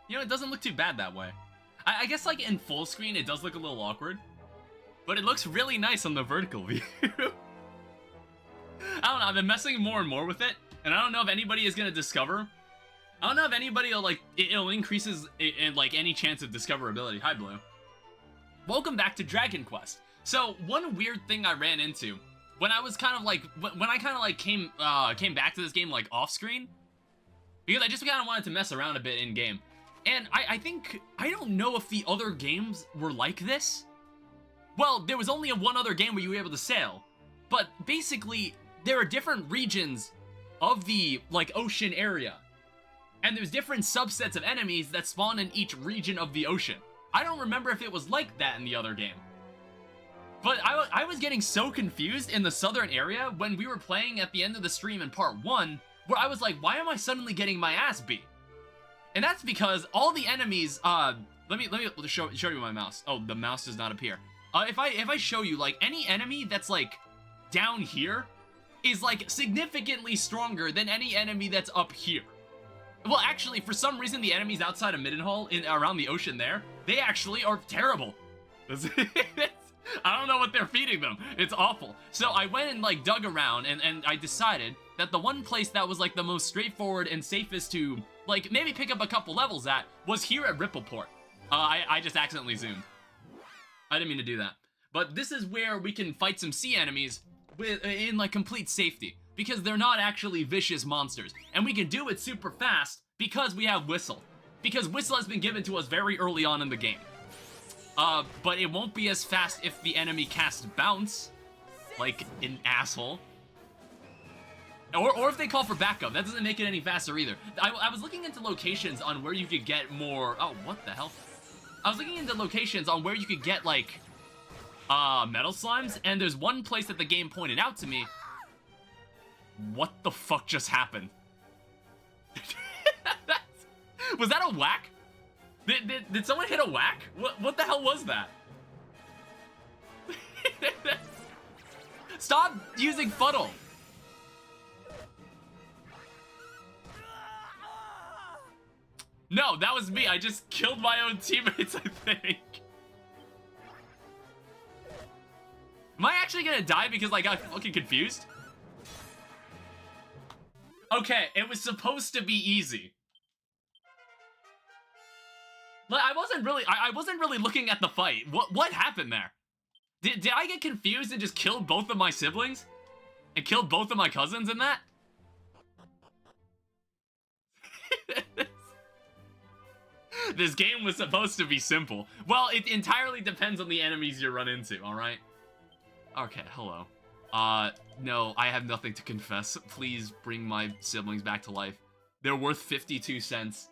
You know, it doesn't look too bad that way. I guess, like, in full screen, it does look a little awkward. But it looks really nice on the vertical view. I don't know, I've been messing more and more with it. And I don't know if anybody is going to discover. I don't know if anybody will, like, it'll increases in, like, any chance of discoverability. Hi, Blue. Welcome back to Dragon Quest. So, one weird thing I ran into when I was kind of, like, when I kind of, like, came back to this game, like, off-screen. Because I just kind of wanted to mess around a bit in-game. And I think, I don't know if the other games were like this. Well, there was only one other game where you were able to sail. But basically, there are different regions of the, like, ocean area. And there's different subsets of enemies that spawn in each region of the ocean. I don't remember if it was like that in the other game. But I was getting so confused in the southern area when we were playing at the end of the stream in part 1, where I was like, why am I suddenly getting my ass beat? And that's because all the enemies, let me show you my mouse. Oh, the mouse does not appear. If I show you, like, any enemy that's, like, down here is, like, significantly stronger than any enemy that's up here. Well, actually, for some reason, the enemies outside of Middenhall, around the ocean there, they actually are terrible. I don't know what they're feeding them. It's awful. So I went and, like, dug around, and I decided that the one place that was, like, the most straightforward and safest to, like, maybe pick up a couple levels at was here at Rippleport. I just accidentally zoomed. I didn't mean to do that. But this is where we can fight some sea enemies in, like, complete safety. Because they're not actually vicious monsters. And we can do it super fast because we have Whistle. Because Whistle has been given to us very early on in the game. But it won't be as fast if the enemy casts Bounce. Like an asshole. Or if they call for backup. That doesn't make it any faster either. I was looking into locations on where you could get more... Oh, what the hell? I was looking into locations on where you could get, like, metal slimes. And there's one place that the game pointed out to me. What the fuck just happened? Was that a whack? Did someone hit a whack? What the hell was that? Stop using funnel. No, that was me. I just killed my own teammates, I think. Am I actually gonna die because I got fucking confused? Okay, it was supposed to be easy. Like, I wasn't really looking at the fight. What happened there? Did I get confused and just killed both of my siblings? And killed both of my cousins in that? This game was supposed to be simple. Well, it entirely depends on the enemies you run into, alright? Okay, hello. No, I have nothing to confess. Please bring my siblings back to life. They're worth 52 cents.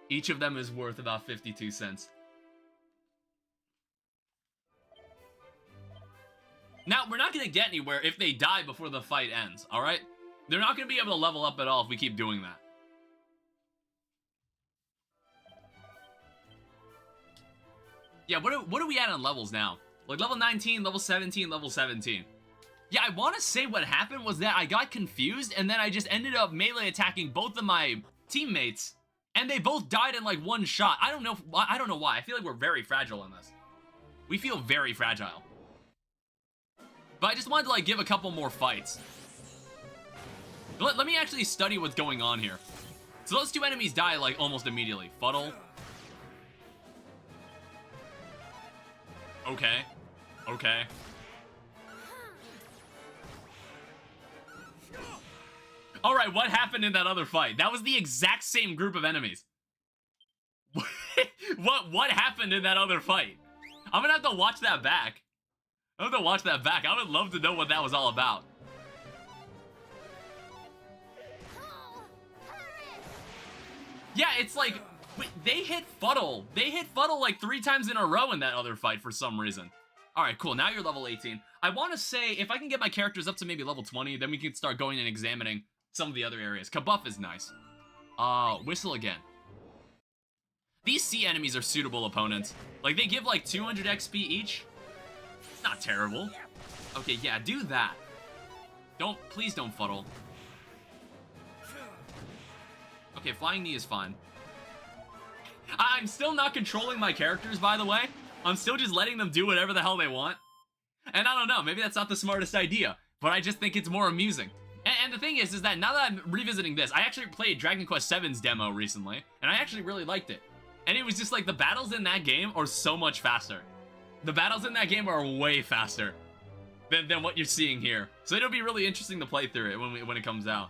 Each of them is worth about 52 cents. Now, we're not going to get anywhere if they die before the fight ends, alright? They're not going to be able to level up at all if we keep doing that. Yeah, what are we at on levels now? Like, level 19, level 17, level 17. Yeah, I want to say what happened was that I got confused, and then I just ended up melee attacking both of my teammates, and they both died in, like, one shot. I don't know why. I feel like we're very fragile in this. We feel very fragile. But I just wanted to, like, give a couple more fights. Let me actually study what's going on here. So those two enemies die, like, almost immediately. Fuddle. Okay. Okay. Alright, what happened in that other fight? That was the exact same group of enemies. What happened in that other fight? I'm gonna have to watch that back. I would love to know what that was all about. Yeah, it's like... Wait, they hit Fuddle. They hit Fuddle like 3 times in a row in that other fight for some reason. Alright, cool. Now you're level 18. I want to say, if I can get my characters up to maybe level 20, then we can start going and examining some of the other areas. Kabuff is nice. Whistle again. These sea enemies are suitable opponents. Like, they give like 200 XP each. Not terrible. Okay, yeah, do that. Please don't Fuddle. Okay, flying knee is fine. I'm still not controlling my characters, by the way. I'm still just letting them do whatever the hell they want. And I don't know, maybe that's not the smartest idea, but I just think it's more amusing. And the thing is that now that I'm revisiting this, I actually played Dragon Quest VII's demo recently, and I actually really liked it. And it was just like, the battles in that game are so much faster. The battles in that game are way faster than what you're seeing here. So it'll be really interesting to play through it when it comes out.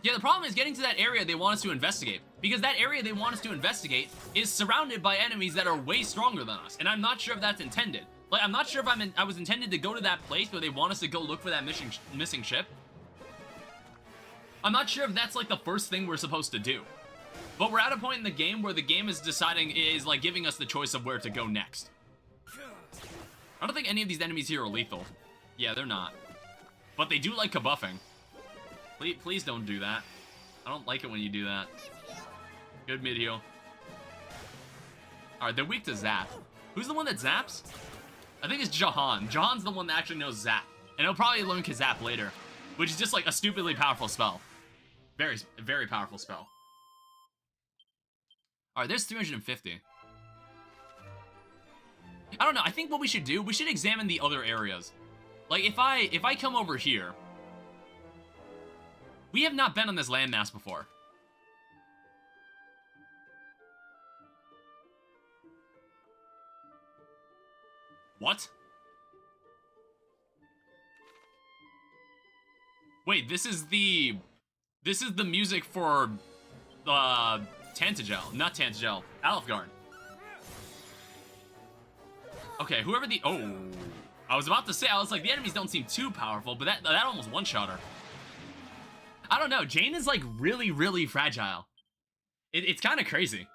Yeah, the problem is getting to that area they want us to investigate. Because that area they want us to investigate is surrounded by enemies that are way stronger than us. And I'm not sure if that's intended. Like, I'm not sure if I was intended to go to that place where they want us to go look for that missing ship. I'm not sure if that's, like, the first thing we're supposed to do. But we're at a point in the game where the game is like, giving us the choice of where to go next. I don't think any of these enemies here are lethal. Yeah, they're not. But they do like kabuffing. Please don't do that. I don't like it when you do that. Good mid heal. Alright, they're weak to zap. Who's the one that zaps? I think it's Jahan. Jahan's the one that actually knows zap. And he'll probably learn Kazap later. Which is just like a stupidly powerful spell. Very, very powerful spell. Alright, there's 350. I don't know, I think what we should do, we should examine the other areas. Like, if I come over here... We have not been on this landmass before. What? Wait, this is the music for Tantagel, not Tantagel, Alfgard. Okay, whoever the I was about to say, I was like, the enemies don't seem too powerful, but that almost one-shot her. I don't know, Jane is like really, really fragile. It's kind of crazy.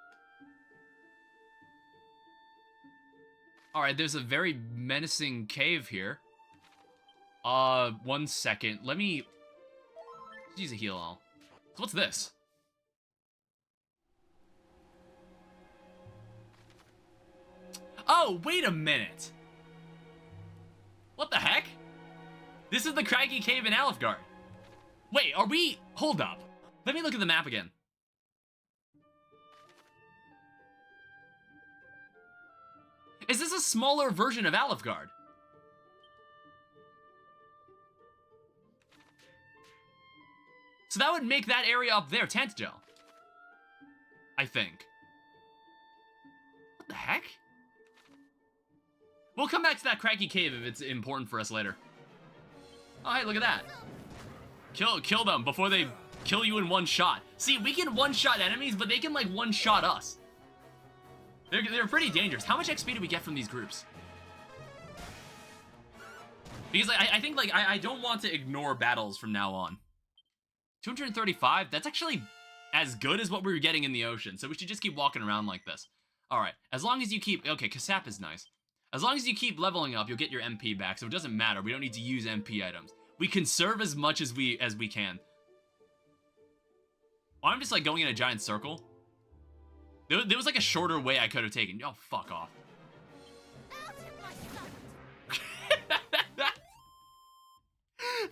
Alright, there's a very menacing cave here. 1 second. Let me use a heal all. So what's this? Oh, wait a minute. What the heck? This is the Craggy Cave in Alfgard. Wait, are we... Hold up. Let me look at the map again. Is this a smaller version of Alfgard? So that would make that area up there Tantagel. I think. What the heck? We'll come back to that Craggy Cave if it's important for us later. Oh, hey, look at that. Kill them before they kill you in one shot. See, we can one-shot enemies, but they can, like, one-shot us. They're pretty dangerous. How much XP do we get from these groups? Because I think, like, I don't want to ignore battles from now on. 235? That's actually as good as what we were getting in the ocean, so we should just keep walking around like this. Alright, as long as you keep... Okay, Kasap is nice. As long as you keep leveling up, you'll get your MP back, so it doesn't matter. We don't need to use MP items. We conserve as much as we can. Oh, I'm just like going in a giant circle. There was like a shorter way I could have taken. Oh, fuck off.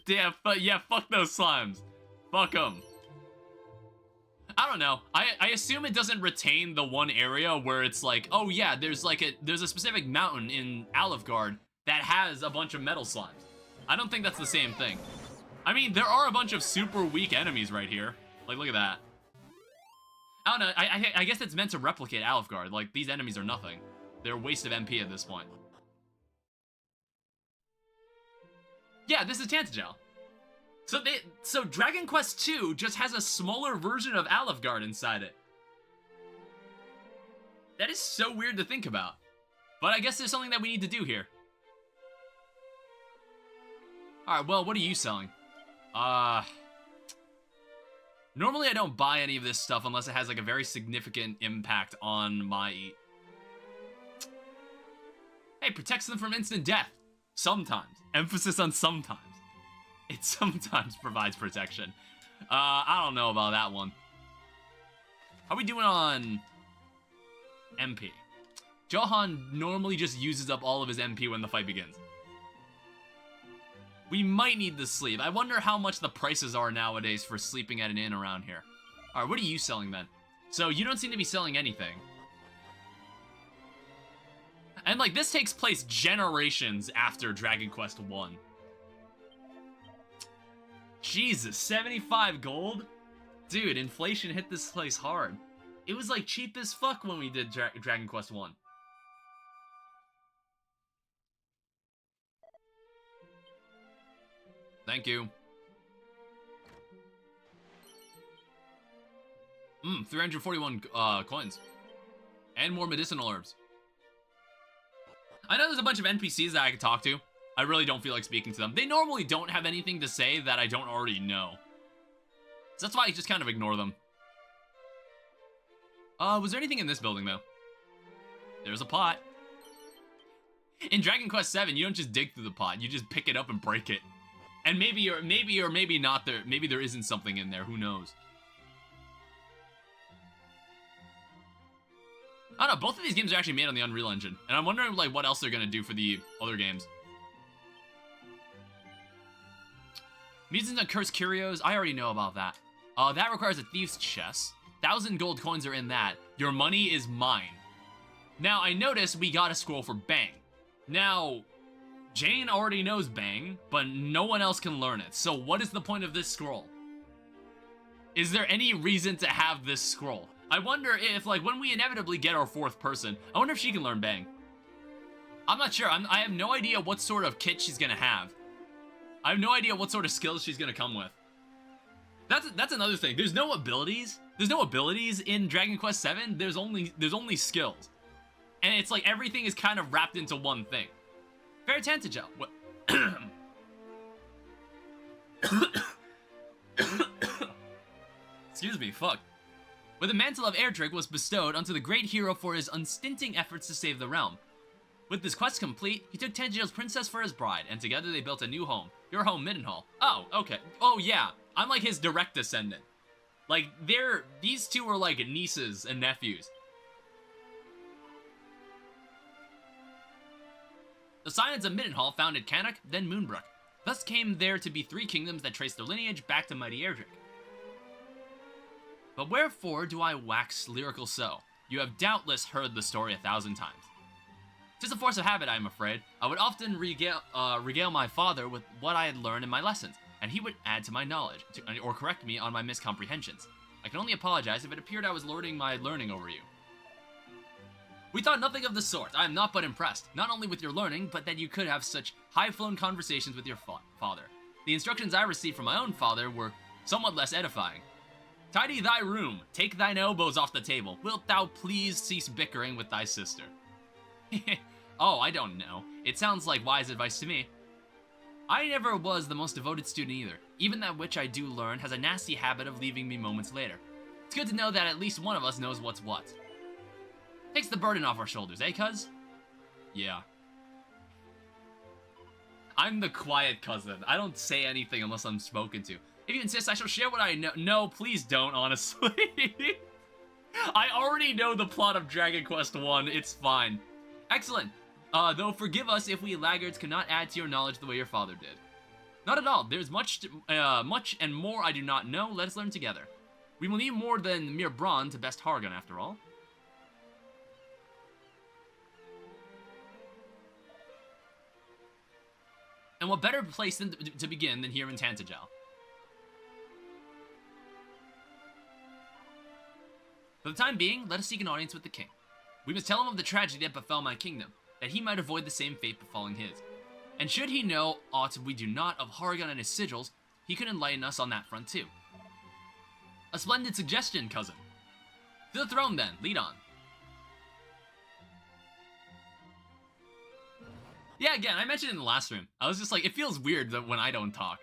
Damn, but yeah, fuck those slimes. Fuck them. I don't know. I assume it doesn't retain the one area where it's like, oh yeah, there's a specific mountain in Alfgard that has a bunch of metal slimes. I don't think that's the same thing. I mean, there are a bunch of super weak enemies right here. Like, look at that. I don't know, I guess it's meant to replicate Alfgard. Like, these enemies are nothing. They're a waste of MP at this point. Yeah, this is Tantagel. So Dragon Quest II just has a smaller version of Alfgard inside it. That is so weird to think about. But I guess there's something that we need to do here. Alright, well, what are you selling? Normally I don't buy any of this stuff unless it has like a very significant impact on my... Hey, protects them from instant death. Sometimes. Emphasis on sometimes. It sometimes provides protection. I don't know about that one. How are we doing on MP? Johan normally just uses up all of his MP when the fight begins. We might need the sleep. I wonder how much the prices are nowadays for sleeping at an inn around here. Alright, what are you selling then? So, you don't seem to be selling anything. And, like, this takes place generations after Dragon Quest 1. Jesus, 75 gold? Dude, inflation hit this place hard. It was, like, cheap as fuck when we did Dragon Quest 1. Thank you. 341 coins. And more medicinal herbs. I know there's a bunch of NPCs that I could talk to. I really don't feel like speaking to them. They normally don't have anything to say that I don't already know. So that's why I just kind of ignore them. Was there anything in this building, though? There's a pot. In Dragon Quest 7, you don't just dig through the pot. You just pick it up and break it. And maybe or maybe not there. Maybe there isn't something in there. Who knows? I don't know. Both of these games are actually made on the Unreal Engine, and I'm wondering like what else they're gonna do for the other games. Musings on Cursed Curios. I already know about that. That requires a thief's chest. 1,000 gold coins are in that. Your money is mine. Now I noticed we got a scroll for Bang. Now, Jane already knows Bang, but no one else can learn it. So what is the point of this scroll? Is there any reason to have this scroll? I wonder if, like, when we inevitably get our 4th person, I wonder if she can learn Bang. I'm not sure. I have no idea what sort of kit she's gonna have. I have no idea what sort of skills she's gonna come with. That's another thing. There's no abilities. There's no abilities in Dragon Quest 7. There's only skills. And it's like everything is kind of wrapped into one thing. Fair Tantagel. What? Excuse me, fuck. Where the mantle of Erdrick was bestowed onto the great hero for his unstinting efforts to save the realm. With this quest complete, he took Tantagel's princess for his bride, and together they built a new home. Your home, Middenhall. Oh, okay. Oh, yeah. I'm like his direct descendant. Like, these two are like nieces and nephews. The Scions of Middenhall founded Cannock, then Moonbrook. Thus came there to be 3 kingdoms that trace their lineage back to mighty Erdrick. But wherefore do I wax lyrical so? You have doubtless heard the story 1,000 times. 'Tis a force of habit, I am afraid. I would often regale my father with what I had learned in my lessons, and he would add to my knowledge, or correct me on my miscomprehensions. I can only apologize if it appeared I was lording my learning over you. We thought nothing of the sort. I am not but impressed, not only with your learning, but that you could have such high-flown conversations with your father. The instructions I received from my own father were somewhat less edifying. Tidy thy room, take thine elbows off the table. Wilt thou please cease bickering with thy sister? Oh, I don't know. It sounds like wise advice to me. I never was the most devoted student either. Even that which I do learn has a nasty habit of leaving me moments later. It's good to know that at least one of us knows what's what. Takes the burden off our shoulders, eh, cuz? Yeah. I'm the quiet cousin. I don't say anything unless I'm spoken to. If you insist, I shall share what I know. No, please don't, honestly. I already know the plot of Dragon Quest 1. It's fine. Excellent. Though forgive us if we laggards cannot add to your knowledge the way your father did. Not at all. There's much and more I do not know. Let us learn together. We will need more than mere brawn to best Hargon, after all. And what better place to begin than here in Tantagel? For the time being, let us seek an audience with the king. We must tell him of the tragedy that befell my kingdom, that he might avoid the same fate befalling his. And should he know aught we do not of Hargon and his sigils, he could enlighten us on that front too. A splendid suggestion, cousin. To the throne then, lead on. Yeah, again, I mentioned in the last stream. I was just like, it feels weird that when I don't talk.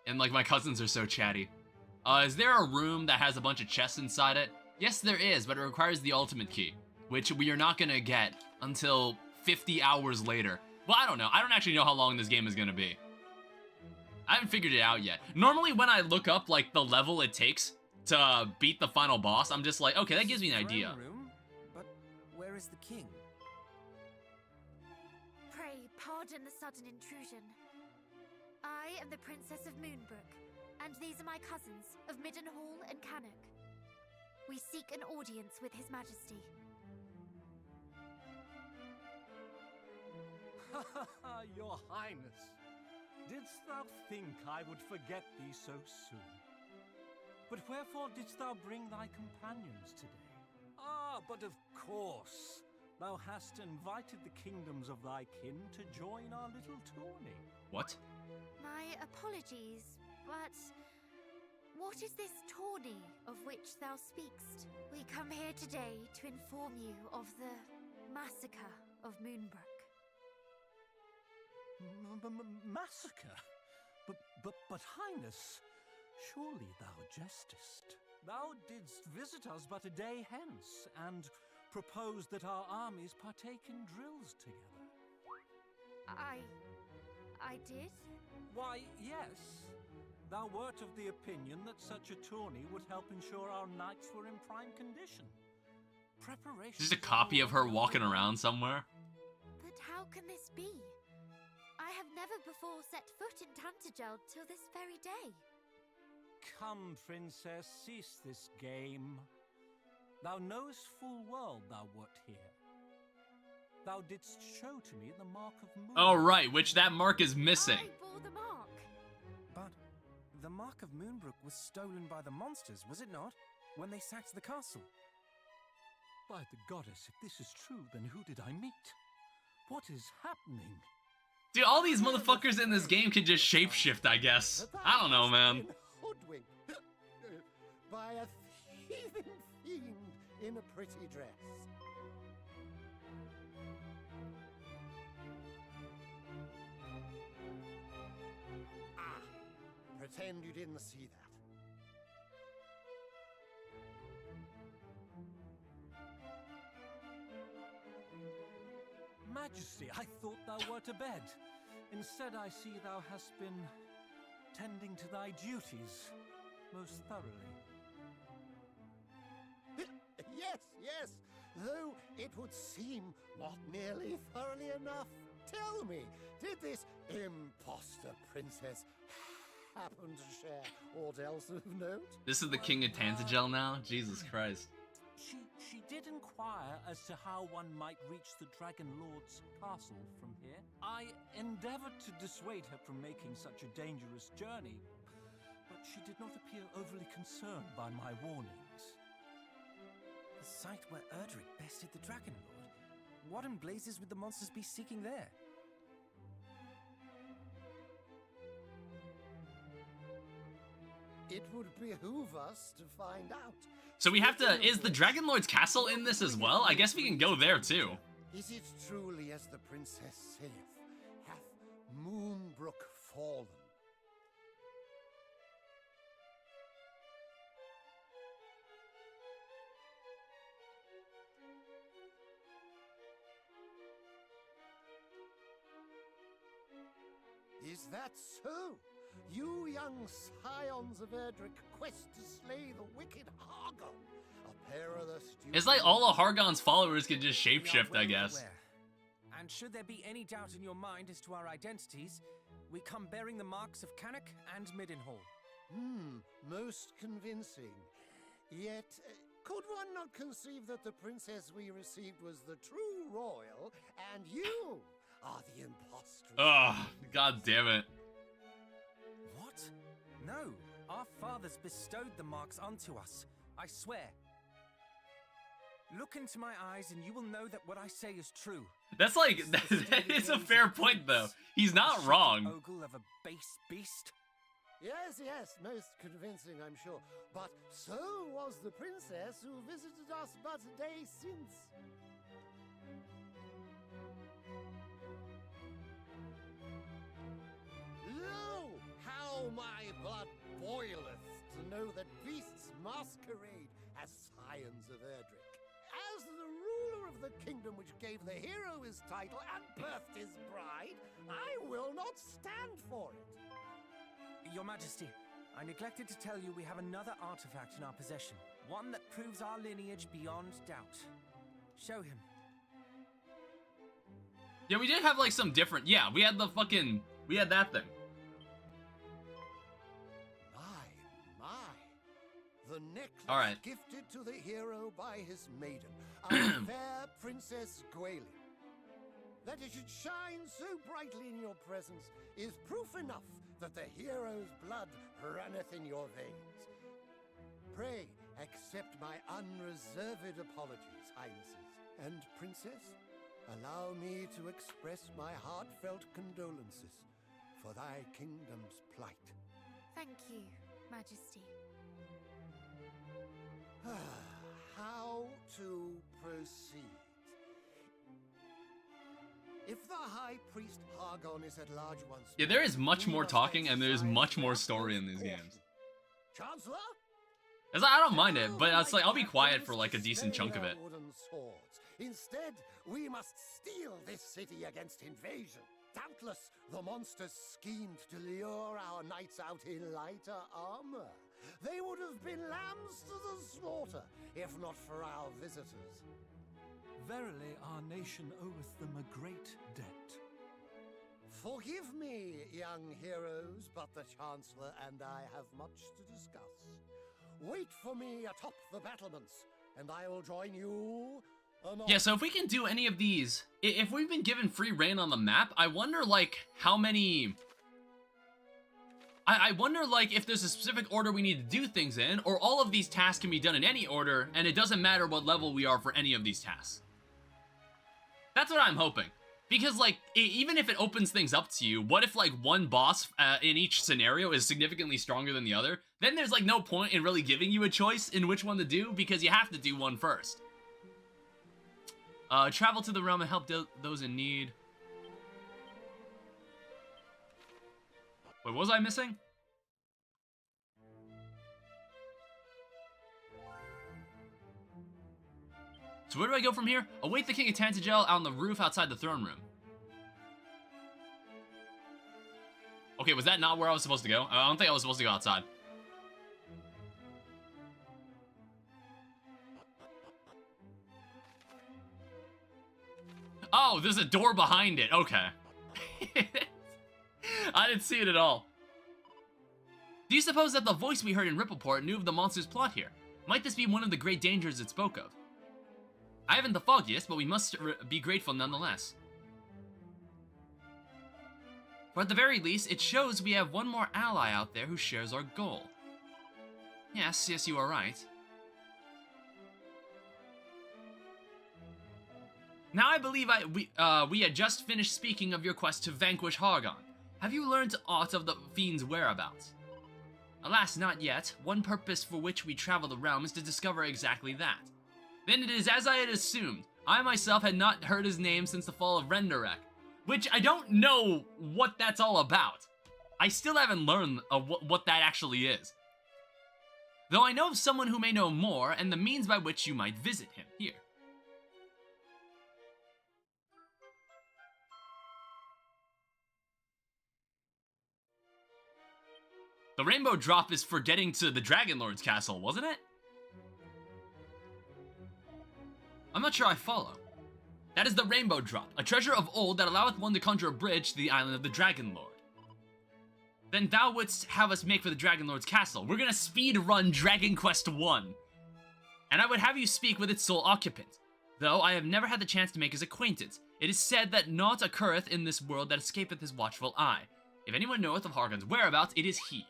And like, my cousins are so chatty. Is there a room that has a bunch of chests inside it? Yes, there is, but it requires the ultimate key, which we are not gonna get until 50 hours later. Well, I don't know. I don't actually know how long this game is gonna be. I haven't figured it out yet. Normally, when I look up, like, the level it takes to beat the final boss, I'm just like, okay, that gives me an idea. Room, but where is the king? Pardon the sudden intrusion. I am the Princess of Moonbrook, and these are my cousins of Middenhall and Cannock. We seek an audience with His Majesty. Your Highness, didst thou think I would forget thee so soon? But wherefore didst thou bring thy companions today? Ah, but of course, thou hast invited the kingdoms of thy kin to join our little tourney. What? My apologies, but what is this tourney of which thou speakst? We come here today to inform you of the massacre of Moonbrook. Massacre? But Highness, surely thou jestest. Thou didst visit us but a day hence, and proposed that our armies partake in drills together. I did? Why, yes. Thou wert of the opinion that such a tourney would help ensure our knights were in prime condition. Preparation. Just a copy of her walking around somewhere? But how can this be? I have never before set foot in Tantagel till this very day. Come, Princess, cease this game. Thou knowest full well thou wert here. Thou didst show to me the mark of moon. Oh, right, which that mark is missing. I bore the mark. But the mark of Moonbrook was stolen by the monsters, was it not? When they sacked the castle. By the goddess, if this is true, then who did I meet? What is happening? Dude, all these motherfuckers in this game can just shapeshift, I guess. I don't know, man. Hoodwinked by a thieving fiend in a pretty dress. Ah, pretend you didn't see that. Majesty, I thought thou wert abed. Instead, I see thou hast been tending to thy duties most thoroughly. Yes, though it would seem not nearly thoroughly enough. Tell me, did this imposter princess happen to share aught else of note? This is the King of Tantagel now? Jesus Christ. She did inquire as to how one might reach the Dragon Lord's castle from here. I endeavored to dissuade her from making such a dangerous journey, but she did not appear overly concerned by my warnings. The site where Erdrick bested the Dragon Lord? What in blazes would the monsters be seeking there? It would behoove us to find out. So we have to... Is the Dragon Lord's castle in this as well? I guess we can go there too. Is it truly as the princess saith? Hath Moonbrook fallen? Is that so? You young scions of Erdrick quest to slay the wicked Hargon, a pair of the stupid... It's like all of Hargon's followers can just We are shapeshift, I well guess. aware. And should there be any doubt in your mind as to our identities, we come bearing the marks of Cannock and Middenhall. Most convincing. Yet, could one not conceive that the princess we received was the true royal, and you are the impostress? Ugh, god damn it. What? No, our fathers bestowed the marks onto us, I swear. Look into my eyes and you will know that what I say is true. That's like, that is a fair point though. He's not wrong. Ogle of a base beast. Yes, most convincing, I'm sure. But so was the princess who visited us but a day since. Lo, how my blood boileth to know that beasts masquerade as scions of Erdrick. As the ruler of the kingdom which gave the hero his title and birthed his bride, I will not stand for it. Your Majesty, I neglected to tell you we have another artifact in our possession. One that proves our lineage beyond doubt. Show him. Yeah, we did have like some different. Yeah, we had that thing. My. The necklace All right. gifted to the hero by his maiden, our fair Princess Gwaelin. That it should shine so brightly in your presence is proof enough that the hero's blood runneth in your veins. Pray accept my unreserved apologies, highnesses. And princess, allow me to express my heartfelt condolences for thy kingdom's plight. Thank you, Majesty. How to proceed? If the High Priest Hargon is at large once Yeah, there is much we more must talking and there's exercise much more utmost story in these caution. games. Chancellor? It's like, I don't mind it, but it's like I'll be Captains quiet for like a decent display chunk of their it. wooden swords. Instead, we must steal this city against invasion. Doubtless, the monsters schemed to lure our knights out in lighter armor. They would have been lambs to the slaughter, if not for our visitors. Verily, our nation oweth them a great debt. Forgive me, young heroes, but the Chancellor and I have much to discuss. Wait for me atop the battlements, and I will join you. Yeah, so if we can do any of these, if we've been given free reign on the map, I wonder like how many. I wonder like if there's a specific order we need to do things in, or all of these tasks can be done in any order, and it doesn't matter what level we are for any of these tasks. That's what I'm hoping. Because, like, even if it opens things up to you, what if, like, one boss in each scenario is significantly stronger than the other? Then there's, like, no point in really giving you a choice in which one to do, because you have to do one first. Travel to the realm and help those in need. Wait, what was I missing? So where do I go from here? Await the King of Tantagel on the roof outside the throne room. Okay, was that not where I was supposed to go? I don't think I was supposed to go outside. Oh, there's a door behind it. Okay. I didn't see it at all. Do you suppose that the voice we heard in Rippleport knew of the monster's plot here? Might this be one of the great dangers it spoke of? I haven't the foggiest, but we must be grateful nonetheless. For at the very least, it shows we have one more ally out there who shares our goal. Yes, you are right. Now I believe we had just finished speaking of your quest to vanquish Hargon. Have you learned aught of the fiend's whereabouts? Alas, not yet. One purpose for which we travel the realm is to discover exactly that. Then it is as I had assumed. I myself had not heard his name since the fall of Renderek, which I don't know what that's all about. I still haven't learned what that actually is. Though I know of someone who may know more, and the means by which you might visit him here. The rainbow drop is for getting to the Dragon Lord's castle, wasn't it? I'm not sure I follow. That is the rainbow drop, a treasure of old that alloweth one to conjure a bridge to the island of the Dragon Lord. Then thou wouldst have us make for the Dragon Lord's castle. We're gonna speed run Dragon Quest 1. And I would have you speak with its sole occupant. Though I have never had the chance to make his acquaintance. It is said that naught occurreth in this world that escapeth his watchful eye. If anyone knoweth of Hargon's whereabouts, it is he.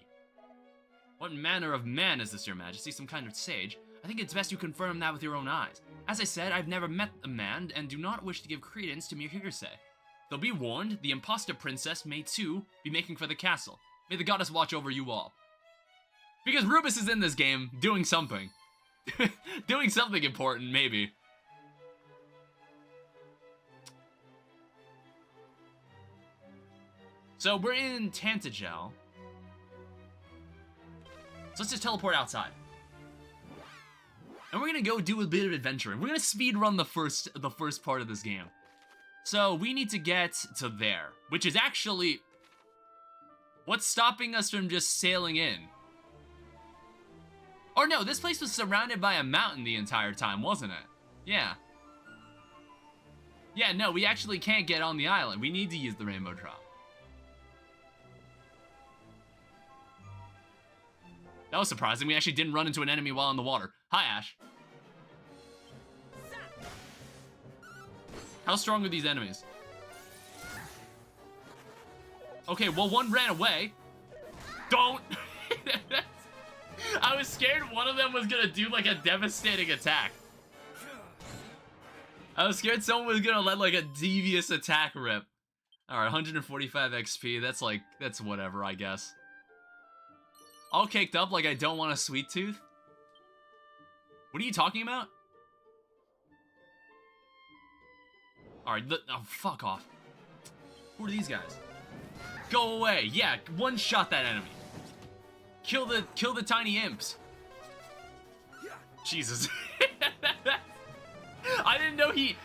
What manner of man is this, your majesty? Some kind of sage? I think it's best you confirm that with your own eyes. As I said, I've never met a man, and do not wish to give credence to mere hearsay. Though be warned, the imposter princess may too be making for the castle. May the goddess watch over you all. Because Rubus is in this game, doing something. Doing something important, maybe. So we're in Tantagel. So let's just teleport outside. And we're gonna go do a bit of adventuring. We're gonna speed run the first part of this game. So we need to get to there, which is actually what's stopping us from just sailing in. Or no, this place was surrounded by a mountain the entire time, wasn't it? Yeah. Yeah, no, we actually can't get on the island. We need to use the rainbow drop. That was surprising. We actually didn't run into an enemy while in the water. Hi, Ash. How strong are these enemies? Okay, well, one ran away. Don't! I was scared one of them was gonna do like a devastating attack. I was scared someone was gonna let like a devious attack rip. Alright, 145 XP, that's whatever, I guess. All caked up like I don't want a sweet tooth? What are you talking about? Alright, oh, fuck off. Who are these guys? Go away. Yeah, one shot that enemy. Kill the tiny imps. Jesus. I didn't know he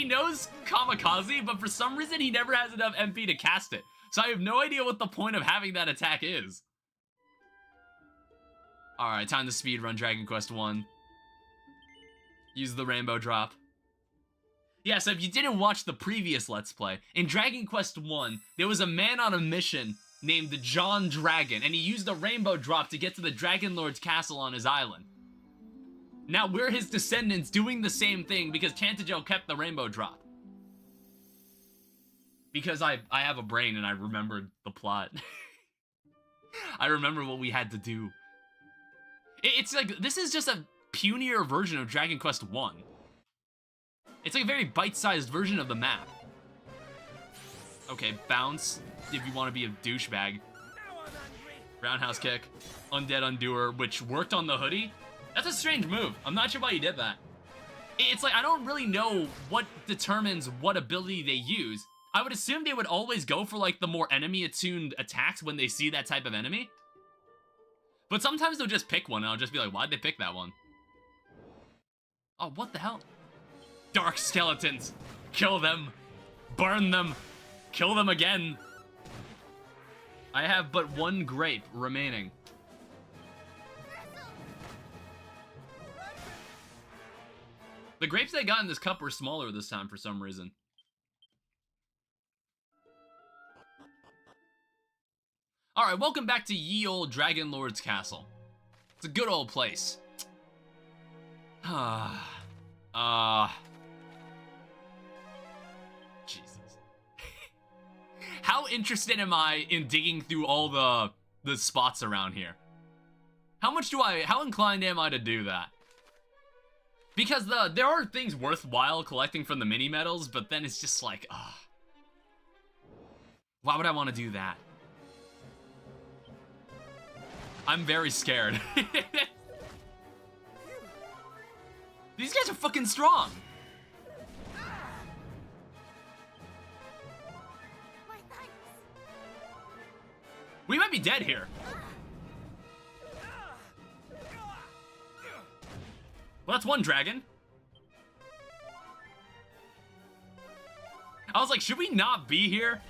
knows kamikaze, but for some reason he never has enough MP to cast it. So I have no idea what the point of having that attack is. Alright, time to speedrun Dragon Quest 1. Use the rainbow drop. Yeah, so if you didn't watch the previous Let's Play, in Dragon Quest 1, there was a man on a mission named the John Dragon, and he used a rainbow drop to get to the Dragon Lord's castle on his island. Now we're his descendants doing the same thing because Cantajo kept the rainbow drop. Because I have a brain and I remembered the plot. I remember what we had to do. It's like, this is just a punier version of Dragon Quest 1. It's like a very bite-sized version of the map. Okay, bounce if you want to be a douchebag. Roundhouse kick, Undead Undoer, which worked on the hoodie. That's a strange move. I'm not sure why he did that. It's like, I don't really know what determines what ability they use. I would assume they would always go for like the more enemy-attuned attacks when they see that type of enemy. But sometimes they'll just pick one and I'll just be like, why'd they pick that one? Oh, what the hell? Dark skeletons. Kill them. Burn them. Kill them again. I have but one grape remaining. The grapes I got in this cup were smaller this time for some reason. Alright, welcome back to ye old Dragon Lord's castle. It's a good old place. Jesus. How interested am I in digging through all the spots around here? How inclined am I to do that? Because there are things worthwhile collecting from the mini medals, but then it's just like, why would I want to do that? I'm very scared. These guys are fucking strong. We might be dead here. Well, that's one dragon. I was like, should we not be here?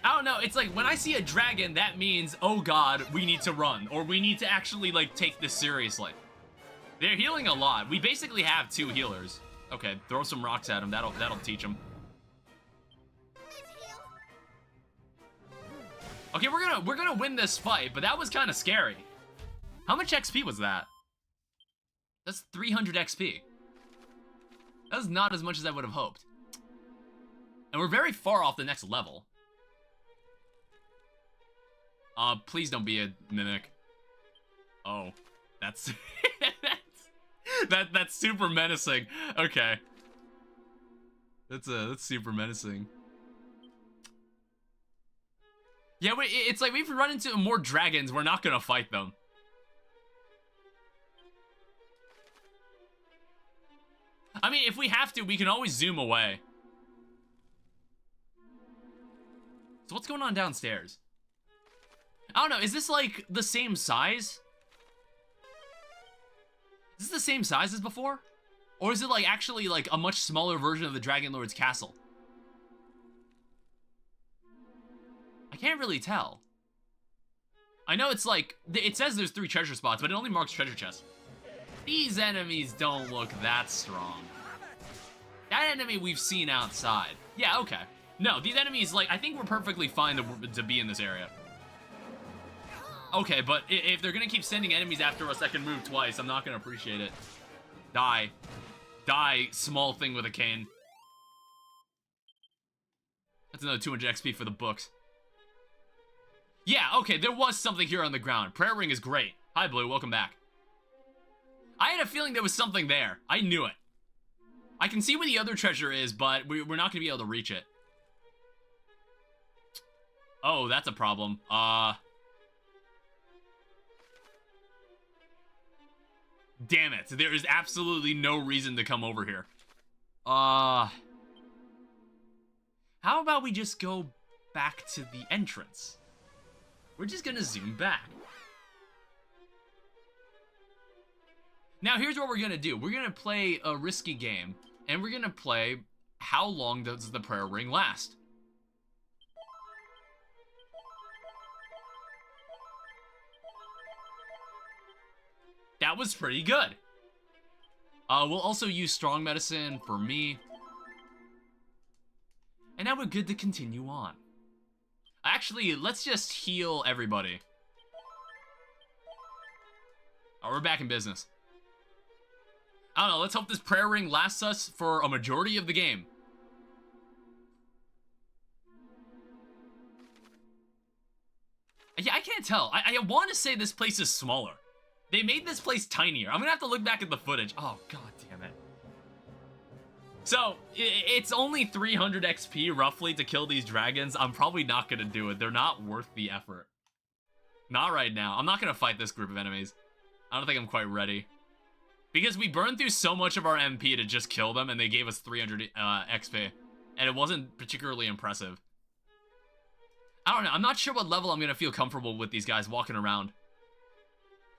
I don't know, it's like, when I see a dragon, that means, oh god, we need to run. Or we need to actually, like, take this seriously. They're healing a lot. We basically have 2 healers. Okay, throw some rocks at them. That'll teach them. Okay, we're gonna win this fight, but that was kind of scary. How much XP was that? That's 300 XP. That's not as much as I would have hoped. And we're very far off the next level. Please don't be a mimic. Oh, that's that's super menacing. Okay, that's super menacing. Yeah, wait, it's like we've run into more dragons. We're not gonna fight them. I mean, if we have to, we can always zoom away. So what's going on downstairs? I don't know, is this like the same size? Is this the same size as before? Or is it like actually like a much smaller version of the Dragon Lord's castle? I can't really tell. I know it's like, it says there's 3 treasure spots, but it only marks treasure chests. These enemies don't look that strong. That enemy we've seen outside. Yeah, okay. No, these enemies, like, I think we're perfectly fine to be in this area. Okay, but if they're gonna keep sending enemies after us that can move twice, I'm not gonna appreciate it. Die. Die, small thing with a cane. That's another 200 XP for the books. Yeah, okay, there was something here on the ground. Prayer ring is great. Hi, Blue, welcome back. I had a feeling there was something there. I knew it. I can see where the other treasure is, but we're not gonna be able to reach it. Oh, that's a problem. Damn it. There is absolutely no reason to come over here. How about we just go back to the entrance? We're just gonna zoom back. Now, here's what we're gonna do. We're gonna play a risky game, and we're gonna play how long does the prayer ring last? That was pretty good. We'll also use strong medicine for me. And now we're good to continue on. Actually, let's just heal everybody. Oh, we're back in business. I don't know, let's hope this prayer ring lasts us for a majority of the game. Yeah, I can't tell. I want to say this place is smaller. They made this place tinier. I'm gonna have to look back at the footage. Oh, god damn it. So, it's only 300 XP, roughly, to kill these dragons. I'm probably not gonna do it. They're not worth the effort. Not right now. I'm not gonna fight this group of enemies. I don't think I'm quite ready. Because we burned through so much of our MP to just kill them, and they gave us 300 XP. And it wasn't particularly impressive. I don't know. I'm not sure what level I'm gonna feel comfortable with these guys walking around.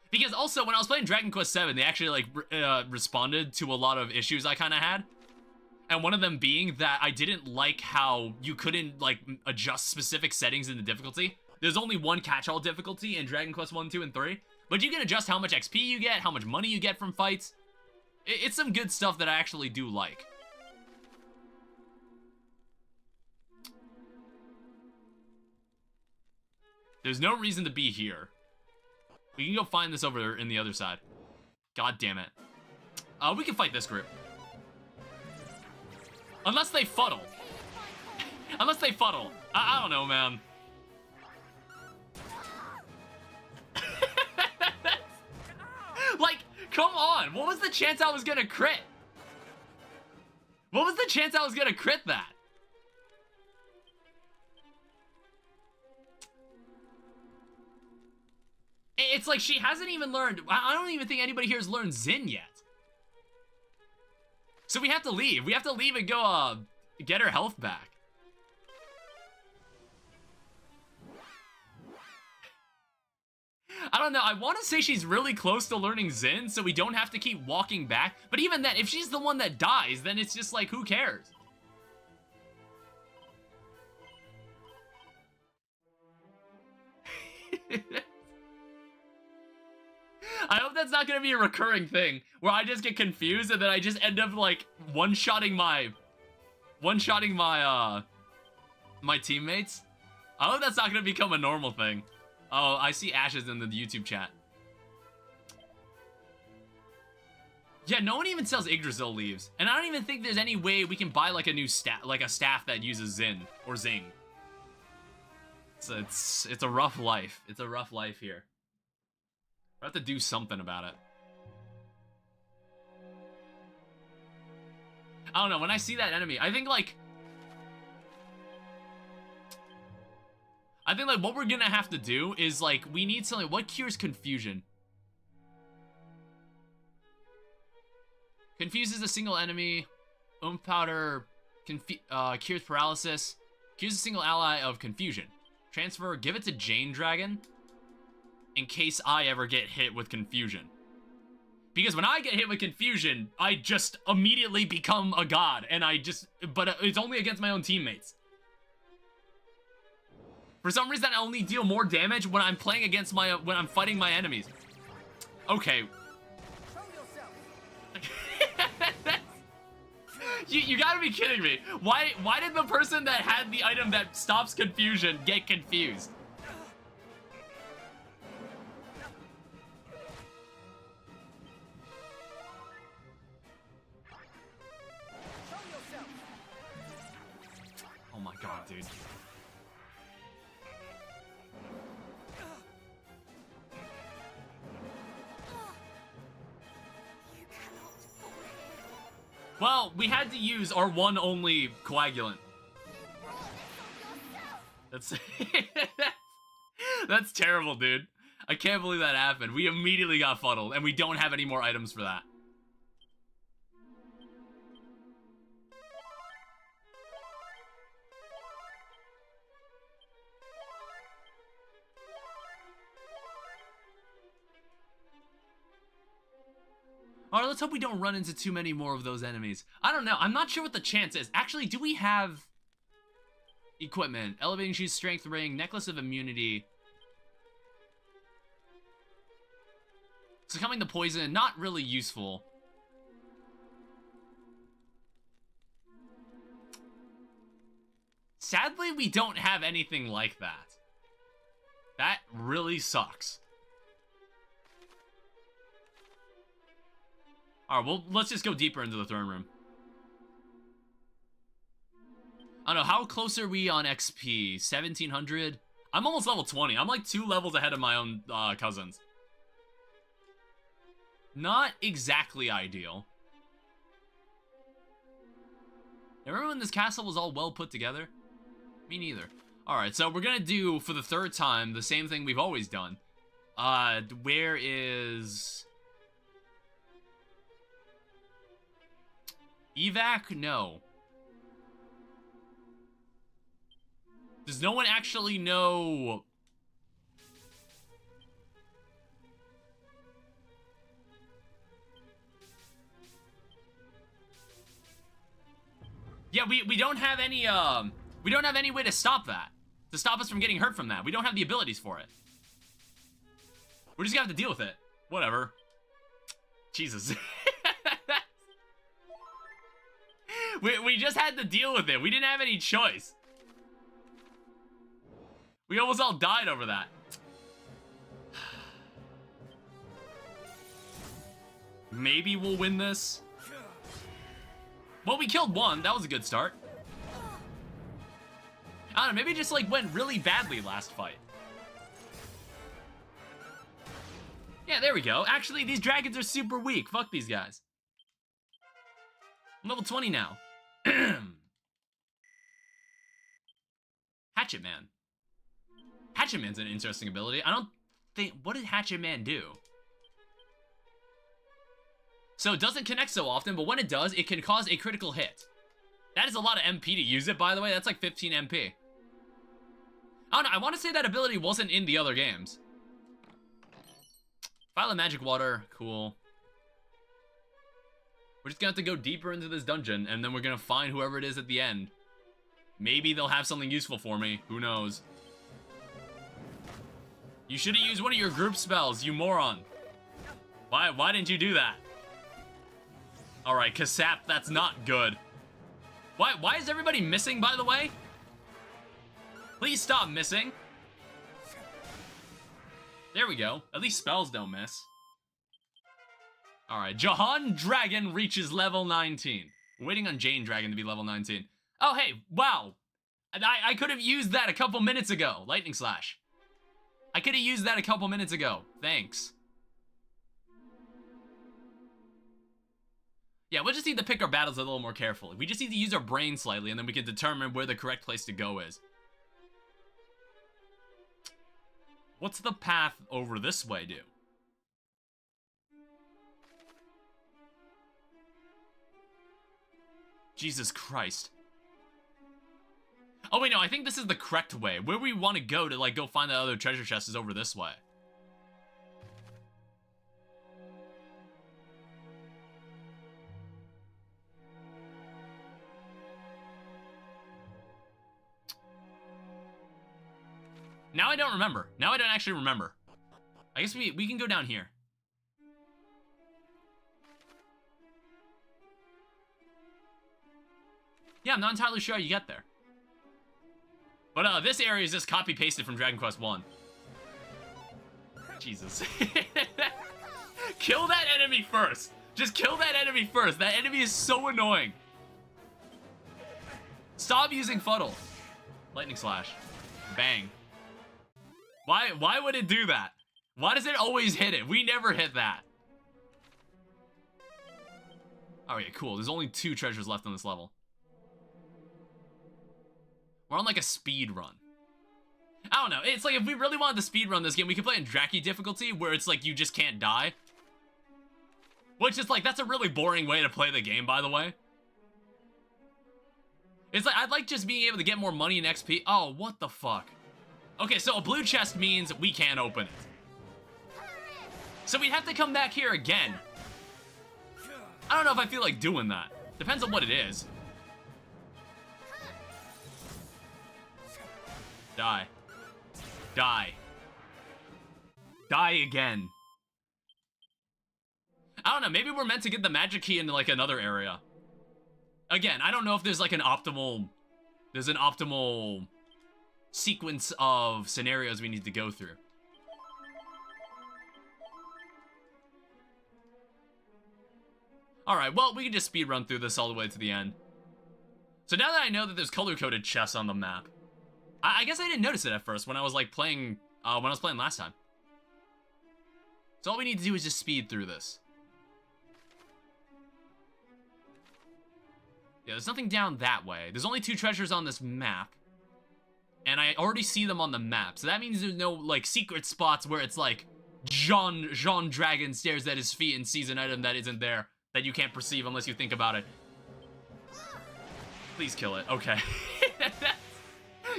Because also, when I was playing Dragon Quest VII, they actually, like, responded to a lot of issues I kind of had. And one of them being that I didn't like how you couldn't, like, adjust specific settings in the difficulty. There's only one catch-all difficulty in Dragon Quest 1, 2, and 3. But you can adjust how much XP you get, how much money you get from fights. It's some good stuff that I actually do like. There's no reason to be here. We can go find this over in the other side. God damn it. We can fight this group. Unless they fuddle. Unless they fuddle. I don't know, man. Like, come on. What was the chance I was gonna crit? What was the chance I was gonna crit that? It's like she hasn't even learned. I don't even think anybody here has learned Xin yet. So we have to leave. We have to leave and go get her health back. I don't know. I want to say she's really close to learning Xin, so we don't have to keep walking back. But even then, if she's the one that dies, then it's just like, who cares? I hope that's not gonna be a recurring thing where I just get confused and then I just end up like one-shotting my my teammates. I hope that's not gonna become a normal thing. Oh, I see Ashes in the YouTube chat. Yeah, no one even sells Yggdrasil leaves, and I don't even think there's any way we can buy like a new staff, like a staff that uses Xin or Zing. So it's a rough life. It's a rough life here. I have to do something about it. I don't know, when I see that enemy, I think like what we're gonna have to do is like, we need something. What cures confusion? Confuses a single enemy. Powder cures paralysis. Cures a single ally of confusion. Transfer, give it to Jane Dragon. In case I ever get hit with confusion. Because when I get hit with confusion, I just immediately become a god. And but it's only against my own teammates. For some reason, I only deal more damage when I'm playing against when I'm fighting my enemies. Okay. You gotta be kidding me. Why did the person that had the item that stops confusion get confused? Oh my god, dude. You cannot fall here. Well, we had to use our one only coagulant. You brought this on yourself. That's that's terrible, dude. I can't believe that happened. We immediately got fuddled, and we don't have any more items for that. Alright, let's hope we don't run into too many more of those enemies. I don't know. I'm not sure what the chance is. Actually, do we have equipment? Elevating shoes, strength ring, necklace of immunity. Succumbing to poison, not really useful. Sadly, we don't have anything like that. That really sucks. Alright, well, let's just go deeper into the throne room. I don't know, how close are we on XP? 1700? I'm almost level 20. I'm like 2 levels ahead of my own cousins. Not exactly ideal. Remember when this castle was all well put together? Me neither. Alright, so we're gonna do, for the 3rd time, the same thing we've always done. Where is... Evac? No. Does no one actually know... Yeah, we don't have any, we don't have any way to stop that. To stop us from getting hurt from that. We don't have the abilities for it. We're just gonna have to deal with it. Whatever. Jesus. We just had to deal with it. We didn't have any choice. We almost all died over that. Maybe we'll win this. Well, we killed one. That was a good start. I don't know, maybe it just like went really badly last fight. Yeah, there we go. Actually, these dragons are super weak. Fuck these guys. I'm level 20 now. Hatchet Man. Hatchet Man's an interesting ability. I don't think... What did Hatchet Man do? So it doesn't connect so often, but when it does, it can cause a critical hit. That is a lot of MP to use it, by the way. That's like 15 MP. I don't know. I want to say that ability wasn't in the other games. Vial of magic water. Cool. We're just gonna have to go deeper into this dungeon, and then we're gonna find whoever it is at the end. Maybe they'll have something useful for me. Who knows? You should have used one of your group spells, you moron. Why didn't you do that? Alright, Kasap, that's not good. Why is everybody missing, by the way? Please stop missing. There we go. At least spells don't miss. Alright, Jahan Dragon reaches level 19. We're waiting on Jane Dragon to be level 19. Oh, hey, wow. I could have used that a couple minutes ago. Lightning Slash. I could have used that a couple minutes ago. Thanks. Yeah, we'll just need to pick our battles a little more carefully. We just need to use our brain slightly, and then we can determine where the correct place to go is. What's the path over this way do? Jesus Christ. Oh wait, no, I think this is the correct way. Where we want to go to, like, go find that other treasure chest is over this way. Now I don't remember. Now I don't actually remember. I guess we can go down here. Yeah, I'm not entirely sure how you get there. But this area is just copy-pasted from Dragon Quest 1. Jesus. Kill that enemy first. Just kill that enemy first. That enemy is so annoying. Stop using Fuddle. Lightning Slash. Bang. Why would it do that? Why does it always hit it? We never hit that. Okay, cool. There's only 2 treasures left on this level. We're on like a speed run. I don't know. It's like if we really wanted to speed run this game, we could play in Draki difficulty where it's like you just can't die. Which is like, that's a really boring way to play the game, by the way. It's like, I'd like just being able to get more money and XP. Oh, what the fuck? Okay, so a blue chest means we can't open it. So we'd have to come back here again. I don't know if I feel like doing that. Depends on what it is. Die. Die. Die again. I don't know, maybe we're meant to get the magic key into like another area. Again, I don't know if there's like an optimal... There's an optimal sequence of scenarios we need to go through. Alright, well, we can just speed run through this all the way to the end. So now that I know that there's color-coded chests on the map, I guess I didn't notice it at first when I was like playing, when I was playing last time. So all we need to do is just speed through this. Yeah, there's nothing down that way. There's only 2 treasures on this map. And I already see them on the map. So that means there's no, like, secret spots where it's like, Jean Dragon stares at his feet and sees an item that isn't there. That you can't perceive unless you think about it. Please kill it. Okay.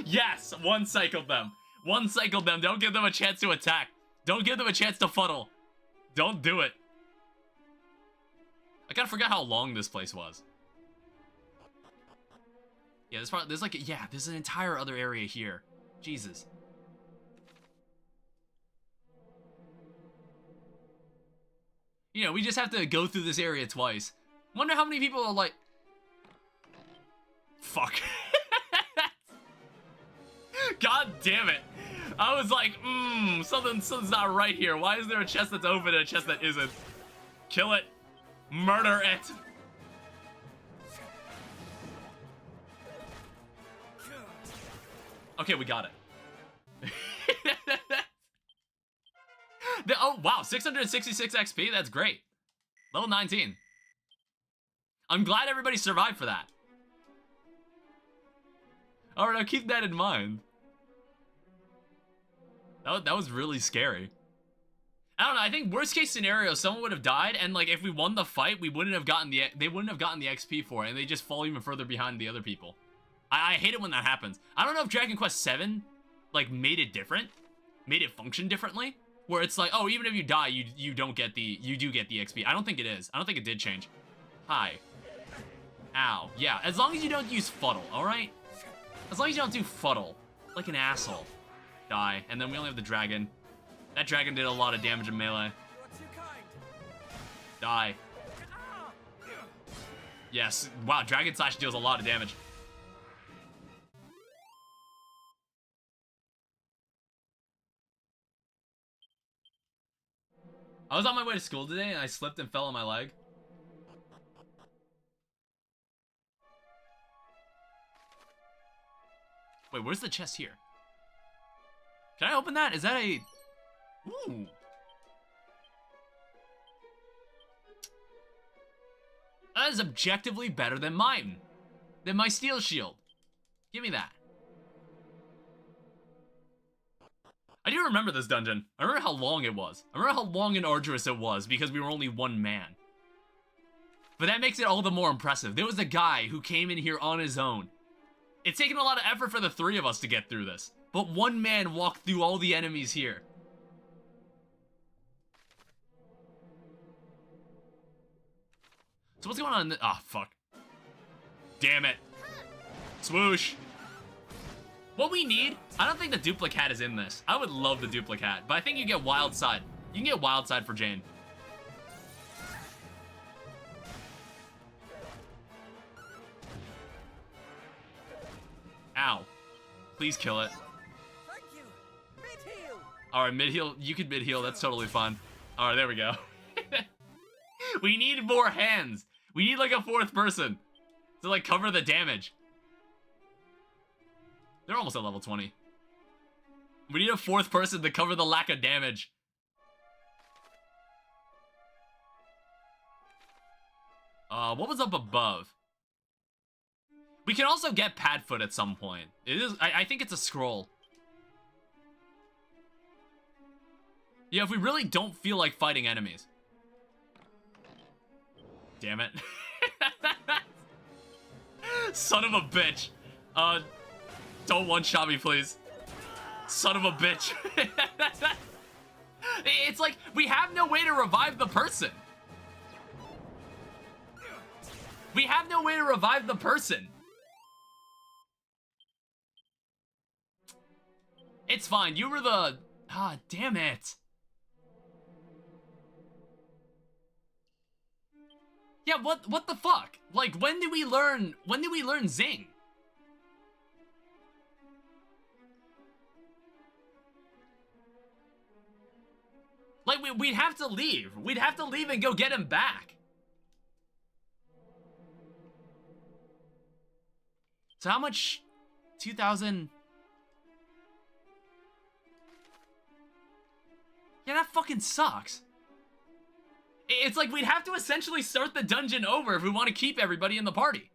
Yes! One cycled them. One cycled them. Don't give them a chance to attack. Don't give them a chance to fuddle. Don't do it. I kinda forgot how long this place was. Yeah, there's like, yeah, there's an entire other area here. Jesus. You know, we just have to go through this area twice. Wonder how many people are like... Fuck. God damn it. I was like, something's not right here. Why is there a chest that's open and a chest that isn't? Kill it. Murder it. Okay, we got it. Oh, wow, 666 XP, that's great. Level 19. I'm glad everybody survived for that. Alright, I'll keep that in mind. That was really scary. I don't know, I think worst case scenario, someone would have died, and like if we won the fight, they wouldn't have gotten the XP for it, and they just fall even further behind the other people. I hate it when that happens. I don't know if Dragon Quest 7 like made it different, made it function differently, where it's like, oh, even if you die, you do get the XP. I don't think it is. I don't think it did change. Hi. Ow. Yeah, as long as you don't use Fuddle, alright? As long as you don't do Fuddle. Like an asshole. Die. And then we only have the dragon. That dragon did a lot of damage in melee. Die. Yes. Wow, Dragon Slash deals a lot of damage. I was on my way to school today and I slipped and fell on my leg. Wait, where's the chest here? Can I open that? Is that a... Ooh. That is objectively better than mine. Than my steel shield. Give me that. I do remember this dungeon. I remember how long it was. I remember how long and arduous it was because we were only one man. But that makes it all the more impressive. There was a guy who came in here on his own. It's taken a lot of effort for the 3 of us to get through this. But one man walked through all the enemies here. So what's going on in this? Ah, fuck. Damn it. Swoosh. What we need, I don't think the duplicate is in this. I would love the duplicate, but I think you get Wild Side. You can get Wild Side for Jane. Please kill it. Thank you. Mid-heal. Alright, mid-heal. You can mid-heal. That's totally fine. Alright, there we go. We need more hands. We need like a fourth person to like cover the damage. They're almost at level 20. We need a fourth person to cover the lack of damage. What was up above? We can also get Padfoot at some point. It is. I think it's a scroll. Yeah, if we really don't feel like fighting enemies. Damn it. Son of a bitch. Don't one-shot me, please. Son of a bitch. It's like, we have no way to revive the person. We have no way to revive the person. It's fine. You were the... Ah, damn it. Yeah, what the fuck? Like, when did we learn Zing? Like, we'd have to leave. We'd have to leave and go get him back. So how much? 2,000... Yeah, that fucking sucks. It's like we'd have to essentially start the dungeon over if we want to keep everybody in the party.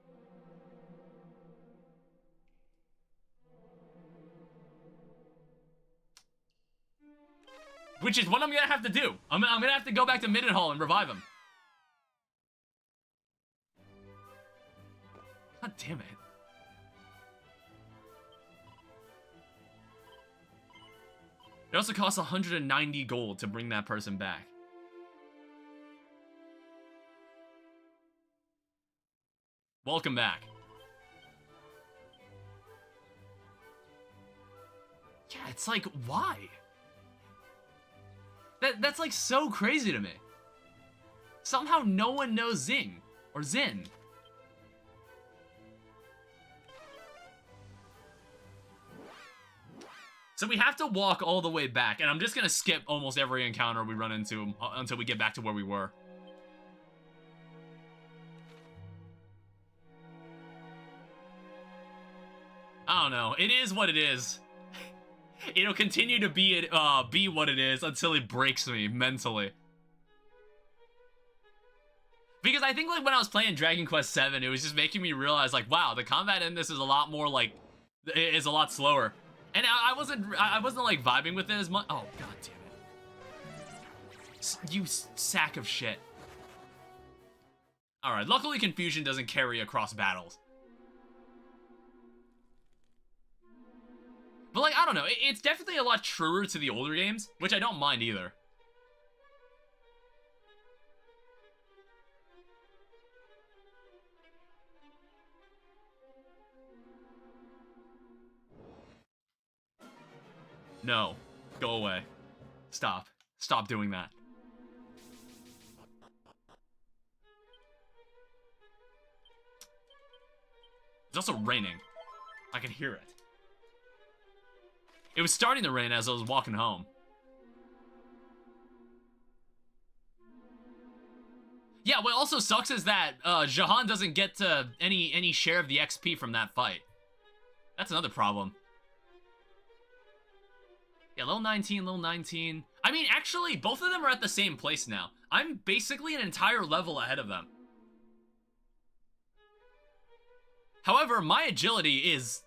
Which is what I'm gonna have to do. I'm gonna have to go back to Middenhall and revive him. God damn it. It also costs 190 gold to bring that person back. Welcome back. Yeah, it's like, why? That's like so crazy to me. Somehow no one knows Zing or Zin. So we have to walk all the way back, and I'm just gonna skip almost every encounter we run into until we get back to where we were. I don't know. It is what it is. It'll continue to be what it is until it breaks me mentally. Because I think like when I was playing Dragon Quest VII, it was just making me realize like, wow, the combat in this is a lot more like, is a lot slower. And I wasn't like vibing with it as much. Oh, god damn it. You sack of shit. Alright, luckily Confusion doesn't carry across battles. But like, I don't know, it's definitely a lot truer to the older games, which I don't mind either. No. Go away. Stop. Stop doing that. It's also raining. I can hear it. It was starting to rain as I was walking home. Yeah, what also sucks is that Jahan doesn't get to any share of the XP from that fight. That's another problem. Yeah, level 19, level 19. I mean, actually, both of them are at the same place now. I'm basically an entire level ahead of them. However, my agility is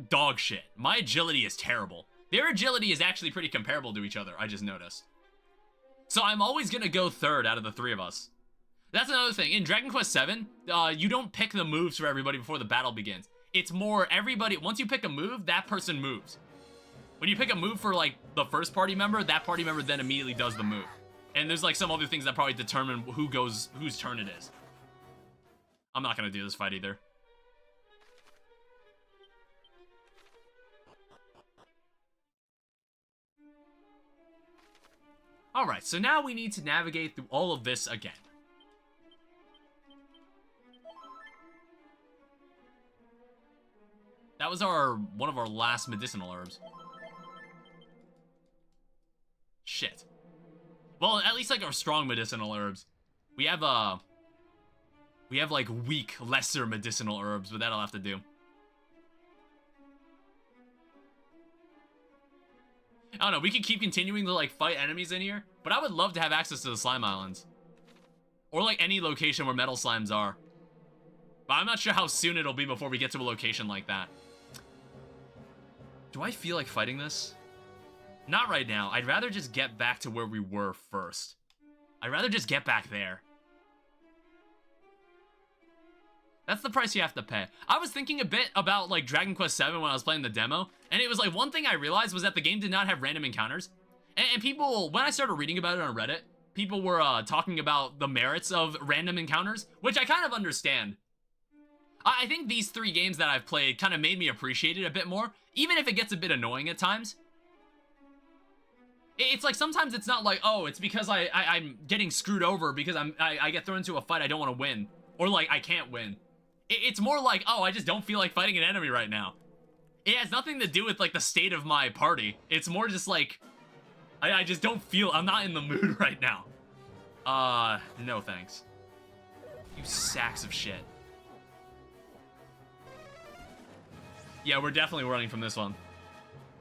dog shit. My agility is terrible. Their agility is actually pretty comparable to each other, I just noticed. So I'm always gonna go third out of the three of us. That's another thing. In Dragon Quest VII, you don't pick the moves for everybody before the battle begins. It's more everybody, once you pick a move, that person moves. When you pick a move for, like, the first party member, that party member then immediately does the move. And there's, like, some other things that probably determine whose turn it is. I'm not gonna do this fight either. Alright, so now we need to navigate through all of this again. That was one of our last medicinal herbs. Shit. Well, at least like our strong medicinal herbs. We have like weak, lesser medicinal herbs, but that'll have to do. I don't know, we could keep continuing to like fight enemies in here, but I would love to have access to the slime islands. Or like any location where metal slimes are. But I'm not sure how soon it'll be before we get to a location like that. Do I feel like fighting this? Not right now. I'd rather just get back to where we were first. I'd rather just get back there. That's the price you have to pay. I was thinking a bit about like Dragon Quest VII when I was playing the demo, and it was like one thing I realized was that the game did not have random encounters. And people, when I started reading about it on Reddit, people were talking about the merits of random encounters, which I kind of understand. I think these 3 games that I've played kind of made me appreciate it a bit more, even if it gets a bit annoying at times. It's like sometimes it's not like, oh, it's because I'm getting screwed over because I get thrown into a fight I don't want to win, or like I can't win. It's more like, oh, I just don't feel like fighting an enemy right now. It has nothing to do with like the state of my party. It's more just like, I just don't feel, I'm not in the mood right now. No thanks. You sacks of shit. Yeah, we're definitely running from this one.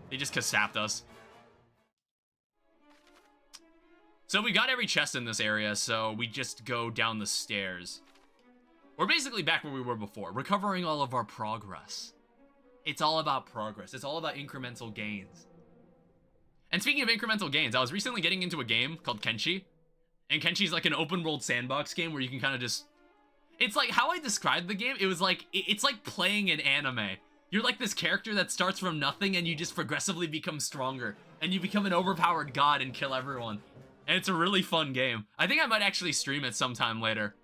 They just casapped us. So we got every chest in this area, so we just go down the stairs. We're basically back where we were before, recovering all of our progress. It's all about progress. It's all about incremental gains. And speaking of incremental gains, I was recently getting into a game called Kenshi. And Kenshi's like an open world sandbox game where you can kind of just... It's like, how I described the game, it was like, it's like playing an anime. You're like this character that starts from nothing and you just progressively become stronger. And you become an overpowered god and kill everyone. And it's a really fun game. I think I might actually stream it sometime later.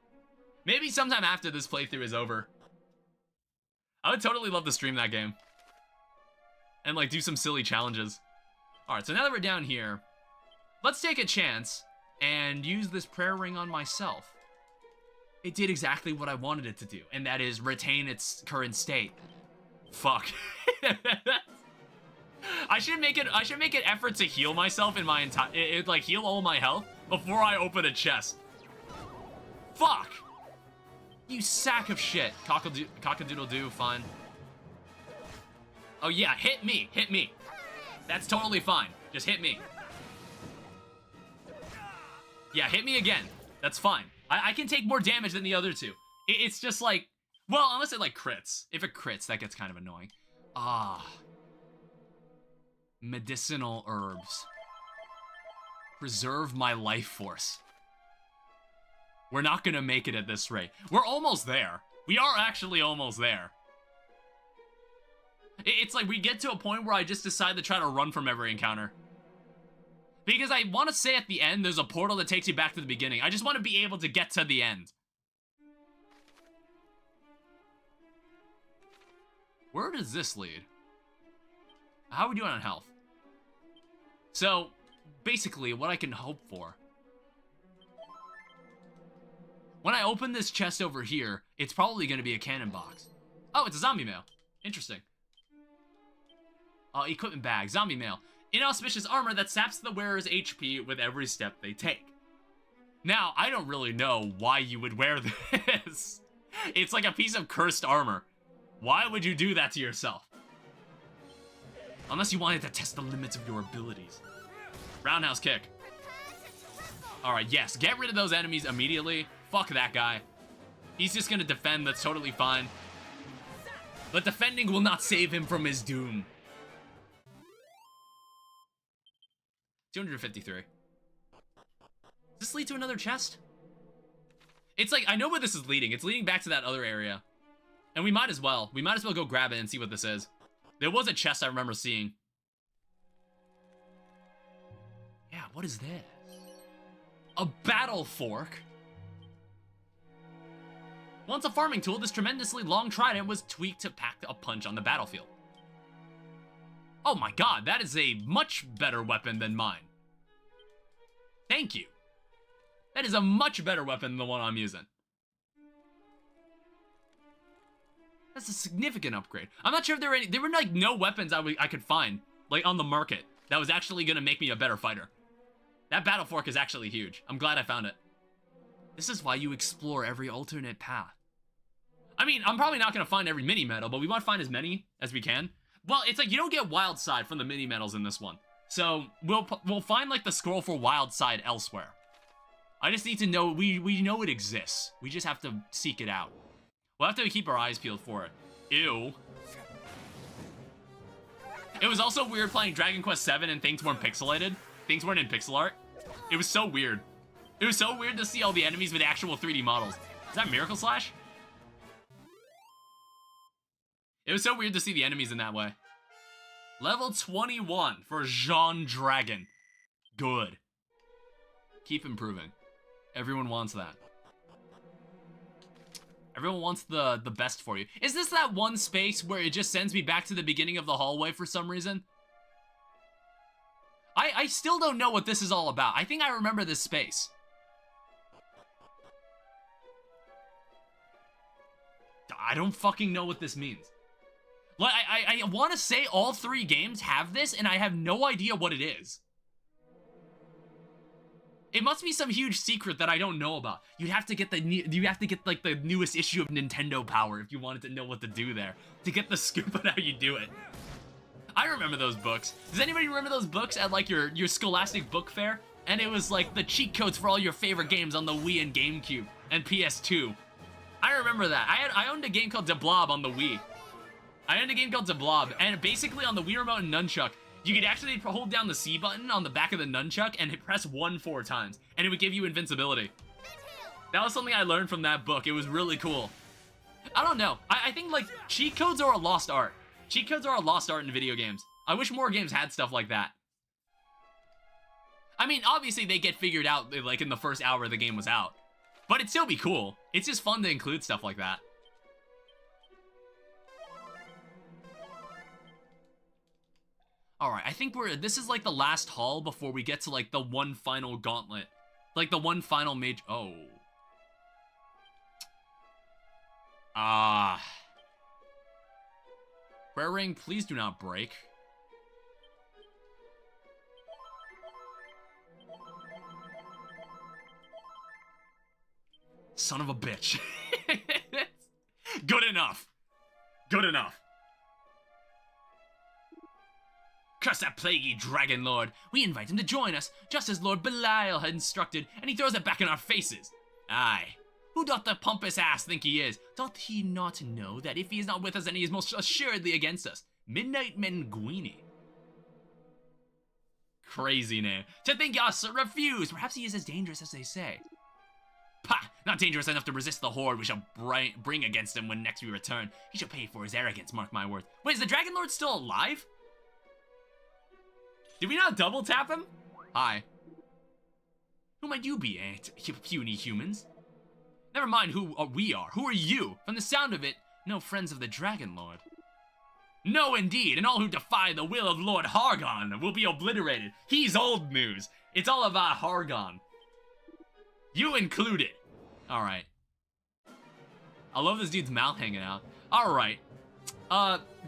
Maybe sometime after this playthrough is over. I would totally love to stream that game. And like do some silly challenges. Alright, so now that we're down here, let's take a chance and use this prayer ring on myself. It did exactly what I wanted it to do, and that is retain its current state. Fuck. I should make an effort to heal myself in my entire, like heal all my health before I open a chest. Fuck! You sack of shit. Cock-a-doodle-doo, fine. Oh yeah, hit me, hit me. That's totally fine. Just hit me. Yeah, hit me again. That's fine. I can take more damage than the other two. It's just like, well, unless it like crits. If it crits, that gets kind of annoying. Ah. Medicinal herbs. Preserve my life force. We're not gonna make it at this rate. We're almost there. We are actually almost there. It's like we get to a point where I just decide to try to run from every encounter. Because I want to say at the end, there's a portal that takes you back to the beginning. I just want to be able to get to the end. Where does this lead? How are we doing on health? So, basically, what I can hope for. When I open this chest over here, it's probably going to be a cannon box. Oh, it's a zombie mail. Interesting. Equipment bag, zombie mail. Inauspicious armor that saps the wearer's HP with every step they take. Now, I don't really know why you would wear this. It's like a piece of cursed armor. Why would you do that to yourself? Unless you wanted to test the limits of your abilities. Roundhouse kick. Alright, yes, get rid of those enemies immediately. Fuck that guy. He's just gonna defend, that's totally fine. But defending will not save him from his doom. 253. Does this lead to another chest? It's like, I know where this is leading. It's leading back to that other area. And we might as well. We might as well go grab it and see what this is. There was a chest I remember seeing. Yeah, what is this? A battle fork? Once a farming tool, this tremendously long trident was tweaked to pack a punch on the battlefield. Oh my god, that is a much better weapon than mine. Thank you. That is a much better weapon than the one I'm using. That's a significant upgrade. I'm not sure if there were any, there were like no weapons I could find, like on the market, that was actually gonna make me a better fighter. That battle fork is actually huge. I'm glad I found it. This is why you explore every alternate path. I mean, I'm probably not gonna find every mini medal, but we want to find as many as we can. Well, it's like you don't get wild side from the mini medals in this one. So we'll find like the scroll for wild side elsewhere. I just need to know, we know it exists. We just have to seek it out. We'll have to keep our eyes peeled for it. Ew. It was also weird playing Dragon Quest VII and things weren't pixelated. Things weren't in pixel art. It was so weird. It was so weird to see all the enemies with actual 3D models. Is that Miracle Slash? It was so weird to see the enemies in that way. Level 21 for Jean Dragon. Good. Keep improving. Everyone wants that. Everyone wants the best for you. Is this that one space where it just sends me back to the beginning of the hallway for some reason? I still don't know what this is all about. I think I remember this space. I don't fucking know what this means. Like, I want to say all 3 games have this, and I have no idea what it is. It must be some huge secret that I don't know about. You'd have to get like the newest issue of Nintendo Power if you wanted to know what to do there, to get the scoop on how you do it. I remember those books. Does anybody remember those books at like your Scholastic Book Fair? And it was like the cheat codes for all your favorite games on the Wii and GameCube and PS2. I remember that. I owned a game called Da Blob on the Wii. I owned a game called Da Blob, and basically on the Wii Remote and Nunchuck, you could actually hold down the C button on the back of the Nunchuck and hit press 1 4 times, and it would give you invincibility. That was something I learned from that book. It was really cool. I don't know. I think like cheat codes are a lost art. Cheat codes are a lost art in video games. I wish more games had stuff like that. I mean, obviously they get figured out like in the first hour the game was out, but it'd still be cool. It's just fun to include stuff like that. Alright, I think this is like the last hall before we get to like the one final gauntlet. Like the one final mage, oh. Prayer ring, please do not break. Son of a bitch. Good enough. Good enough. Curse that plaguey dragon lord. We invite him to join us, just as Lord Belial had instructed, and he throws it back in our faces. Aye. Who doth the pompous ass think he is? Doth he not know that if he is not with us, then he is most assuredly against us? Midnight Menguini. Crazy name. To think us refuse. Perhaps he is as dangerous as they say. Pah! Not dangerous enough to resist the horde we shall bring against him when next we return. He shall pay for his arrogance, mark my words. Wait, is the Dragon Lord still alive? Did we not double tap him? Hi. Who might you be, puny humans? Never mind who we are. Who are you? From the sound of it, no friends of the Dragon Lord. No, indeed, and all who defy the will of Lord Hargon will be obliterated. He's old news. It's all about Hargon. You included. Alright. I love this dude's mouth hanging out. Alright.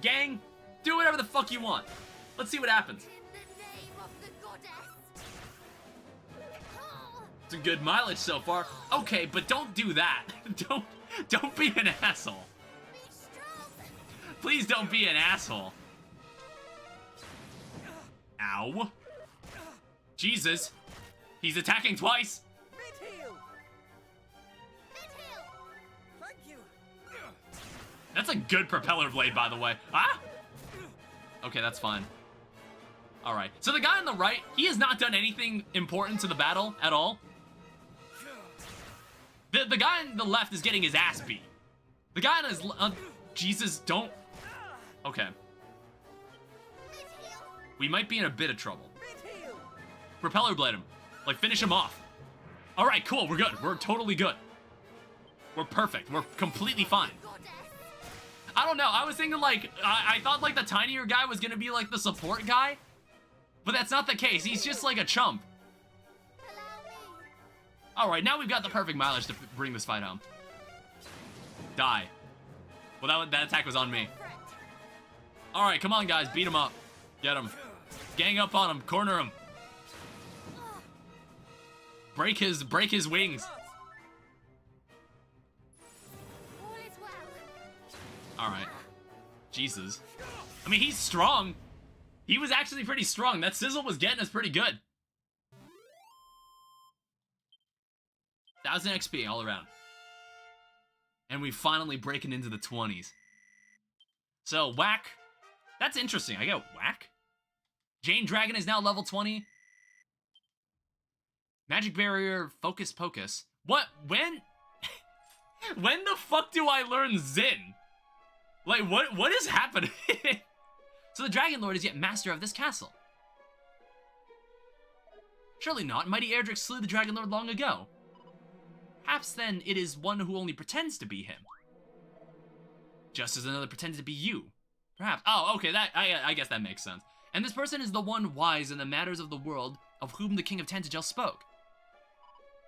Gang, do whatever the fuck you want. Let's see what happens. It's a good mileage so far. Okay, but don't do that. Don't be an asshole. Please don't be an asshole. Ow. Jesus. He's attacking twice. Thank you. That's a good propeller blade, by the way. Ah? Okay, that's fine. Alright, so the guy on the right, he has not done anything important to the battle at all. The guy on the left is getting his ass beat. The guy on his Jesus, don't. Okay. We might be in a bit of trouble. Propeller blade him. Like, finish him off. Alright, cool, we're good. We're totally good. We're perfect. We're completely fine. I don't know, I was thinking like, I thought like the tinier guy was gonna be like the support guy. But that's not the case, he's just like a chump. Alright, now we've got the perfect mileage to bring this fight home. Die. Well, that attack was on me. Alright, come on, guys. Beat him up. Get him. Gang up on him. Corner him. Break his wings. All is well. Alright. Jesus. I mean, he's strong. He was actually pretty strong. That sizzle was getting us pretty good. 1,000 XP all around. And we finally breaking into the 20s. So, whack. That's interesting. I got whack. Jane Dragon is now level 20. Magic Barrier, Focus Pocus. What? When? When the fuck do I learn Zin? Like, what is happening? So the Dragon Lord is yet master of this castle. Surely not. Mighty Erdrick slew the Dragon Lord long ago. Perhaps then it is one who only pretends to be him. Just as another pretended to be you. Perhaps. Oh, okay, I guess that makes sense. And this person is the one wise in the matters of the world of whom the King of Tantagel spoke.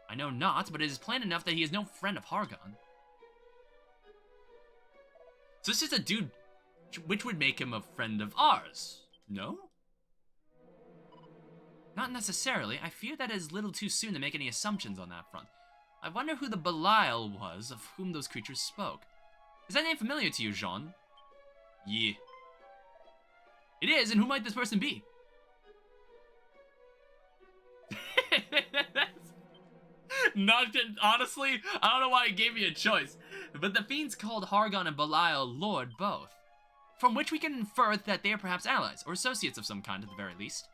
I know not, but it is plain enough that he is no friend of Hargon. So it's just a dude, which would make him a friend of ours, no? Not necessarily. I fear that it is a little too soon to make any assumptions on that front. I wonder who the Belial was of whom those creatures spoke. Is that name familiar to you, Jean? Yeah. It is, and who might this person be? Honestly, I don't know why it gave me a choice. But the fiends called Hargon and Belial Lord both. From which we can infer that they are perhaps allies, or associates of some kind at the very least.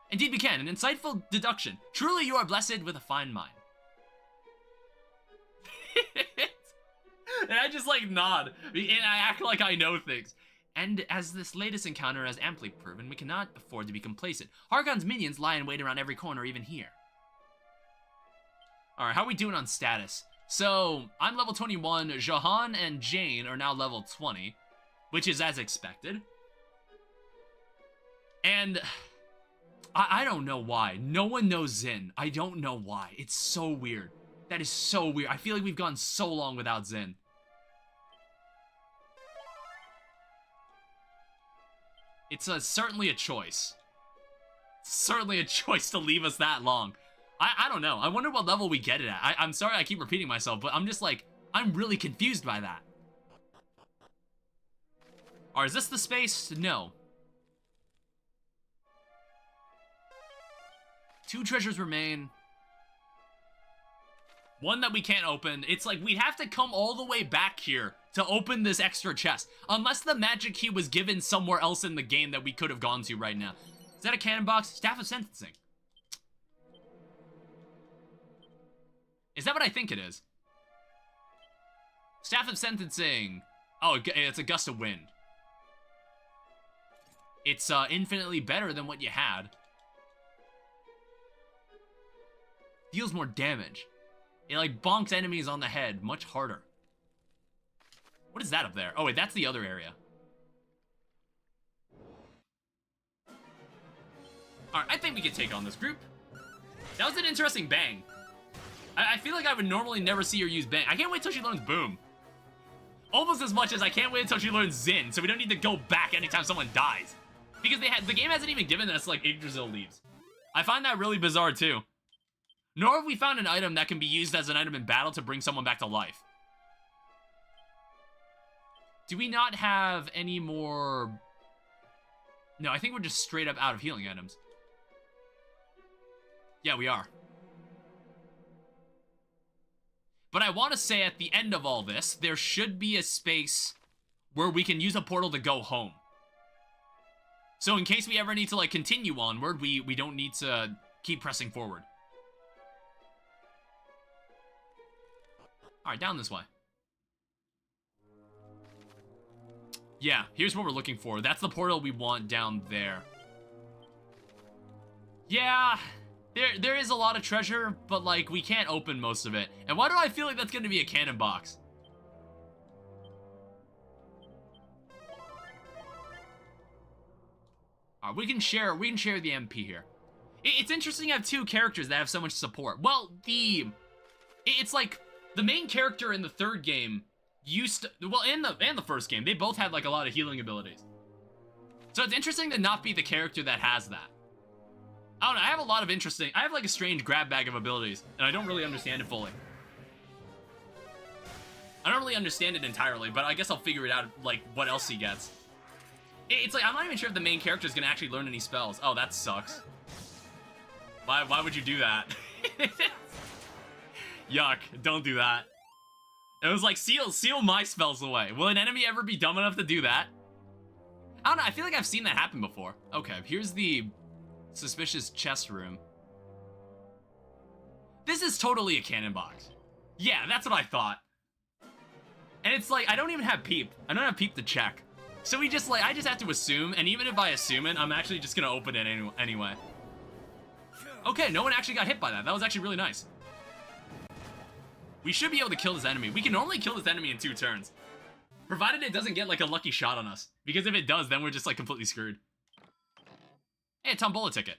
Indeed we can, an insightful deduction. Truly you are blessed with a fine mind. And I just like nod, and I act like I know things. And as this latest encounter has amply proven, we cannot afford to be complacent. Hargon's minions lie in wait around every corner, even here. Alright, how are we doing on status? So, I'm level 21, Jahan and Jane are now level 20, which is as expected. And I don't know why. No one knows Zin. I don't know why. It's so weird. That is so weird. I feel like we've gone so long without Zin. It's certainly a choice. Certainly a choice to leave us that long. I don't know. I wonder what level we get it at. I'm sorry I keep repeating myself, but I'm just like, I'm really confused by that. Or is this the space? No. 2 treasures remain. 1 that we can't open. It's like we'd have to come all the way back here to open this extra chest. Unless the magic key was given somewhere else in the game that we could have gone to right now. Is that a cannon box? Staff of Sentencing. Is that what I think it is? Staff of Sentencing. Oh, it's a gust of wind. It's infinitely better than what you had. Deals more damage. It like bonks enemies on the head much harder. What is that up there? Oh wait, that's the other area. Alright, I think we can take on this group. That was an interesting bang. I feel like I would normally never see her use bang. I can't wait till she learns boom. Almost as much as I can't wait until she learns Zin, so we don't need to go back anytime someone dies. Because the game hasn't even given us like Yggdrasil leaves. I find that really bizarre too. Nor have we found an item that can be used as an item in battle to bring someone back to life. Do we not have any more... No, I think we're just straight up out of healing items. Yeah, we are. But I want to say at the end of all this, there should be a space where we can use a portal to go home. So in case we ever need to like continue onward, we don't need to keep pressing forward. Alright, down this way. Yeah, here's what we're looking for. That's the portal we want down there. Yeah, there is a lot of treasure, but like we can't open most of it. And why do I feel like that's gonna be a cannon box? Alright, we can share the MP here. It's interesting to have 2 characters that have so much support. Well, it's like the main character in the 3rd game used to, well, in the first game, they both had like a lot of healing abilities. So it's interesting to not be the character that has that. I don't know, I have like a strange grab bag of abilities, and I don't really understand it fully. I don't really understand it entirely, but I guess I'll figure it out, like, what else he gets. It's like, I'm not even sure if the main character is going to actually learn any spells. Oh, that sucks. Why would you do that? Yuck, don't do that. It was like, seal my spells away. Will an enemy ever be dumb enough to do that? I don't know, I feel like I've seen that happen before. Okay, here's the suspicious chest room. This is totally a cannon box. Yeah, that's what I thought. And it's like, I don't even have peep. I don't have peep to check. So we just like, I just have to assume, and even if I assume it, I'm actually just gonna open it anyway. Okay, no one actually got hit by that. That was actually really nice. We should be able to kill this enemy. We can only kill this enemy in 2 turns. Provided it doesn't get like a lucky shot on us. Because if it does, then we're just like completely screwed. Hey, a tombola ticket.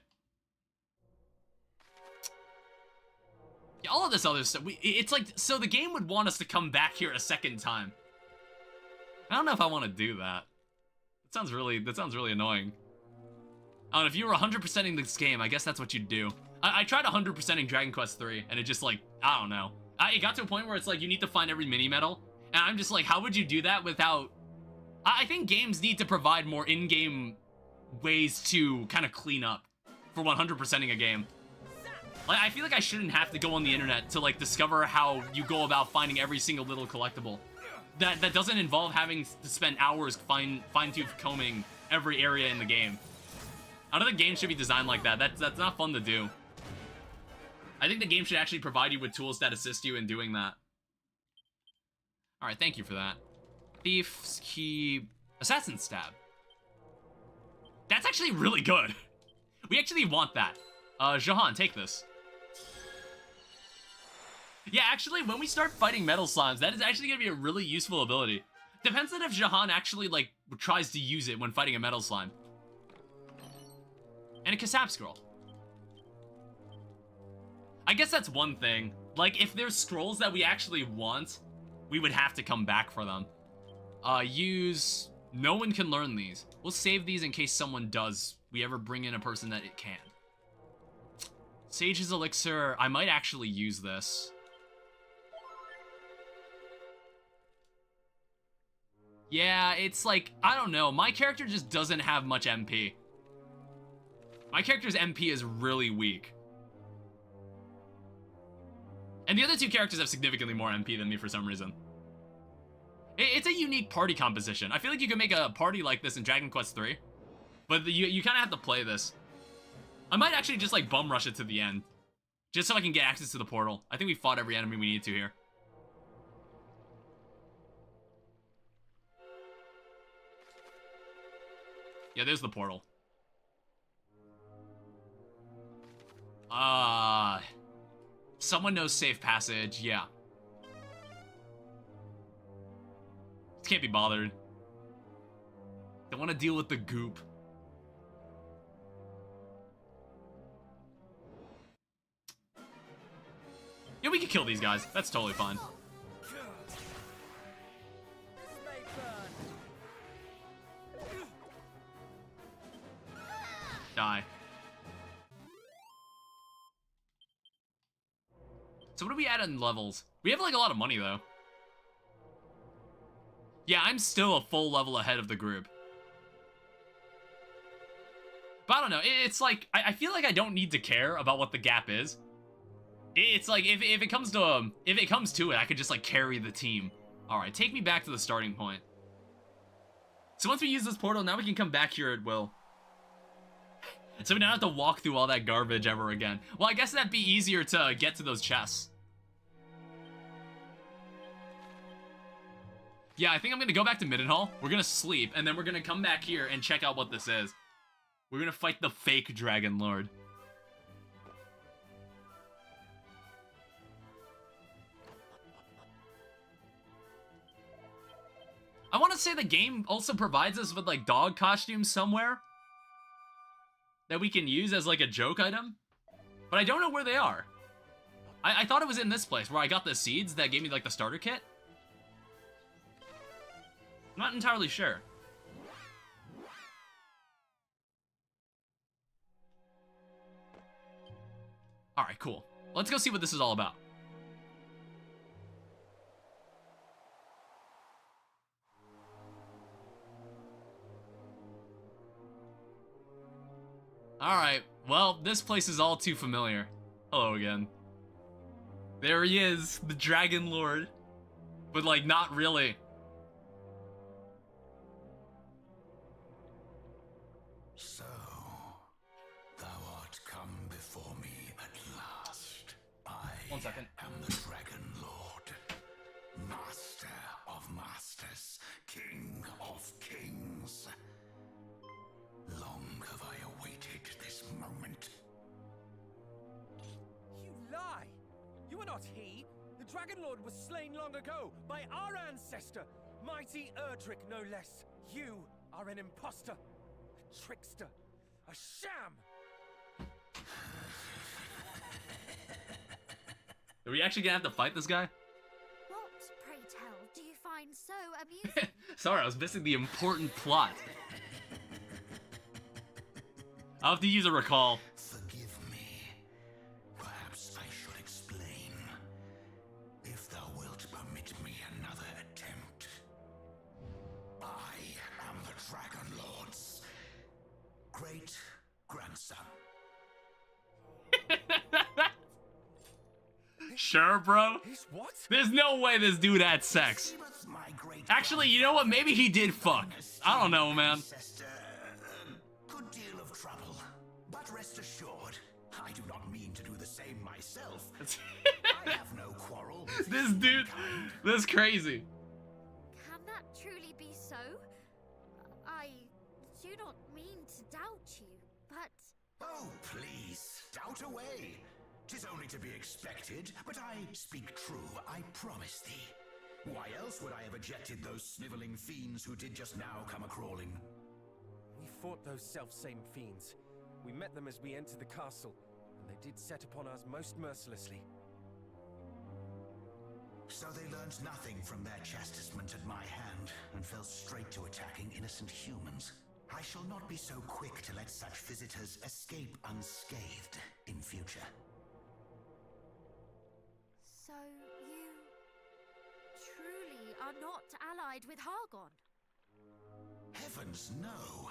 Yeah, all of this other stuff, it's like, so the game would want us to come back here a second time. I don't know if I want to do that. That sounds really annoying. I don't know, if you were 100%ing this game, I guess that's what you'd do. I tried 100%ing Dragon Quest 3, and it just like, I don't know. It got to a point where it's like, you need to find every mini-medal, and I'm just like, how would you do that without... I think games need to provide more in-game ways to kind of clean up for 100%ing a game. Like, I feel like I shouldn't have to go on the internet to, like, discover how you go about finding every single little collectible. That doesn't involve having to spend hours fine-tooth combing every area in the game. I don't think games should be designed like that. That's not fun to do. I think the game should actually provide you with tools that assist you in doing that. Alright, thank you for that. Thief's Key... Assassin's Stab. That's actually really good. We actually want that. Jahan, take this. Yeah, actually, when we start fighting metal slimes, that is actually going to be a really useful ability. Depends on if Jahan actually, like, tries to use it when fighting a metal slime. And a Kasap scroll. I guess that's one thing. Like, if there's scrolls that we actually want, we would have to come back for them. Use... No one can learn these. We'll save these in case someone does. We ever bring in a person that it can. Sage's Elixir. I might actually use this. Yeah, it's like, I don't know. My character just doesn't have much MP. My character's MP is really weak. And the other 2 characters have significantly more MP than me for some reason. It's a unique party composition. I feel like you could make a party like this in Dragon Quest 3. But you kind of have to play this. I might actually just like bum rush it to the end. Just so I can get access to the portal. I think we fought every enemy we needed to here. Yeah, there's the portal. Someone knows safe passage, yeah. Just can't be bothered. Don't want to deal with the goop. Yeah, we can kill these guys. That's totally fine. Die. So what do we add in levels? We have like a lot of money though. Yeah, I'm still a full level ahead of the group. But I don't know, it's like, I feel like I don't need to care about what the gap is. It's like, if it comes to it, I could just like carry the team. Alright, take me back to the starting point. So once we use this portal, now we can come back here at will. So we don't have to walk through all that garbage ever again. Well, I guess that'd be easier to get to those chests. Yeah, I think I'm gonna go back to Middenhall. We're gonna sleep, and then we're gonna come back here and check out what this is. We're gonna fight the fake Dragon Lord. I want to say the game also provides us with, like, dog costumes somewhere that we can use as, like, a joke item. But I don't know where they are. I thought it was in this place where I got the seeds that gave me, like, the starter kit. I'm not entirely sure. Alright, cool. Let's go see what this is all about. Alright, well, this place is all too familiar. Hello again. There he is, the Dragon Lord. But, like, not really. So, thou art come before me at last. I 1 second. am the Dragon Lord, Master of Masters, King of Kings. Long have I awaited this moment. You lie! You are not he! The Dragon Lord was slain long ago by our ancestor, mighty Erdrick no less. You are an impostor, a trickster, a sham! Are we actually gonna have to fight this guy? What, pray tell, do you find so amusing? Sorry, I was missing the important plot. I'll have to use a recall. Forgive me. Perhaps I should explain. If thou wilt permit me another attempt. I am the Dragon Lord's great-grandson. Sure, bro. He's what? There's no way this dude had sex. Seemeth my great Actually, you know what? Maybe he did fuck. I don't know, man. ancestor a good deal of trouble. But rest assured, I do not mean to do the same myself. I have no quarrel with This his dude, mankind. this is crazy. Can that truly be so? I do not mean to doubt you, but Oh, please, doubt away. 'Tis only to be expected, but I speak true, I promise thee. Why else would I have ejected those sniveling fiends who did just now come a-crawling? We fought those self-same fiends. We met them as we entered the castle, and they did set upon us most mercilessly. So they learned nothing from their chastisement at my hand, and fell straight to attacking innocent humans. I shall not be so quick to let such visitors escape unscathed in future. so you truly are not allied with Hargon? Heavens, no!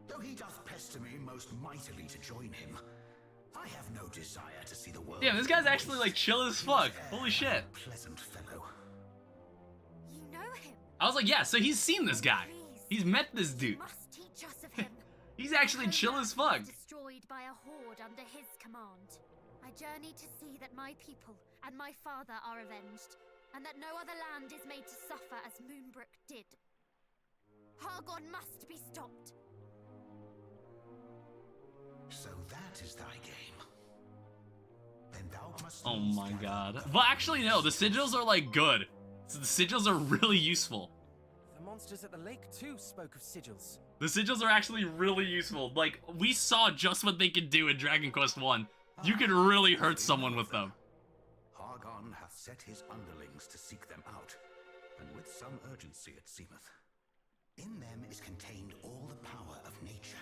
Though he doth pester me most mightily to join him, I have no desire to see the world. Damn, this guy's actually like chill as fuck. Holy shit. Pleasant fellow. You know him? I was like, yeah, so he's seen this guy. He's met this You dude. must teach us of him. He's actually chill as fuck. Destroyed by a horde under his command. I journey to see that my people and my father are avenged, and that no other land is made to suffer as Moonbrook did. Hargon must be stopped. So that is thy game. Then thou must. Oh needs my gather god. the Well, actually, no, the sigils are like good. So the sigils are really useful. The monsters at the lake, too, spoke of sigils. The sigils are actually really useful. Like, we saw just what they could do in Dragon Quest 1. You could really hurt someone with them. Hargon hath set his underlings to seek them out, and with some urgency it seemeth. In them is contained all the power of nature,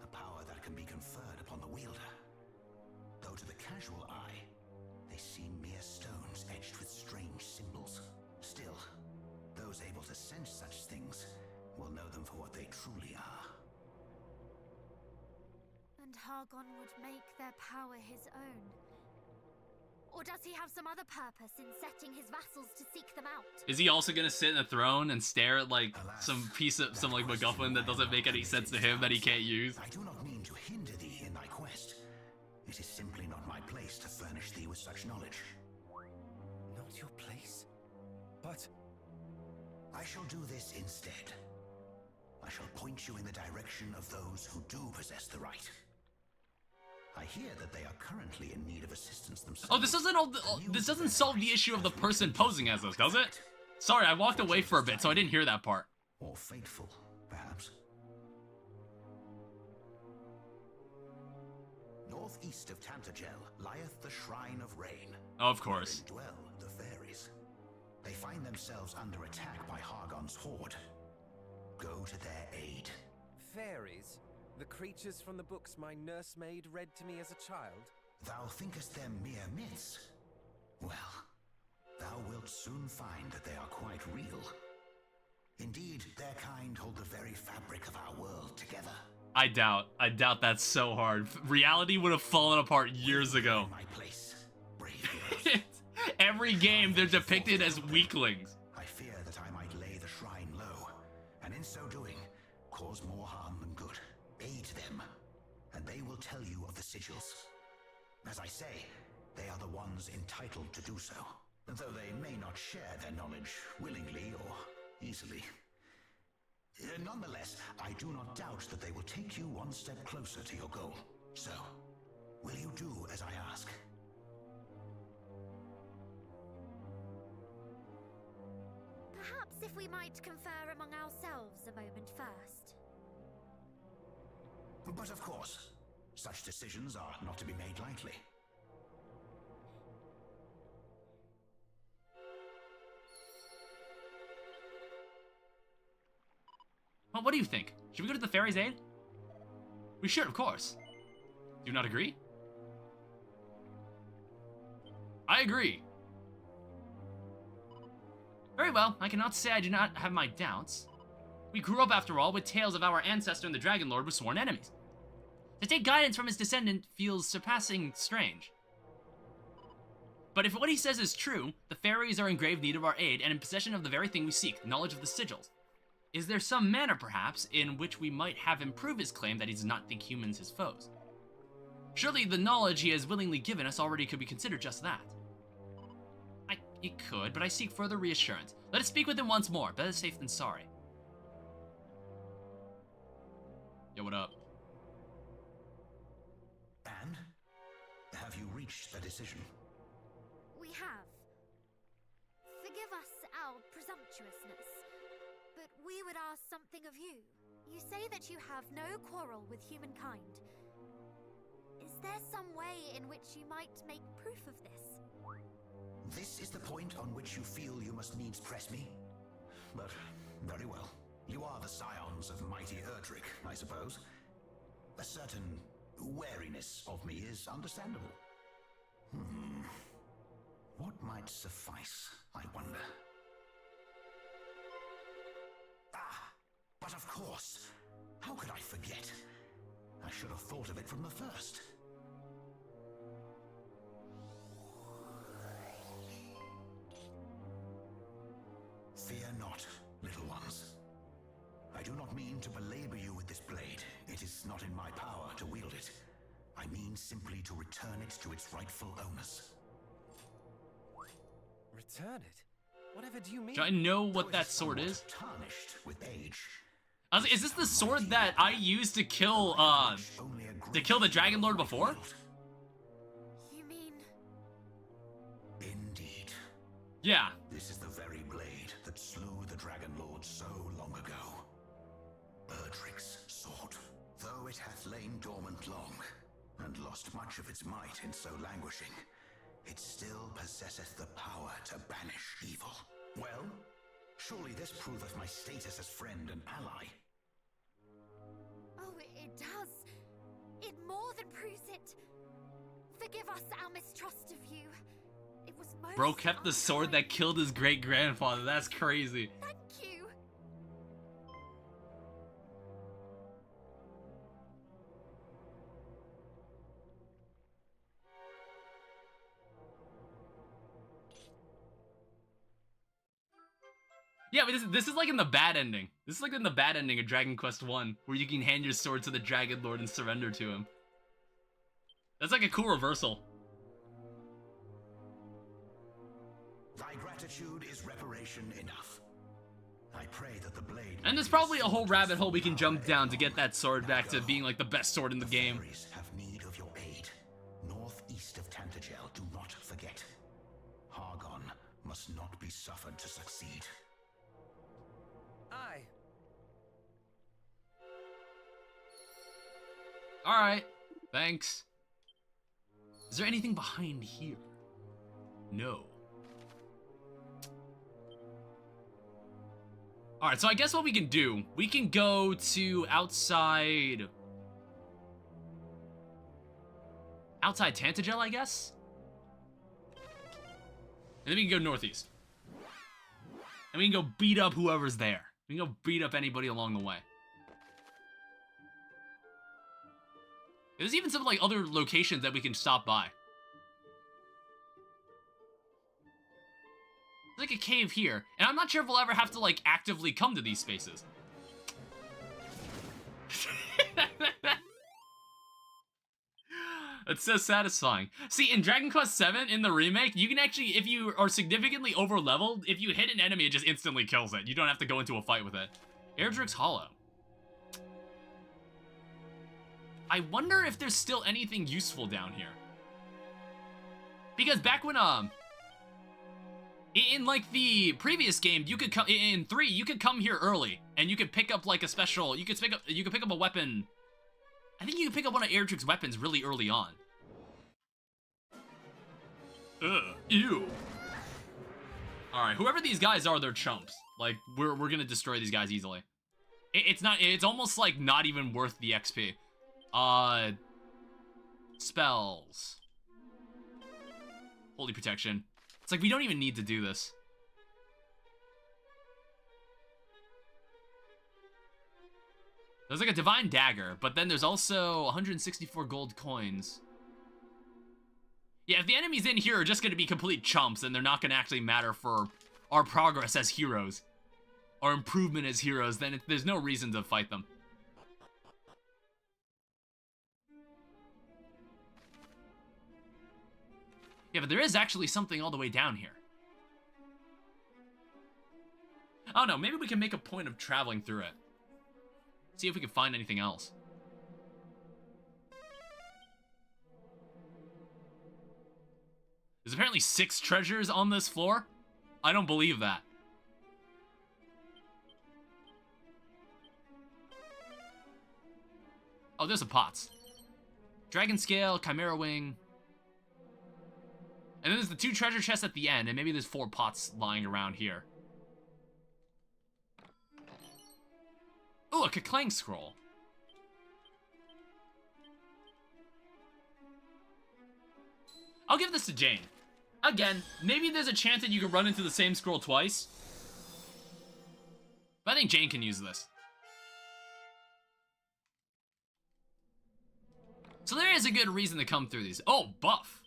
a power that can be conferred upon the wielder. Though to the casual eye, they seem mere stones etched with strange symbols. Still, those able to sense such things will know them for what they truly are. And Hargon would make their power his own. Or does he have some other purpose in setting his vassals to seek them out? Is he also gonna sit in a throne and stare at like Alas, some piece of some like that MacGuffin that doesn't make any sense to him that he can't use? I do not mean to hinder thee in thy quest. It is simply not my place to furnish thee with such knowledge. Not your place? But I shall do this instead. I shall point you in the direction of those who do possess the right. I hear that they are currently in need of assistance themselves. Oh, this doesn't solve the issue of the person posing as us, does it? Sorry, I walked away for a bit, so I didn't hear that part. Or fateful, perhaps. Northeast of Tantagel lieth the Shrine of Rain. Oh, of course. Wherein dwell the fairies. They find find themselves under attack by Hargon's horde, go to their aid. Fairies? The creatures from the books my nursemaid read to me as a child? Thou thinkest them mere myths? Well, thou wilt soon find that they are quite real. Indeed, their kind hold the very fabric of our world together. I doubt that's so hard. Reality would have fallen apart years ago. In my place, brave heroes. Every game they're depicted as weaklings. I fear that I might lay the shrine low, and in so doing, cause more harm than good. Aid them, and they will tell you of the sigils. As I say, they are the ones entitled to do so, though they may not share their knowledge willingly or easily. Nonetheless, I do not doubt that they will take you one step closer to your goal. So, will you do as I ask? Perhaps if we might confer among ourselves a moment first. But of course, such decisions are not to be made lightly. Well, what do you think? Should we go to the fairy's aid? We should, of course. Do you not agree? I agree. Very well, I cannot say I do not have my doubts. We grew up, after all, with tales of our ancestor and the Dragon Lord were sworn enemies. To take guidance from his descendant feels surpassing strange. But if what he says is true, the fairies are in grave need of our aid and in possession of the very thing we seek, knowledge of the sigils. Is there some manner, perhaps, in which we might have him prove his claim that he does not think humans his foes? Surely the knowledge he has willingly given us already could be considered just that. It could, but I seek further reassurance. Let us speak with him once more. Better safe than sorry. Yo, what up? And? Have you reached a decision? We have. Forgive us our presumptuousness, but we would ask something of you. You say that you have no quarrel with humankind. Is there some way in which you might make proof of this? This is the point on which you feel you must needs press me? But, very well. You are the scions of mighty Erdrick, I suppose. A certain wariness of me is understandable. What might suffice, I wonder? Ah, but of course! How could I forget? I should have thought of it from the first. Fear not, little ones. I do not mean to belabor you with this blade. It is not in my power to wield it. I mean simply to return it to its rightful owners. Return it? Whatever do you mean? Do I know what that sword is? Tarnished with age. Is this the sword that I used to kill, the Dragon Lord before? You mean... Indeed. Yeah. This is the very blade that slew the Dragon Lord so long ago. Erdrick's sword. Though it hath lain dormant long, and lost much of its might in so languishing, it still possesseth the power to banish evil. Well, surely this proveth my status as friend and ally. Oh, it does. It more than proves it. Forgive us our mistrust of you. It was most Bro kept the sword that killed his great-grandfather. That's crazy. Thank you. Yeah, but this is like in the bad ending. This is like in the bad ending of Dragon Quest 1, where you can hand your sword to the Dragon Lord and surrender to him. That's like a cool reversal. Thy gratitude is reparation enough. I pray that the blade... And there's probably a whole rabbit hole we can jump down to get that sword back to being like the best sword in the game. Fairies have need of your aid. Northeast of Tantagel, do not forget. Hargon must not be suffered to succeed. Aye. Alright, thanks. Is there anything behind here? No. Alright, so I guess what we can do, we can go to outside Tantagel, I guess? And then we can go northeast. And we can go beat up whoever's there. We can go beat up anybody along the way. There's even some, like, other locations that we can stop by. There's, like, a cave here. And I'm not sure if we'll ever have to, like, actively come to these spaces. It's so satisfying. See, in Dragon Quest VII, in the remake, you can actually, if you are significantly over-leveled, if you hit an enemy, it just instantly kills it. You don't have to go into a fight with it. Erdrick's Hollow. I wonder if there's still anything useful down here. Because back when, in, like, the previous game, you could come, in 3, you could come here early, and you could pick up, like, a special, you could pick up a weapon. I think you can pick up one of Erdrick's weapons really early on. Ugh, ew. Alright, whoever these guys are, they're chumps. Like, we're gonna destroy these guys easily. It's almost, like, not even worth the XP. Spells. Holy Protection. It's like, we don't even need to do this. There's like a Divine Dagger, but then there's also 164 gold coins. Yeah, if the enemies in here are just gonna be complete chumps and they're not gonna actually matter for our progress as heroes, our improvement as heroes, then there's no reason to fight them. Yeah, but there is actually something all the way down here. Oh no, maybe we can make a point of traveling through it. See if we can find anything else. There's apparently 6 treasures on this floor. I don't believe that. Oh, there's some pots. Dragon Scale, Chimera Wing. And then there's the 2 treasure chests at the end, and maybe there's 4 pots lying around here. Ooh, a Keklang Scroll. I'll give this to Jane. Again, maybe there's a chance that you can run into the same scroll twice. But I think Jane can use this. So there is a good reason to come through these. Oh, buff.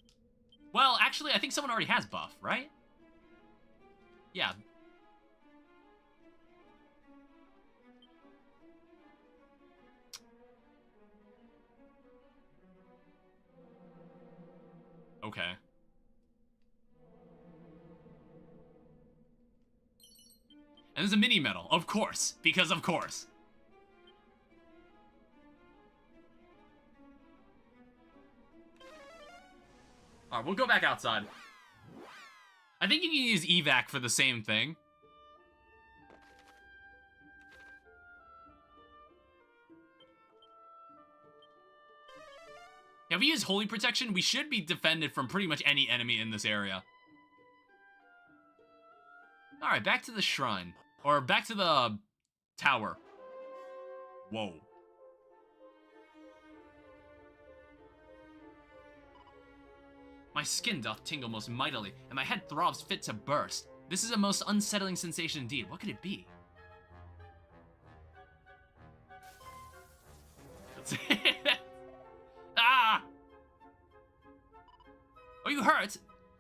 Well, actually, I think someone already has buff, right? Yeah. Okay. And there's a mini medal, of course, because of course. Alright, we'll go back outside. I think you can use evac for the same thing. Yeah, if we use Holy Protection, we should be defended from pretty much any enemy in this area. Alright, back to the shrine. Or back to the tower. Whoa. My skin doth tingle most mightily, and my head throbs fit to burst. This is a most unsettling sensation indeed. What could it be? Ah! Are you hurt?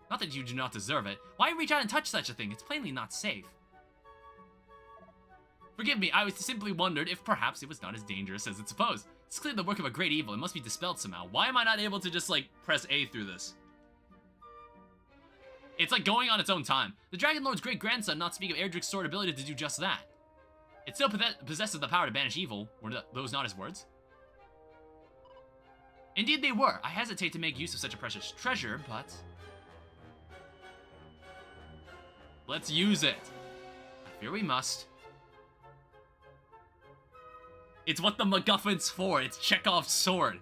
Not that you do not deserve it. Why reach out and touch such a thing? It's plainly not safe. Forgive me, I was simply wondered if perhaps it was not as dangerous as it's supposed. It's clearly the work of a great evil. It must be dispelled somehow. Why am I not able to just, like, press A through this? It's like going on its own time. The Dragon Lord's great-grandson, not to speak of Erdrick's sword ability to do just that. It still possesses the power to banish evil. Were those not his words? Indeed they were. I hesitate to make use of such a precious treasure, but... let's use it. I fear we must. It's what the MacGuffin's for. It's Chekhov's sword.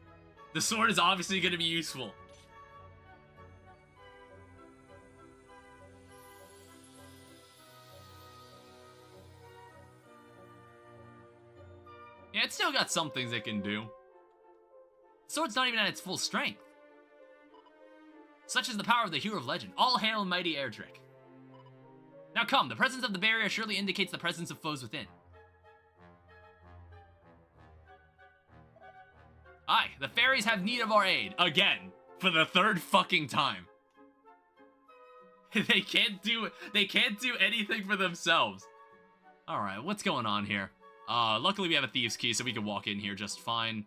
The sword is obviously going to be useful. Yeah, it's still got some things it can do. The sword's not even at its full strength. Such is the power of the hero of legend. All hail mighty Erdrick. Now come, the presence of the barrier surely indicates the presence of foes within. Aye, the fairies have need of our aid. Again. For the third fucking time. They can't do anything for themselves. Alright, what's going on here? Luckily we have a thieves key, so we can walk in here just fine.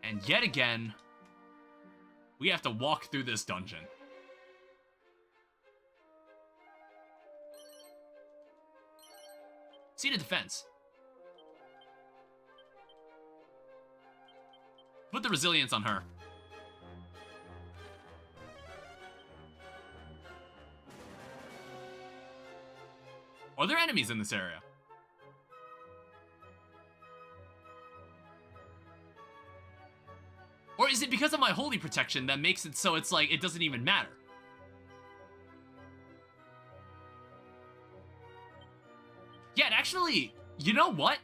And yet again, we have to walk through this dungeon. Seat of defense. Put the resilience on her. Are there enemies in this area? Or is it because of my holy protection that makes it so it's like, it doesn't even matter? Yeah, actually, you know what?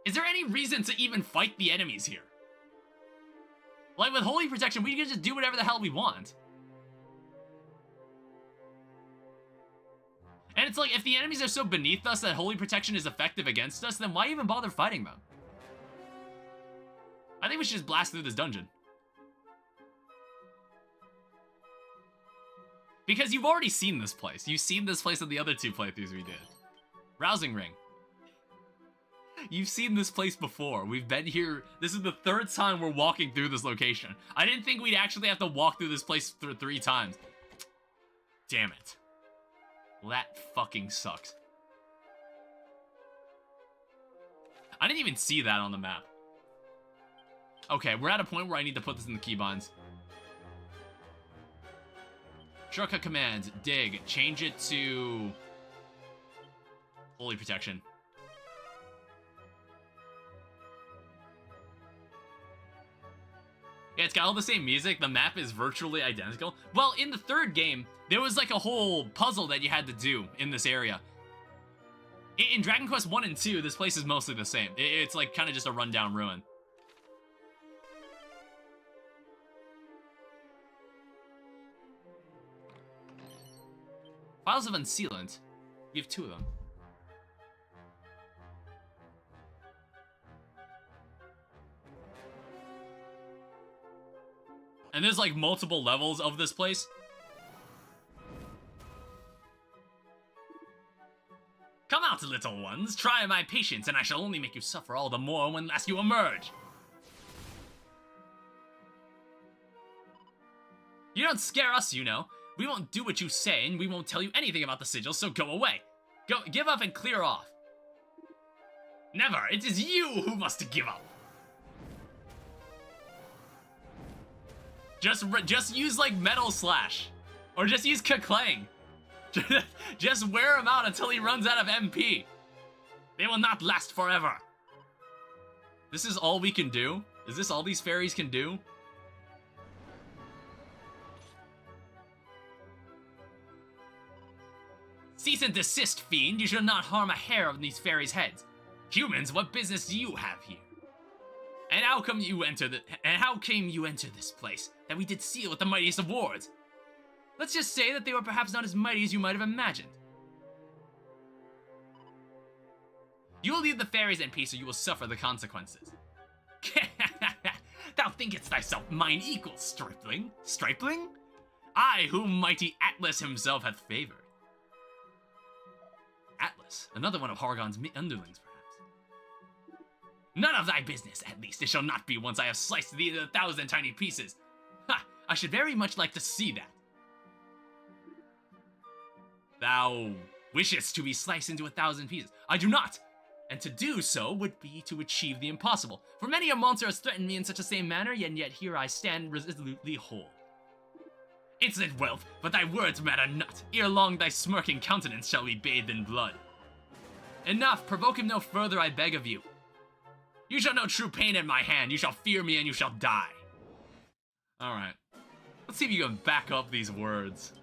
Is there any reason to even fight the enemies here? Like, with holy protection, we can just do whatever the hell we want. And it's like, if the enemies are so beneath us that holy protection is effective against us, then why even bother fighting them? I think we should just blast through this dungeon. Because you've already seen this place. You've seen this place in the other 2 playthroughs we did. Rousing Ring. You've seen this place before. We've been here. This is the 3rd time we're walking through this location. I didn't think we'd actually have to walk through this place 3 times. Damn it. Well, that fucking sucks. I didn't even see that on the map. Okay, we're at a point where I need to put this in the keybinds. Shortcut command, dig, change it to holy protection. Yeah, it's got all the same music. The map is virtually identical. Well, in the 3rd game, there was like a whole puzzle that you had to do in this area. In Dragon Quest 1 and 2, this place is mostly the same. It's like kind of just a rundown ruin. Files of Unsealant. We have 2 of them. And there's like multiple levels of this place. Come out, little ones. Try my patience, and I shall only make you suffer all the more when last you emerge. You don't scare us, you know. We won't do what you say, and we won't tell you anything about the sigil, so go away. Go, give up and clear off. Never. It is you who must give up. Just use, like, Metal Slash. Or just use Ka-Clang. Just wear him out until he runs out of MP. They will not last forever. This is all we can do? Is this all these fairies can do? Cease and desist, fiend. You shall not harm a hair of these fairies' heads. Humans, what business do you have here? And how came you enter this place that we did seal with the mightiest of wards? Let's just say that they were perhaps not as mighty as you might have imagined. You will leave the fairies in peace, or you will suffer the consequences. Thou thinkest thyself mine equal, stripling? Stripling? I, whom mighty Atlas himself hath favored. Atlas, another one of Hargon's underlings, perhaps. None of thy business, at least. It shall not be once I have sliced thee into 1,000 tiny pieces. Ha! I should very much like to see that. Thou wishest to be sliced into 1,000 pieces. I do not! And to do so would be to achieve the impossible. For many a monster has threatened me in such a same manner, and yet here I stand resolutely whole. Insolent whelp, but thy words matter not. Ere long thy smirking countenance shall be bathed in blood. Enough, provoke him no further, I beg of you. You shall know true pain at my hand, you shall fear me and you shall die. Alright. Let's see if you can back up these words.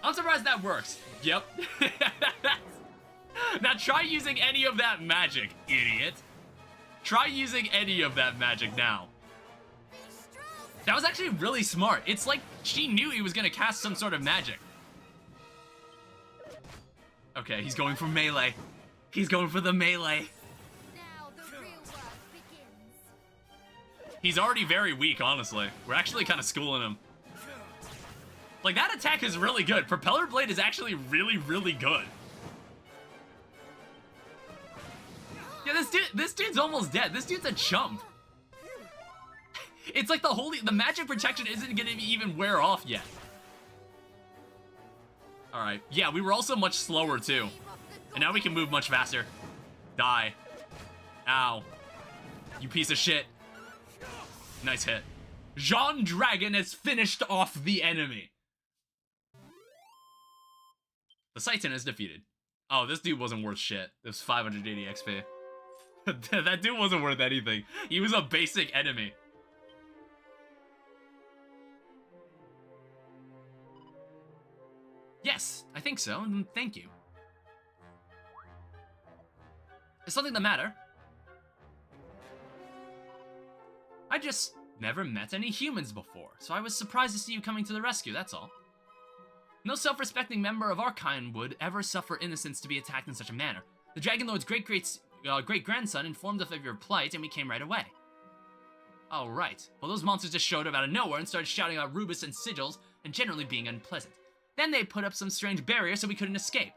I'm surprised that works. Yep. Now try using any of that magic, idiot. Try using any of that magic now. That was actually really smart. It's like she knew he was gonna cast some sort of magic. Okay, he's going for melee. He's going for the melee. Now the real work begins. He's already very weak, honestly. We're actually kind of schooling him. Like, that attack is really good. Propeller Blade is actually really, really good. Yeah, this dude's almost dead. This dude's a chump. It's like the magic protection isn't gonna even wear off yet. Alright, yeah, we were also much slower too. And now we can move much faster. Die. Ow. You piece of shit. Nice hit. Jean Dragon has finished off the enemy. The Titan is defeated. Oh, this dude wasn't worth shit. It was 580 XP. That dude wasn't worth anything. He was a basic enemy. Yes, I think so, and thank you. Is something the matter? I just never met any humans before, so I was surprised to see you coming to the rescue, that's all. No self-respecting member of our kind would ever suffer innocents to be attacked in such a manner. The Dragon Lord's great-grandson informed us of your plight, and we came right away. Oh, right. Well, those monsters just showed up out of nowhere and started shouting out Rubus and sigils, and generally being unpleasant. Then they put up some strange barrier so we couldn't escape.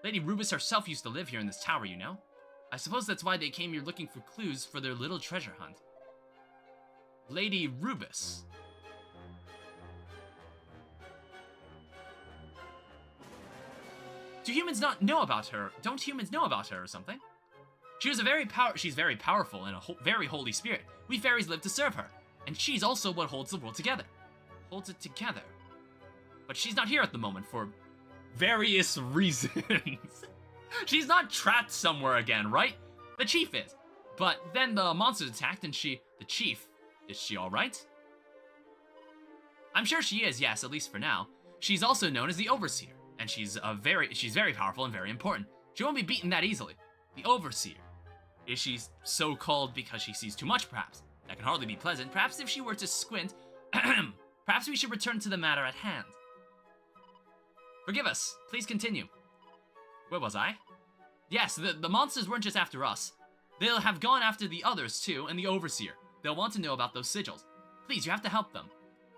Lady Rubus herself used to live here in this tower, you know? I suppose that's why they came here looking for clues for their little treasure hunt. Lady Rubus. Do humans not know about her? Don't humans know about her or something? She's very powerful and a very holy spirit. We fairies live to serve her. And she's also what holds the world together. Holds it together. But she's not here at the moment for various reasons. She's not trapped somewhere again, right? The chief is. But then the monsters attacked and the chief, is she alright? I'm sure she is, yes, at least for now. She's also known as the Overseer, and she's very powerful and very important. She won't be beaten that easily. The Overseer. Is she so called because she sees too much, perhaps? That can hardly be pleasant. Perhaps if she were to squint, perhaps we should return to the matter at hand. Forgive us. Please continue. Where was I? Yes, the monsters weren't just after us. They'll have gone after the others too, and the Overseer. They'll want to know about those sigils. Please, you have to help them.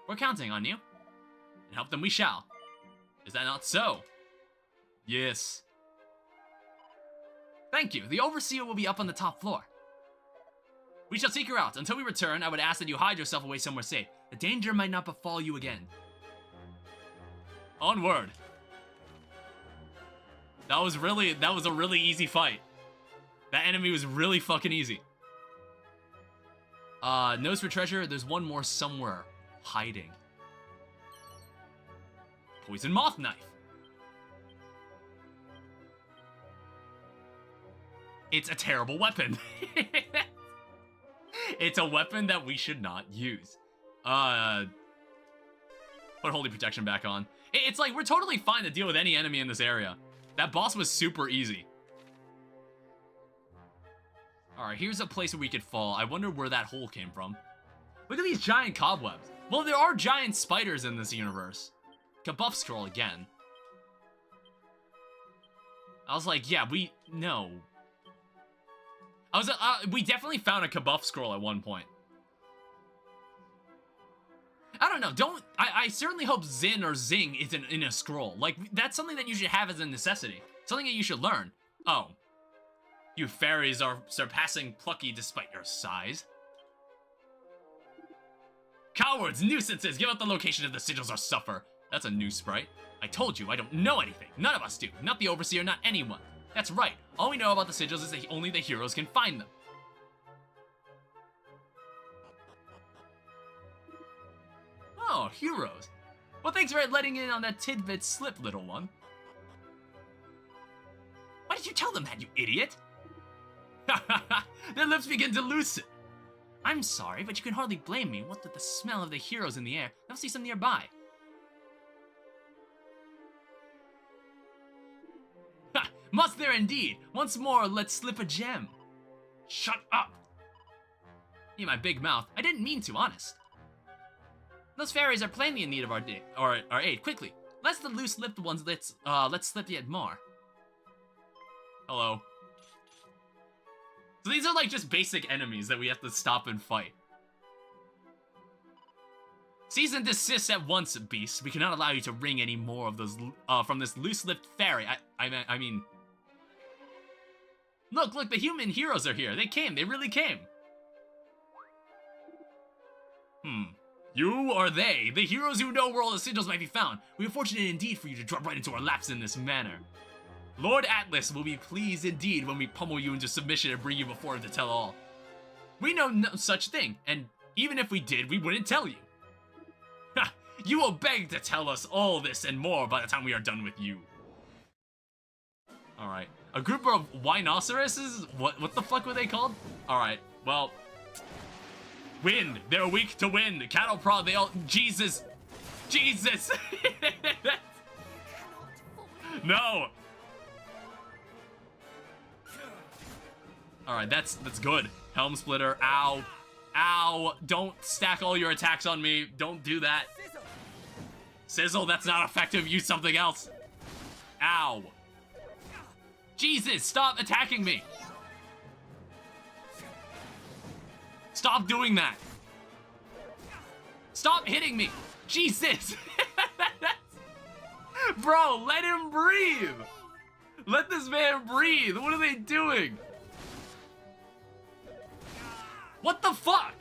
We're counting on you. And help them we shall. Is that not so? Yes. Thank you. The Overseer will be up on the top floor. We shall seek her out. Until we return, I would ask that you hide yourself away somewhere safe. The danger might not befall you again. Onward. That was a really easy fight. That enemy was really fucking easy. Nose for treasure. There's one more somewhere. Hiding. Poison moth knife. It's a terrible weapon. It's a weapon that we should not use. Put holy protection back on. It's like, we're totally fine to deal with any enemy in this area. That boss was super easy. Alright, here's a place where we could fall. I wonder where that hole came from. Look at these giant cobwebs. Well, there are giant spiders in this universe. Kabuff scroll again. I was like, yeah, no. We definitely found a Kabuff scroll at one point. I don't know, I certainly hope Zin or Zing isn't in a scroll. Like, that's something that you should have as a necessity. Something that you should learn. Oh. You fairies are surpassing plucky despite your size. Cowards, nuisances, give out the location of the sigils or suffer. That's a new sprite. I told you, I don't know anything. None of us do. Not the Overseer, not anyone. That's right. All we know about the sigils is that only the heroes can find them. Oh, heroes. Well, thanks for letting in on that tidbit slip, little one. Why did you tell them that, you idiot? Their lips begin to loosen. I'm sorry, but you can hardly blame me. What with the smell of the heroes in the air, they'll see some nearby. Must there indeed? Once more, let's slip a gem. Shut up. In my big mouth. I didn't mean to, honest. Those fairies are plainly in need of our aid. Quickly, let's the loose-lipped ones. Let's slip yet more. Hello. So these are like just basic enemies that we have to stop and fight. Cease and desist at once, beast. We cannot allow you to wring any more of those from this loose-lipped fairy. I mean. Look, the human heroes are here. They came. They really came. You or they, the heroes who know where all the sigils might be found. We are fortunate indeed for you to drop right into our laps in this manner. Lord Atlas will be pleased indeed when we pummel you into submission and bring you before him to tell all. We know no such thing, and even if we did, we wouldn't tell you. Ha! You will beg to tell us all this and more by the time we are done with you. Alright. A group of rhinoceroses? What the fuck were they called? Alright, well... Wind! They're weak to wind! Cattle prod, they all... Jesus! Jesus! No! Alright, that's good. Helm splitter, ow. Ow! Don't stack all your attacks on me. Don't do that. Sizzle, that's not effective. Use something else. Ow. Jesus, stop attacking me. Stop doing that. Stop hitting me. Jesus. Bro, let him breathe. Let this man breathe. What are they doing? What the fuck?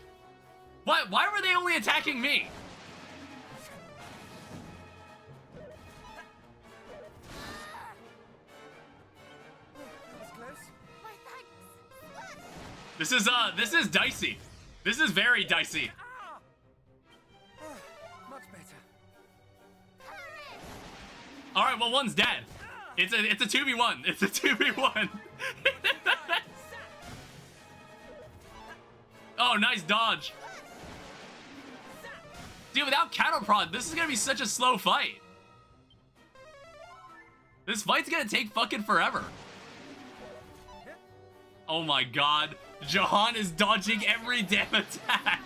Why were they only attacking me? This is dicey. This is very dicey. Much better. All right, well, one's dead. It's a 2v1. It's a 2v1. Oh, nice dodge. Dude, without cattle prod, this is gonna be such a slow fight. This fight's gonna take fucking forever. Oh my god. Jahan is dodging every damn attack.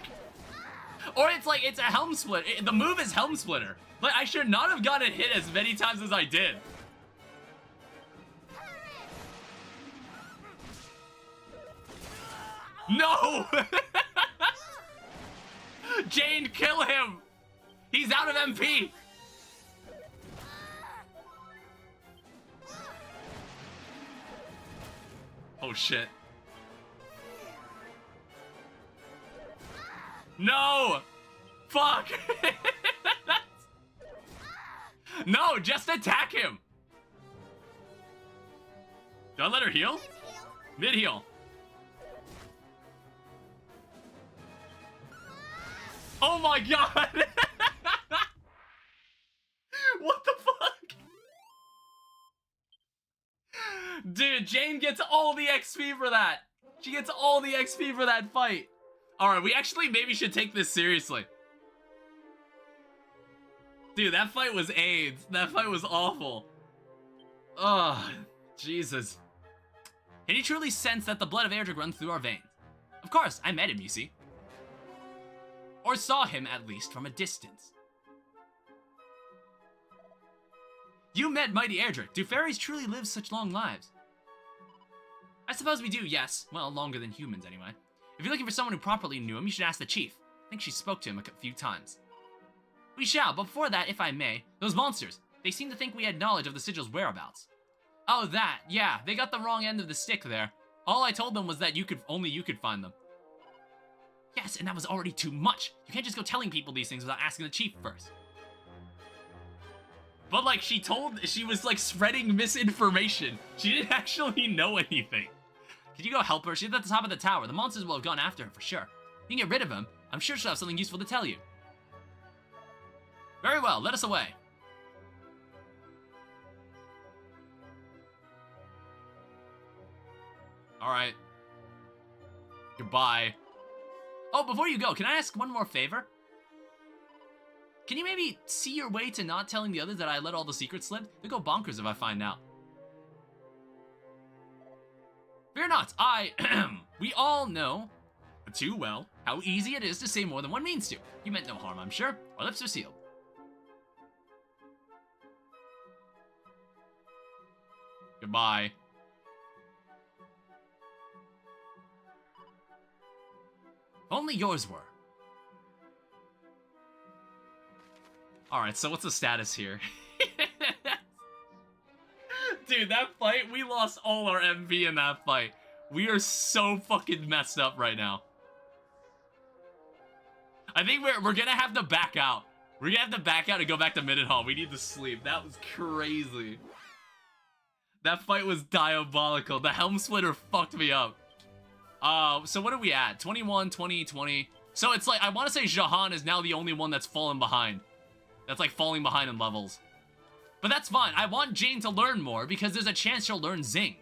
Or it's like, it's a helm split. The move is helm splitter. Like, I should not have gotten hit as many times as I did. No! Jane, kill him! He's out of MP! Oh shit. No! Fuck! No, just attack him! Do I let her heal? Mid-heal. Oh my god! What the fuck? Dude, Jane gets all the XP for that. She gets all the XP for that fight. Alright, we actually maybe should take this seriously. Dude, that fight was AIDS. That fight was awful. Ugh, Jesus. Can you truly sense that the blood of Erdrick runs through our veins? Of course, I met him, you see. Or saw him, at least, from a distance. You met mighty Erdrick. Do fairies truly live such long lives? I suppose we do, yes. Well, longer than humans, anyway. If you're looking for someone who properly knew him, you should ask the chief. I think she spoke to him a few times. We shall, but before that, if I may, those monsters, they seem to think we had knowledge of the sigil's whereabouts. Oh, that, yeah, they got the wrong end of the stick there. All I told them was that only you could find them. Yes, and that was already too much. You can't just go telling people these things without asking the chief first. But like, she was like spreading misinformation. She didn't actually know anything. Could you go help her? She's at the top of the tower. The monsters will have gone after her for sure. You can get rid of him. I'm sure she'll have something useful to tell you. Very well, let us away. Alright. Goodbye. Oh, before you go, can I ask one more favor? Can you maybe see your way to not telling the others that I let all the secrets slip? They'll go bonkers if I find out. Fear not, we all know too well how easy it is to say more than one means to. You meant no harm, I'm sure. Our lips are sealed. Goodbye. If only yours were. Alright, so what's the status here? Dude, that fight, we lost all our MV in that fight. We are so fucking messed up right now. I think we're gonna have to back out. We're gonna have to back out and go back to Minute Hall. We need to sleep. That was crazy. That fight was diabolical. The Helm Splitter fucked me up. So what are we at? 21, 20, 20. So it's like, I want to say Jahan is now the only one that's fallen behind. That's like falling behind in levels. But that's fine. I want Jane to learn more because there's a chance she'll learn Zing.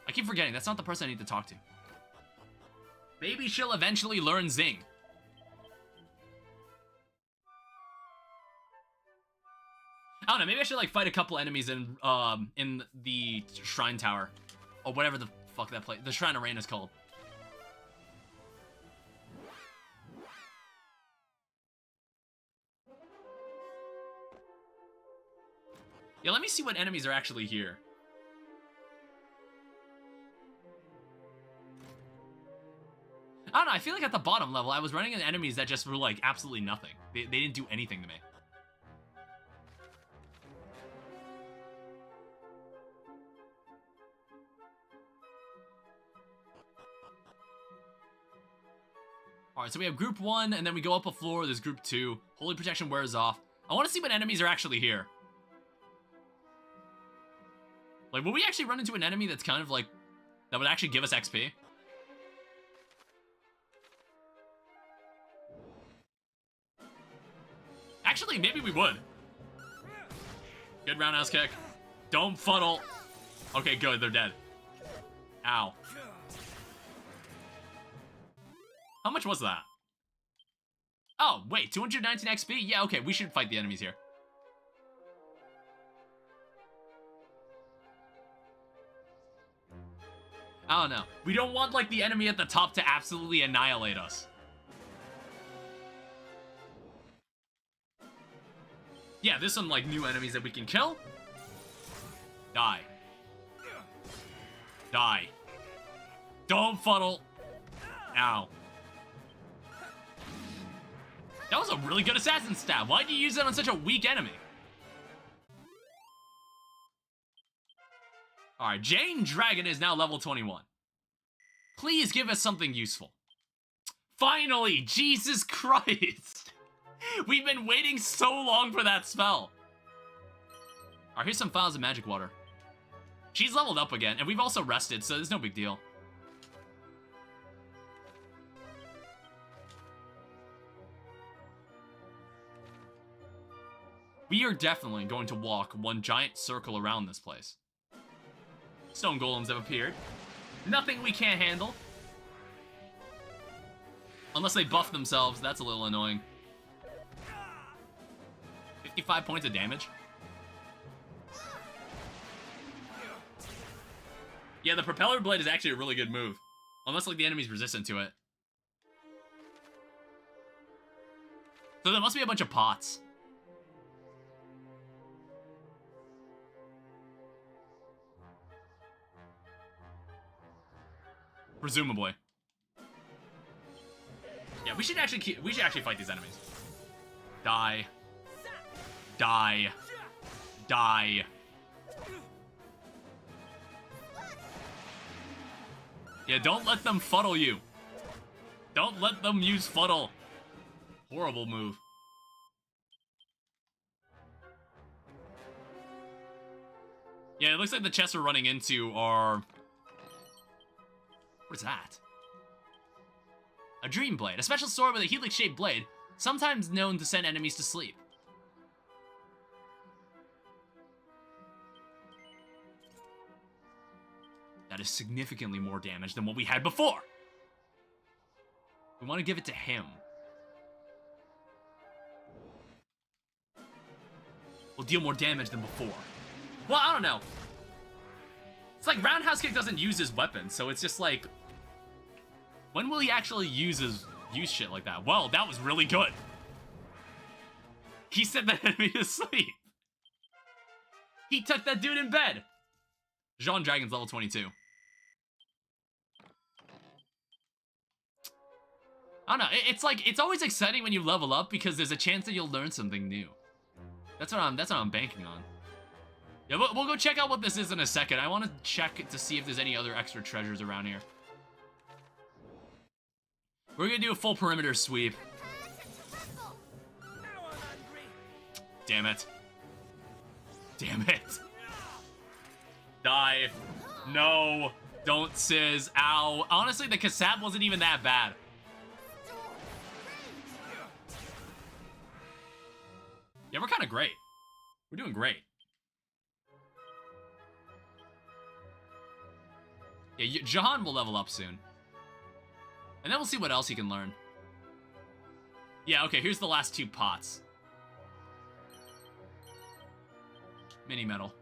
I keep forgetting, that's not the person I need to talk to. Maybe she'll eventually learn Zing. I don't know, maybe I should like fight a couple enemies in the Shrine Tower. Or whatever the fuck that place, the Shrine Arena is called. Yeah, let me see what enemies are actually here. I don't know, I feel like at the bottom level, I was running into enemies that just were like absolutely nothing. They didn't do anything to me. Alright, so we have group 1, and then we go up a floor, there's group 2. Holy Protection wears off. I want to see what enemies are actually here. Like, will we actually run into an enemy that's kind of like, that would actually give us XP? Actually, maybe we would. Good roundhouse kick. Don't fuddle. Okay, good, they're dead. Ow. How much was that? Oh, wait, 219 XP? Yeah, okay, we should fight the enemies here. I don't know. We don't want, like, the enemy at the top to absolutely annihilate us. Yeah, there's some, like, new enemies that we can kill. Die. Die. Don't fuddle. Ow. That was a really good assassin stab. Why'd you use that on such a weak enemy? Alright, Jane Dragon is now level 21. Please give us something useful. Finally! Jesus Christ! We've been waiting so long for that spell. Alright, here's some files of magic water. She's leveled up again, and we've also rested, so there's no big deal. We are definitely going to walk one giant circle around this place. Stone golems have appeared. Nothing we can't handle. Unless they buff themselves, that's a little annoying. 55 points of damage. Yeah, the propeller blade is actually a really good move. Unless, like, the enemy's resistant to it. So there must be a bunch of pots. Presumably. Yeah, we should actually fight these enemies. Die. Die. Die. Yeah, don't let them fuddle you. Don't let them use fuddle. Horrible move. Yeah, it looks like the chests we're running into are... What is that? A dream blade. A special sword with a helix-shaped blade, sometimes known to send enemies to sleep. That is significantly more damage than what we had before. We want to give it to him. Will deal more damage than before. Well, I don't know. It's like Roundhouse Kick doesn't use his weapon, so it's just like, when will he actually use shit like that? Well, that was really good. He sent that enemy to sleep. He took that dude in bed. Jean Dragon's level 22. I don't know. It's like, it's always exciting when you level up because there's a chance that you'll learn something new. That's what I'm banking on. Yeah, we'll go check out what this is in a second. I want to check to see if there's any other extra treasures around here. We're gonna do a full perimeter sweep. Damn it. Damn it. Dive. No. Don't sizz. Ow. Honestly, the Kasab wasn't even that bad. Yeah, we're kind of great. We're doing great. Yeah, Jahan will level up soon. And then we'll see what else he can learn. Yeah, okay, here's the last 2 pots. Mini metal.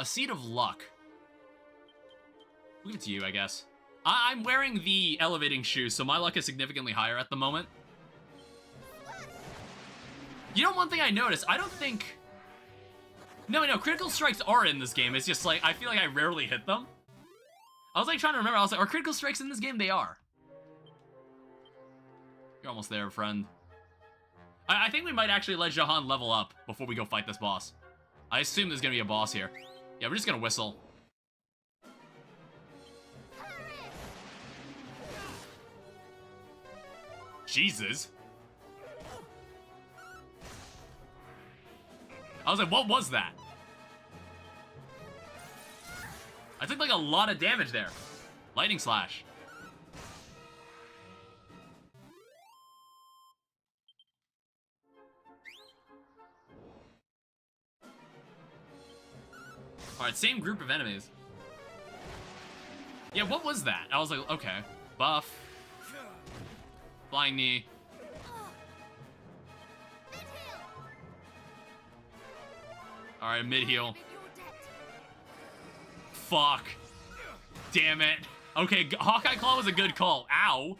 Seed of Luck. We'll give it to you, I guess. I'm wearing the elevating shoes, so my luck is significantly higher at the moment. You know, one thing I noticed, I don't think... No, critical strikes are in this game. It's just like, I feel like I rarely hit them. I was like trying to remember, I was like, are critical strikes in this game? They are. You're almost there, friend. I think we might actually let Jahan level up before we go fight this boss. I assume there's gonna be a boss here. Yeah, we're just gonna whistle. Jesus. I was like, what was that? I took like a lot of damage there. Lightning Slash. Alright, same group of enemies. Yeah, what was that? I was like, okay. Buff. Flying Knee. Alright, mid-heal. Fuck. Damn it. Okay, Hawkeye Claw was a good call. Ow.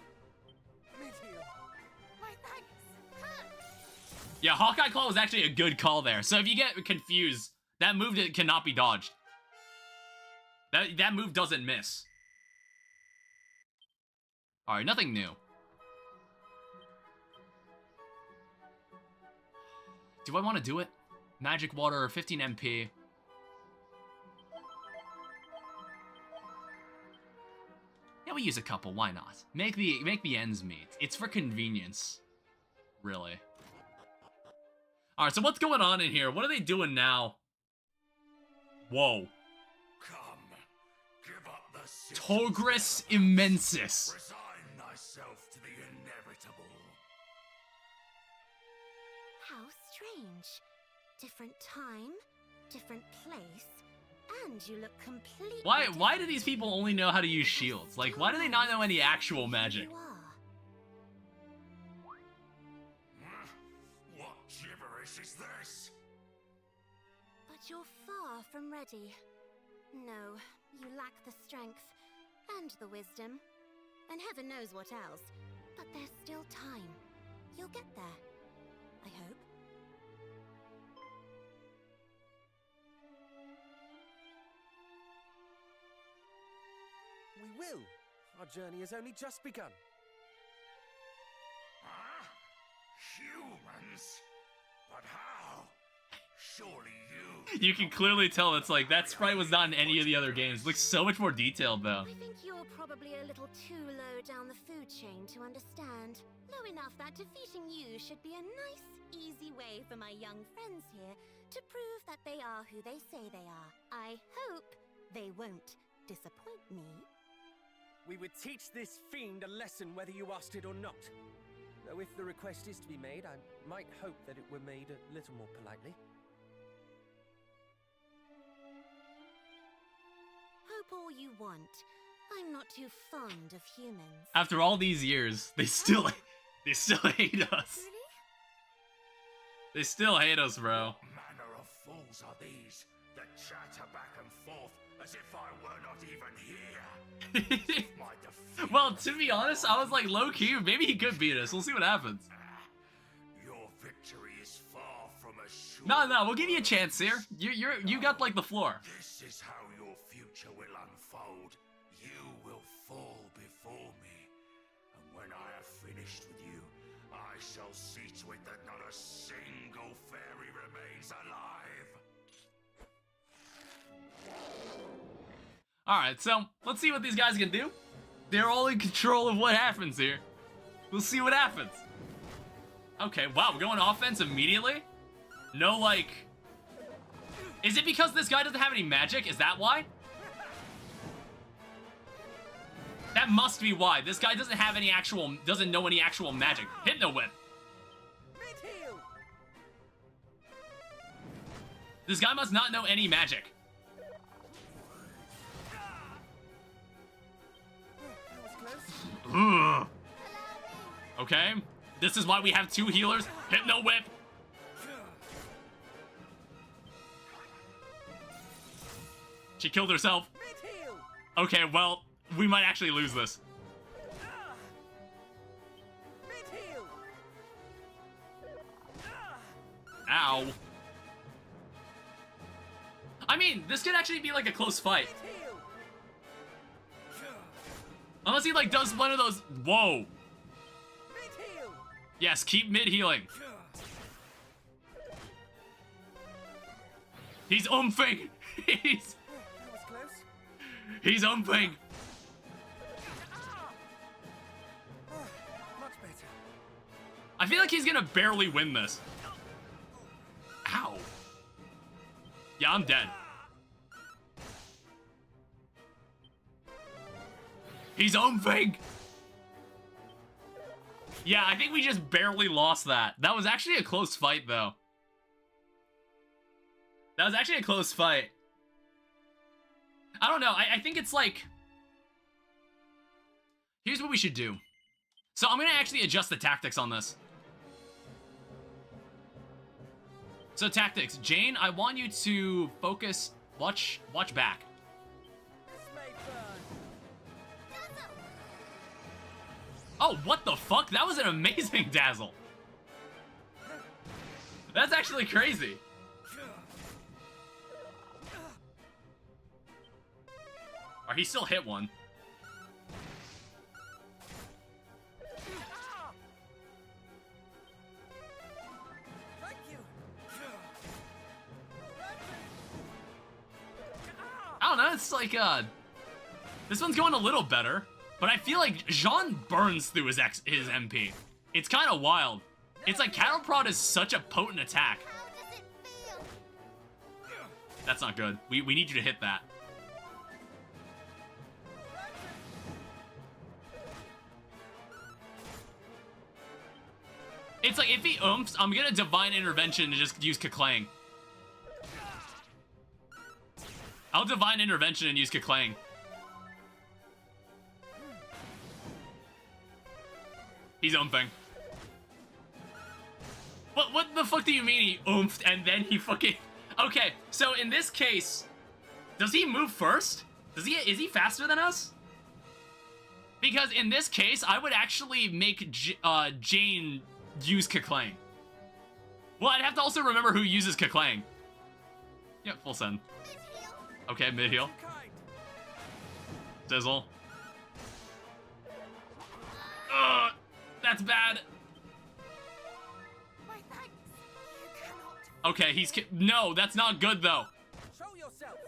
Yeah, Hawkeye Claw was actually a good call there. So if you get confused, that move cannot be dodged. That move doesn't miss. Alright, nothing new. Do I want to do it? Magic Water, 15 MP. Yeah, we use a couple, why not? Make the ends meet. It's for convenience. Really. Alright, so what's going on in here? What are they doing now? Whoa. Come, give up the city. Togris Immensis. Resign thyself to the inevitable. How strange. Different time, different place, and you look completely Why do these people only know how to use shields? Like, why do they not know any actual magic? You are. What gibberish is this? But you're far from ready. No, you lack the strength and the wisdom, and heaven knows what else. But there's still time. You'll get there. I hope. We will. Our journey has only just begun. Huh? Humans? But how? Surely you... You can clearly tell it's like, that sprite was not in any of the other games. It looks so much more detailed, though. I think you're probably a little too low down the food chain to understand. Low enough that defeating you should be a nice, easy way for my young friends here to prove that they are who they say they are. I hope they won't disappoint me. We would teach this fiend a lesson whether you asked it or not. Though if the request is to be made, I might hope that it were made a little more politely. Hope all you want. I'm not too fond of humans. After all these years, they still hate us. Really? They still hate us, bro. Manner of fool fools are these that chatter back and forth as if I were not even here? My defeat Well, to be honest, I was like low-key, maybe he could beat us. We'll see what happens. Your victory is far from assured. No, we'll give you a chance here. You got like the floor. This is how your future will unfold. You will fall before me. And when I have finished with you, I shall see to it that not a single fairy remains alive. Alright, so let's see what these guys can do. They're all in control of what happens here. We'll see what happens. Okay, wow, we're going offense immediately? No, like... Is it because this guy doesn't have any magic? Is that why? That must be why. This guy doesn't have any actual... doesn't know any actual magic. Hypno Whip. Mid-heal! This guy must not know any magic. That was close. Ugh. Okay, this is why we have two healers. Hypno Whip. She killed herself. Mid-heal! Okay, well, we might actually lose this. Mid-heal! Ow. I mean, this could actually be like a close fight. Mid-heal! Unless he like does one of those. Whoa. Mid-heal! Yes, keep mid healing. He's umphing. That was close. He's umphing. Much better. I feel like he's gonna barely win this. Ow. Yeah, I'm dead. He's umphing. Yeah, I think we just barely lost that. That was actually a close fight, though. That was actually a close fight. I don't know. I think it's like... Here's what we should do. So I'm going to actually adjust the tactics on this. So tactics. Jane, I want you to focus... Watch back. This may burn. Oh, what the fuck? That was an amazing dazzle. That's actually crazy. Or he still hit one. Thank you. I don't know, it's like, this one's going a little better, but I feel like Jean burns through his MP. It's kind of wild. It's like Cattle Prod is such a potent attack. How does it feel? That's not good. We need you to hit that. It's like, if he oomphs, I'm gonna Divine Intervention and just use Kaklang. I'll Divine Intervention and use Kaklang. He's oomping. What the fuck do you mean he oomphed and then he fucking... Okay, so in this case, does he move first? Is he faster than us? Because in this case, I would actually make Jane use Kaklang. Well, I'd have to also remember who uses Kaklang. Yep, full send. Mid-heal? Okay, mid heal. Kind. Sizzle. Ugh, that's bad. My thanks. You cannot. Okay, he's no, that's not good though. Show yourself.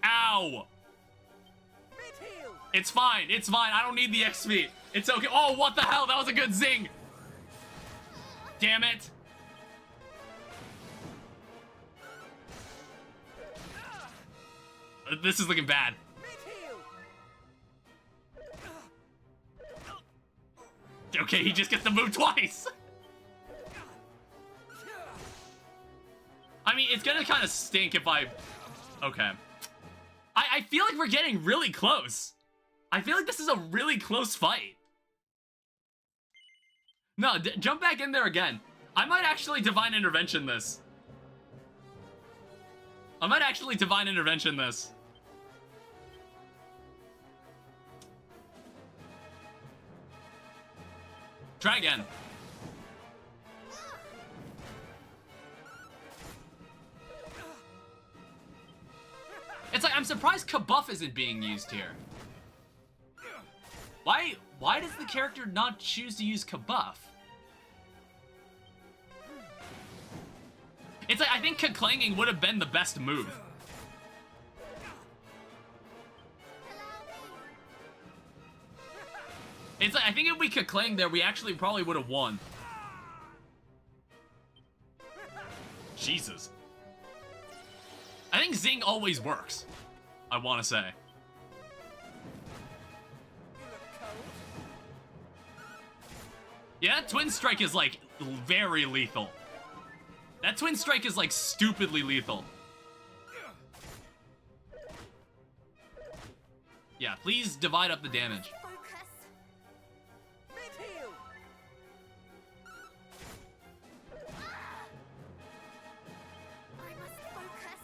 Ow. Mid-heal. It's fine. It's fine. I don't need the XP. It's okay. Oh, what the hell? That was a good zing. Damn it. This is looking bad. Mid-heal. Okay, he just gets to move twice. I mean, it's gonna kind of stink if I... Okay. I feel like we're getting really close. I feel like this is a really close fight. No, jump back in there again. I might actually Divine Intervention this. I might actually divine intervention this. Try again. It's like, I'm surprised Kabuff isn't being used here. Why does the character not choose to use Kabuff? It's like, I think Ka-clanging would have been the best move. It's like, I think if we Ka-clang there, we actually probably would have won. Jesus. I think Zing always works, I want to say. Yeah, Twin Strike is, like, very lethal. That Twin Strike is, like, stupidly lethal. Yeah, please divide up the damage. Focus. Mid-heal! I must focus.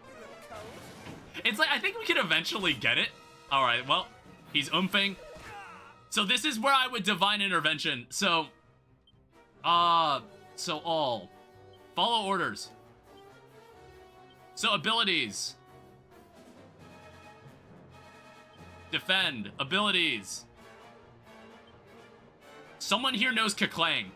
You look cold. It's like, I think we can eventually get it. Alright, well, he's oomping. So this is where I would divine intervention. So all. Follow orders. So abilities. Defend. Abilities. Someone here knows Ka-clang.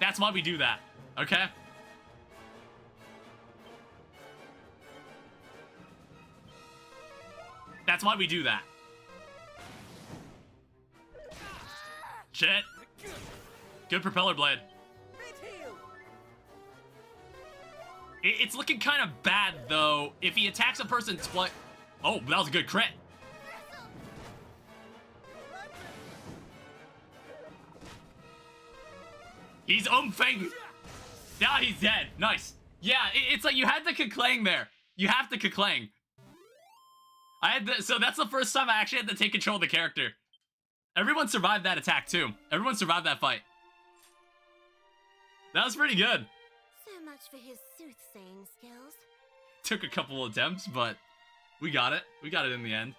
That's why we do that, okay? That's why we do that. Shit. Good propeller blade. Mid-heal! It's looking kind of bad, though, if he attacks a person twice. Oh, that was a good crit. He's umfing. Now he's dead. Nice. Yeah, it's like you had the Ka-clang there. You have to Ka-clang. So that's the first time I actually had to take control of the character. Everyone survived that attack too. Everyone survived that fight. That was pretty good. So much for his soothsaying skills. Took a couple attempts, but we got it. We got it in the end.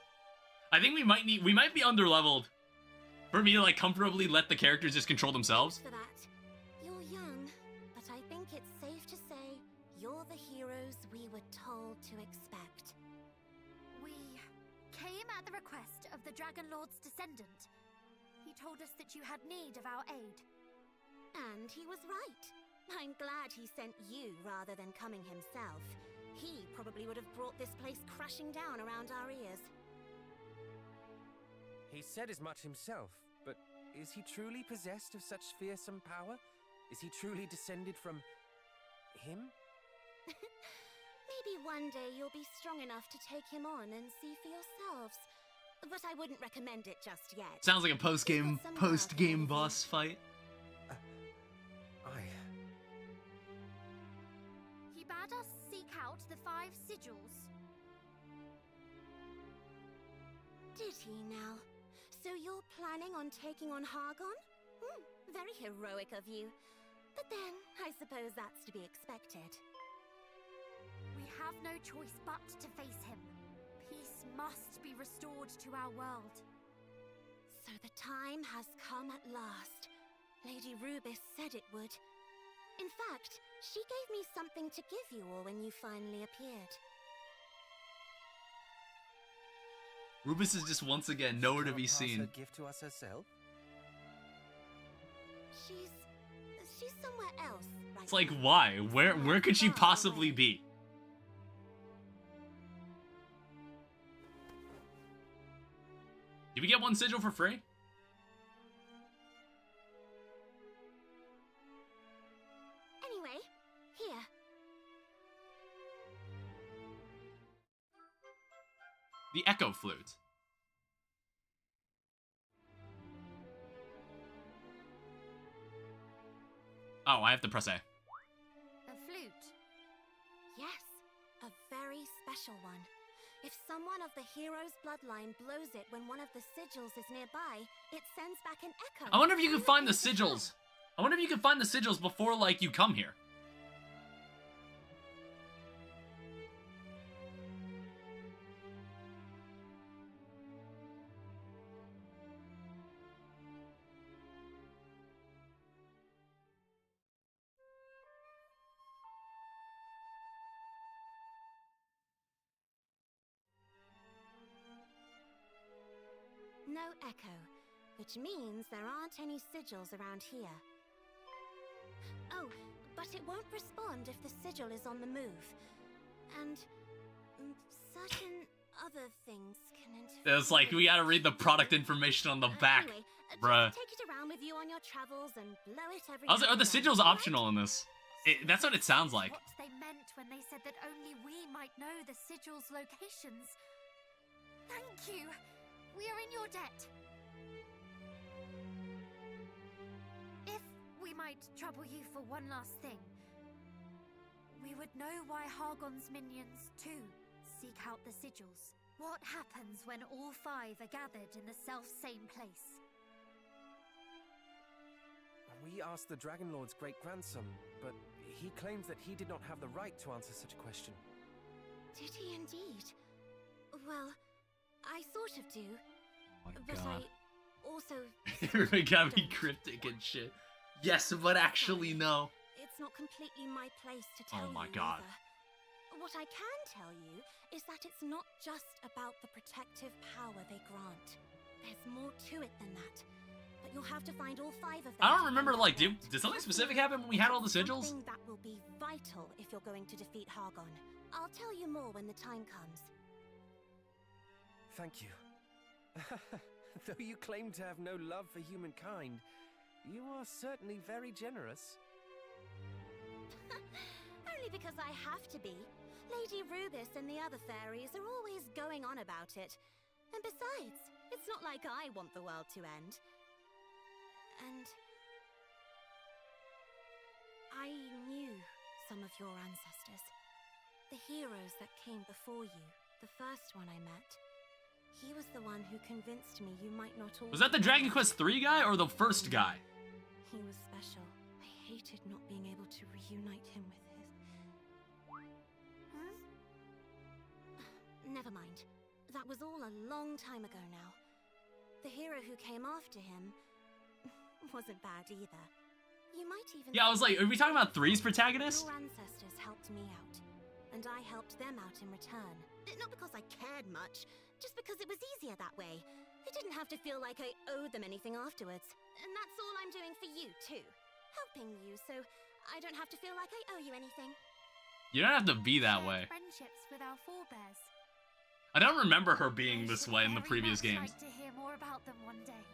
I think we might be underleveled for me to like comfortably let the characters just control themselves. For that. You're young, but I think it's safe to say you're the heroes we were told to expect. We came at the request of the Dragon Lord's descendant. He told us that you had need of our aid. And he was right. I'm glad he sent you rather than coming himself. He probably would have brought this place crashing down around our ears. He said as much himself, but is he truly possessed of such fearsome power? Is he truly descended from him? Maybe one day you'll be strong enough to take him on and see for yourselves. But I wouldn't recommend it just yet. Sounds like a post-game boss fight. He bade us seek out the 5 sigils. Did he now? So you're planning on taking on Hargon? Very heroic of you. But then, I suppose that's to be expected. We have no choice but to face him. Peace must be restored to our world. So the time has come at last. Lady Rubis said it would. In fact, she gave me something to give you all when you finally appeared. Rubis is just once again nowhere to be Pass her seen. gift to us herself? She's somewhere else. Right It's like, now. why? Where could she possibly be? Did we get 1 sigil for free? Anyway, here. The Echo Flute. Oh, I have to press A. A flute. Yes. very special one. If someone of the hero's bloodline blows it when one of the sigils is nearby, it sends back an echo. I wonder if you can find the sigils. I wonder if you can find the sigils before, like, you come here. No echo, which means there aren't any sigils around here. Oh, but it won't respond if the sigil is on the move. And certain other things can interfere. It's like, we gotta read the product information on the back. Anyway, Bruh. just take it around with you on your travels and blow it every Are the now and then, sigils alright? optional in this? That's what it sounds like. What they meant when they said that only we might know the sigil's locations. Thank you. We are in your debt. If we might trouble you for one last thing, we would know why Hargon's minions, too, seek out the sigils. What happens when all 5 are gathered in the self-same place? We asked the Dragon Lord's great-grandson, but he claims that he did not have the right to answer such a question. Did he indeed? Well, I sort of do. Oh my But god. I also It gotta be don't. cryptic and shit. Yes, but actually no. It's not completely my place to tell Oh my you god. either. What I can tell you is that it's not just about the protective power they grant. There's more to it than that. But you'll have to find all 5 of them. I don't to remember, find like, out. did something specific happen when we had all the sigils? Something that will be vital if you're going to defeat Hargon. I'll tell you more when the time comes. Thank you. Though you claim to have no love for humankind, you are certainly very generous. Only because I have to be. Lady Rubis and the other fairies are always going on about it. And besides, it's not like I want the world to end. And I knew some of your ancestors. The heroes that came before you, the first one I met. He was the one who convinced me you might not all... Was that the Dragon Quest III guy or the first guy? He was special. I hated not being able to reunite him with his... Never mind. That was all a long time ago now. The hero who came after him wasn't bad either. You might even... Yeah, I was like, are we talking about 3's protagonist? Your ancestors helped me out, and I helped them out in return. Not because I cared much, just because it was easier that way. I didn't have to feel like I owed them anything afterwards. And that's all I'm doing for you, too. Helping you, so I don't have to feel like I owe you anything. You don't have to be that way. Friendships with our forebears. I don't remember her being I this should way in the very previous much games. like to hear more about them one day.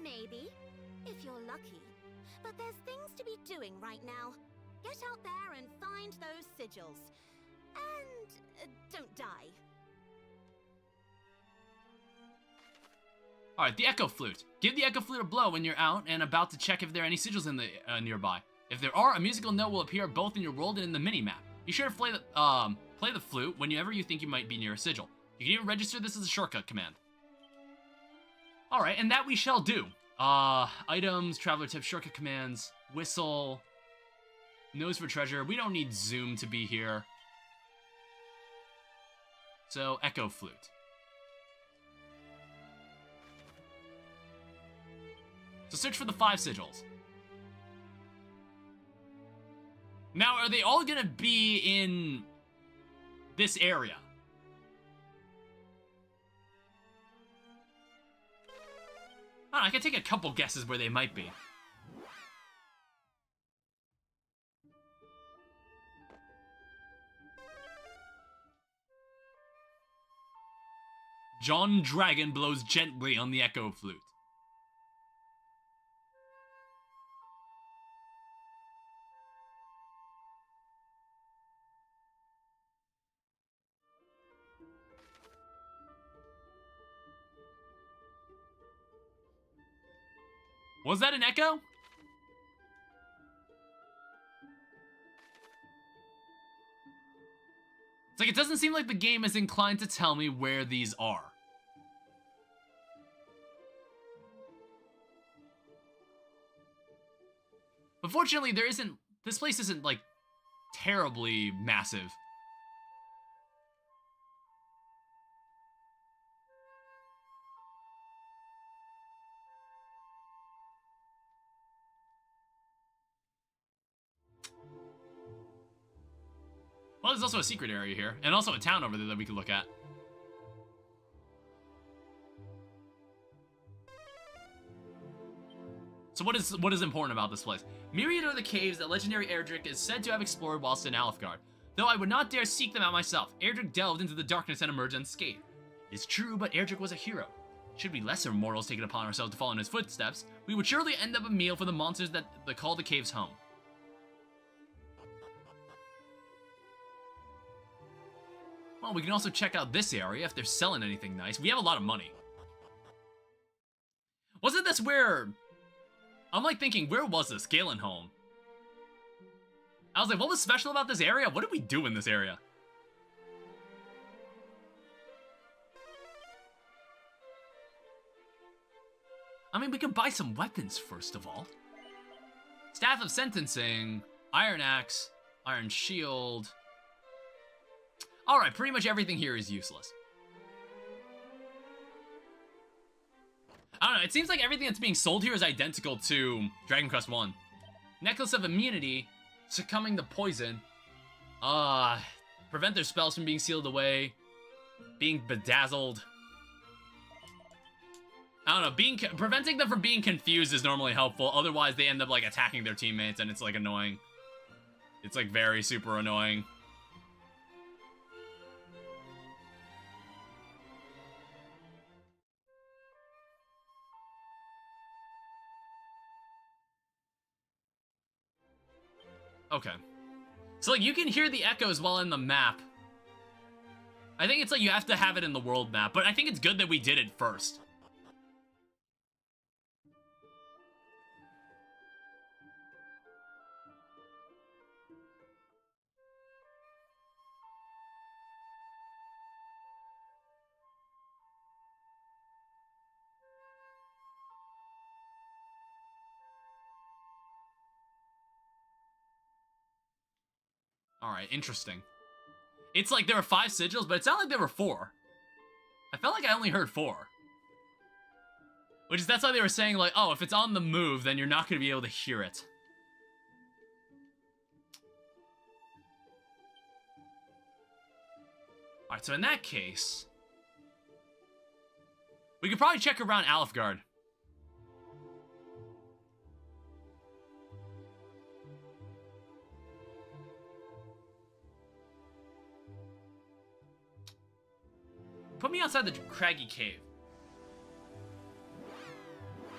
Maybe, if you're lucky. But there's things to be doing right now. Get out there and find those sigils. And don't die. Alright, the Echo Flute. Give the Echo Flute a blow when you're out and about to check if there are any sigils in the nearby. If there are, a musical note will appear both in your world and in the mini-map. Be sure to play the flute whenever you think you might be near a sigil. You can even register this as a shortcut command. Alright, and that we shall do. Items, traveler tips, shortcut commands, whistle, nose for treasure. We don't need zoom to be here. So, Echo Flute. So search for the 5 sigils. Now, are they all gonna be in this area? I don't know, I can take a couple guesses where they might be. John Dragon blows gently on the Echo Flute. Was that an echo? It's like it doesn't seem like the game is inclined to tell me where these are. But fortunately, this place isn't, like, terribly massive. Well, there's also a secret area here, and also a town over there that we could look at. So what is important about this place? Myriad are the caves that legendary Erdrick is said to have explored whilst in Alfgard. Though I would not dare seek them out myself, Erdrick delved into the darkness and emerged unscathed. It's true, but Erdrick was a hero. Should we lesser mortals take it upon ourselves to follow in his footsteps, we would surely end up a meal for the monsters that call the caves home. Well, we can also check out this area if they're selling anything nice. We have a lot of money. Wasn't this where... I'm like thinking, where was this? Galenholm. I was like, what was special about this area? What did we do in this area? I mean, we can buy some weapons first of all. Staff of Sentencing, Iron Axe, Iron Shield. Alright, pretty much everything here is useless. I don't know, it seems like everything that's being sold here is identical to Dragon Quest 1. Necklace of Immunity, succumbing to poison. Prevent their spells from being sealed away. Being bedazzled. I don't know, preventing them from being confused is normally helpful. Otherwise, they end up, like, attacking their teammates, and it's, like, annoying. It's, like, very super annoying. Okay. So, like, you can hear the echoes while in the map. I think it's like you have to have it in the world map, but I think it's good that we did it first. Alright, interesting. It's like there were 5 sigils, but it sounded like there were 4. I felt like I only heard 4. Which is, that's why they were saying, like, oh, if it's on the move, then you're not going to be able to hear it. Alright, so in that case... we could probably check around Alfgard. Put me outside the craggy cave.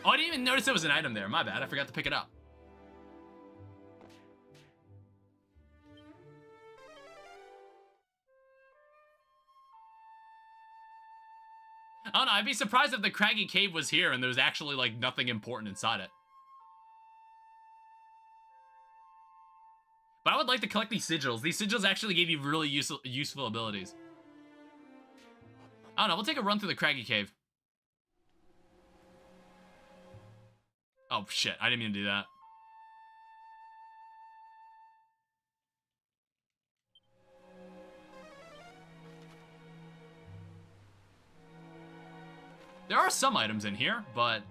Oh, I didn't even notice there was an item there. My bad, I forgot to pick it up. I don't know, I'd be surprised if the craggy cave was here and there was actually, like, nothing important inside it. But I would like to collect these sigils. These sigils actually gave you really useful abilities. I don't know, we'll take a run through the craggy cave. Oh, shit, I didn't mean to do that. There are some items in here, but...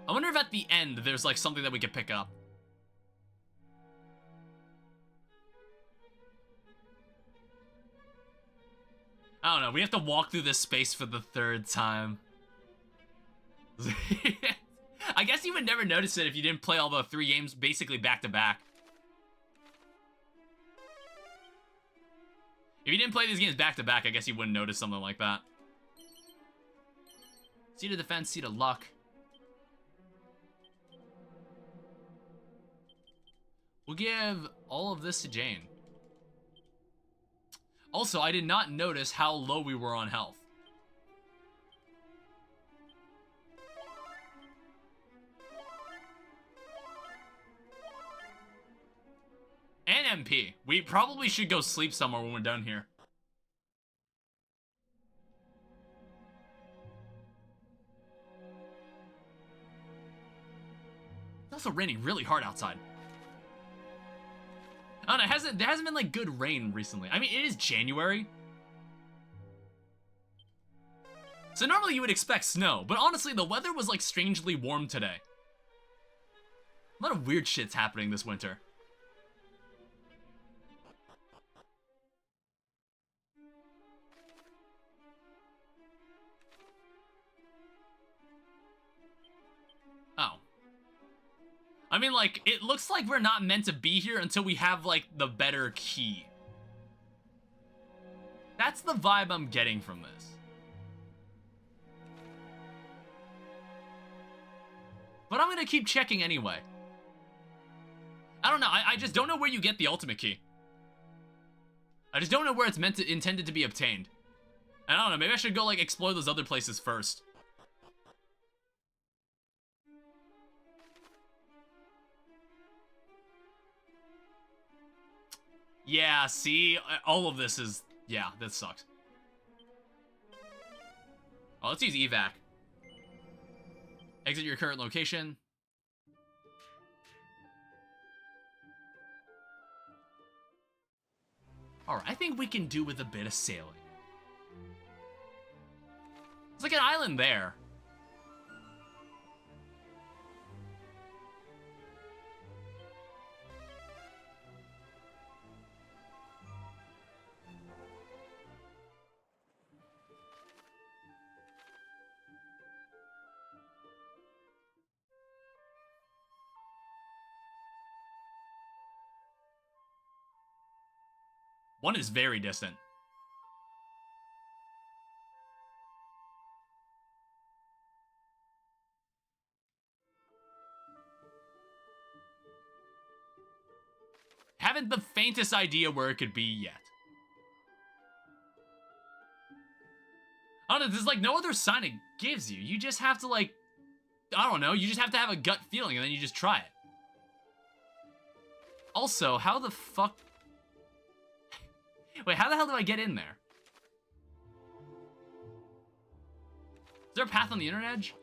I wonder if at the end there's, like, something that we could pick up. I don't know, we have to walk through this space for the 3rd time. I guess you would never notice it if you didn't play all the 3 games basically back to back. If you didn't play these games back to back, I guess you wouldn't notice something like that. Seat of defense, seat of luck. We'll give all of this to Jane. Also, I did not notice how low we were on health. And MP. We probably should go sleep somewhere when we're done here. It's also raining really hard outside. I don't know, there hasn't been like good rain recently. I mean, it is January. So normally you would expect snow, but honestly the weather was like strangely warm today. A lot of weird shit's happening this winter. Oh. I mean, like, it looks like we're not meant to be here until we have, like, the better key. That's the vibe I'm getting from this. But I'm gonna keep checking anyway. I don't know, I just don't know where you get the ultimate key. I just don't know where it's intended to be obtained. And I don't know, maybe I should go, like, explore those other places first. Yeah, see? All of this is... Yeah, that sucks. Oh, let's use evac. Exit your current location. Alright, I think we can do with a bit of sailing. It's like an island there. One is very distant. Haven't the faintest idea where it could be yet. I don't know, there's like no other sign it gives you. You just have to like, I don't know, you just have to have a gut feeling and then you just try it. Also, how the fuck... Wait, how the hell do I get in there? Is there a path on the inner edge?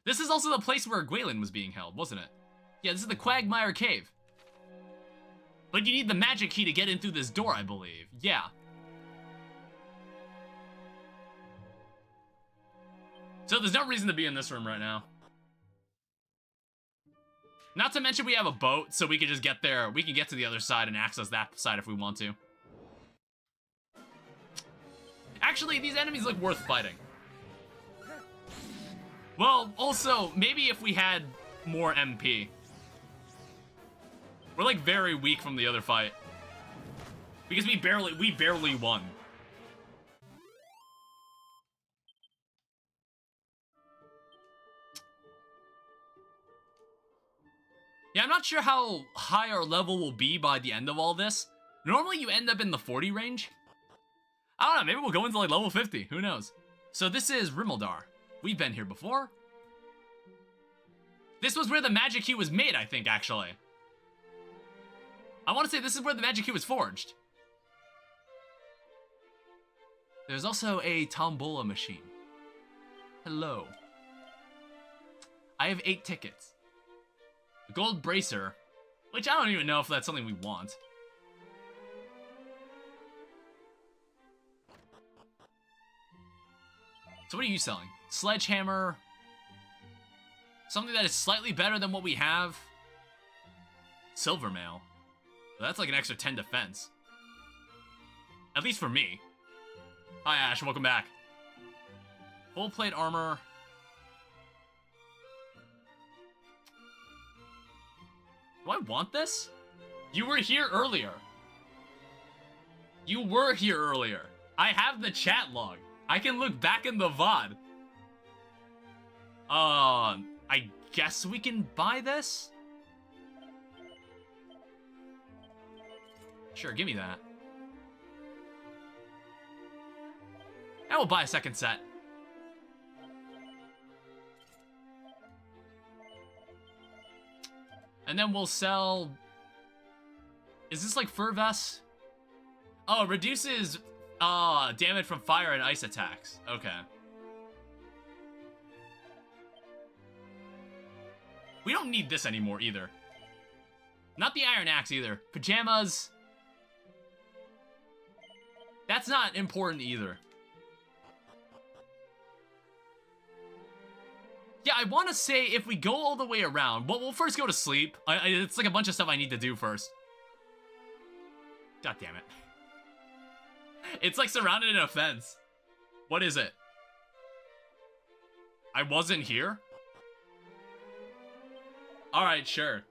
This is also the place where Gwaelin was being held, wasn't it? Yeah, this is the Quagmire Cave. But you need the magic key to get in through this door, I believe. Yeah. So there's no reason to be in this room right now. Not to mention we have a boat, so we can just get there. We can get to the other side and access that side if we want to. Actually, these enemies look worth fighting. Well, also, maybe if we had more MP. We're like very weak from the other fight. Because we barely won. Yeah, I'm not sure how high our level will be by the end of all this. Normally you end up in the 40 range. I don't know, maybe we'll go into like level 50, who knows? So this is Rimeldar. We've been here before. This was where the magic key was made, I think, actually. I want to say this is where the magic key was forged. There's also a tombola machine. Hello. I have 8 tickets. A gold bracer, which I don't even know if that's something we want. So what are you selling? Sledgehammer. Something that is slightly better than what we have. Silver mail. Well, that's like an extra 10 defense. At least for me. Hi Ash, welcome back. Full plate armor. Do I want this? You were here earlier. You were here earlier. I have the chat log. I can look back in the VOD. I guess we can buy this? Sure, give me that. I will buy a second set. And then we'll sell Is this like fur vest? Oh, it reduces damage from fire and ice attacks. Okay. We don't need this anymore either. Not the iron axe either. Pajamas. That's not important either. Yeah, I want to say if we go all the way around, well, we'll first go to sleep. It's like a bunch of stuff I need to do first. God damn it. It's like surrounded in a fence. What is it? I wasn't here? Alright, sure.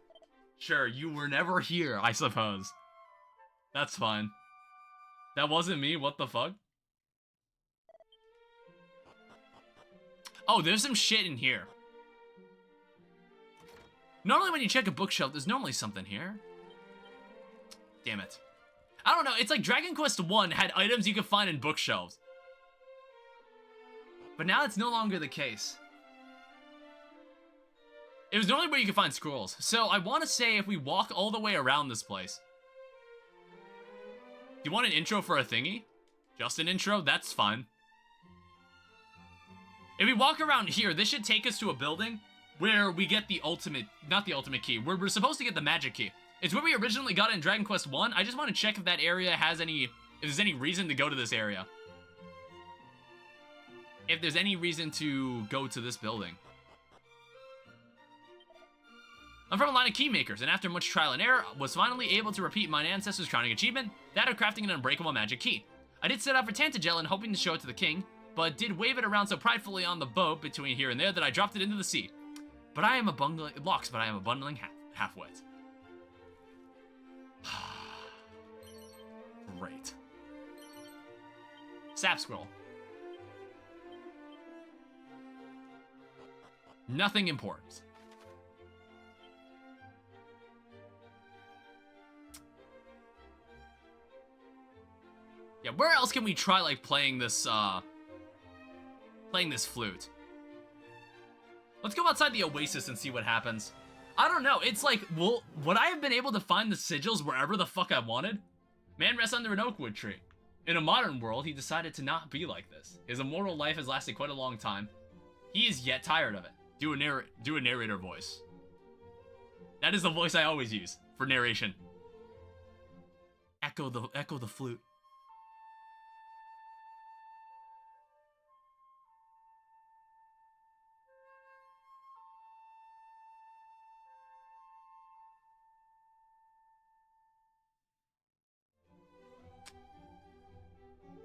Sure, you were never here, I suppose. That's fine. That wasn't me, what the fuck? Oh, there's some shit in here. Normally when you check a bookshelf, there's normally something here. Damn it. I don't know, it's like Dragon Quest 1 had items you could find in bookshelves. But now it's no longer the case. It was normally where you could find scrolls. So I want to say if we walk all the way around this place. Do you want an intro for a thingy? Just an intro? That's fine. If we walk around here, this should take us to a building where we get the ultimate, not the ultimate key, where we're supposed to get the magic key. It's where we originally got it in Dragon Quest 1. I just want to check if that area has any, if there's any reason to go to this area. If there's any reason to go to this building. I'm from a line of key makers, and after much trial and error, was finally able to repeat my ancestors' crowning achievement, that of crafting an unbreakable magic key. I did set out for Tantagel hoping to show it to the king, but did wave it around so pridefully on the boat between here and there that I dropped it into the sea. But I am a bungling half-wit. Great. Sap scroll. Nothing important. Yeah, where else can we try, like, playing this flute? Let's go outside the oasis and see what happens. I don't know, it's like, would I have been able to find the sigils wherever the fuck I wanted? Man rests under an oakwood tree. In a modern world, he decided to not be like this. His immortal life has lasted quite a long time. He is yet tired of it. Do a narrator voice. That is the voice I always use for narration. Echo the flute.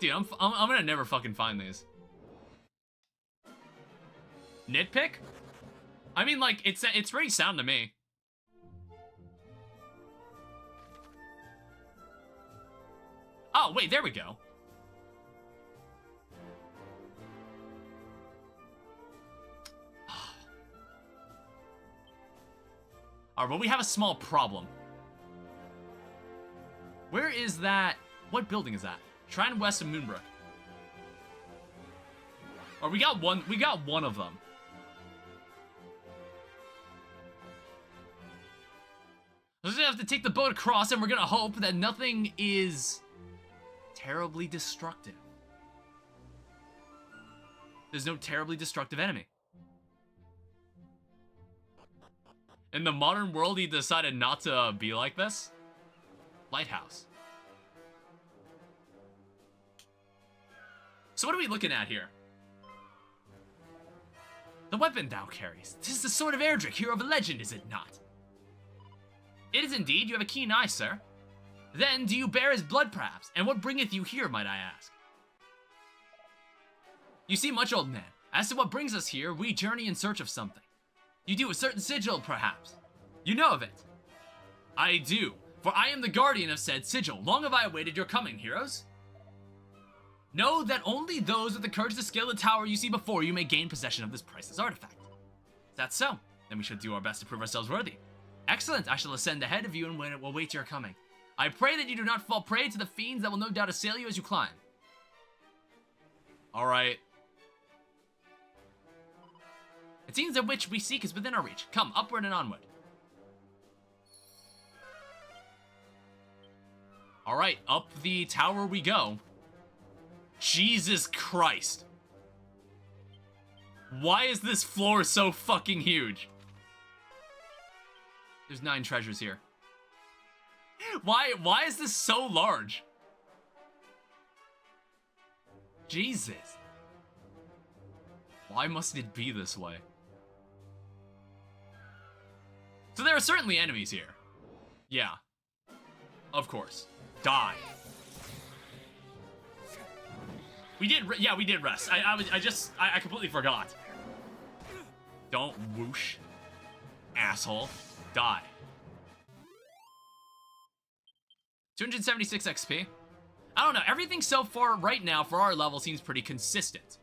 Dude, I'm gonna never fucking find these. Nitpick? I mean, like, it's pretty sound to me. Oh, wait, there we go. Alright, well, we have a small problem. Where is that? What building is that? Shrine west of Moonbrook. Or we got one of them. We're gonna have to take the boat across, and we're gonna hope that nothing is terribly destructive. There's no terribly destructive enemy. In the modern world, he decided not to be like this. Lighthouse. So what are we looking at here? The weapon thou carries. 'Tis the sword of Erdrick, hero of a legend, is it not? It is indeed. You have a keen eye, sir. Then, do you bear his blood, perhaps? And what bringeth you here, might I ask? You see much, old man. As to what brings us here, we journey in search of something. You do a certain sigil, perhaps. You know of it. I do, for I am the guardian of said sigil. Long have I awaited your coming, heroes. Know that only those with the courage to scale the tower you see before you may gain possession of this priceless artifact. Is that so? Then we should do our best to prove ourselves worthy. Excellent, I shall ascend ahead of you and will wait your coming. I pray that you do not fall prey to the fiends that will no doubt assail you as you climb. Alright. It seems that which we seek is within our reach. Come, upward and onward. Alright, up the tower we go. Jesus Christ. Why is this floor so fucking huge? There's 9 treasures here. Why is this so large? Jesus. Why must it be this way? So there are certainly enemies here. Yeah. Of course. Die. We did rest. I completely forgot. Don't whoosh. Asshole. Die. 276 XP. I don't know, everything so far right now for our level seems pretty consistent.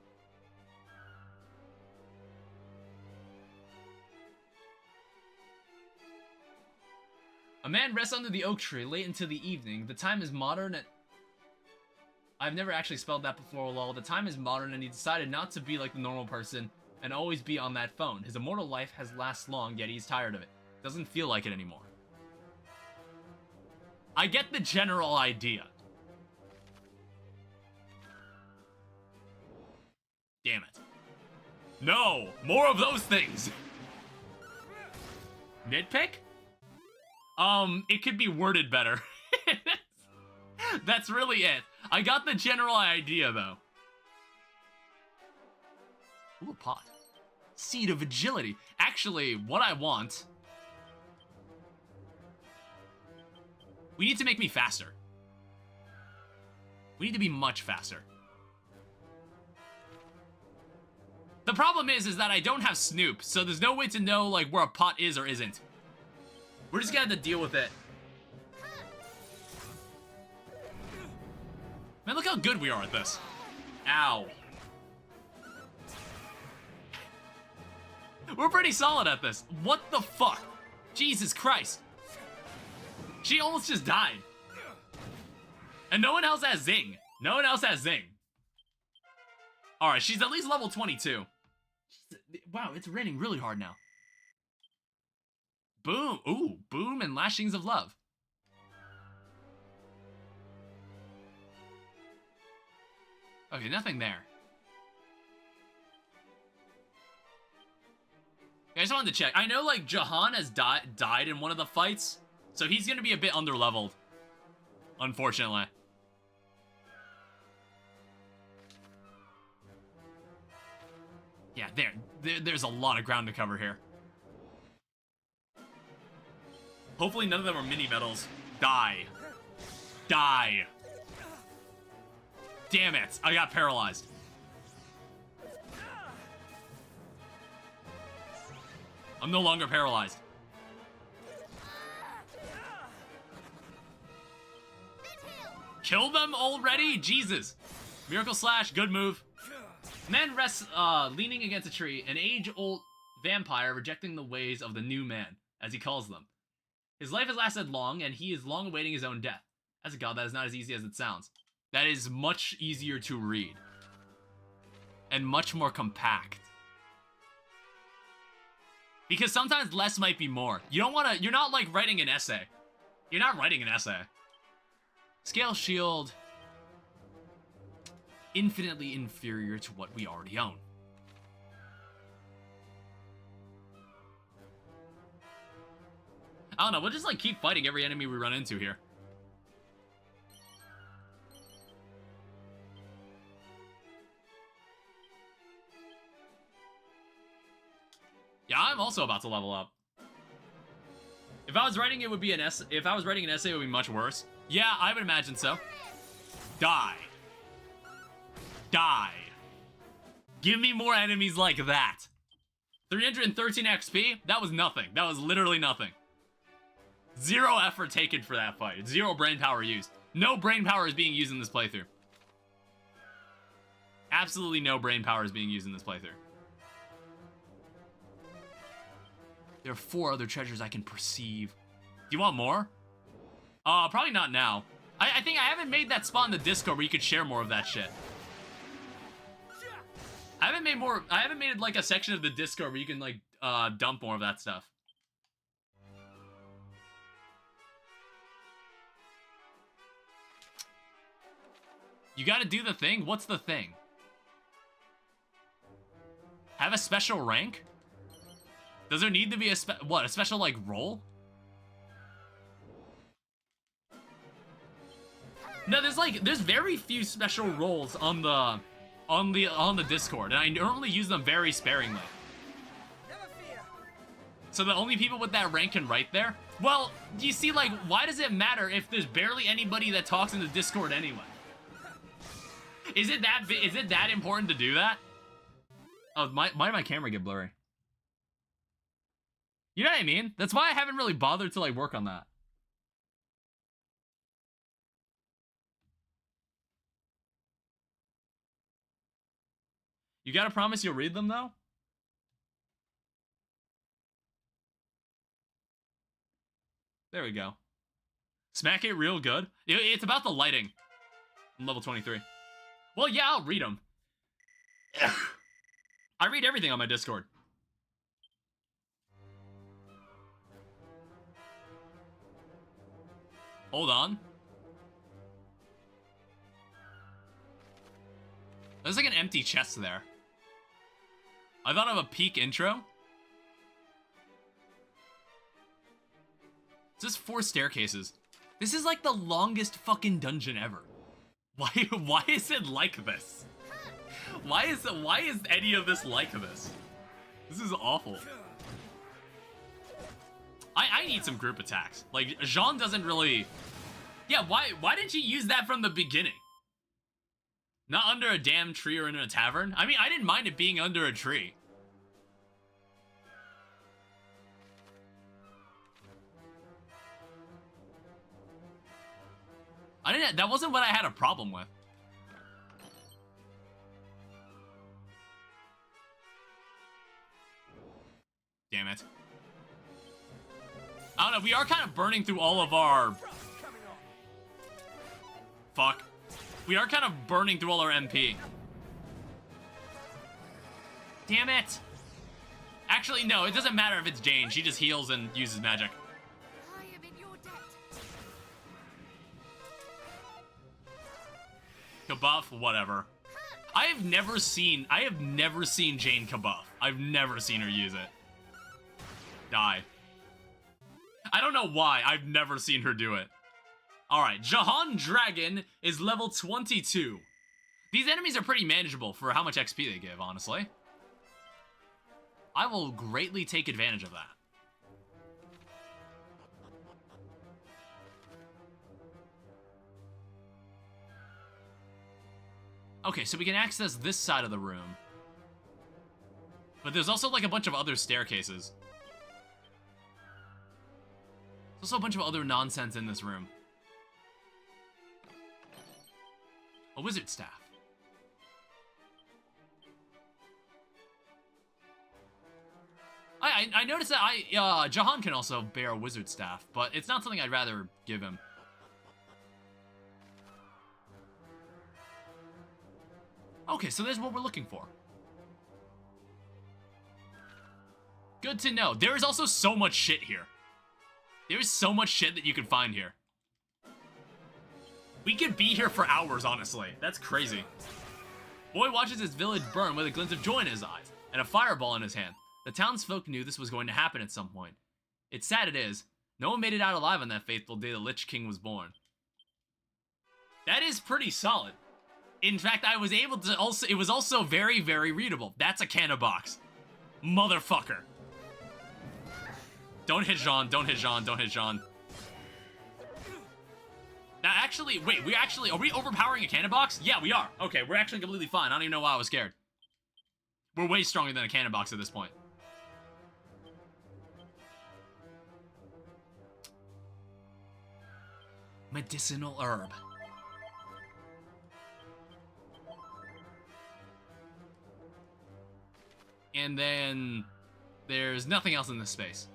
A man rests under the oak tree late into the evening. The time is modern and... I've never actually spelled that before, lol. The time is modern and he decided not to be like the normal person and always be on that phone. His immortal life has lasted long, yet he's tired of it. Doesn't feel like it anymore. I get the general idea. Damn it. No! More of those things! Nitpick? It could be worded better. That's really it. I got the general idea, though. Ooh, a pot. Seed of Agility. Actually, what I want... We need to make me faster. We need to be much faster. The problem is that I don't have Snoop, so there's no way to know, like, where a pot is or isn't. We're just gonna have to deal with it. Man, look how good we are at this. Ow. We're pretty solid at this. What the fuck? Jesus Christ. She almost just died. And no one else has Zing. No one else has Zing. Alright, she's at least level 22. Wow, it's raining really hard now. Boom. Ooh, boom and lashings of love. Okay, nothing there. I just wanted to check. I know, like, Jahan has died in one of the fights, so he's gonna be a bit underleveled, unfortunately. Yeah, there's a lot of ground to cover here. Hopefully none of them are mini-medals. Die. Die. Damn it, I got paralyzed. I'm no longer paralyzed. Kill them already? Jesus. Miracle Slash, good move. Man rests leaning against a tree, an age-old vampire rejecting the ways of the new man, as he calls them. His life has lasted long, and he is long awaiting his own death. As a god, that is not as easy as it sounds. That is much easier to read. And much more compact. Because sometimes less might be more. You don't want to... You're not, like, writing an essay. You're not writing an essay. Scale Shield... Infinitely inferior to what we already own. I don't know, we'll just, like, keep fighting every enemy we run into here. Yeah, I'm also about to level up. If I was writing it would be an essay, if I was writing an essay, it would be much worse. Yeah, I would imagine so. Die. Die. Give me more enemies like that. 313 XP? That was nothing. That was literally nothing. Zero effort taken for that fight. Zero brain power used. No brain power is being used in this playthrough. Absolutely no brain power is being used in this playthrough. There are 4 other treasures I can perceive. Do you want more? Probably not now. I think I haven't made that spot in the Discord where you could share more of that shit. I haven't made like a section of the Discord where you can like dump more of that stuff. You gotta do the thing? What's the thing? Have a special rank? Does there need to be a special, like, role? No, there's very few special roles on the Discord, and I normally use them very sparingly. So the only people with that rank can write there? Well, you see, like, why does it matter if there's barely anybody that talks in the Discord anyway? Is it that important to do that? Oh, why did my camera get blurry? You know what I mean? That's why I haven't really bothered to, like, work on that. You gotta promise you'll read them, though? There we go. Smack it real good. It's about the lighting. I'm level 23. Well, yeah, I'll read them. I read everything on my Discord. Hold on. There's like an empty chest there. I thought of a peak intro. It's just 4 staircases. This is like the longest fucking dungeon ever. Why is it like this? Why is any of this like this? This is awful. I need some group attacks. Like, Jean doesn't really... Yeah, why didn't you use that from the beginning? Not under a damn tree or in a tavern? I mean, I didn't mind it being under a tree. That wasn't what I had a problem with. Damn it. I don't know, we are kind of burning through all of our... Fuck. We are kind of burning through all our MP. Damn it! Actually, no, it doesn't matter if it's Jane. She just heals and uses magic. I am in your debt. Kabuff, whatever. I have never seen Jane Kabuff. I've never seen her use it. Die. I don't know why. I've never seen her do it. Alright, Jahan Dragon is level 22. These enemies are pretty manageable for how much XP they give, honestly. I will greatly take advantage of that. Okay, so we can access this side of the room. But there's also like a bunch of other staircases. There's also a bunch of other nonsense in this room. A wizard staff. I noticed that Jahan can also bear a wizard staff, but it's not something I'd rather give him. Okay, so there's what we're looking for. Good to know. There is also so much shit here. There is so much shit that you can find here. We could be here for hours, honestly. That's crazy. Boy watches his village burn with a glint of joy in his eyes and a fireball in his hand. The townsfolk knew this was going to happen at some point. It's sad it is. No one made it out alive on that fateful day the Lich King was born. That is pretty solid. In fact, I was able to also... It was also very, very readable. That's a canna box. Motherfucker. Don't hit Jean. Don't hit Jean. Don't hit Jean. Now, actually, wait, are we overpowering a cannon box? Yeah, we are. Okay, we're actually completely fine. I don't even know why I was scared. We're way stronger than a cannon box at this point. Medicinal herb. And then there's nothing else in this space.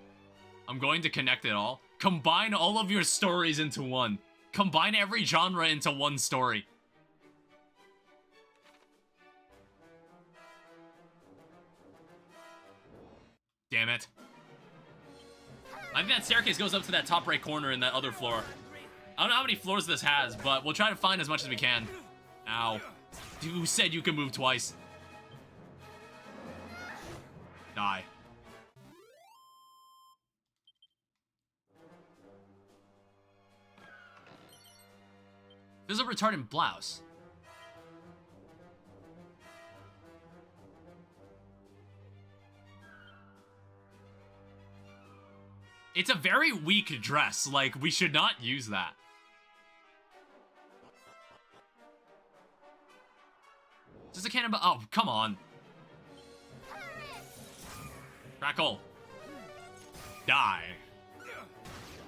I'm going to connect it all. Combine all of your stories into one. Combine every genre into one story. Damn it. I think that staircase goes up to that top right corner in that other floor. I don't know how many floors this has, but we'll try to find as much as we can. Ow. Who said you can move twice? Die. There's a retardant blouse. It's a very weak dress. Like, we should not use that. Is this a cannonball? Oh, come on. Crackle. Die.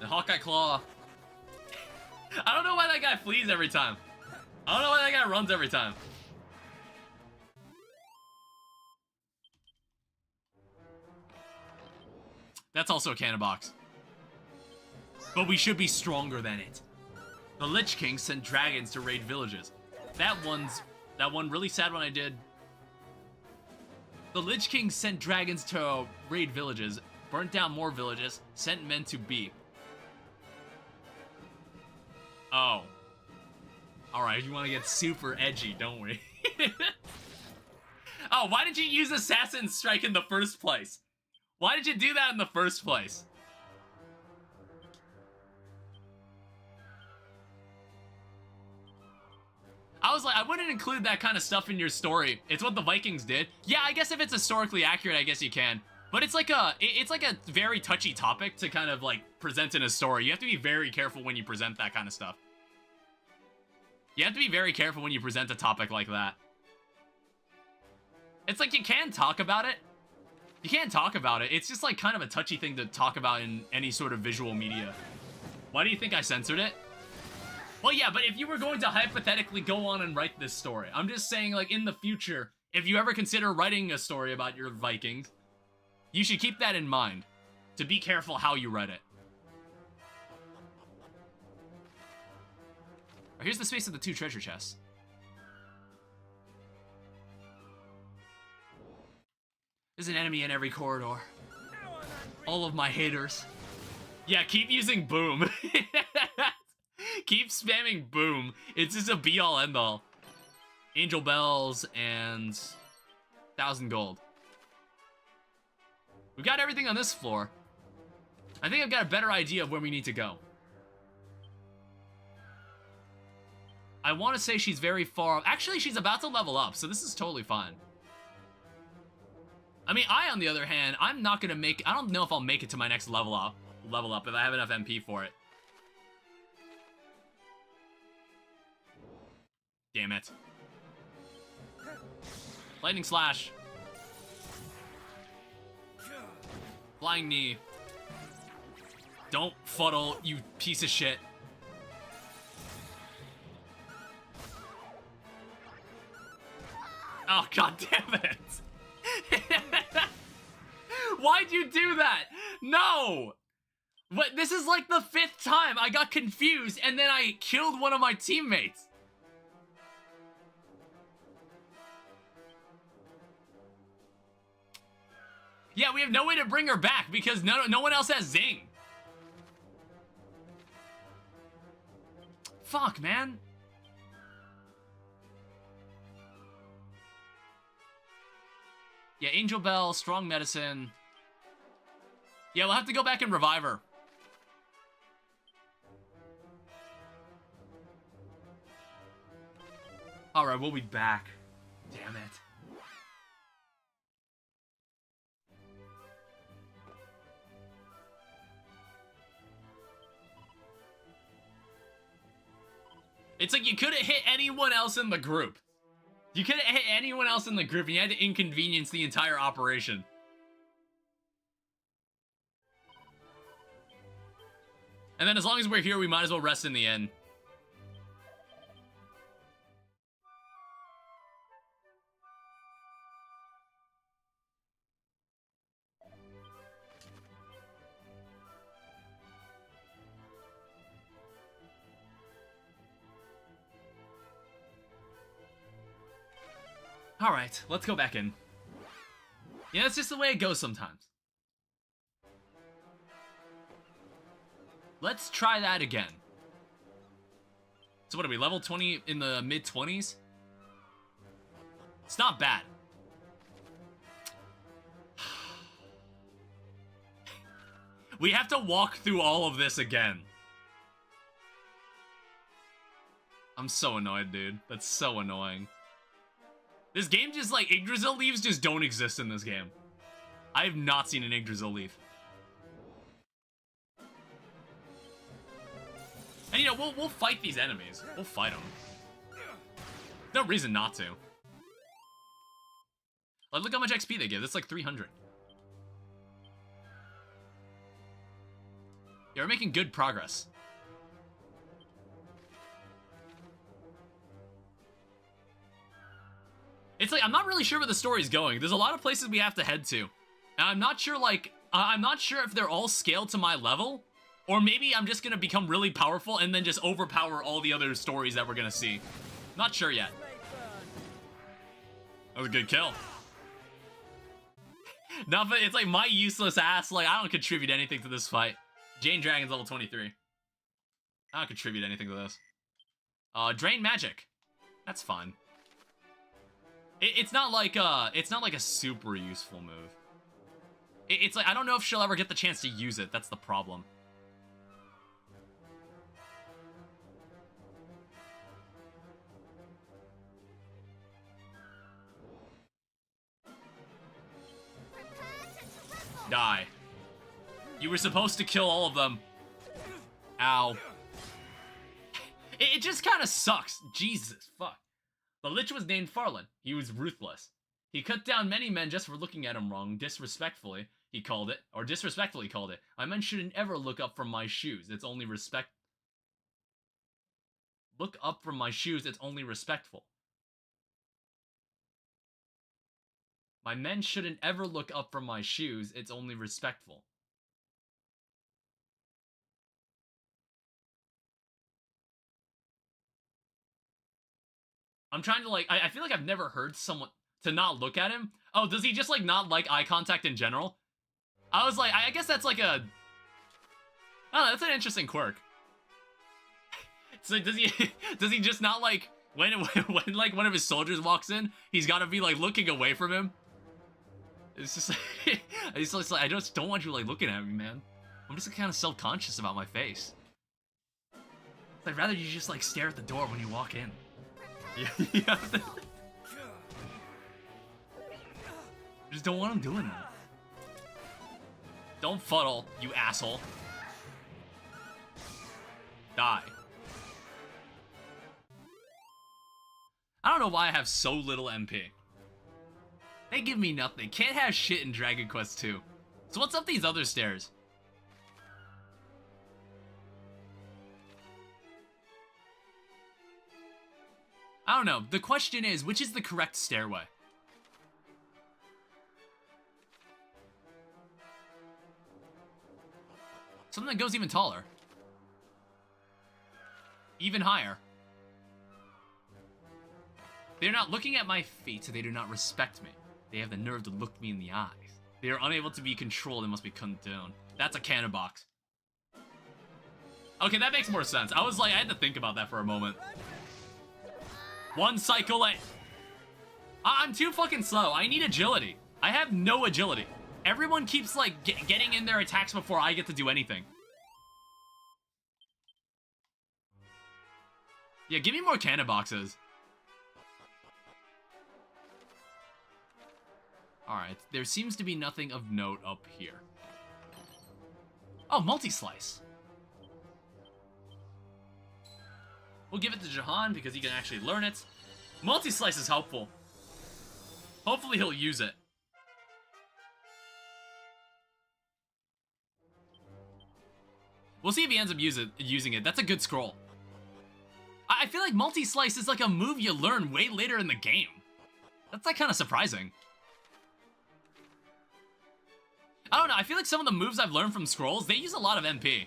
The Hawkeye Claw. I don't know why that guy flees every time. I don't know why that guy runs every time. That's also a cannon box. But we should be stronger than it. The Lich King sent dragons to raid villages. That one really sad one I did. The Lich King sent dragons to raid villages, burnt down more villages, sent men to be. Oh. Alright, you want to get super edgy, don't we? Oh, why did you use Assassin's Strike in the first place? Why did you do that in the first place? I was like, I wouldn't include that kind of stuff in your story. It's what the Vikings did. Yeah, I guess if it's historically accurate, I guess you can. But it's like a very touchy topic to kind of like present in a story. You have to be very careful when you present that kind of stuff. You have to be very careful when you present a topic like that. It's like you can talk about it. You can't talk about it. It's just like kind of a touchy thing to talk about in any sort of visual media. Why do you think I censored it? Well, yeah, but if you were going to hypothetically go on and write this story, I'm just saying, like, in the future, if you ever consider writing a story about your Vikings, you should keep that in mind, to be careful how you write it. Here's the space of the 2 treasure chests. There's an enemy in every corridor. All of my haters. Yeah, keep using boom. Keep spamming boom. It's just a be-all, end-all. Angel bells and 1,000 gold. We've got everything on this floor. I think I've got a better idea of where we need to go. I want to say she's very far. Actually, she's about to level up, so this is totally fine. I mean, on the other hand, I'm not gonna make. I don't know if I'll make it to my next level up if I have enough MP for it. Damn it. Lightning slash. Flying knee. Don't fuddle, you piece of shit. Oh, god damn it. Why'd you do that? No! What? This is like the 5th time I got confused and then I killed one of my teammates. Yeah, we have no way to bring her back because no one else has Zing. Fuck, man. Yeah, Angel Bell, Strong Medicine. Yeah, we'll have to go back and revive her. Alright, we'll be back. Damn it. It's like you couldn't hit anyone else in the group. You couldn't hit anyone else in the group and you had to inconvenience the entire operation. And then as long as we're here, we might as well rest in the inn. Alright, let's go back in. Yeah, it's just the way it goes sometimes. Let's try that again. So what are we, level 20 in the mid-20s? It's not bad. We have to walk through all of this again. I'm so annoyed, dude. That's so annoying. This game just, like, Yggdrasil leaves just don't exist in this game. I have not seen an Yggdrasil leaf. And, you know, we'll fight these enemies. We'll fight them. No reason not to. Like, look how much XP they give. That's like 300. Yeah, we're making good progress. It's like, I'm not really sure where the story's going. There's a lot of places we have to head to. And I'm not sure, like, I'm not sure if they're all scaled to my level, or maybe I'm just gonna become really powerful and then just overpower all the other stories that we're gonna see. Not sure yet. That was a good kill. Nothing, it's like my useless ass, like, I don't contribute anything to this fight. Jane Dragon's level 23. I don't contribute anything to this. Drain magic. That's fine. It's not like a super useful move. It's like, I don't know if she'll ever get the chance to use it. That's the problem. Die. You were supposed to kill all of them. Ow. It just kind of sucks. Jesus, fuck. The Lich was named Farland. He was ruthless. He cut down many men just for looking at him wrong, disrespectfully, he called it. Or disrespectfully called it. My men shouldn't ever look up from my shoes. It's only respect. Look up from my shoes, it's only respectful. My men shouldn't ever look up from my shoes, it's only respectful. I'm trying to, like, I feel like I've never heard someone to not look at him. Oh, does he just, like, not like eye contact in general? I was like, I guess that's like a... I don't know, that's an interesting quirk. So does he just not, like, when like, one of his soldiers walks in, he's gotta be, like, looking away from him? It's just like, I just don't want you, like, looking at me, man. I'm just kind of self-conscious about my face. I'd rather you just, like, stare at the door when you walk in. Yeah. Just don't want him doing that. Don't fuddle, you asshole. Die. I don't know why I have so little MP. They give me nothing. Can't have shit in Dragon Quest 2. So what's up these other stairs? I don't know. The question is, which is the correct stairway? Something that goes even taller. Even higher. They're not looking at my feet, so they do not respect me. They have the nerve to look me in the eyes. They are unable to be controlled and must be cut down. That's a cannon box. Okay, that makes more sense. I was like, I had to think about that for a moment. One cycle I'm too fucking slow. I need agility. I have no agility. Everyone keeps, like, getting in their attacks before I get to do anything. Yeah, give me more cannon boxes. Alright, there seems to be nothing of note up here. Oh, multi-slice. We'll give it to Jahan because he can actually learn it. Multi-slice is helpful. Hopefully he'll use it. We'll see if he ends up using it. That's a good scroll. I feel like multi-slice is like a move you learn way later in the game. That's like kind of surprising. I don't know, I feel like some of the moves I've learned from scrolls, they use a lot of MP.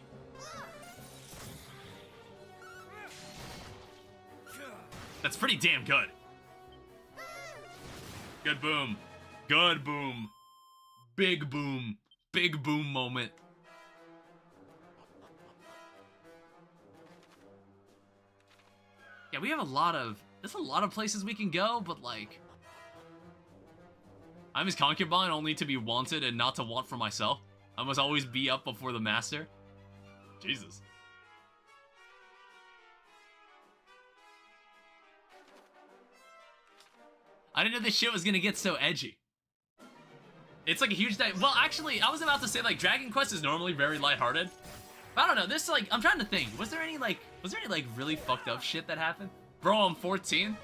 That's pretty damn good. Good boom. Good boom. Big boom. Big boom moment. Yeah, we have there's a lot of places we can go, but like, I'm his concubine, only to be wanted and not to want for myself. I must always be up before the master. Jesus. I didn't know this shit was gonna get so edgy. It's like a huge dive. Well, actually, I was about to say, like, Dragon Quest is normally very lighthearted. But I don't know, this, like, I'm trying to think. Was there any, like, really fucked up shit that happened? Bro, I'm 14.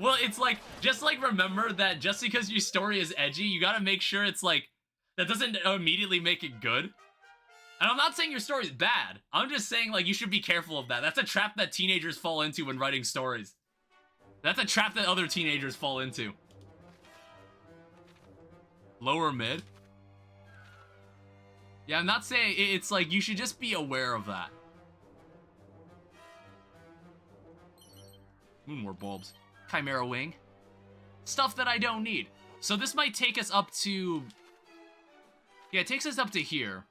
Well, it's like, just, like, remember that just because your story is edgy, you gotta make sure it's, like, that doesn't immediately make it good. And I'm not saying your story's bad. I'm just saying, like, you should be careful of that. That's a trap that teenagers fall into when writing stories. That's a trap that other teenagers fall into. Lower mid? Yeah, I'm not saying, it's like, you should just be aware of that. More bulbs. Chimera wing. Stuff that I don't need. So this might take us up to... Yeah, it takes us up to here.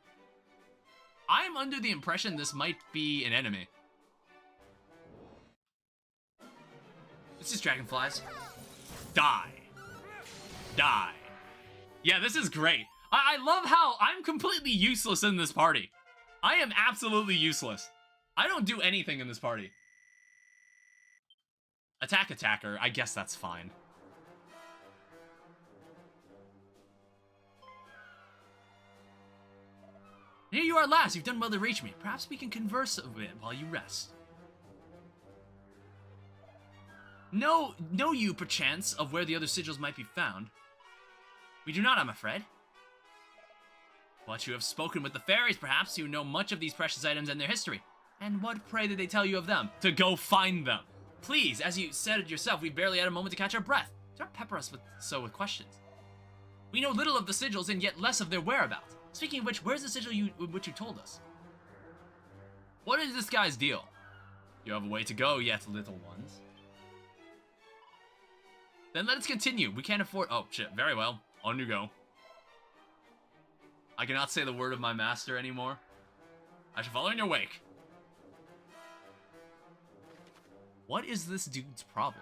I'm under the impression this might be an enemy. This is dragonflies. Die. Die. Yeah, this is great. I love how I'm completely useless in this party. I am absolutely useless. I don't do anything in this party. Attack attacker, I guess that's fine. Here you are at last. You've done well to reach me. Perhaps we can converse a bit while you rest. Know you, perchance, of where the other sigils might be found? We do not, I'm afraid. But you have spoken with the fairies, perhaps, who know much of these precious items and their history. And what, pray, did they tell you of them? To go find them. Please, as you said it yourself, we barely had a moment to catch our breath. Don't pepper us with questions. We know little of the sigils and yet less of their whereabouts. Speaking of which, where's the sigil which you told us? What is this guy's deal? You have a way to go yet, little ones. Then let us continue. We can't afford... Oh, shit. Very well. On you go. I cannot say the word of my master anymore. I shall follow in your wake. What is this dude's problem?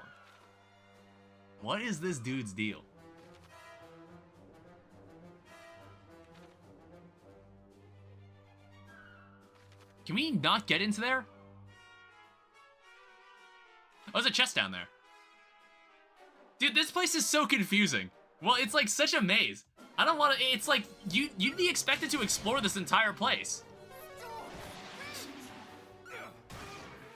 What is this dude's deal? Can we not get into there? Oh, there's a chest down there. Dude, this place is so confusing. Well, it's like such a maze. I don't want to... It's like, you'd be expected to explore this entire place.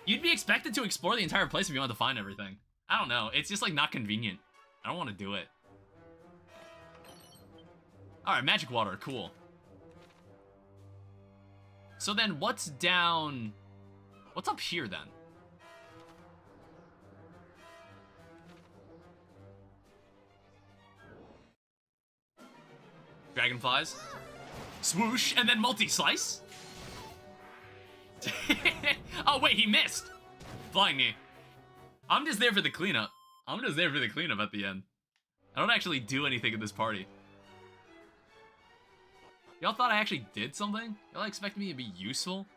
You'd be expected to explore the entire place if you wanted to find everything. I don't know. It's just like not convenient. I don't want to do it. Alright, magic water. Cool. So then what's down... What's up here then? Dragonflies. Swoosh, and then multi-slice? Oh wait, he missed! Flying knee. I'm just there for the cleanup. I'm just there for the cleanup at the end. I don't actually do anything in this party. Y'all thought I actually did something? Y'all expect me to be useful?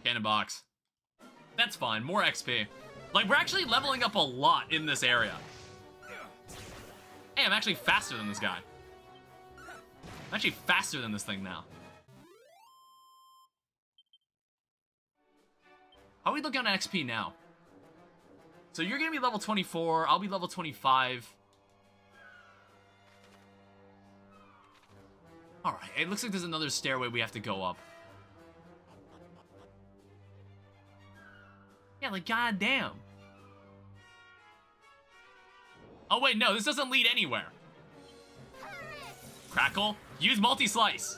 Cannon box. That's fine, more XP. Like, we're actually leveling up a lot in this area. Hey, I'm actually faster than this guy. I'm actually faster than this thing now. How are we looking on XP now? So you're gonna be level 24, I'll be level 25. Alright, it looks like there's another stairway we have to go up. Yeah, like, goddamn. Oh wait, no, this doesn't lead anywhere. Crackle, use multi-slice.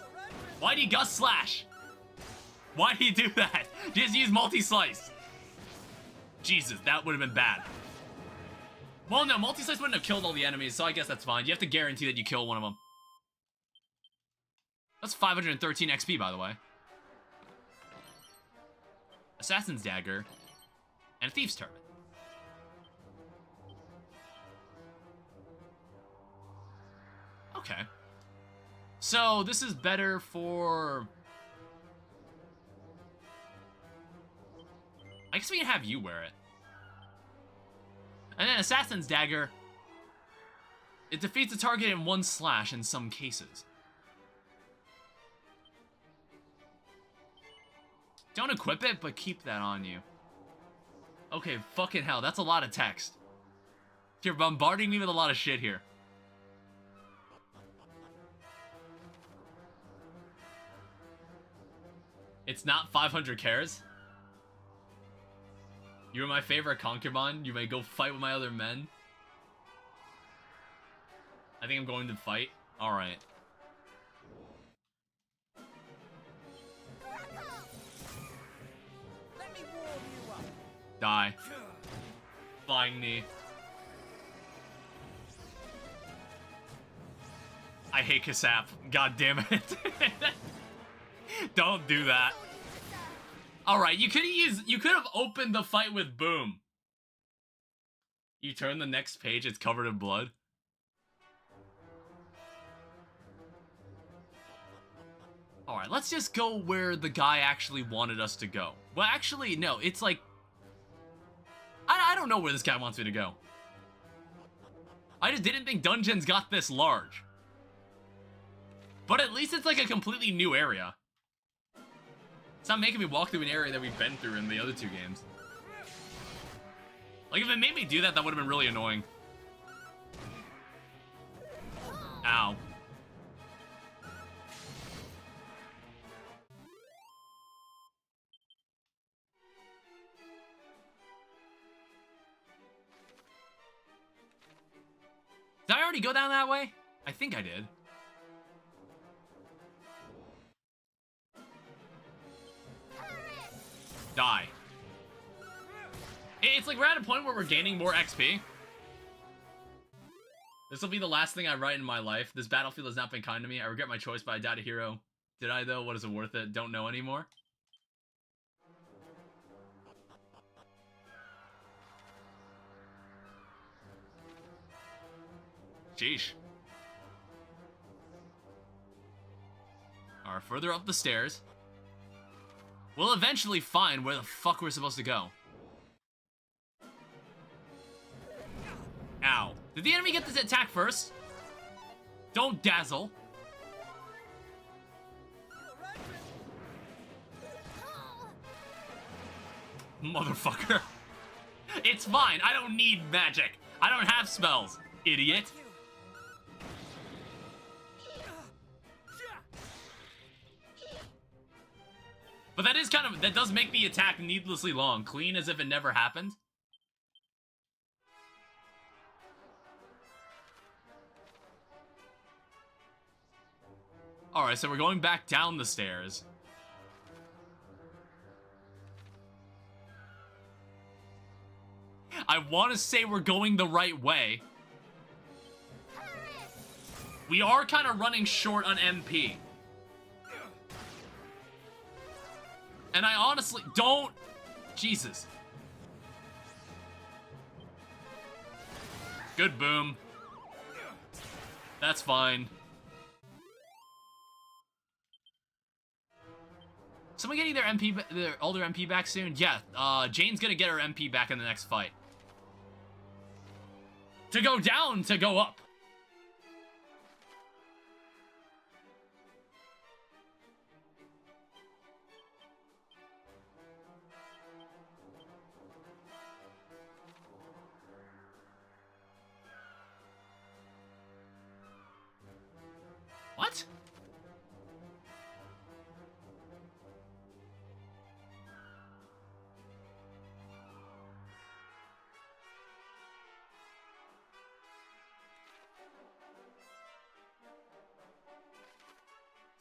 Why'd he gust slash? Why'd he do that? Just use multi-slice. Jesus, that would have been bad. Well, no, multi-slice wouldn't have killed all the enemies, so I guess that's fine. You have to guarantee that you kill one of them. That's 513 XP, by the way. Assassin's Dagger. And Thief's Turban. Okay. So, this is better for... I guess we can have you wear it. And then Assassin's Dagger. It defeats a target in 1 slash in some cases. Don't equip it, but keep that on you. Okay, fucking hell, that's a lot of text. You're bombarding me with a lot of shit here. It's not 500 cares. You are my favorite concubine. You may go fight with my other men. I think I'm going to fight. Alright. Let me warm you up. Die. Flying knee. I hate Kasap. God damn it. Don't do that. Alright, you could have opened the fight with Boom. You turn the next page, it's covered in blood. Alright, let's just go where the guy actually wanted us to go. Well, actually, no, it's like... I don't know where this guy wants me to go. I just didn't think dungeons got this large. But at least it's like a completely new area. It's not making me walk through an area that we've been through in the other 2 games. Like, if it made me do that, that would have been really annoying. Ow. Did I already go down that way? I think I did. Die. It's like we're at a point where we're gaining more XP. This will be the last thing I write in my life. This battlefield has not been kind to me. I regret my choice, but I died a hero. Did I, though? What is it worth it? Don't know anymore. Sheesh. Alright, further up the stairs. We'll eventually find where the fuck we're supposed to go. Ow. Did the enemy get this attack first? Don't dazzle. Motherfucker. It's fine. I don't need magic. I don't have spells, idiot. But that is that does make the attack needlessly long. Clean as if it never happened. Alright, so we're going back down the stairs. I want to say we're going the right way. We are kind of running short on MP. And I honestly don't... Jesus. Good Boom. That's fine. Someone getting their MP, all their MP back soon? Yeah, Jane's gonna get her MP back in the next fight. To go down, to go up. What?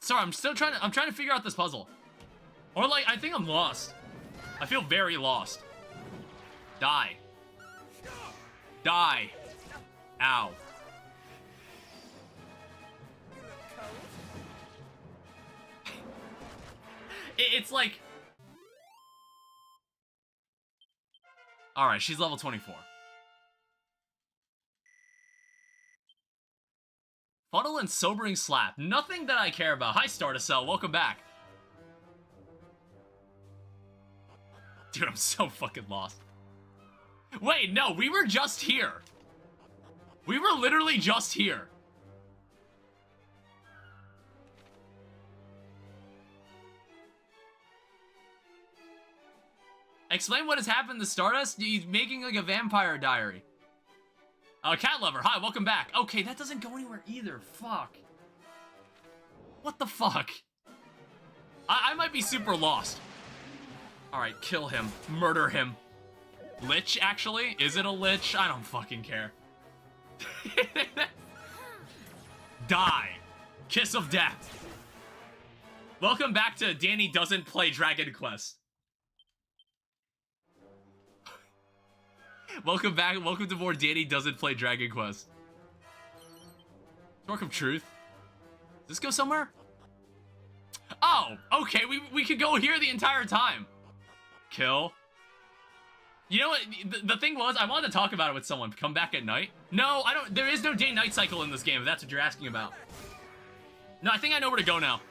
Sorry, I'm trying to figure out this puzzle. Or like, I think I'm lost. I feel very lost. Die. Die. Ow. It's like... Alright, she's level 24. Funnel and sobering slap. Nothing that I care about. Hi, Startacell. Welcome back. Dude, I'm so fucking lost. Wait, no, we were just here. We were literally just here. Explain what has happened to Stardust? He's making like a vampire diary. Cat lover, hi, welcome back. Okay, that doesn't go anywhere either. Fuck. What the fuck? I might be super lost. Alright, kill him. Murder him. Lich, actually? Is it a lich? I don't fucking care. Die. Kiss of death. Welcome back to Danny Doesn't Play Dragon Quest. Welcome back. Welcome to more Danny Doesn't Play Dragon Quest. Torque of Truth. Does this go somewhere? Oh, okay. We could go here the entire time. Kill. You know what? The thing was, I wanted to talk about it with someone. Come back at night. No, I don't. There is no day-night cycle in this game, if that's what you're asking about. No, I think I know where to go now.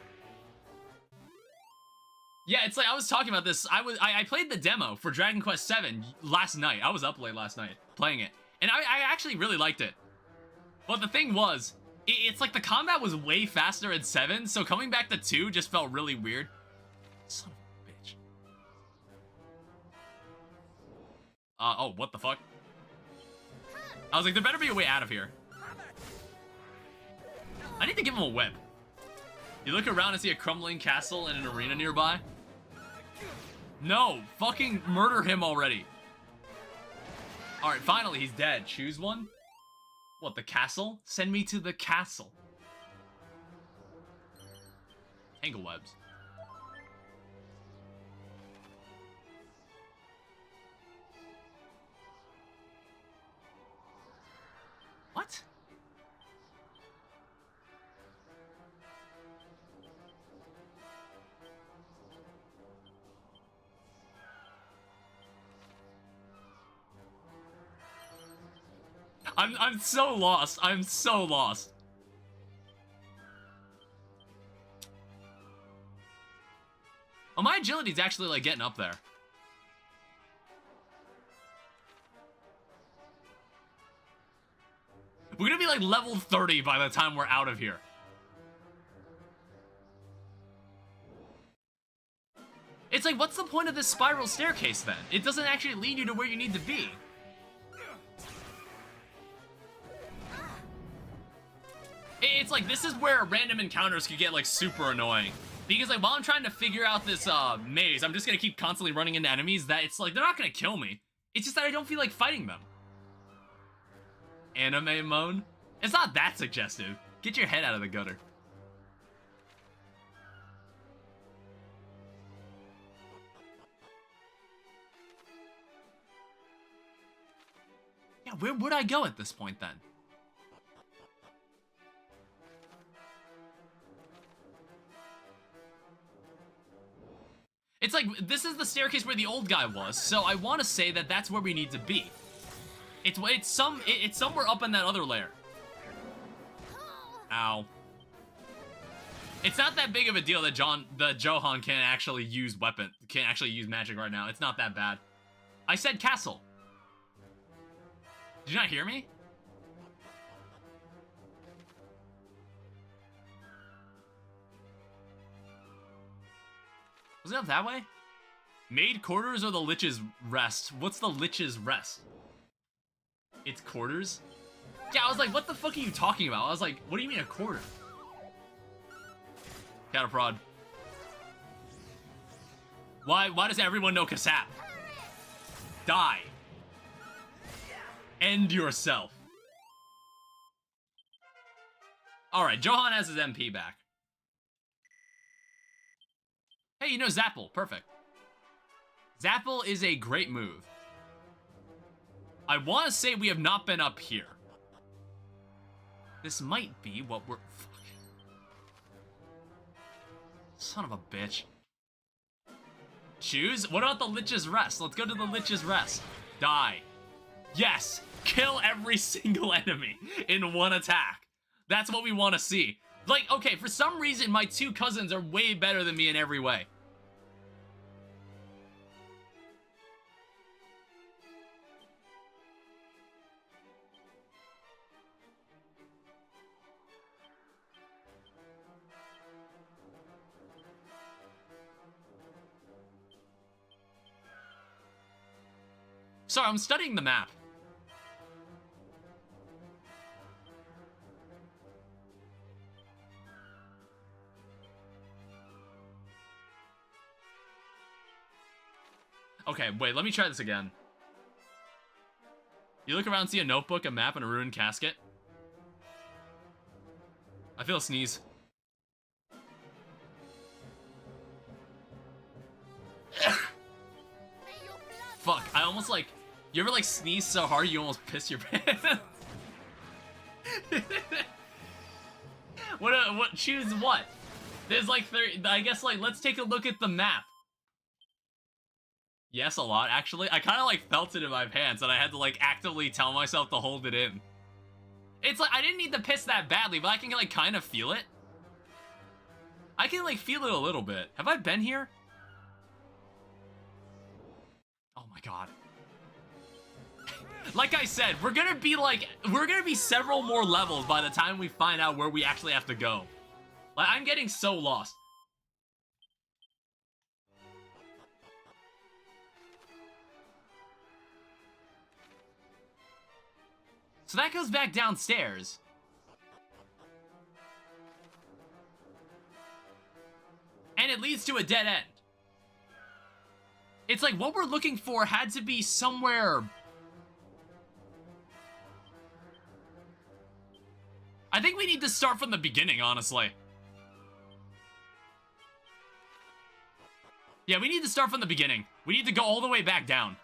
Yeah, it's like I was talking about this. I played the demo for Dragon Quest VII last night. I was up late last night playing it, and I actually really liked it. But the thing was, it's like the combat was way faster in 7, so coming back to 2 just felt really weird. Son of a bitch. Oh, what the fuck? I was like, there better be a way out of here. I need to give him a whip. You look around and see a crumbling castle and an arena nearby. No, fucking murder him already. Alright, finally, he's dead. Choose one. What, the castle? Send me to the castle. Tangle webs. What? I'm so lost. I'm so lost. Oh, my agility's actually like getting up there. We're gonna be like level 30 by the time we're out of here. It's like, what's the point of this spiral staircase then? It doesn't actually lead you to where you need to be. It's like, this is where random encounters could get like super annoying. Because like, while I'm trying to figure out this maze, I'm just gonna keep constantly running into enemies that it's like, they're not gonna kill me. It's just that I don't feel like fighting them. Anime moan? It's not that suggestive. Get your head out of the gutter. Yeah, where would I go at this point then? It's like, this is the staircase where the old guy was, so I want to say that that's where we need to be. It's somewhere up in that other layer. Ow. It's not that big of a deal that Johan can't actually use magic right now. It's not that bad. I said castle. Did you not hear me? Was it up that way? Maid quarters or the Lich's rest? What's the Lich's rest? It's quarters? Yeah, I was like, what the fuck are you talking about? I was like, what do you mean a quarter? Cataprod. Why does everyone know Kasap? Die. End yourself. Alright, Johan has his MP back. Hey, you know Zapple. Perfect. Zapple is a great move. I want to say we have not been up here. This might be what we're... Fuck. Son of a bitch. Choose? What about the Lich's Rest? Let's go to the Lich's Rest. Die. Yes! Kill every single enemy in one attack. That's what we want to see. Like, okay, for some reason, my two cousins are way better than me in every way. Sorry, I'm studying the map. Okay, wait, let me try this again. You look around, see a notebook, a map, and a ruined casket. I feel a sneeze. Fuck, I almost like... You ever like sneeze so hard you almost piss your pants? What, choose what? There's like 30, I guess like, let's take a look at the map. Yes, a lot, actually. I kind of like felt it in my pants and I had to like actively tell myself to hold it in. It's like, I didn't need to piss that badly, but I can like kind of feel it. I can like feel it a little bit. Have I been here? Oh my god. Like I said, we're gonna be several more levels by the time we find out where we actually have to go. Like, I'm getting so lost. So that goes back downstairs. And it leads to a dead end. It's like what we're looking for had to be somewhere... I think we need to start from the beginning, honestly. Yeah, we need to start from the beginning. We need to go all the way back down.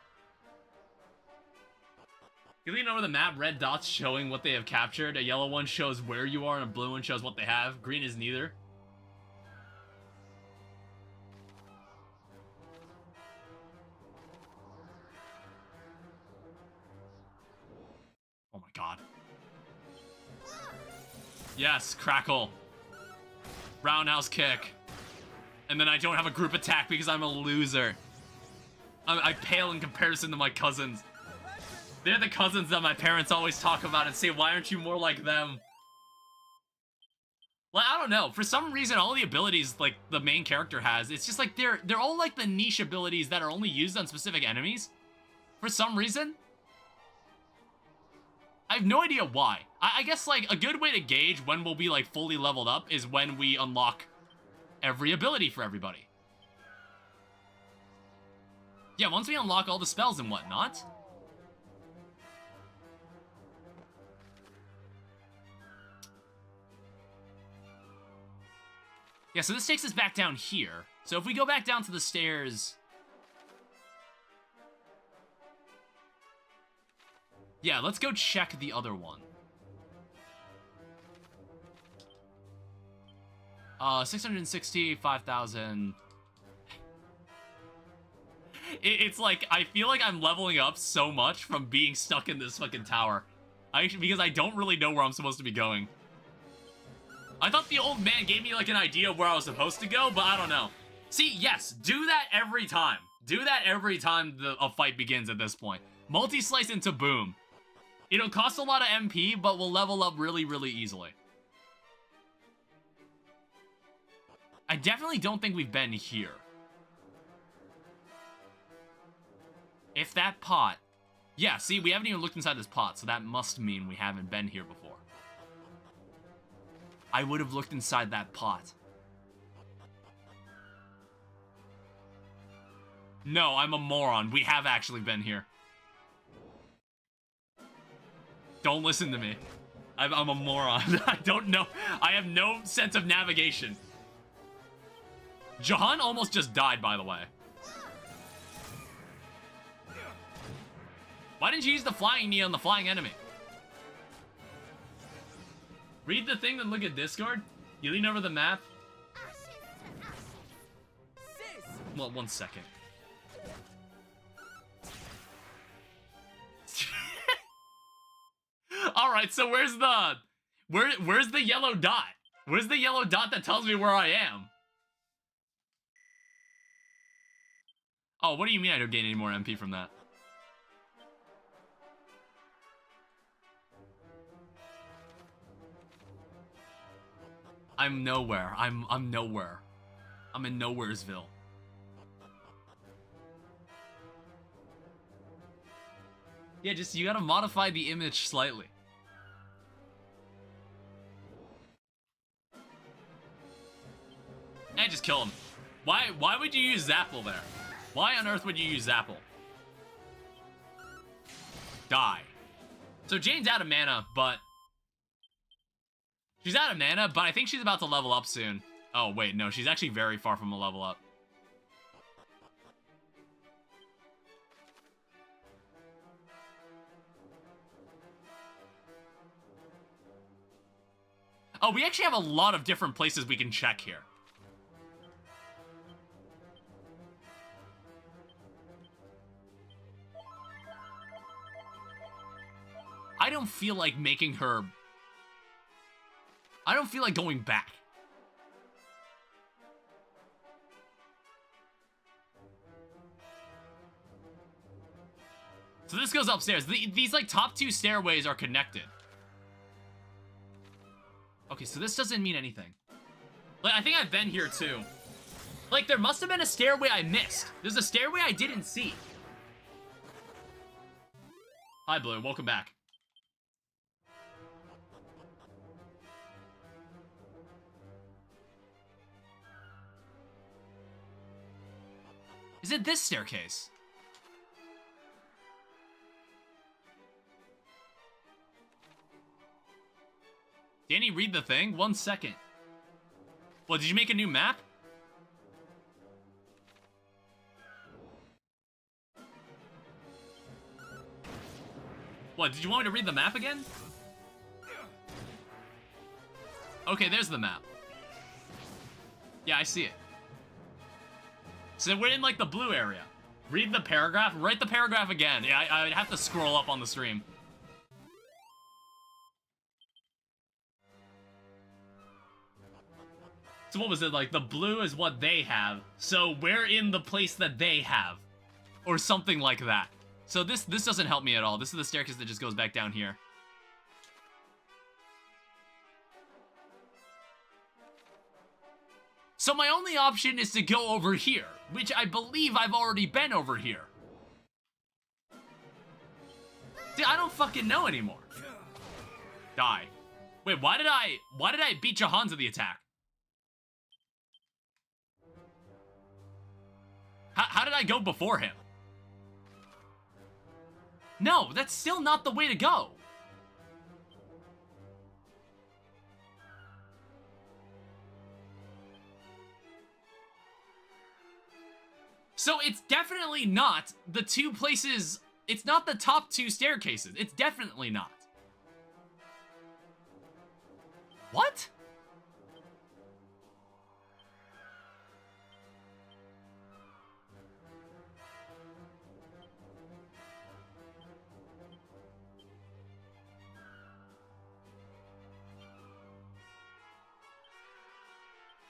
You lean over the map, red dots showing what they have captured. A yellow one shows where you are, and a blue one shows what they have. Green is neither. Oh my god. Yes, crackle. Roundhouse kick. And then I don't have a group attack because I'm a loser. I pale in comparison to my cousins. They're the cousins that my parents always talk about and say, why aren't you more like them? Like, I don't know. For some reason, all the abilities, like, the main character has, it's just like, they're all, like, the niche abilities that are only used on specific enemies. For some reason. I have no idea why. I guess, like, a good way to gauge when we'll be, like, fully leveled up is when we unlock every ability for everybody. Yeah, once we unlock all the spells and whatnot. Yeah, so this takes us back down here. So if we go back down to the stairs... Yeah, let's go check the other one. 660, 5,000... It's like, I feel like I'm leveling up so much from being stuck in this fucking tower. Because I don't really know where I'm supposed to be going. I thought the old man gave me like an idea of where I was supposed to go, but I don't know. See, yes, do that every time. Do that every time a fight begins at this point. Multi-slice into boom. It'll cost a lot of MP, but we'll level up really, really easily. I definitely don't think we've been here. If that pot... Yeah, see, we haven't even looked inside this pot, so that must mean we haven't been here before. I would have looked inside that pot. No, I'm a moron. We have actually been here. Don't listen to me. I'm a moron. I don't know. I have no sense of navigation. Jahan almost just died, by the way. Why didn't you use the flying knee on the flying enemy? Read the thing, then look at Discord. You lean over the map. Well, 1 second. Alright, so where's the yellow dot? Where's the yellow dot that tells me where I am? Oh, what do you mean I don't gain any more MP from that? I'm nowhere. I'm nowhere. I'm in Nowheresville. Yeah, just you gotta modify the image slightly. And just kill him. Why would you use Zapple there? Why on earth would you use Zapple? Die. So Jane's out of mana, but... She's out of mana, but I think she's about to level up soon. Oh, wait, no, she's actually very far from a level up. Oh, we actually have a lot of different places we can check here. I don't feel like making her... I don't feel like going back. So this goes upstairs. These, like, top two stairways are connected. Okay, so this doesn't mean anything. Like, I think I've been here, too. Like, there must have been a stairway I missed. There's a stairway I didn't see. Hi, Blue. Welcome back. Is it this staircase? Danny, read the thing? 1 second. What, did you make a new map? What, did you want me to read the map again? Okay, there's the map. Yeah, I see it. So we're in, like, the blue area. Read the paragraph? Write the paragraph again. Yeah, I'd have to scroll up on the stream. So what was it, like, the blue is what they have, so we're in the place that they have. Or something like that. So this doesn't help me at all. This is the staircase that just goes back down here. So my only option is to go over here, which I believe I've already been over here. Dude, I don't fucking know anymore. Die. Wait, why did I beat Jahan to the attack? How did I go before him? No, that's still not the way to go. So it's definitely not the two places, it's not the top two staircases. It's definitely not. What?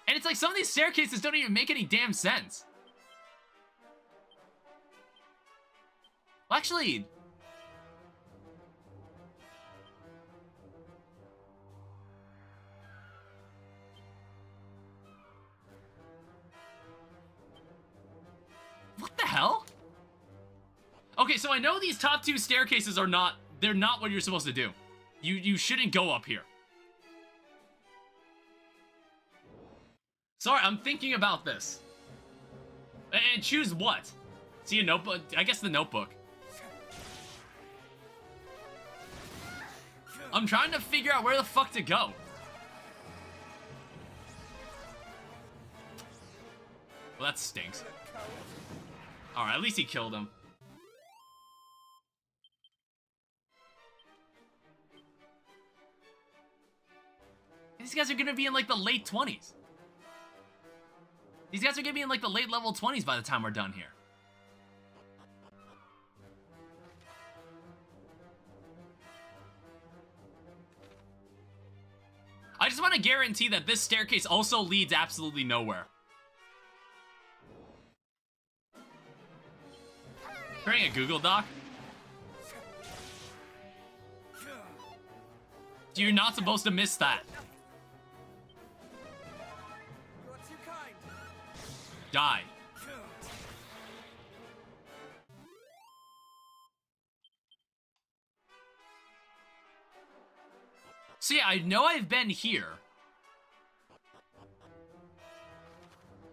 And it's like some of these staircases don't even make any damn sense. Well, actually... What the hell? Okay, so I know these top two staircases are not... They're not what you're supposed to do. You shouldn't go up here. Sorry, I'm thinking about this. And choose what? See a notebook? I guess the notebook. I'm trying to figure out where the fuck to go. Well, that stinks. Alright, at least he killed him. These guys are gonna be in like the late 20s. These guys are gonna be in like the late level 20s by the time we're done here. I just want to guarantee that this staircase also leads absolutely nowhere. Creating a Google Doc? You're not supposed to miss that. You're too kind. Die. So yeah, I know I've been here.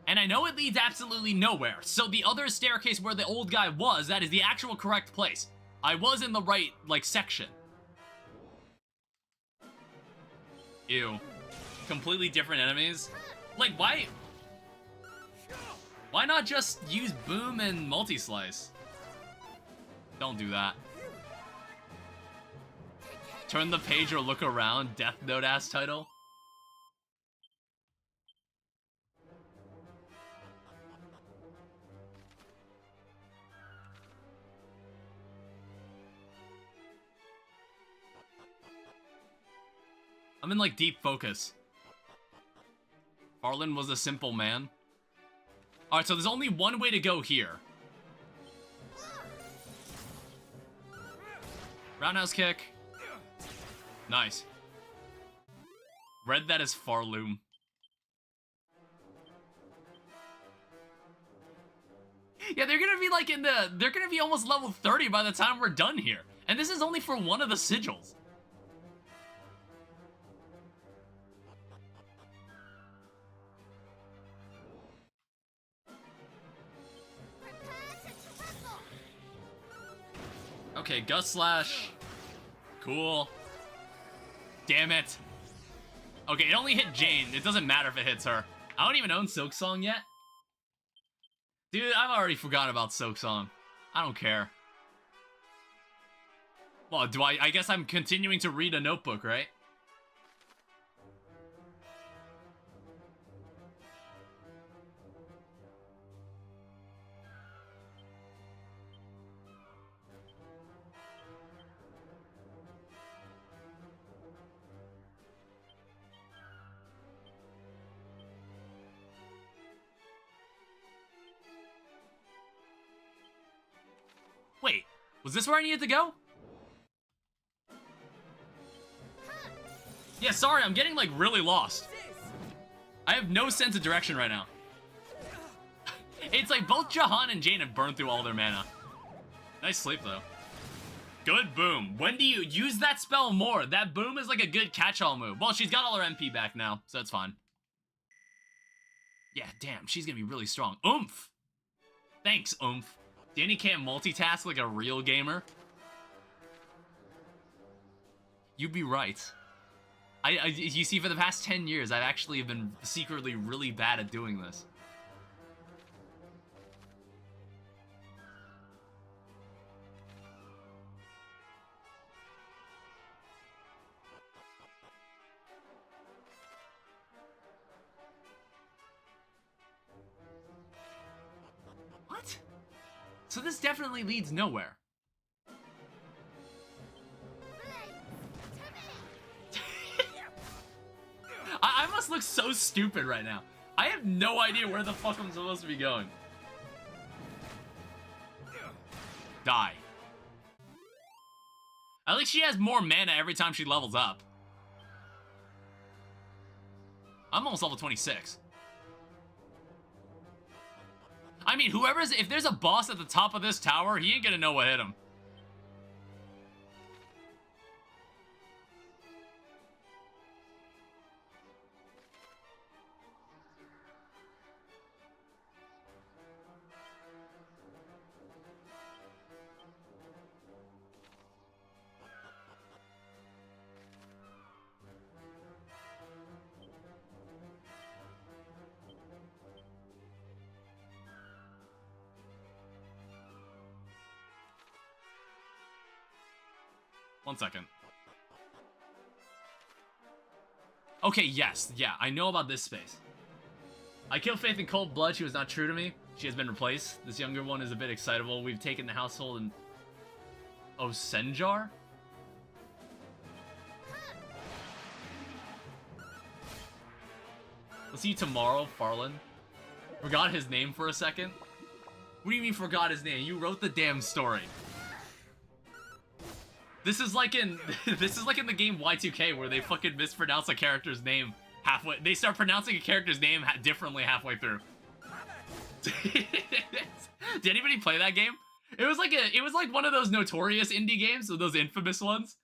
And I know it leads absolutely nowhere. So the other staircase where the old guy was, that is the actual correct place. I was in the right, like, section. Ew. Completely different enemies. Like, why? Why not just use Boom and Multi-Slice? Don't do that. Turn the page or look around, Death Note ass title. I'm in like deep focus. Farland was a simple man. Alright, so there's only one way to go here. Roundhouse kick. Nice. Read that as Farloom. Yeah, they're gonna be like they're gonna be almost level 30 by the time we're done here. And this is only for one of the sigils. Okay, Gust Slash. Cool. Damn it. Okay, it only hit Jane. It doesn't matter if it hits her. I don't even own Silk Song yet. Dude, I've already forgotten about Silk Song. I don't care. Well, I guess I'm continuing to read a notebook, right? Wait, was this where I needed to go? Yeah, sorry, I'm getting, like, really lost. I have no sense of direction right now. It's like both Jahan and Jane have burned through all their mana. Nice sleep, though. Good Boom. When do you use that spell more? That Boom is like a good catch-all move. Well, she's got all her MP back now, so that's fine. Yeah, damn, she's gonna be really strong. Oomph! Thanks, Oomph. Danny can't multitask like a real gamer. You'd be right. You see, for the past 10 years, I've actually been secretly really bad at doing this. What? So this definitely leads nowhere. I must look so stupid right now. I have no idea where the fuck I'm supposed to be going. Die. At least she has more mana every time she levels up. I'm almost level 26. I mean, if there's a boss at the top of this tower, he ain't gonna know what hit him. One second. Okay, yes. Yeah, I know about this space. I killed Faith in cold blood. She was not true to me. She has been replaced. This younger one is a bit excitable. We've taken the household and... Oh, Senjar? We'll see you tomorrow, Farland. Forgot his name for a second? What do you mean forgot his name? You wrote the damn story. This is like in the game Y2K where they fucking mispronounce a character's name halfway. They start pronouncing a character's name differently halfway through. Did anybody play that game? It was like one of those notorious indie games, or those infamous ones,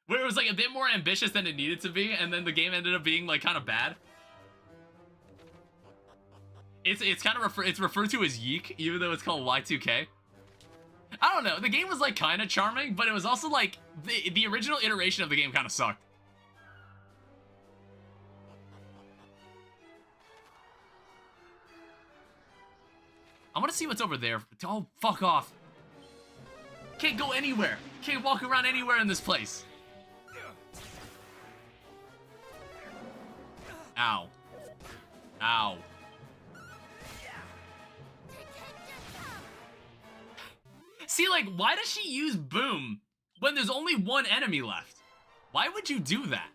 Where it was like a bit more ambitious than it needed to be, and then the game ended up being like kind of bad. It's kind of referred to as Yeek, even though it's called Y2K. I don't know. The game was like kind of charming, but it was also like the original iteration of the game kind of sucked. I want to see what's over there. Oh, fuck off. Can't go anywhere. Can't walk around anywhere in this place. Ow. Ow. See, like, why does she use Boom when there's only one enemy left? Why would you do that?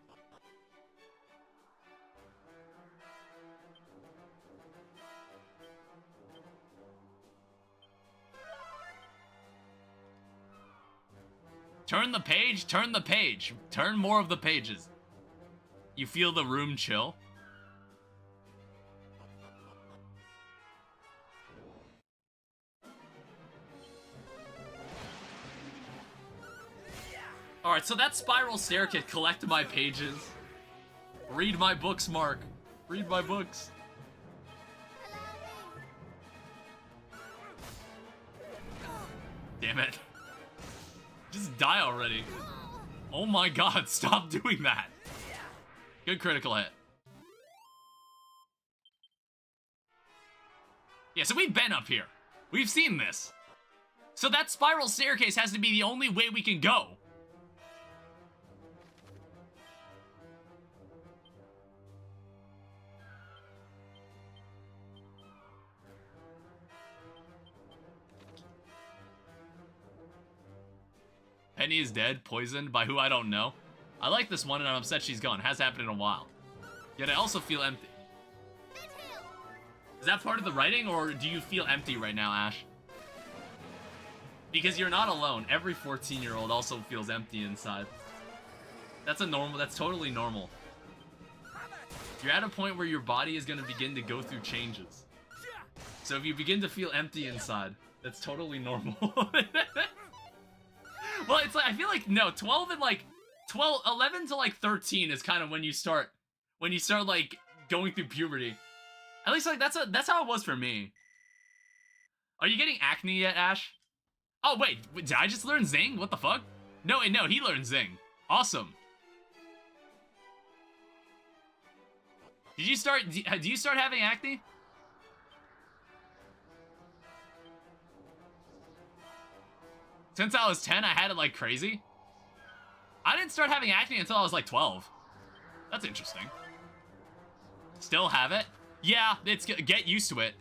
Turn the page, turn the page. Turn more of the pages. You feel the room chill? Alright, so that spiral staircase, collect my pages. Read my books, Mark. Read my books. Damn it. Just die already. Oh my god, stop doing that. Good critical hit. Yeah, so we've been up here. We've seen this. So that spiral staircase has to be the only way we can go. Penny is dead, poisoned, by who I don't know. I like this one and I'm upset she's gone. Has happened in a while. Yet I also feel empty. Is that part of the writing, or do you feel empty right now, Ash? Because you're not alone. Every 14-year-old also feels empty inside. That's totally normal. You're at a point where your body is going to begin to go through changes. So if you begin to feel empty inside, that's totally normal. Well, it's like, I feel like, no, 11 to like 13 is kind of when you start like going through puberty. At least like that's how it was for me. Are you getting acne yet, Ash? Oh wait, did I just learn Zing? What the fuck? No, he learned Zing. Awesome. Do you start having acne? Since I was 10, I had it like crazy. I didn't start having acne until I was like 12. That's interesting. Still have it? Yeah, get used to it.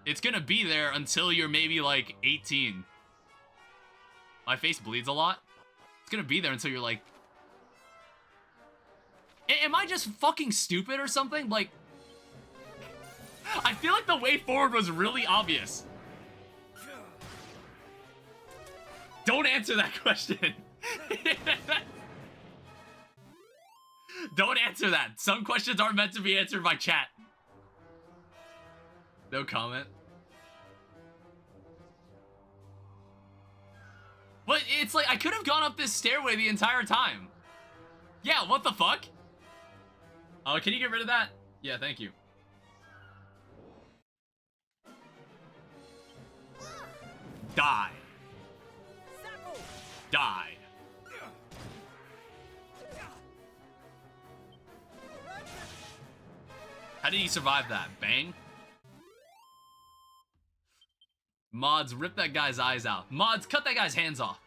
It's gonna be there until you're maybe like 18. My face bleeds a lot. It's gonna be there until you're like... Am I just fucking stupid or something? Like... I feel like the way forward was really obvious. Don't answer that question. Don't answer that. Some questions aren't meant to be answered by chat. No comment. But it's like, I could have gone up this stairway the entire time. Yeah, what the fuck? Oh, can you get rid of that? Yeah, thank you. Die. Die. How did he survive that? Bang? Mods, rip that guy's eyes out. Mods, cut that guy's hands off.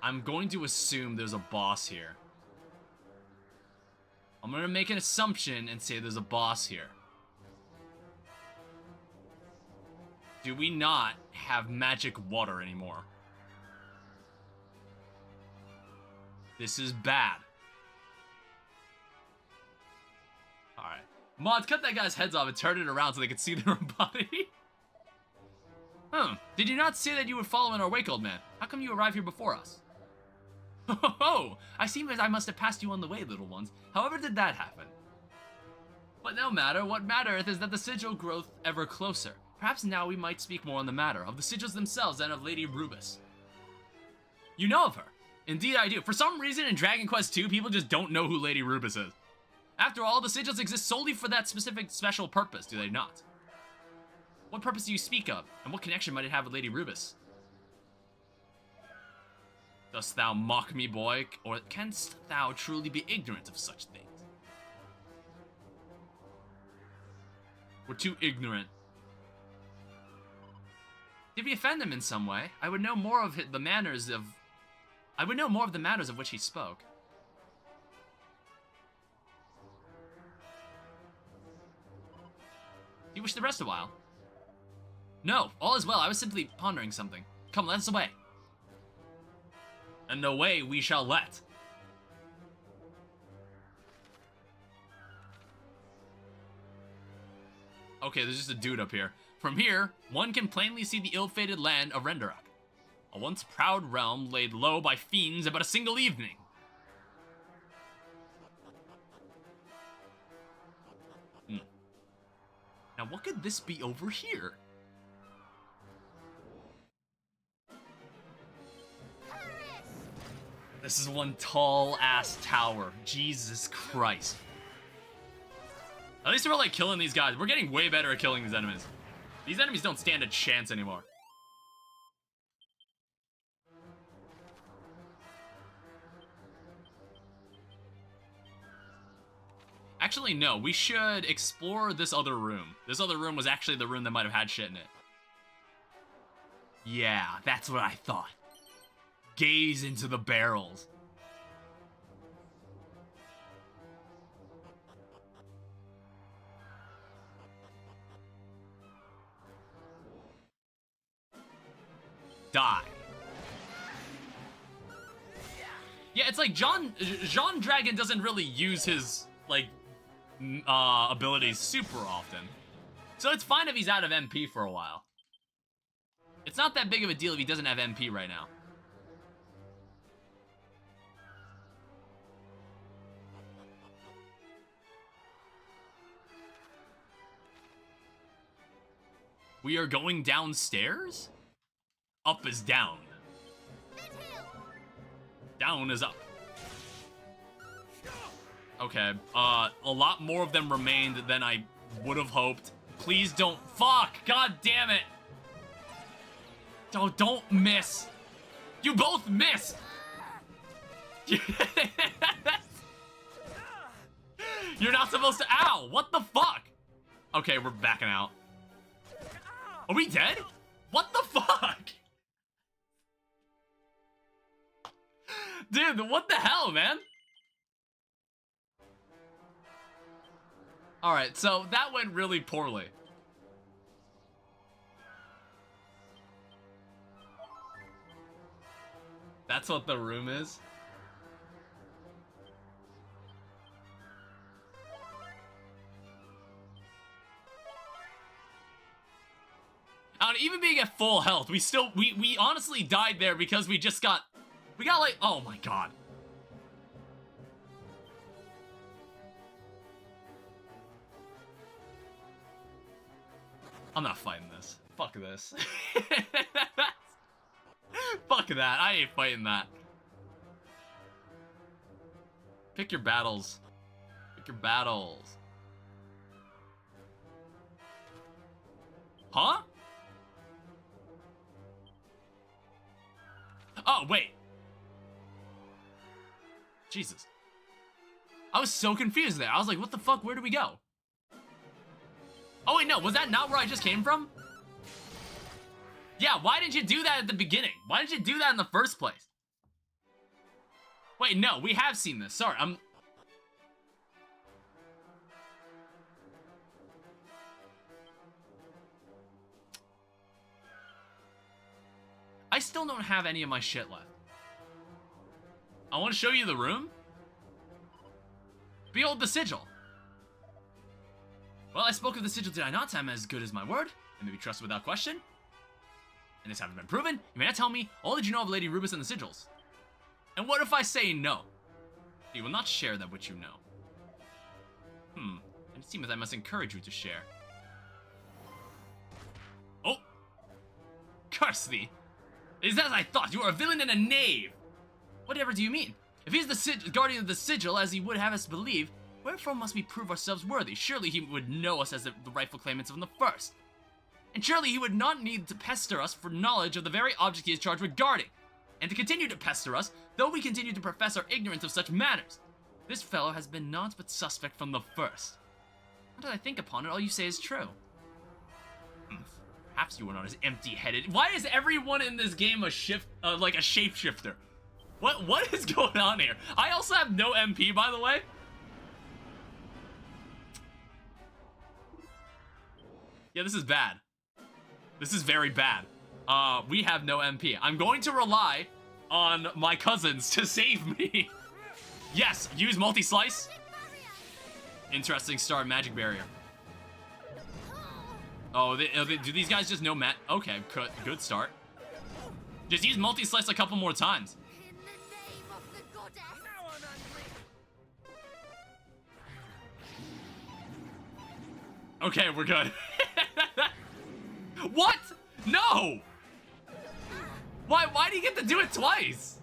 I'm going to assume there's a boss here. I'm gonna make an assumption and say there's a boss here. Do we not have magic water anymore? This is bad. Alright. Mods, cut that guy's heads off and turn it around so they can see their own body. Did you not say that you would follow in our wake, old man? How come you arrived here before us? Oh, I seem as I must have passed you on the way, little ones. However did that happen? But no matter, what mattereth is that the sigil groweth ever closer. Perhaps now we might speak more on the matter, of the sigils themselves and of Lady Rubus. You know of her. Indeed I do. For some reason in Dragon Quest II, people just don't know who Lady Rubus is. After all, the sigils exist solely for that specific special purpose, do they not? What purpose do you speak of, and what connection might it have with Lady Rubus? Dost thou mock me, boy, or canst thou truly be ignorant of such things? We're too ignorant. Did we offend him in some way? I would know more of the manners of which he spoke. Do you wish to rest a while? No, all is well. I was simply pondering something. Come, let us away. And away we shall let. Okay, there's just a dude up here. From here, one can plainly see the ill-fated land of Renderak. A once proud realm laid low by fiends in but a single evening. Now what could this be over here? This is one tall-ass tower. Jesus Christ. At least we're, like, killing these guys. We're getting way better at killing these enemies. These enemies don't stand a chance anymore. Actually, no. We should explore this other room. This other room was actually the room that might have had shit in it. Yeah, that's what I thought. Gaze into the barrels. Die. Yeah, it's like Jean Dragon doesn't really use his, like, abilities super often. So it's fine if he's out of MP for a while. It's not that big of a deal if he doesn't have MP right now. We are going downstairs? Up is down. Down is up. Okay, a lot more of them remained than I would have hoped. Please don't. Fuck! God damn it! Don't miss. You both missed! You're not supposed to. Ow! What the fuck? Okay, we're backing out. Are we dead? What the fuck? Dude, what the hell, man? Alright, so that went really poorly. That's what the room is? Even being at full health, we honestly died there because we got like, oh my god. I'm not fighting this. Fuck this. Fuck that. I ain't fighting that. Pick your battles. Pick your battles. Huh? Oh, wait. Jesus. I was so confused there. I was like, what the fuck? Where do we go? Oh, wait, no. Was that not where I just came from? Yeah, why didn't you do that at the beginning? Why didn't you do that in the first place? Wait, no. We have seen this. Sorry, I still don't have any of my shit left. I want to show you the room. Behold the sigil. Well, I spoke of the sigil, did I not? I'm as good as my word, and may be trusted without question. And this having been proven, you may not tell me all that you know of Lady Rubus and the sigils. And what if I say no? You will not share that which you know. It seems I must encourage you to share. Oh! Curse thee! It is as I thought, you are a villain and a knave! Whatever do you mean? If he is the guardian of the sigil, as he would have us believe, wherefore must we prove ourselves worthy? Surely he would know us as the rightful claimants from the first. And surely he would not need to pester us for knowledge of the very object he is charged with guarding. And to continue to pester us, though we continue to profess our ignorance of such matters. This fellow has been naught but suspect from the first. Now that I think upon it, all you say is true. Perhaps you are not as empty-headed. Why is everyone in this game a shapeshifter? What is going on here? I also have no MP, by the way. Yeah, this is bad. This is very bad. We have no MP. I'm going to rely on my cousins to save me. Yes, use multi-slice. Interesting start, magic barrier. Oh, do these guys just know Okay, good start. Just use multi-slice a couple more times. In the name of the goddess. Now I'm angry. Okay, we're good. What? No! Why do you get to do it twice?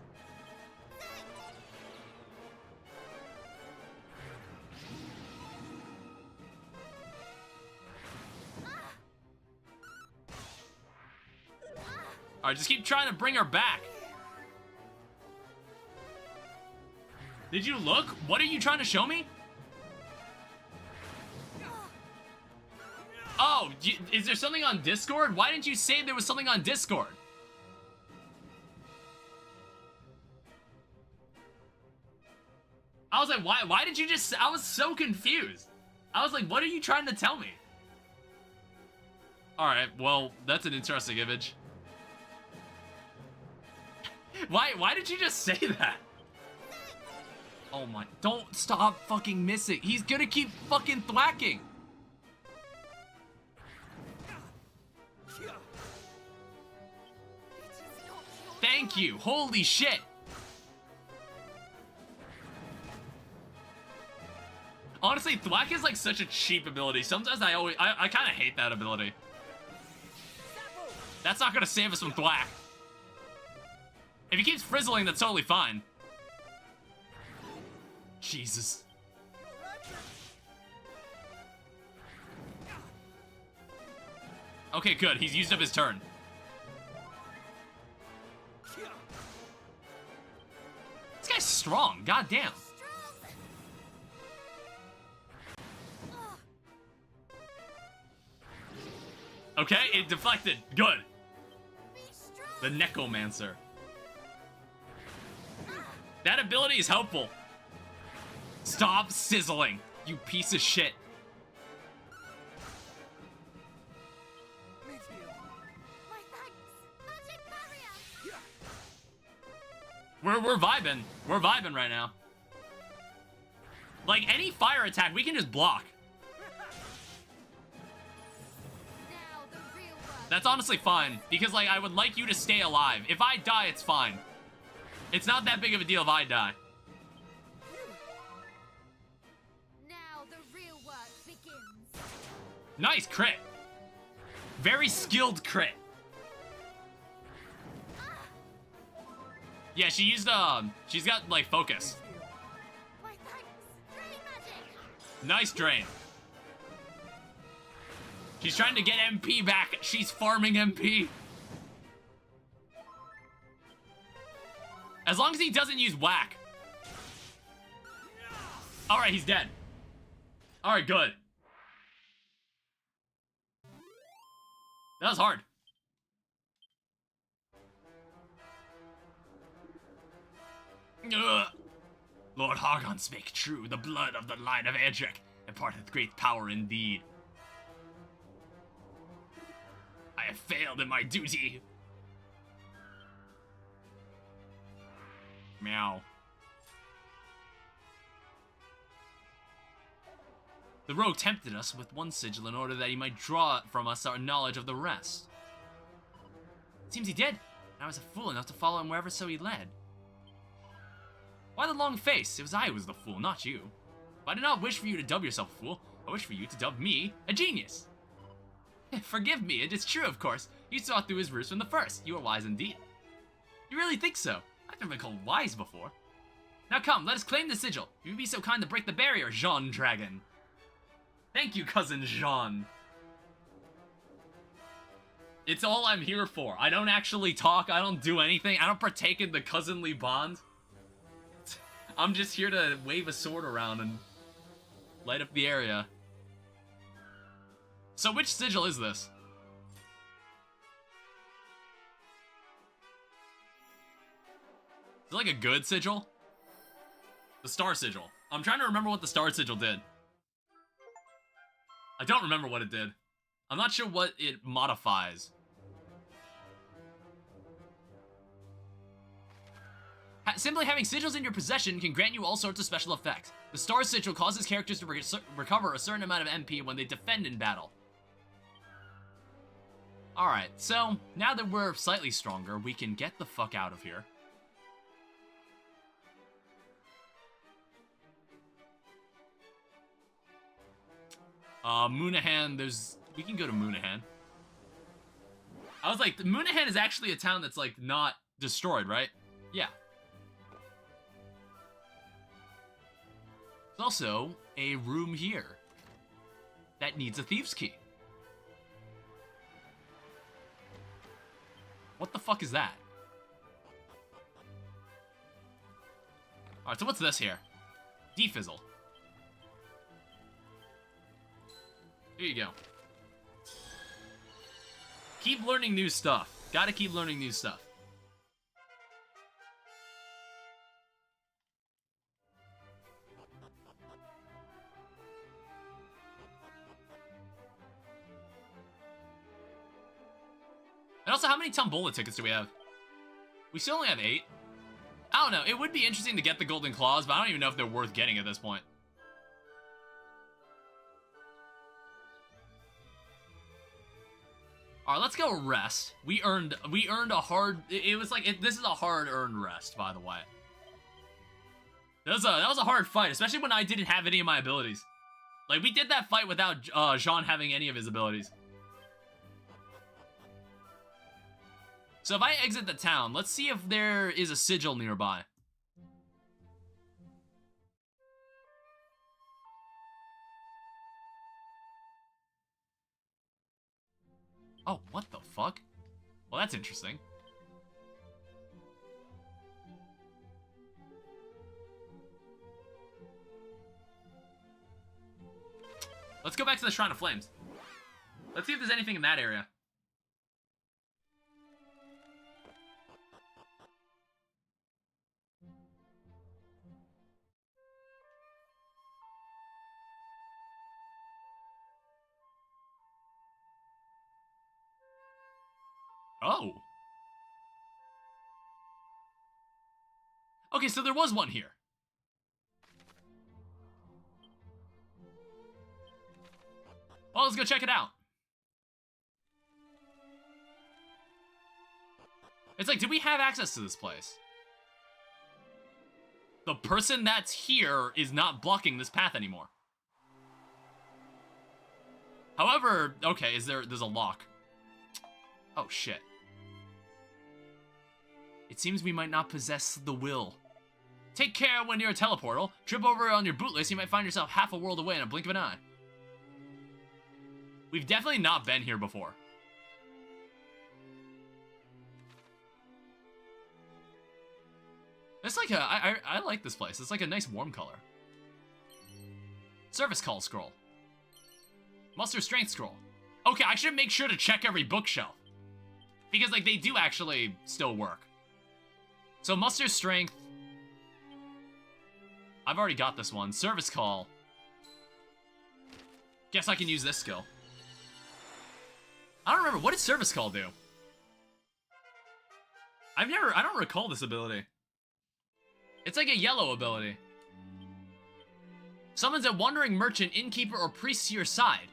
Alright, just keep trying to bring her back. Did you look? What are you trying to show me? Oh, is there something on Discord? Why didn't you say there was something on Discord? I was like, why did you just... I was so confused. I was like, what are you trying to tell me? Alright, well, that's an interesting image. Why did you just say that? Oh my... Don't stop fucking missing. He's gonna keep fucking thwacking. Thank you. Holy shit. Honestly, thwack is like such a cheap ability. Sometimes I kind of hate that ability. That's not gonna save us from thwack. If he keeps frizzling, that's totally fine. Jesus. Okay, good. He's used up his turn. This guy's strong. God damn. Okay, it deflected. Good. The Necromancer. That ability is helpful. Stop sizzling, you piece of shit. My thanks. Magic barrier. We're vibing. We're vibing right now. Like any fire attack, we can just block. Now the real work. That's honestly fine, because like I would like you to stay alive. If I die, it's fine. It's not that big of a deal if I die. Now the real work begins. Nice crit. Very skilled crit. Yeah, she used she's got like focus. My thanks. Drain magic. Nice drain. She's trying to get MP back. She's farming MP. As long as he doesn't use whack. Alright, he's dead. Alright, good. That was hard. Ugh. Lord Hargon spake true, the blood of the line of Edric imparteth great power indeed. I have failed in my duty. Meow. The rogue tempted us with one sigil in order that he might draw from us our knowledge of the rest. It seems he did, and I was a fool enough to follow him wherever so he led. Why the long face? It was I who was the fool, not you. But I did not wish for you to dub yourself a fool. I wish for you to dub me a genius. Forgive me, it is true, of course. You saw through his ruse from the first. You are wise indeed. You really think so? I've never been called wise before. Now come, let us claim the sigil. If you'd be so kind to break the barrier, Jean Dragon. Thank you, cousin Jean. It's all I'm here for. I don't actually talk, I don't do anything, I don't partake in the cousinly bond. I'm just here to wave a sword around and light up the area. So which sigil is this? Is it like a good sigil? The star sigil. I'm trying to remember what the star sigil did. I don't remember what it did. I'm not sure what it modifies. Simply having sigils in your possession can grant you all sorts of special effects. The star sigil causes characters to recover a certain amount of MP when they defend in battle. Alright, so now that we're slightly stronger, we can get the fuck out of here. Moonahan, we can go to Moonahan. I was like, Moonahan is actually a town that's, like, not destroyed, right? Yeah. There's also a room here that needs a thieves' key. What the fuck is that? Alright, so what's this here? Defizzle. Here you go. Keep learning new stuff. Gotta keep learning new stuff. And also, how many Tombola tickets do we have? We still only have 8. I don't know. It would be interesting to get the Golden Claws, but I don't even know if they're worth getting at this point. Alright, let's go rest. We earned a hard... It was like... this is a hard-earned rest, by the way. That was a hard fight, especially when I didn't have any of my abilities. Like, we did that fight without Jean having any of his abilities. So if I exit the town, let's see if there is a sigil nearby. Oh, what the fuck? Well, that's interesting. Let's go back to the Shrine of Flames. Let's see if there's anything in that area. Oh. Okay, so there was one here. Well, let's go check it out. It's like, do we have access to this place? The person that's here is not blocking this path anymore. However, okay, there's a lock. Oh, shit. It seems we might not possess the will. Take care when you're a teleportal. Trip over on your bootless, you might find yourself half a world away in a blink of an eye. We've definitely not been here before. It's like I like this place. It's like a nice warm color. Service call scroll. Muster strength scroll. Okay, I should make sure to check every bookshelf. Because, like, they do actually still work. So, muster strength. I've already got this one. Service call. Guess I can use this skill. I don't remember. What did service call do? I don't recall this ability. It's like a yellow ability. Summons a wandering merchant, innkeeper, or priest to your side.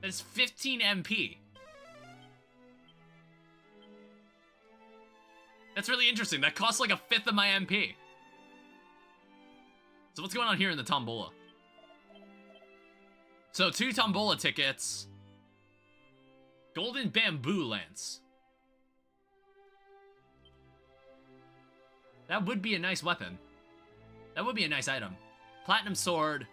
That's 15 MP. That's really interesting. That costs like 1/5 of my MP. So what's going on here in the Tombola? So 2 Tombola tickets. Golden Bamboo Lance. That would be a nice weapon. That would be a nice item. Platinum Sword.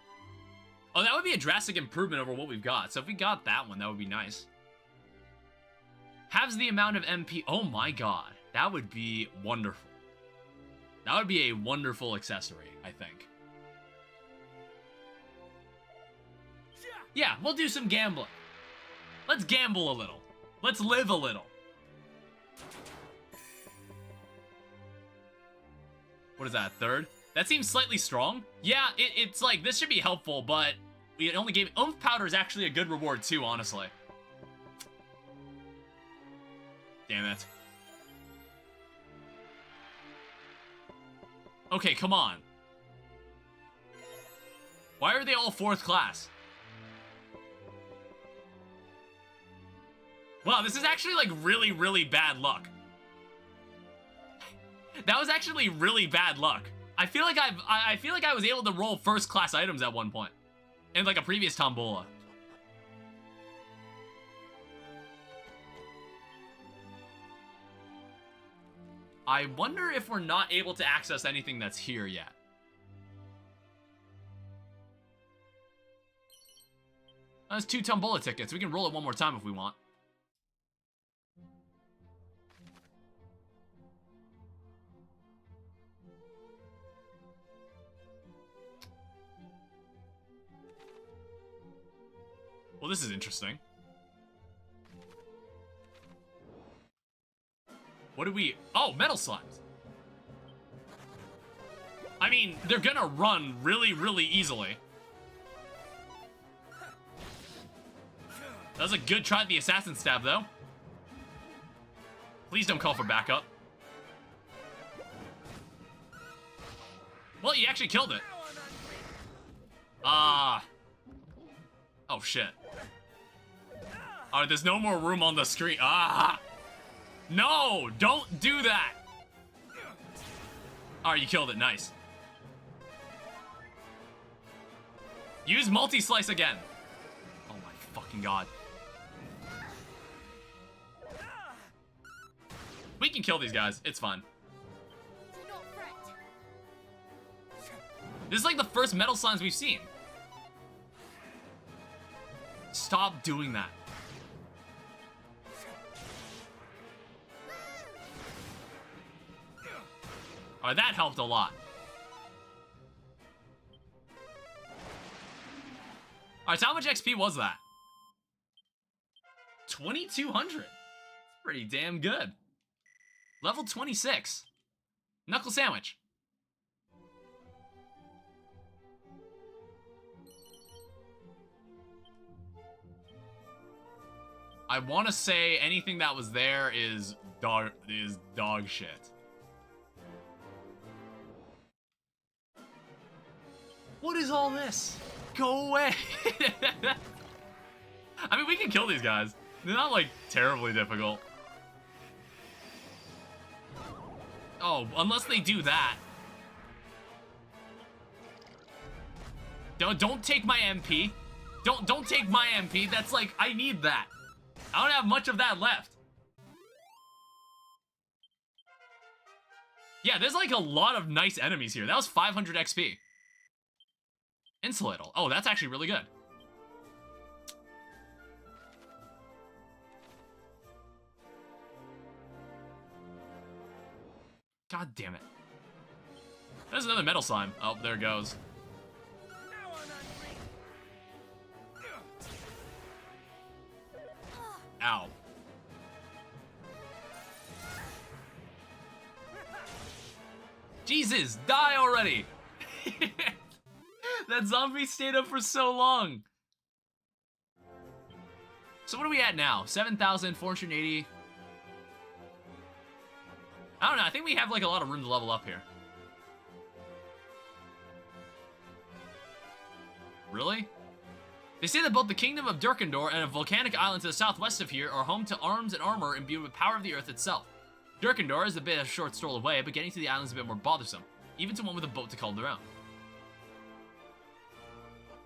Oh, that would be a drastic improvement over what we've got. So if we got that one, that would be nice. Halves the amount of MP. Oh my god. That would be wonderful. That would be a wonderful accessory, I think. Yeah, we'll do some gambling. Let's gamble a little. Let's live a little. What is that, 3rd? That seems slightly strong. Yeah, it's like, this should be helpful, but we only gave... Oomph Powder is actually a good reward too, honestly. Damn it. Okay, come on. Why are they all 4th class? Wow, this is actually like really, really bad luck. That was actually really bad luck. I feel like I was able to roll 1st class items at one point in like a previous Tombola. I wonder if we're not able to access anything that's here yet. That's 2 Tombola tickets. We can roll it one more time if we want. Well, this is interesting. What do we... Oh, metal slimes. I mean, they're gonna run really, really easily. That was a good try at the assassin stab, though. Please don't call for backup. Well, you actually killed it. Oh, shit. Alright, there's no more room on the screen. No! Don't do that! Alright, you killed it. Nice. Use multi-slice again. Oh my fucking god. We can kill these guys. It's fine. This is like the first metal slimes we've seen. Stop doing that. Alright, that helped a lot. Alright, so how much XP was that? 2,200. Pretty damn good. Level 26. Knuckle sandwich. I want to say anything that was there is dog shit. What is all this? Go away. I mean, we can kill these guys. They're not like terribly difficult. Oh, unless they do that. Don't take my MP. Don't take my MP. That's like, I need that. I don't have much of that left. Yeah, there's like a lot of nice enemies here. That was 500 XP. Insulatol. Oh, that's actually really good. God damn it. There's another metal slime. Oh, there it goes. Ow. Jesus, die already! That zombie stayed up for so long. So what are we at now? 7,480. I don't know, I think we have like a lot of room to level up here. Really? They say that both the kingdom of Durkendor and a volcanic island to the southwest of here are home to arms and armor imbued with power of the earth itself. Durkendor is a bit of a short stroll away, but getting to the island is a bit more bothersome, even to one with a boat to call their own.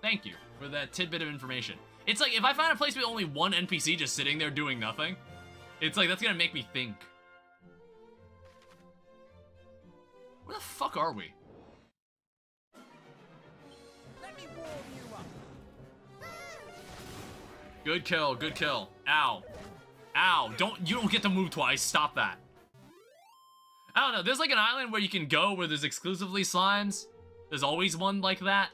Thank you for that tidbit of information. It's like, if I find a place with only one NPC just sitting there doing nothing, it's like, that's gonna make me think. Where the fuck are we? Let me warm you up. Good kill, good kill. Ow. Ow, you don't get to move twice, stop that. I don't know, there's like an island where you can go where there's exclusively slimes. There's always one like that.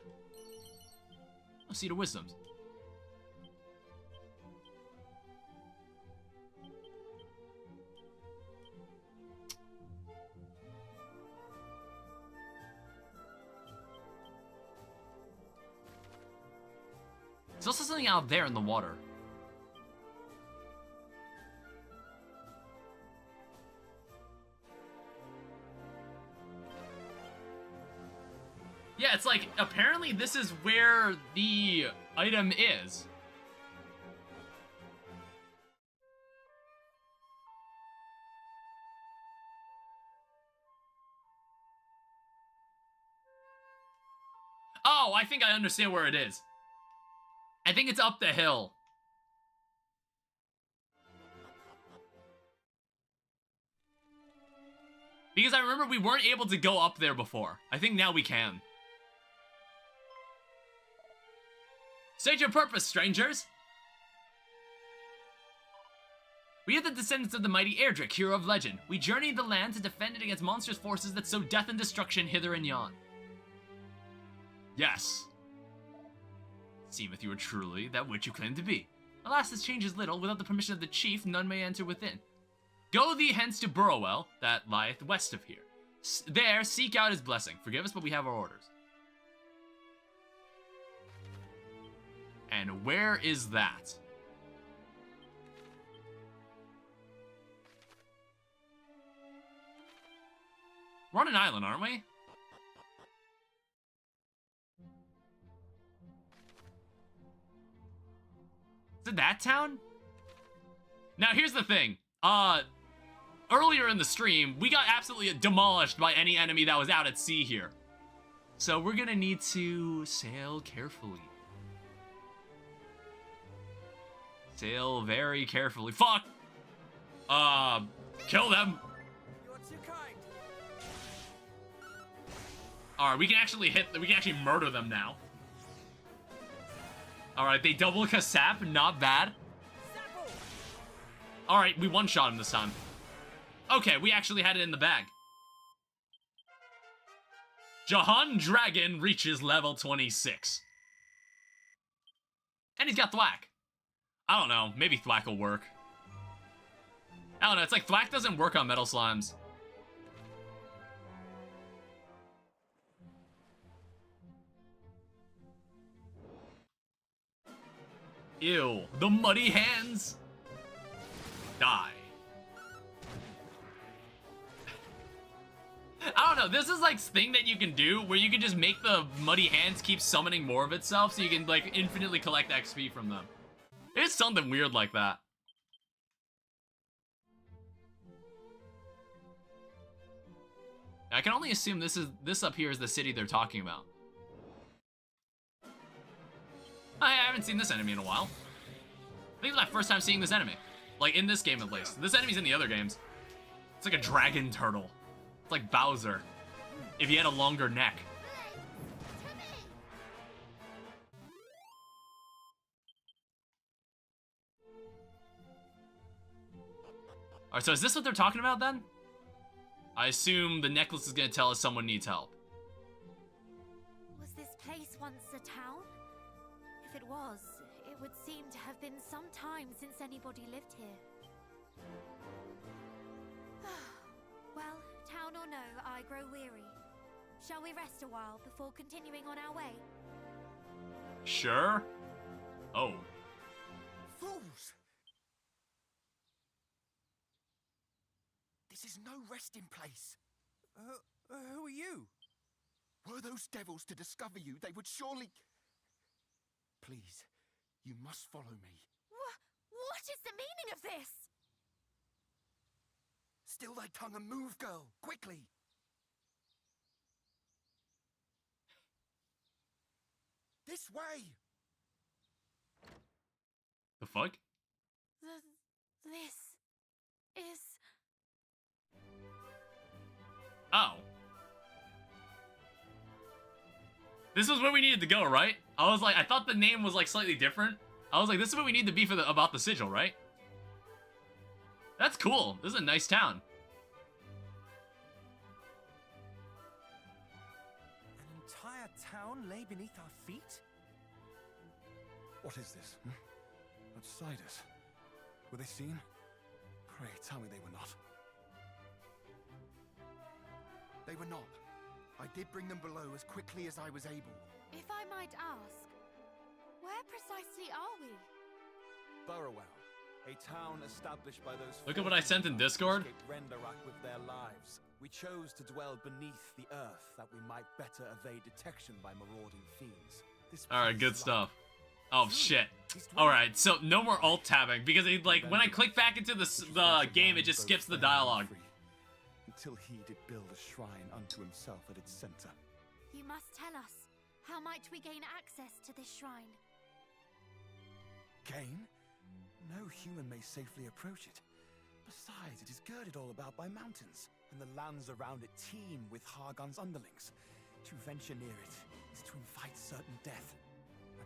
Oh, Seed of Wisdoms. There's also something out there in the water. Yeah, it's like, apparently this is where the item is. Oh, I think I understand where it is. I think it's up the hill. Because I remember we weren't able to go up there before. I think now we can. State your purpose, strangers! We are the descendants of the mighty Erdrick, hero of legend. We journeyed the land to defend it against monstrous forces that sow death and destruction hither and yon. Yes. Seemeth you are truly that which you claim to be. Alas, this changes little. Without the permission of the chief, none may enter within. Go thee hence to Burrowell, that lieth west of here. There, seek out his blessing. Forgive us, but we have our orders. And where is that? We're on an island, aren't we? Is it that town? Now, here's the thing. Earlier in the stream, we got absolutely demolished by any enemy that was out at sea here. So we're gonna need to sail carefully. Sail very carefully. Fuck! Kill them! You're too kind. Alright, we can actually murder them now. Alright, they double Kasap, not bad. Alright, we one-shot him this time. Okay, we actually had it in the bag. Jahan Dragon reaches level 26. And he's got Thwack. I don't know, maybe Thwack will work. I don't know, it's like Thwack doesn't work on metal slimes. Ew, the muddy hands. Die. I don't know, this is like thing that you can do where you can just make the muddy hands keep summoning more of itself so you can like infinitely collect XP from them. It's something weird like that. I can only assume this up here is the city they're talking about. I haven't seen this enemy in a while. I think it's my first time seeing this enemy. Like, in this game at least. This enemy's in the other games. It's like a dragon turtle. It's like Bowser, if he had a longer neck. Alright, so is this what they're talking about then? I assume the necklace is gonna tell us someone needs help. Was this place once a town? If it was, it would seem to have been some time since anybody lived here. Well, town or no, I grow weary. Shall we rest a while before continuing on our way? Sure. Oh. Fools! This is no resting place. Who are you? Were those devils to discover you, they would surely... Please, you must follow me. What is the meaning of this? Still thy tongue and move, girl, quickly. This way! The fuck? This is... Oh. This was where we needed to go, right? I was like, I thought the name was like slightly different. I was like, this is what we need to be for about the sigil, right? That's cool. This is a nice town. An entire town lay beneath our feet? What is this? Outsiders? Were they seen? Pray, tell me they were not. They were not. I did bring them below as quickly as I was able. If I might ask, where precisely are we? Burrowell, a town established by those. Look at what I sent in Discord. Escaped Rendarak with their lives. We chose to dwell beneath the earth that we might better evade detection by marauding fiends. Alright, good stuff. Oh shit. Alright, so no more alt tabbing because it, like when I click back into the game, it just skips the dialogue. Until he did build a shrine unto himself at its center. You must tell us. How might we gain access to this shrine? Gain? No human may safely approach it. Besides, it is girded all about by mountains, and the lands around it teem with Hargon's underlings. To venture near it is to invite certain death.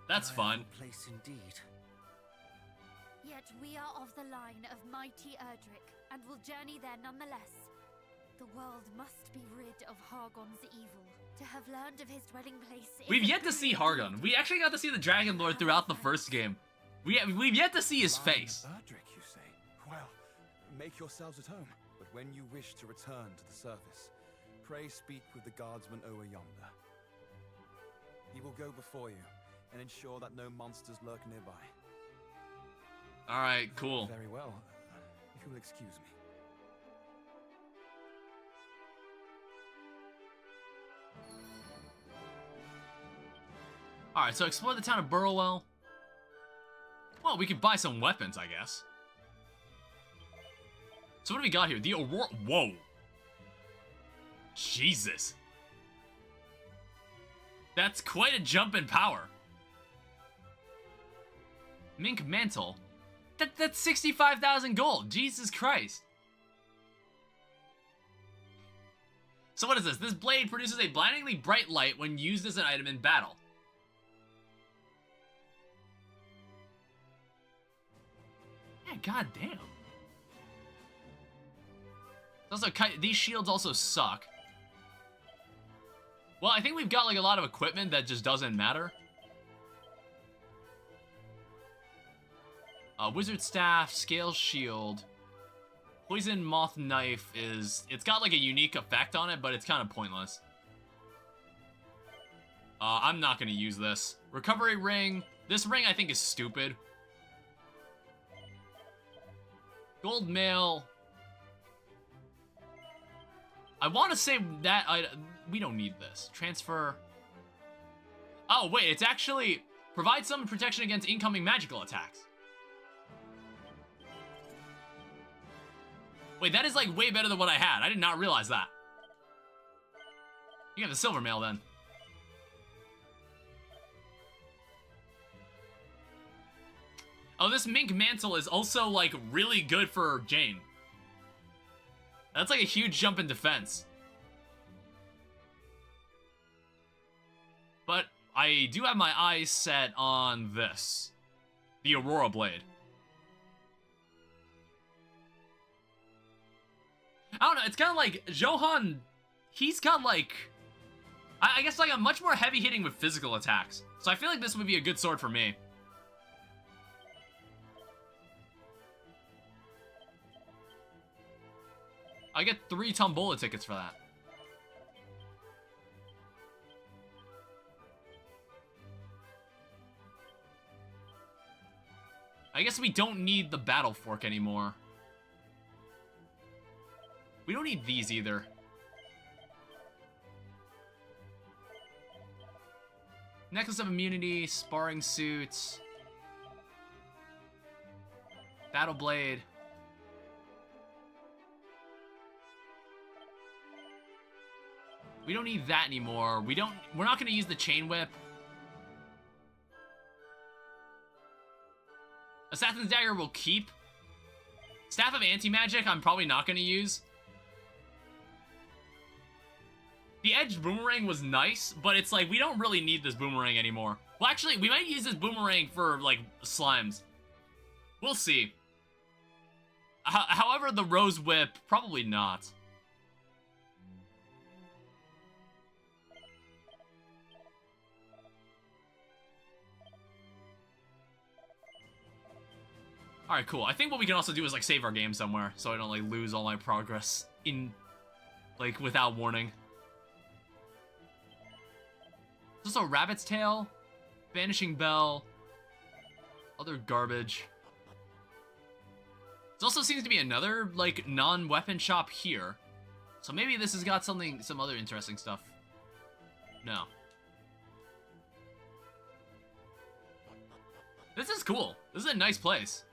That's fun. Place indeed. Yet we are of the line of mighty Erdrick, and will journey there nonetheless. The world must be rid of Hargon's evil. To have learned of his dwelling place... We've yet to see Hargon. We actually got to see the Dragon Lord throughout the first game. We've yet to see his face. Erdrick, you say? Well, make yourselves at home. But when you wish to return to the surface, pray speak with the guardsman over yonder. He will go before you and ensure that no monsters lurk nearby. Alright, cool. Very well. If you will excuse me. Alright, so explore the town of Burrowell. Well, we could buy some weapons, I guess. So what do we got here? The Aurora... Whoa. Jesus. That's quite a jump in power. Mink Mantle. That's 65,000 gold. Jesus Christ. So what is this? This blade produces a blindingly bright light when used as an item in battle. Yeah, goddamn. Also, these shields also suck. Well, I think we've got like a lot of equipment that just doesn't matter. Wizard Staff, Scale Shield. Poison Moth Knife is... It's got like a unique effect on it, but it's kind of pointless. I'm not going to use this. Recovery Ring. This ring I think is stupid. Gold Mail. I want to say that we don't need this. Transfer. Oh, wait. It's actually... Provide some protection against incoming magical attacks. Wait, that is like way better than what I had. I did not realize that. You have the silver mail then. Oh, this mink mantle is also like really good for Jane. That's like a huge jump in defense. But I do have my eyes set on this. The Aurora Blade. I don't know, it's kind of like, Johan, he's got like, I guess like a much more heavy hitting with physical attacks. So I feel like this would be a good sword for me. I get 3 Tombola tickets for that. I guess we don't need the Battle Fork anymore. We don't need these either. Necklace of Immunity, Sparring Suits, Battle Blade. We don't need that anymore. We're not gonna use the Chain Whip. Assassin's Dagger will keep. Staff of Anti-Magic I'm probably not going to use. The Edged Boomerang was nice, but it's like, we don't really need this Boomerang anymore. Well, actually, we might use this Boomerang for, like, slimes. We'll see. However, the Rose Whip, probably not. Alright, cool. I think what we can also do is, like, save our game somewhere, so I don't, like, lose all my progress in, like, without warning. There's also Rabbit's Tail, Vanishing Bell, other garbage. There also seems to be another, like, non-weapon shop here. So maybe this has got something, some other interesting stuff. No. This is cool. This is a nice place.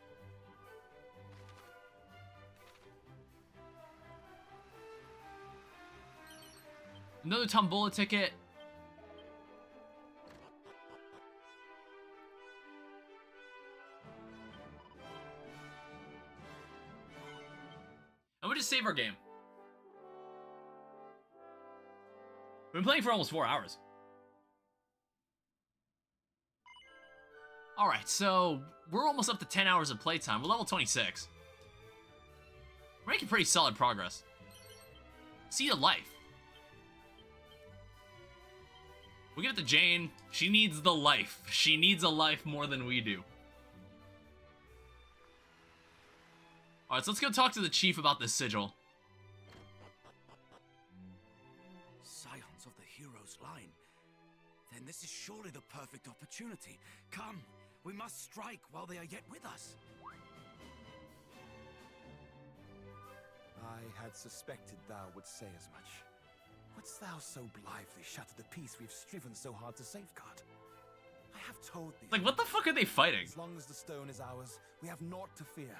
Another Tombola ticket. And we'll just save our game. We've been playing for almost 4 hours. Alright, so we're almost up to 10 hours of playtime. We're level 26. We're making pretty solid progress. Seed of Life. We'll give it to Jane. She needs the life. She needs a life more than we do. Alright, so let's go talk to the chief about this sigil. Scions of the hero's line. Then this is surely the perfect opportunity. Come, we must strike while they are yet with us. I had suspected thou would say as much. Wouldst thou so blithely shatter the peace we've striven so hard to safeguard? I have told thee. Like, what the fuck are they fighting? As long as the stone is ours, we have naught to fear.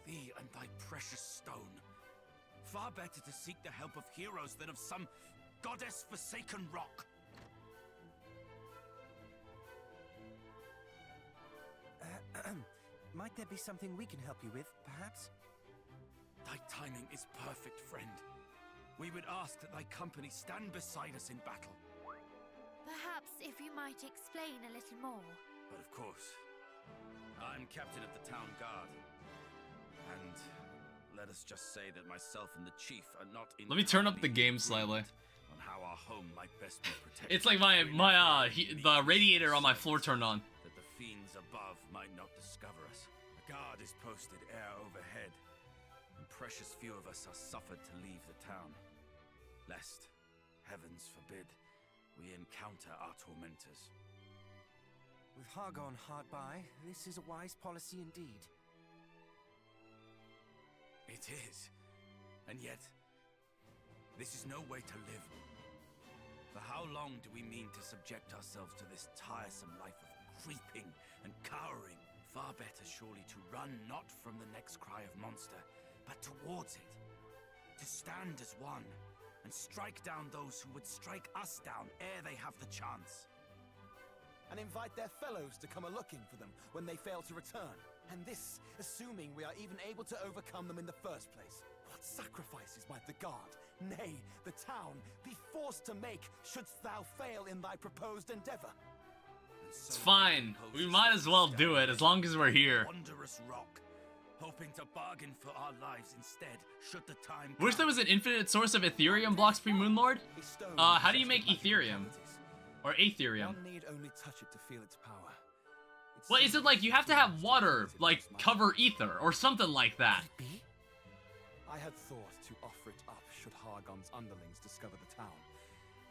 Thee and thy precious stone. Far better to seek the help of heroes than of some goddess-forsaken rock. Might there be something we can help you with, perhaps? Thy timing is perfect, friend. We would ask that thy company stand beside us in battle. Perhaps if you might explain a little more. But of course, I'm captain of the town guard. And let us just say that myself and the chief are not in. Let me turn up the game slightly. On how our home might best be protected. It's like the radiator on my floor turned on. That the fiends above might not discover us. A guard is posted air overhead, and precious few of us are suffered to leave the town, lest, heavens forbid, we encounter our tormentors. With Hargon hard by, this is a wise policy indeed. It is. And yet, this is no way to live. For how long do we mean to subject ourselves to this tiresome life of creeping and cowering? Far better surely to run not from the next cry of monster, but towards it. To stand as one, and strike down those who would strike us down ere they have the chance. And invite their fellows to come a-looking for them when they fail to return. And this, assuming we are even able to overcome them in the first place. What sacrifices might the guard, nay, the town, be forced to make shouldst thou fail in thy proposed endeavor? It's fine. We might as well do it as long as we're here. Wondrous rock, hoping to bargain for our lives instead, should the time Wish there was an infinite source of Ethereum blocks pre-Moonlord. How do you make Ethereum? Or Aetherium? One need only touch it to feel its power. Well, is it like you have to have water, like, cover ether, or something like that? I had thought to offer it up should Hargon's underlings discover the town,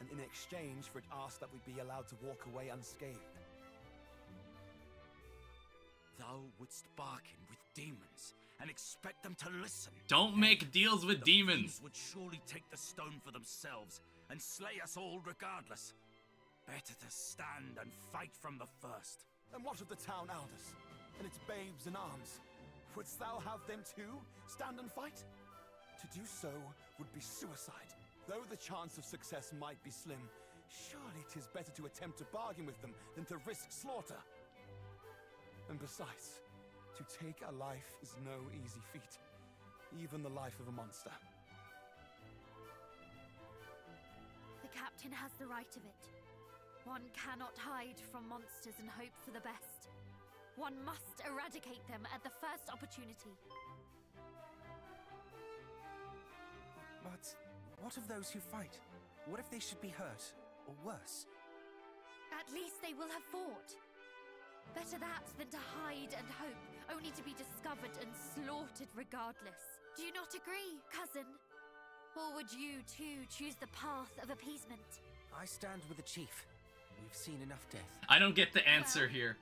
and in exchange for it asked that we be allowed to walk away unscathed. Thou wouldst bargain with demons and expect them to listen. Don't make deals with demons. Would surely take the stone for themselves and slay us all regardless. Better to stand and fight from the first. And what of the town elders and its babes in arms? Wouldst thou have them too stand and fight? To do so would be suicide. Though the chance of success might be slim, surely 'tis better to attempt to bargain with them than to risk slaughter. And besides, to take a life is no easy feat, even the life of a monster. The captain has the right of it. One cannot hide from monsters and hope for the best. One must eradicate them at the first opportunity. But what of those who fight? What if they should be hurt, or worse? At least they will have fought. Better that than to hide and hope, only to be discovered and slaughtered regardless. Do you not agree, cousin? Or would you, too, choose the path of appeasement? I stand with the chief. We've seen enough death. I don't get the answer here.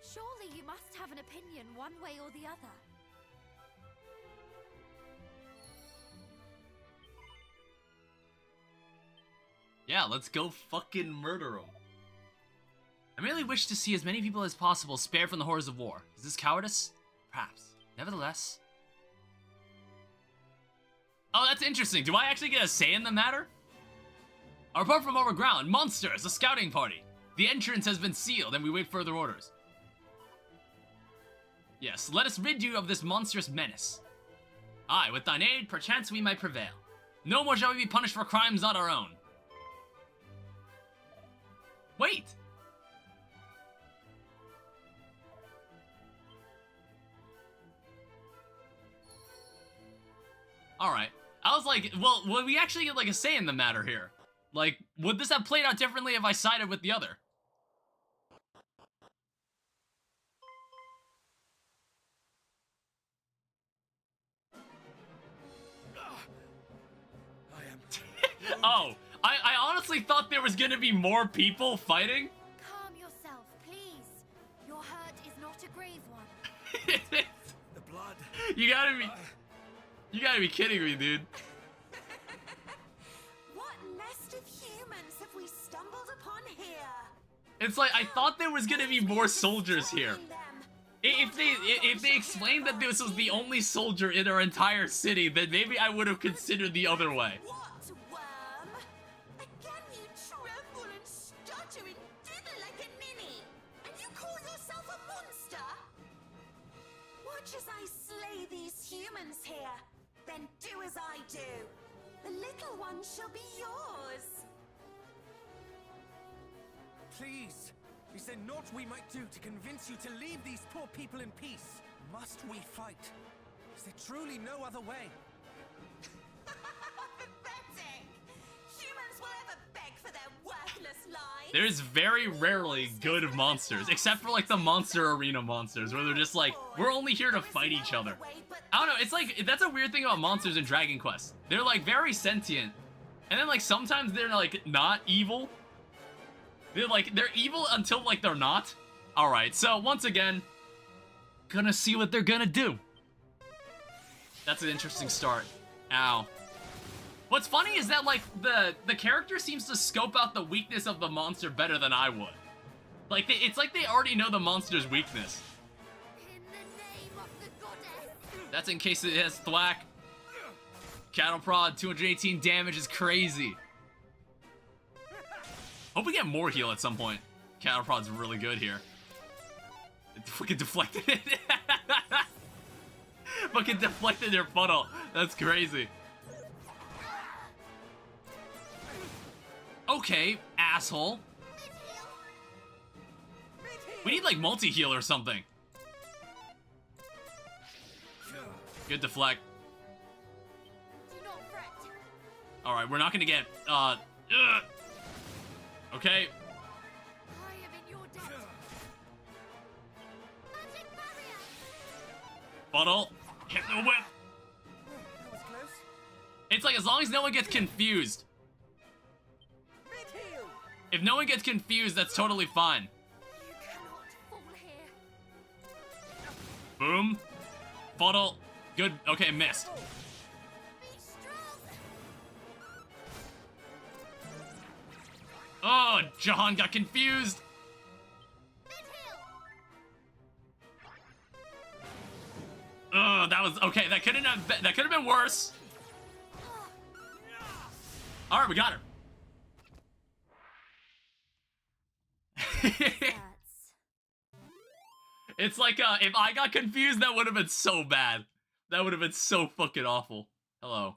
Surely you must have an opinion one way or the other. Yeah, let's go fucking murder him. I merely wish to see as many people as possible spared from the horrors of war. Is this cowardice? Perhaps. Nevertheless. Oh, that's interesting. Do I actually get a say in the matter? Apart from overground, monsters, a scouting party. The entrance has been sealed and we wait further orders. Yes, let us rid you of this monstrous menace. Aye, with thine aid, perchance we might prevail. No more shall we be punished for crimes not our own. Wait! Alright. I was like, well, would we actually get like a say in the matter here? Like, would this have played out differently if I sided with the other? Oh, I honestly thought there was gonna be more people fighting. Calm yourself, please. Your hurt is not a grave one. The blood. You gotta be kidding me, dude. What nest of humans have we stumbled upon here? It's like, I thought there was gonna be more soldiers here. If they explained that this was the only soldier in our entire city, then maybe I would have considered the other way. What, worm? Again you tremble and stutter and dither like a ninny. And you call yourself a monster? Watch as I slay these humans here. Then do as I do. The little one shall be yours. Please, is there naught we might do to convince you to leave these poor people in peace? Must we fight? Is there truly no other way? Pathetic! Humans will ever beg for their worthless lives. There's very rarely good monsters, except for like the monster arena monsters, where they're just like, we're only here to fight each other. I don't know, it's like, that's a weird thing about monsters in Dragon Quest. They're like very sentient, and then like sometimes they're like not evil. They're evil until like they're not. Alright, so once again, gonna see what they're gonna do. That's an interesting start. Ow. What's funny is that like the character seems to scope out the weakness of the monster better than I would. Like it's like they already know the monster's weakness. In the name of the goddess. That's in case it has thwack. Cattle prod, 218 damage is crazy. Hope we get more heal at some point. Cattle prod's really good here. It fucking deflected it. Fucking deflected your funnel. That's crazy. Okay, asshole. We need like multi-heal or something. Good deflect. Do not fret. Alright, we're not gonna get, okay. I am in your debt. Magic barrier. Funnel. Hit the whip. That was close. It's like as long as no one gets confused. Mid-heal! If no one gets confused, that's totally fine. You cannot fall here. Boom. Funnel. Good. Okay, missed. Be strong. Oh, Jahan got confused. Mid-heal. Oh, that was okay. That couldn't have been, that could have been worse. All right, we got her. It's like, if I got confused, that would have been so bad. That would have been so fucking awful. Hello.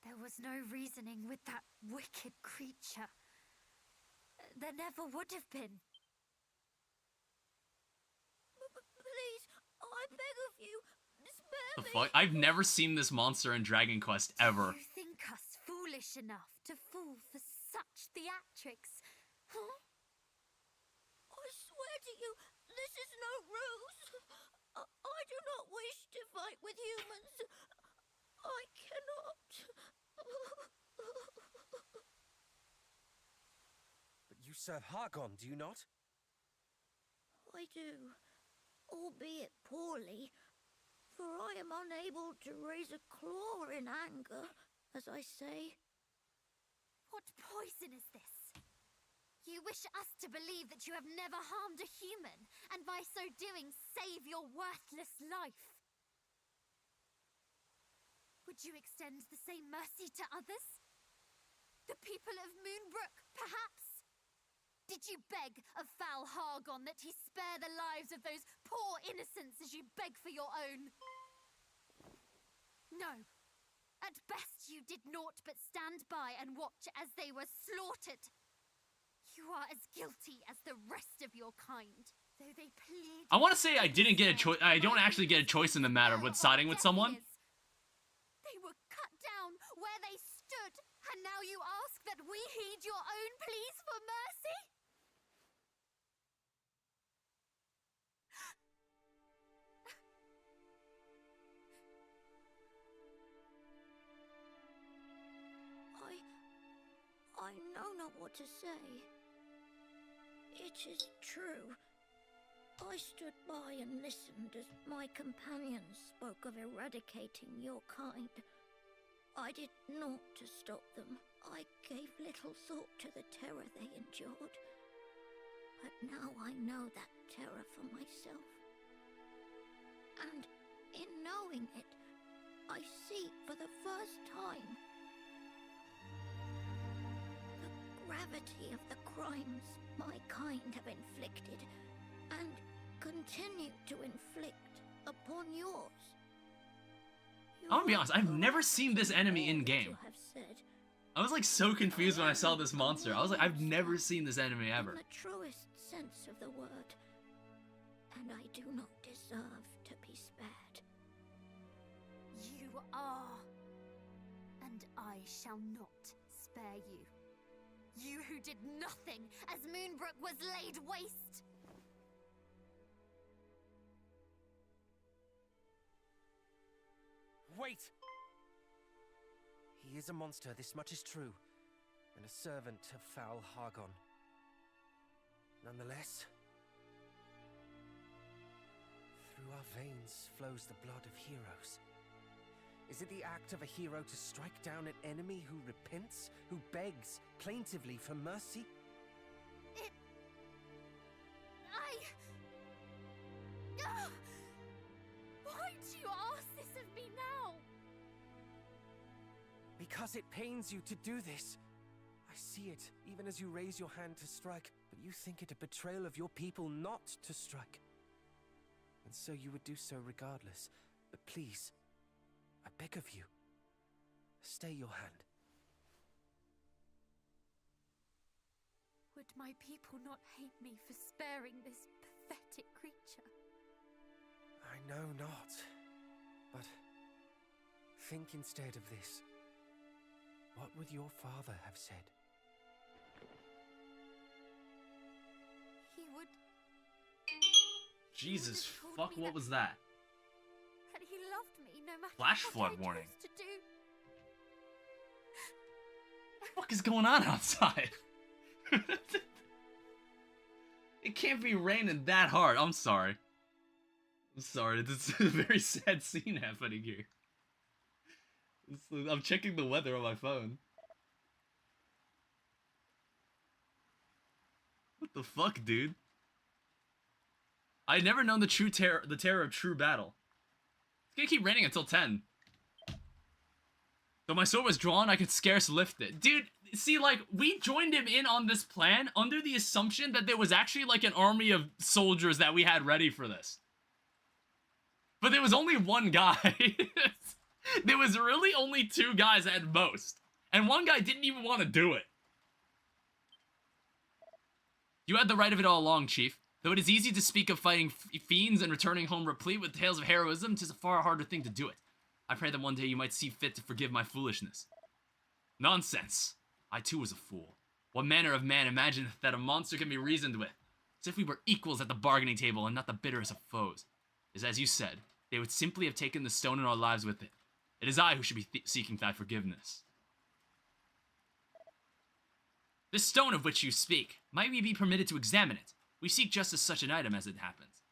There was no reasoning with that wicked creature. There never would have been. Please, I beg of you, spare The me. fuck? I've never seen this monster in Dragon Quest ever. You think us foolish enough to fall for such theatrics? Huh? I swear to you, this is no ruse. I do not wish to fight with humans. I cannot. But you serve Hargon, do you not? I do, albeit poorly, for I am unable to raise a claw in anger, as I say. What poison is this? You wish us to believe that you have never harmed a human, and by so doing save your worthless life. Would you extend the same mercy to others? The people of Moonbrook, perhaps? Did you beg of foul Hargon that he spare the lives of those poor innocents as you beg for your own? No. At best you did naught but stand by and watch as they were slaughtered. You are as guilty as the rest of your kind, though they plead. I want to say I didn't get a choice. I don't actually get a choice in the matter with siding with someone. They were cut down where they stood, and now you ask that we heed your own pleas for mercy? I know not what to say. It is true. I stood by and listened as my companions spoke of eradicating your kind. I did naught to stop them. I gave little thought to the terror they endured. But now I know that terror for myself. And in knowing it, I see for the first time the gravity of the crimes my kind have inflicted and continue to inflict upon yours. I'm gonna be honest, I've never seen this enemy in game. I was like so confused when I saw this monster. I was like, I've never seen this enemy ever. In the truest sense of the word, and I do not deserve to be spared. You are, and I shall not spare you. You who did nothing as Moonbrook was laid waste. Wait! He is a monster, this much is true, and a servant of foul Hargon. Nonetheless, through our veins flows the blood of heroes. Is it the act of a hero to strike down an enemy who repents, who begs plaintively for mercy? Why do you ask this of me now? Because it pains you to do this. I see it, even as you raise your hand to strike, but you think it a betrayal of your people not to strike. And so you would do so regardless. But please, I beg of you, stay your hand. Would my people not hate me for sparing this pathetic creature? I know not, but think instead of this. What would your father have said? He would... Jesus, He would have told fuck, me what that- was that? That he loved me no matter Flash what flood I warning. chose to do. What the fuck is going on outside? It can't be raining that hard. I'm sorry. I'm sorry. This is a very sad scene happening here. I'm checking the weather on my phone. What the fuck, dude? I had never known the terror of true battle. It's gonna keep raining until 10. Though my sword was drawn, I could scarce lift it. Dude, See, like, we joined him in on this plan under the assumption that there was actually, like, an army of soldiers that we had ready for this. But there was only one guy. There was really only 2 guys at most. And one guy didn't even want to do it. You had the right of it all along, Chief. Though it is easy to speak of fighting fiends and returning home replete with tales of heroism, 'tis a far harder thing to do it. I pray that one day you might see fit to forgive my foolishness. Nonsense. I too was a fool. What manner of man imagineth that a monster can be reasoned with? As if we were equals at the bargaining table and not the bitterest of foes. It is as you said, they would simply have taken the stone in our lives with it. It is I who should be seeking thy forgiveness. This stone of which you speak, might we be permitted to examine it? We seek just as such an item as it happens.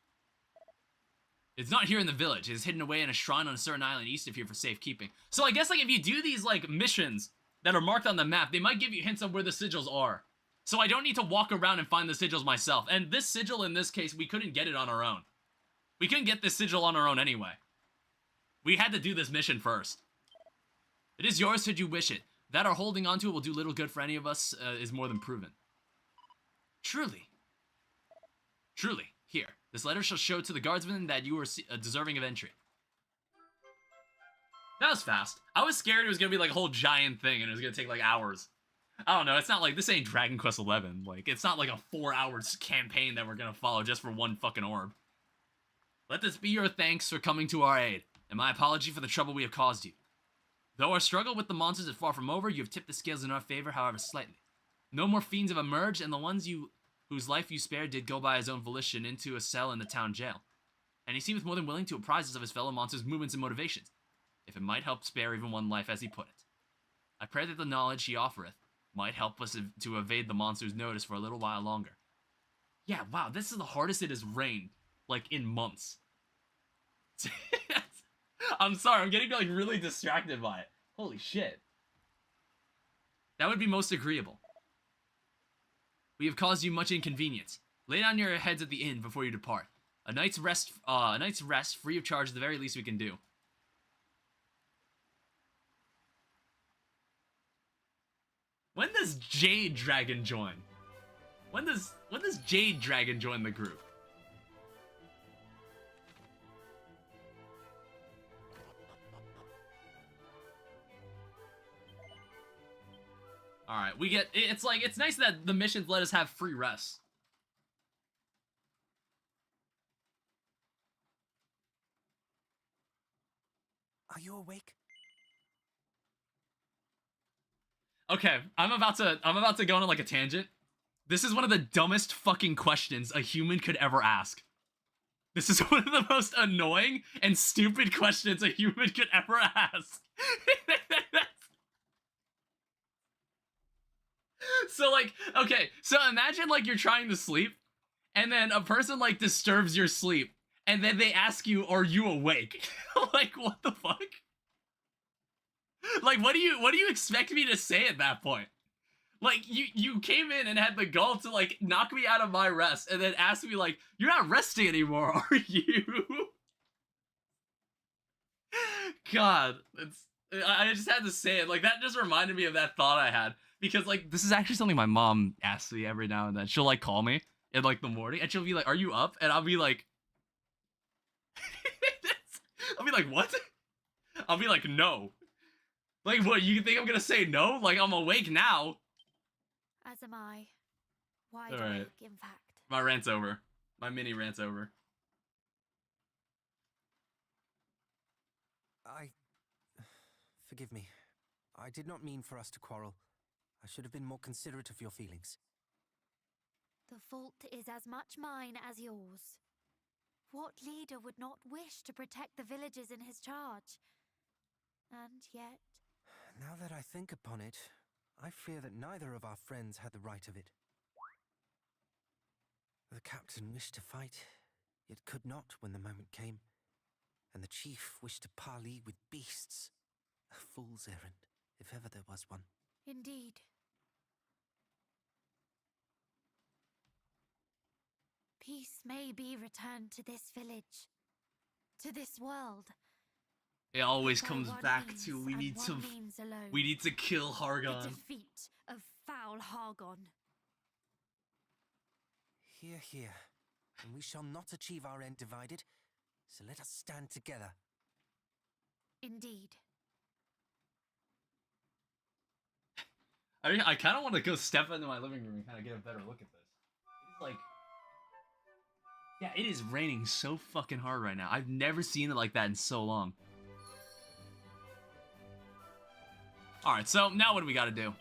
It's not here in the village. It is hidden away in a shrine on a certain island east of here for safekeeping. So I guess, like, if you do these, like, missions that are marked on the map, they might give you hints of where the sigils are. So I don't need to walk around and find the sigils myself. And this sigil, in this case, we couldn't get it on our own. We couldn't get this sigil on our own anyway. We had to do this mission first. It is yours should you wish it. That our holding onto it will do little good for any of us is more than proven. Truly. Truly. Here, this letter shall show to the guardsmen that you are deserving of entry. That was fast. I was scared it was gonna be like a whole giant thing and it was gonna take like hours. I don't know, it's not like, this ain't Dragon Quest XI. Like, it's not like a 4-hour campaign that we're gonna follow just for one fucking orb. Let this be your thanks for coming to our aid, and my apology for the trouble we have caused you. Though our struggle with the monsters is far from over, you have tipped the scales in our favor, however slightly. No more fiends have emerged, and the ones whose life you spared did go by his own volition into a cell in the town jail. And he seemeth more than willing to apprise us of his fellow monsters' movements and motivations, if it might help spare even one life, as he put it. I pray that the knowledge he offereth might help us to evade the monster's notice for a little while longer. Yeah, wow, this is the hardest it has rained, like, in months. I'm sorry, I'm getting, like, really distracted by it. Holy shit. That would be most agreeable. We have caused you much inconvenience. Lay down your heads at the inn before you depart. A night's rest, free of charge, is the very least we can do. When does Jade Dragon join? When does Jade Dragon join the group? Alright, we get, it's like, it's nice that the missions let us have free rest. Are you awake? Okay, I'm about to go on like a tangent. This is one of the dumbest fucking questions a human could ever ask. This is one of the most annoying and stupid questions a human could ever ask. So, like, okay, so imagine, like, you're trying to sleep, and then a person, like, disturbs your sleep, and then they ask you, are you awake? Like, what the fuck? Like, what do you expect me to say at that point? Like, you came in and had the gall to, like, knock me out of my rest, and then ask me, like, you're not resting anymore, are you? God, I just had to say it. Like, that just reminded me of that thought I had. Because, like, this is actually something my mom asks me every now and then. She'll, like, call me in, like, the morning, and she'll be like, are you up? And I'll be like... what? I'll be like, no. Like, what, you think I'm gonna say no? Like, I'm awake now. As am I. Wide All right. awake, in fact. My rant's over. My mini rant's over. Forgive me. I did not mean for us to quarrel. I should have been more considerate of your feelings. The fault is as much mine as yours. What leader would not wish to protect the villagers in his charge? And yet... Now that I think upon it, I fear that neither of our friends had the right of it. The captain wished to fight, yet could not when the moment came, and the chief wished to parley with beasts. A fool's errand, if ever there was one. Indeed. Peace may be returned to this village, to this world, It always By comes one back means to and one means alone, we need to kill the Hargon. defeat of foul Hargon. Hear, hear. And we shall not achieve our end divided, so let us stand together. Indeed. I mean, I kind of want to go step into my living room and kind of get a better look at this. It's like, yeah, it is raining so fucking hard right now. I've never seen it like that in so long. Alright, so now what do we gotta do?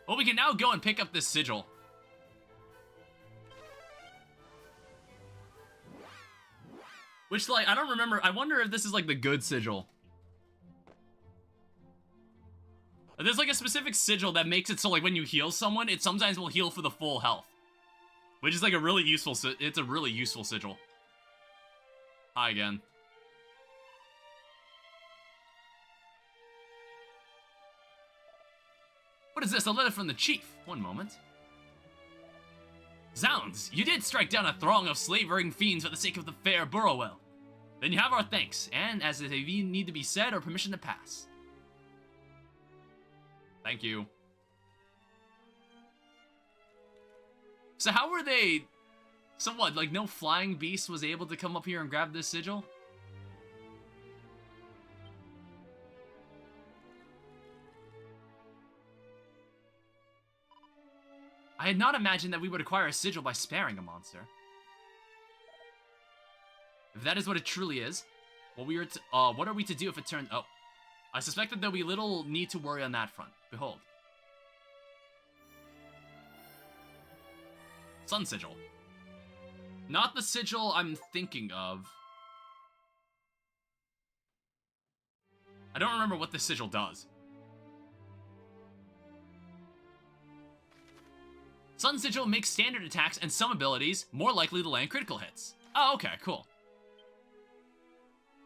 Well, we can now go and pick up this sigil. Which, like, I don't remember. I wonder if this is, like, the good sigil. There's, like, a specific sigil that makes it so, like, when you heal someone, it sometimes will heal for the full health. Which is, like, a really useful, it's a really useful sigil. Hi again. What is this? A letter from the chief. One moment. Zounds, you did strike down a throng of slavering fiends for the sake of the fair Burrowell. Then you have our thanks, and as if they need to be said, our permission to pass. Thank you. So how were they... So what, like no flying beast was able to come up here and grab this sigil? I had not imagined that we would acquire a sigil by sparing a monster. If that is what it truly is, what are we to do if it turns... Oh. I suspect that there'll be little need to worry on that front. Behold. Sun Sigil. Not the sigil I'm thinking of. I don't remember what the sigil does. Sun Sigil makes standard attacks and some abilities more likely to land critical hits. Oh, okay, cool.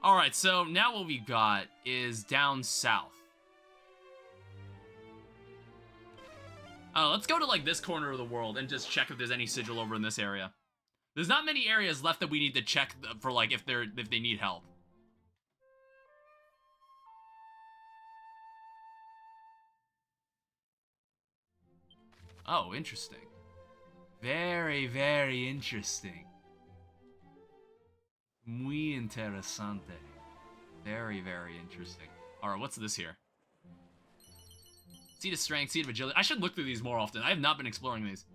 Alright, so now what we've got is down south. Let's go to, like, this corner of the world and just check if there's any sigil over in this area. There's not many areas left that we need to check for, like, if they need help. Oh, interesting. Very, very interesting. Muy interesante. Very, very interesting. Alright, what's this here? Seed of Strength, Seed of Agility. I should look through these more often. I have not been exploring these.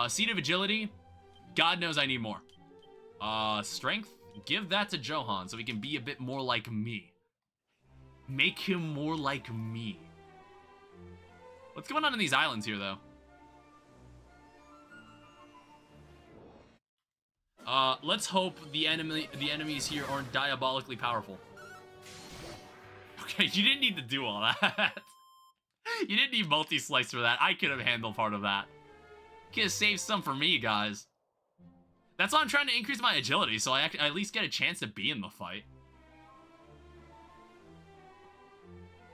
Seed of Agility. God knows I need more. Strength. Give that to Johan so he can be a bit more like me. Make him more like me. What's going on in these islands here, though? Let's hope the enemies here aren't diabolically powerful. Okay, you didn't need to do all that. You didn't need multi-slice for that. I could have handled part of that. Could have saved some for me, guys. That's why I'm trying to increase my agility, so I at least get a chance to be in the fight.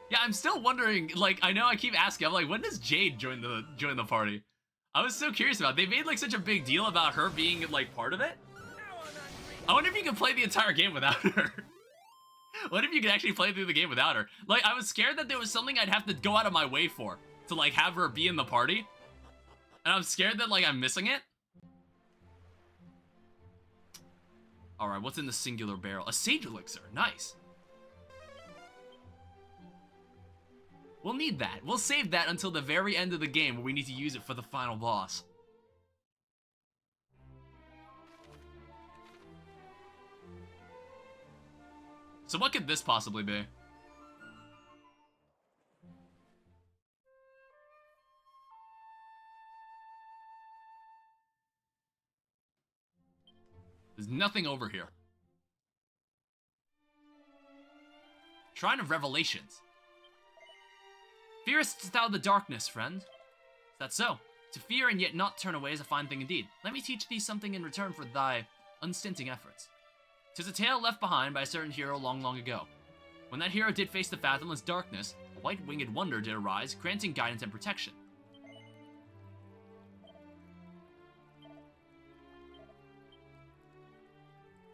Yeah, I'm still wondering, like, I know I keep asking, I'm like, when does Jade join the party? I was so curious about it. They made, like, such a big deal about her being, like, part of it. I wonder if you can play the entire game without her. What if you could actually play through the game without her? Like, I was scared that there was something I'd have to go out of my way for, to, like, have her be in the party. And I'm scared that, like, I'm missing it. Alright, what's in the singular barrel? A sage elixir. Nice. We'll need that. We'll save that until the very end of the game where we need to use it for the final boss. So what could this possibly be? There's nothing over here. Shrine of Revelations. Fearest thou the darkness, friend? Is that so? To fear and yet not turn away is a fine thing indeed. Let me teach thee something in return for thy unstinting efforts. 'Tis a tale left behind by a certain hero long, long ago. When that hero did face the fathomless darkness, a white-winged wonder did arise, granting guidance and protection.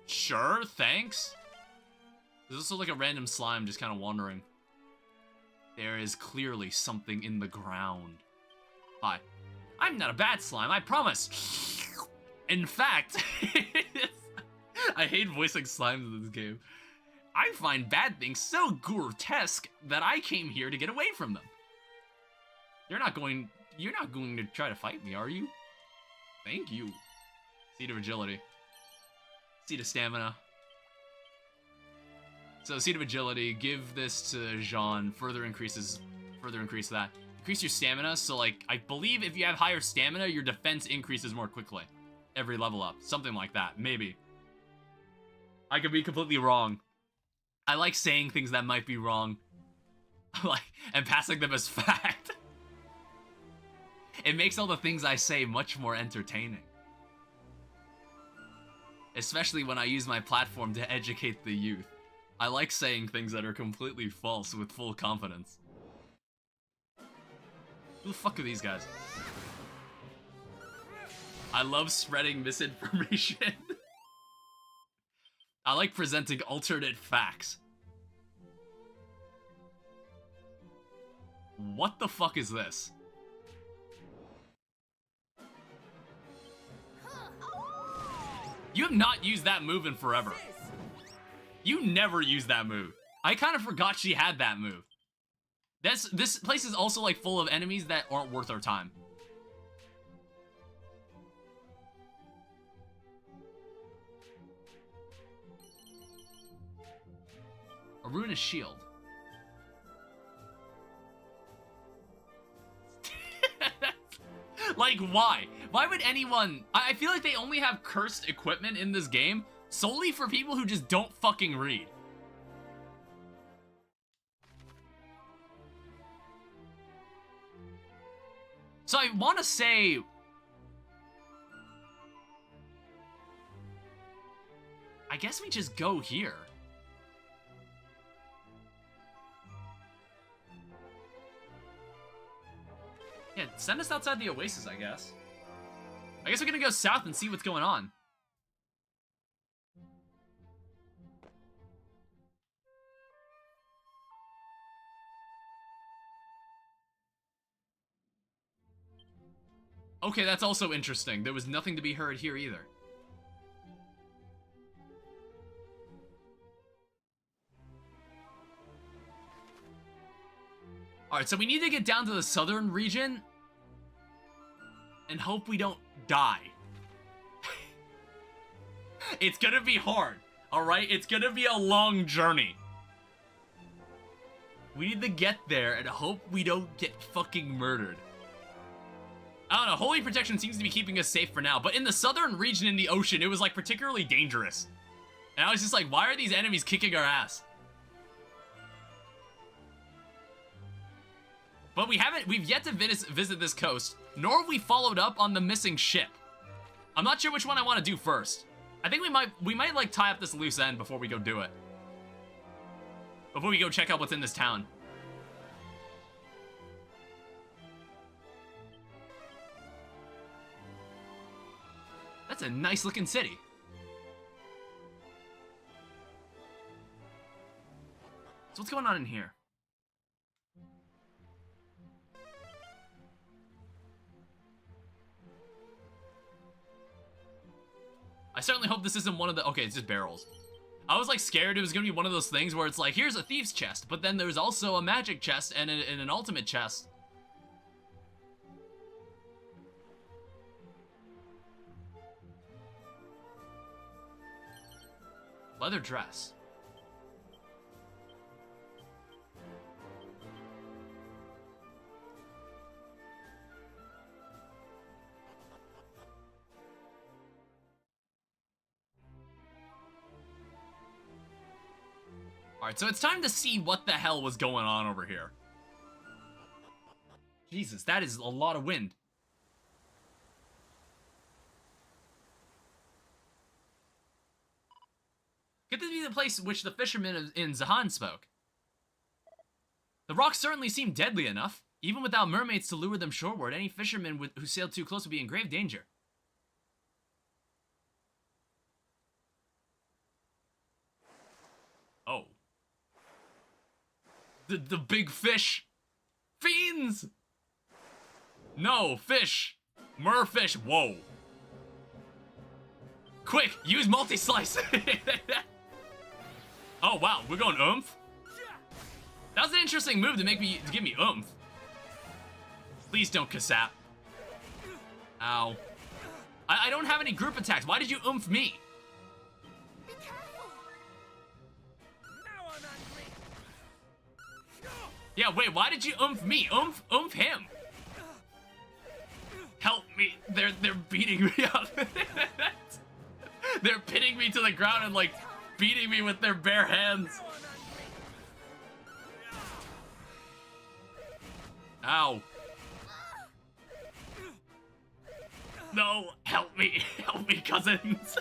Sure, thanks. There's also like a random slime just kind of wandering. There is clearly something in the ground. Hi. I'm not a bad slime, I promise. In fact, I hate voicing slimes in this game. I find bad things so grotesque that I came here to get away from them. You're not going to try to fight me, are you? Thank you. Seed of agility. Seed of stamina. So Seed of agility, give this to Jean, further increase that. Increase your stamina, so like, I believe if you have higher stamina, your defense increases more quickly. Every level up. Something like that, maybe. I could be completely wrong. I like saying things that might be wrong. And passing them as fact. It makes all the things I say much more entertaining. Especially when I use my platform to educate the youth. I like saying things that are completely false with full confidence. Who the fuck are these guys? I love spreading misinformation. I like presenting alternate facts. What the fuck is this? You have not used that move in forever. You never use that move. I kind of forgot she had that move. This place is also like full of enemies that aren't worth our time. A ruinous shield. Like, why? Why would anyone... I feel like they only have cursed equipment in this game solely for people who just don't fucking read. So I want to say... I guess we just go here. Yeah, send us outside the oasis, I guess. I guess we're gonna go south and see what's going on. Okay, that's also interesting. There was nothing to be heard here either. Alright, so we need to get down to the southern region and hope we don't die. It's gonna be hard, alright? It's gonna be a long journey. We need to get there and hope we don't get fucking murdered. I don't know, Holy Protection seems to be keeping us safe for now, but in the southern region in the ocean, it was like particularly dangerous. And I was just like, why are these enemies kicking our ass? But we've yet to visit this coast, nor have we followed up on the missing ship. I'm not sure which one I want to do first. I think we might like tie up this loose end before we go do it. Before we go check out what's in this town. That's a nice looking city. So what's going on in here? I certainly hope this isn't one of the... Okay, it's just barrels. I was like scared it was gonna be one of those things where it's like, here's a thief's chest, but then there's also a magic chest and an ultimate chest. Leather dress. Alright, so it's time to see what the hell was going on over here. Jesus, that is a lot of wind. Could this be the place which the fishermen in Zahan spoke? The rocks certainly seem deadly enough. Even without mermaids to lure them shoreward, any fisherman who sailed too close would be in grave danger. Oh. The big fish. Fiends! No, fish. Merfish. Whoa. Quick, use multi-slice. Oh, wow, we're going oomph? That was an interesting move to give me oomph. Please don't Kasap. Ow. I don't have any group attacks. Why did you oomph me? Be careful. Now I'm angry. Yeah, wait, why did you oomph me? Oomph him. Help me. They're beating me up. They're pinning me to the ground and like beating me with their bare hands. Ow. No, help me, cousins.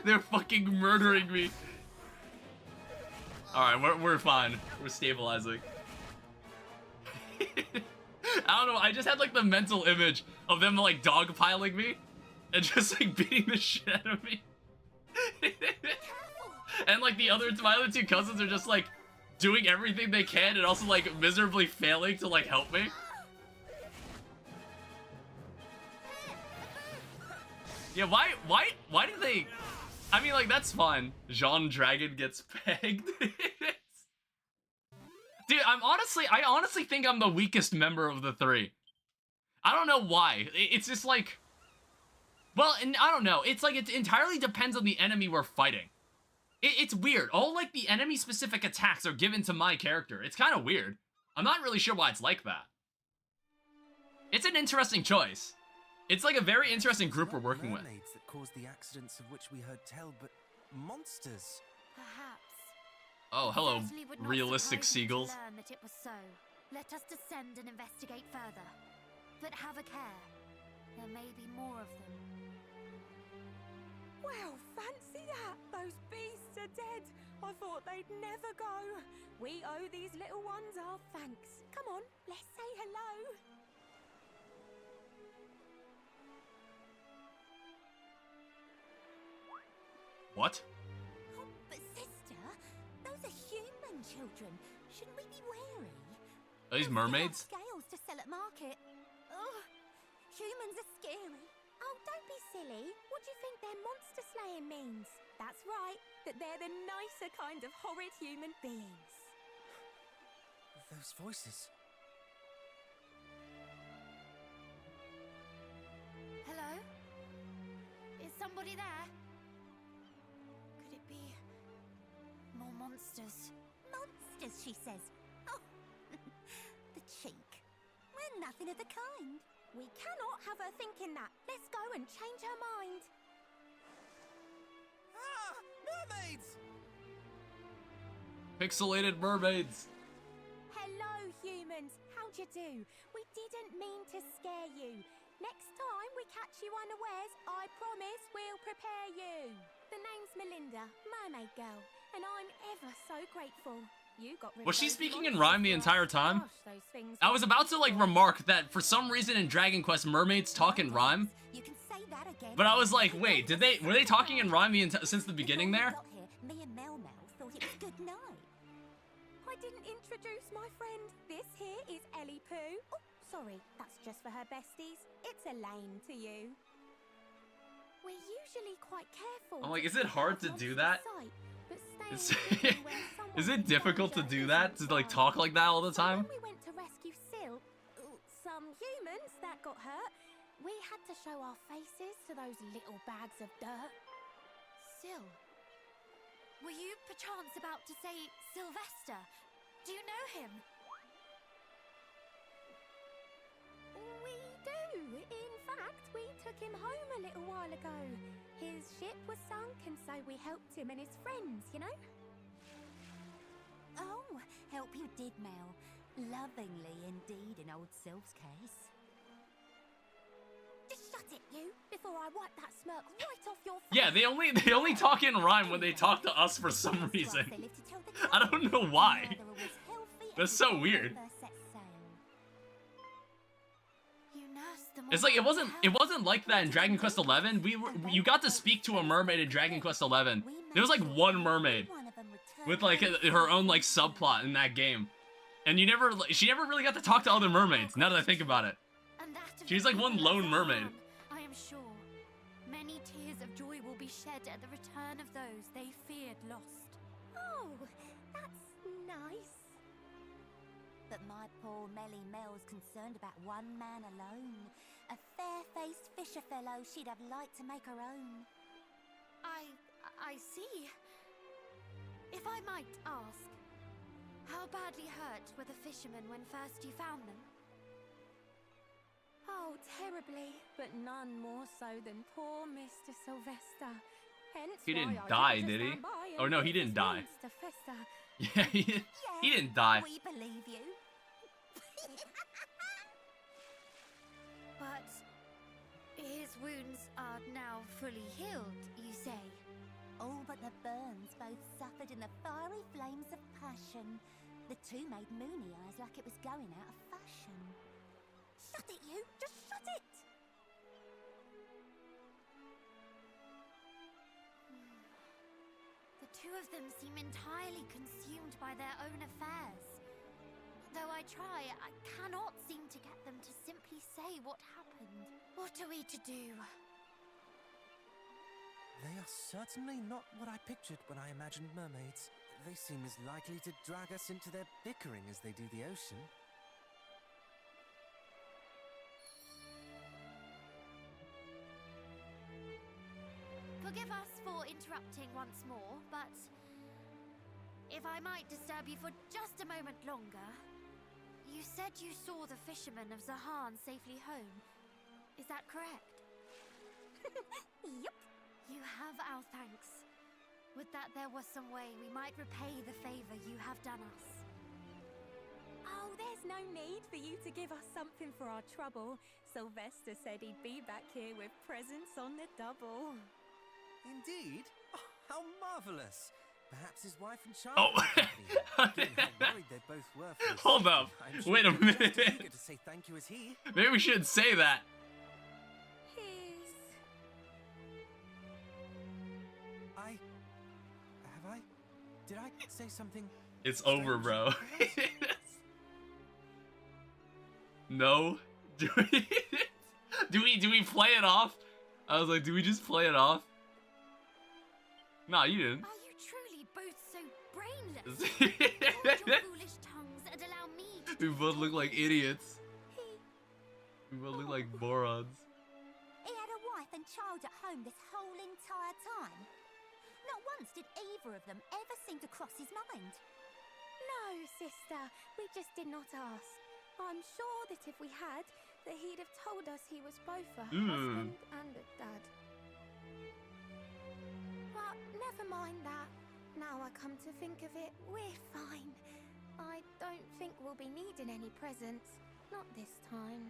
They're fucking murdering me. All right, we're fine. We're stabilizing. I don't know. I just had like the mental image of them like dogpiling me and just like beating the shit out of me. And like my other two cousins are just like doing everything they can and also like miserably failing to like help me. Yeah, why do they... I mean, like, that's fine. Jean Dragon gets pegged. Dude, I honestly think I'm the weakest member of the three. I don't know why. It's just like... Well, and I don't know. It's like, it entirely depends on the enemy we're fighting. It's weird. All, like, the enemy-specific attacks are given to my character. It's kind of weird. I'm not really sure why it's like that. It's an interesting choice. It's like a very interesting group we're working with. Mermaids that caused the accidents of which we heard tell, but monsters. Perhaps. Oh, hello, Certainly would not realistic surprise me to seagulls. learn that it was so. Let us descend and investigate further. But have a care. There may be more of them. Wow, fancy that! Those beasts are dead. I thought they'd never go. We owe these little ones our thanks. Come on, let's say hello. What? Oh, but sister, those are human children. Shouldn't we be wary? Are these mermaids? Scales to sell at market. Ugh, humans are scary. Oh, don't be silly. What do you think their monster slaying means? That's right, that they're the nicer kind of horrid human beings. Those voices. Hello? Is somebody there? Could it be more monsters? Monsters, she says. Oh, the cheek. We're nothing of the kind. We cannot have her thinking that. Let's go and change her mind. Ah! Mermaids! Pixelated mermaids. Hello, humans. How'd you do? We didn't mean to scare you. Next time we catch you unawares, I promise we'll prepare you. The name's Melinda, mermaid girl, and I'm ever so grateful. You got rid Was of she those speaking in monsters rhyme the for us. entire time? Gosh, those things I were was about to like remark that for some reason in Dragon Quest mermaids talk in rhyme, You can say that again. but I was like, wait, were they talking in rhyme since the beginning Before we there? got here, me and Mel Mel thought it was good night. I didn't introduce my friend. This here is Ellie Pooh. Oh, sorry, that's just for her besties. It's Elaine to you. We're usually quite careful. I'm like, is it hard to do that? It's Is it difficult to do that? To like talk like that all the time? When we went to rescue Syl, some humans that got hurt, we had to show our faces to those little bags of dirt. Syl. Were you perchance about to say Sylvester? Do you know him? We do. In fact, we took him home a little while ago. His ship was sunk, and so we helped him and his friends, you know? Oh, help you did, Mel. Lovingly indeed in old Sylph's case. Just shut it, you, before I wipe that smirk right off your face. Yeah, they only talk in rhyme when they talk to us for some reason. I don't know why. That's so weird. You nursed them It's all like it wasn't like that in Dragon Quest XI. You got to speak to a mermaid in Dragon Quest XI. There was like one mermaid. One of them returned. with like her own like subplot in that game. And she never really got to talk to other mermaids, now that I think about it. And that of She's the like one people lone of mermaid. Zahan, I am sure. Many tears of joy will be shed at the return of those they feared lost. Oh, that's nice. But my poor Melly Mel's concerned about one man alone. A fair-faced fisher fellow she'd have liked to make her own. I see. If I might ask, how badly hurt were the fishermen when first you found them? Oh, terribly, but none more so than poor Mr. Sylvester. Hence He didn't why I die, didn't did he? stand by and Oh, no, let he didn't his die. wounds to fester. Yeah, he didn't die. We believe you. But his wounds are now fully healed, you say? All but the burns both suffered in the fiery flames of passion. The two made moony eyes like it was going out of fashion. Shut it, you! Just shut it! The two of them seem entirely consumed by their own affairs. Though I try, I cannot seem to get them to simply say what happened. What are we to do? They are certainly not what I pictured when I imagined mermaids. They seem as likely to drag us into their bickering as they do the ocean. Forgive us for interrupting once more, but if I might disturb you for just a moment longer, you said you saw the fishermen of Zahan safely home. Is that correct? Yup. You have our thanks. Would that there was some way we might repay the favor you have done us. Oh, there's no need for you to give us something for our trouble. Sylvester said he'd be back here with presents on the double. Indeed? Oh, how marvellous! Perhaps his wife and child. Oh. Given how worried they both were for his Hold up. safety, I'm sure Wait a they'd be just as minute. eager to say thank you as he. Maybe we shouldn't say that. His... Did I say something? It's over, strange? bro. No. Do we play it off? I was like, do we just play it off? Nah, you didn't. Are you truly both so brainless? Hold your foolish tongues and allow me to We do both the look like talking. idiots. We both look like morons. He had a wife and child at home this whole entire time. Not once did either of them ever seem to cross his mind. No, sister, we just did not ask. I'm sure that if we had, that he'd have told us he was both a husband and a dad. But never mind that. Now I come to think of it, we're fine. I don't think we'll be needing any presents. Not this time.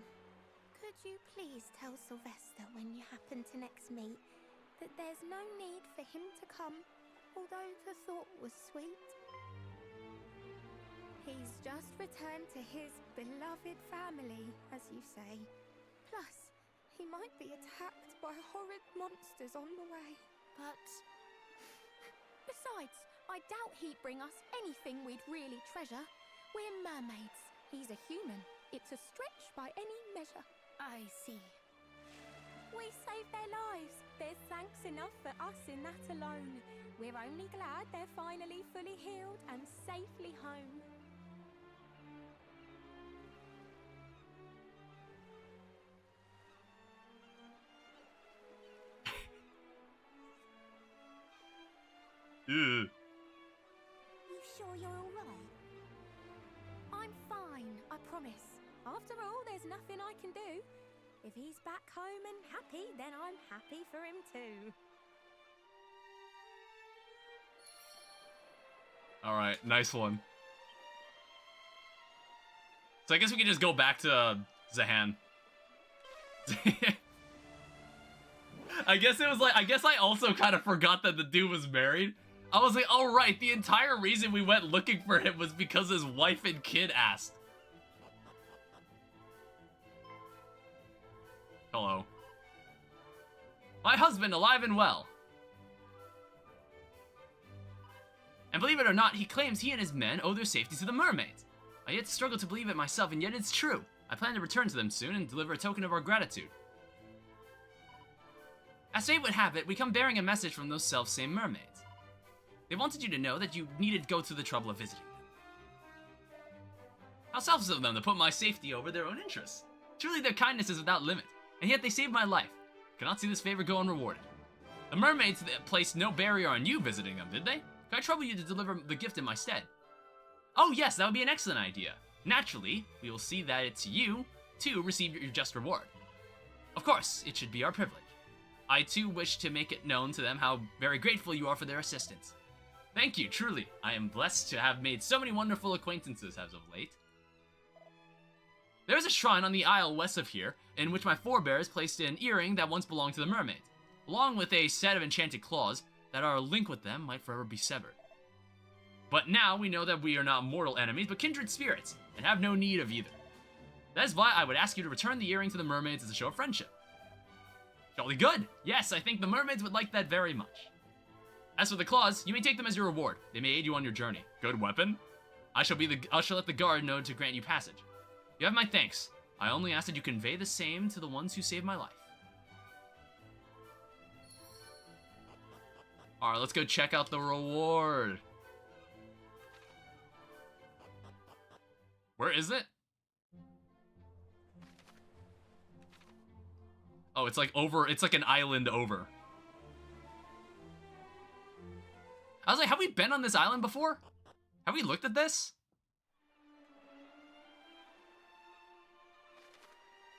Could you please tell Sylvester when you happen to next meet that there's no need for him to come, although the thought was sweet? He's just returned to his beloved family, as you say. Plus, he might be attacked by horrid monsters on the way. But Besides, I doubt he'd bring us anything we'd really treasure. We're mermaids. He's a human. It's a stretch by any measure. I see. We saved their lives. There's thanks enough for us in that alone. We're only glad they're finally fully healed and safely home. Ew. You sure you're all right? I'm fine, I promise. After all, there's nothing I can do. If he's back home and happy, then I'm happy for him too. Alright, nice one. So I guess we can just go back to Zahan. I guess I also kind of forgot that the dude was married. I was like, oh right, the entire reason we went looking for him was because his wife and kid asked. Hello. My husband alive and well. And believe it or not, he claims he and his men owe their safety to the mermaids. I yet struggle to believe it myself, and yet it's true. I plan to return to them soon and deliver a token of our gratitude. As fate would have it, we come bearing a message from those self-same mermaids. They wanted you to know that you needed to go through the trouble of visiting them. How selfless of them to put my safety over their own interests. Truly their kindness is without limit, and yet they saved my life. I cannot see this favor go unrewarded. The mermaids placed no barrier on you visiting them, did they? Could I trouble you to deliver the gift in my stead? Oh yes, that would be an excellent idea. Naturally, we will see that it's you, to receive your just reward. Of course, it should be our privilege. I too wish to make it known to them how very grateful you are for their assistance. Thank you, truly. I am blessed to have made so many wonderful acquaintances as of late. There is a shrine on the isle west of here, in which my forebears placed an earring that once belonged to the mermaids, along with a set of enchanted claws that our link with them might forever be severed. But now we know that we are not mortal enemies, but kindred spirits, and have no need of either. That is why I would ask you to return the earring to the mermaids as a show of friendship. Jolly good! Yes, I think the mermaids would like that very much. As for the claws, you may take them as your reward. They may aid you on your journey. Good weapon? I shall let the guard know to grant you passage. You have my thanks. I only ask that you convey the same to the ones who saved my life. Alright, let's go check out the reward. Where is it? Oh, it's like over, it's like an island over. I was like, have we been on this island before? Have we looked at this?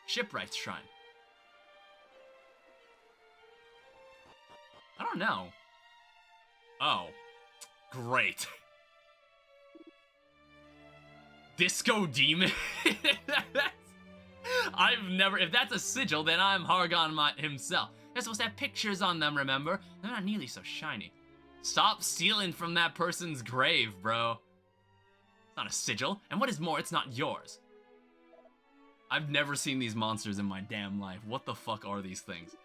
Shipwrights Shrine. I don't know. Oh. Great. Disco Demon? I've never... If that's a sigil, then I'm Hargon himself. They're supposed to have pictures on them, remember? They're not nearly so shiny. Stop stealing from that person's grave, bro. It's not a sigil, and what is more, it's not yours. I've never seen these monsters in my damn life. What the fuck are these things?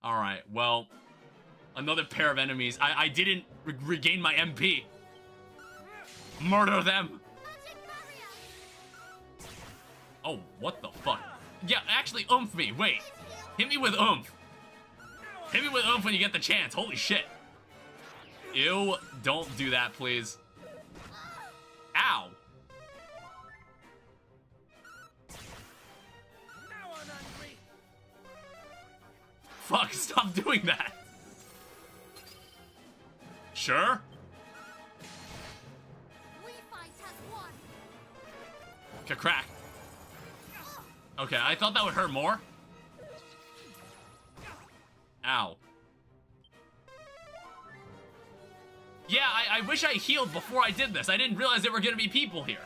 Alright, well... Another pair of enemies. I didn't regain my MP. Murder them! Oh, what the fuck? Yeah, actually, oomph me. Wait. Hit me with oomph. Hit me with oomph when you get the chance. Holy shit. Ew, don't do that, please. Ow. Fuck, stop doing that. Sure. Crack. Okay, I thought that would hurt more. Ow. Yeah, I wish I healed before I did this. I didn't realize there were gonna be people here.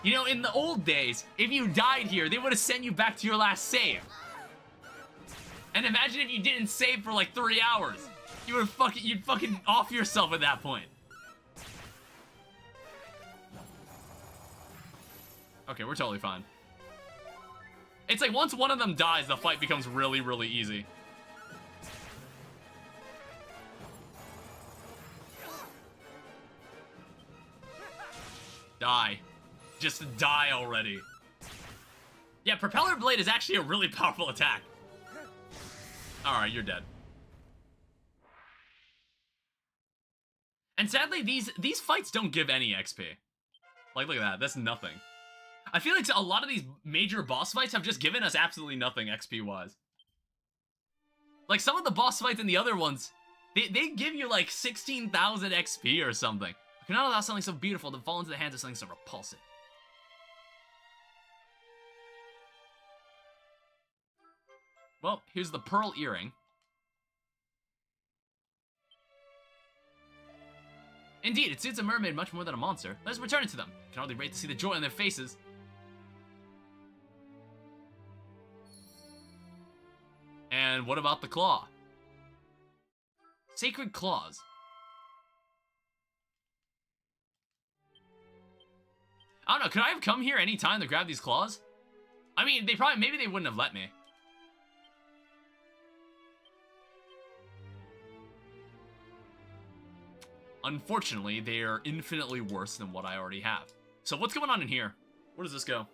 You know, in the old days, if you died here, they would have sent you back to your last save. And imagine if you didn't save for like 3 hours. You'd fucking off yourself at that point. Okay, we're totally fine. It's like once one of them dies, the fight becomes really, really easy. Die. Just die already. Yeah, Propeller Blade is actually a really powerful attack. Alright, you're dead. And sadly, these fights don't give any XP. Like, look at that. That's nothing. I feel like a lot of these major boss fights have just given us absolutely nothing XP-wise. Like, some of the boss fights in the other ones, they give you, like, 16,000 XP or something. I cannot allow something so beautiful to fall into the hands of something so repulsive. Well, here's the pearl earring. Indeed, it suits a mermaid much more than a monster. Let's return it to them. I can hardly wait to see the joy on their faces. And what about the claw? Sacred claws. I don't know, could I have come here any time to grab these claws? I mean, maybe they wouldn't have let me. Unfortunately, they are infinitely worse than what I already have. So what's going on in here? Where does this go?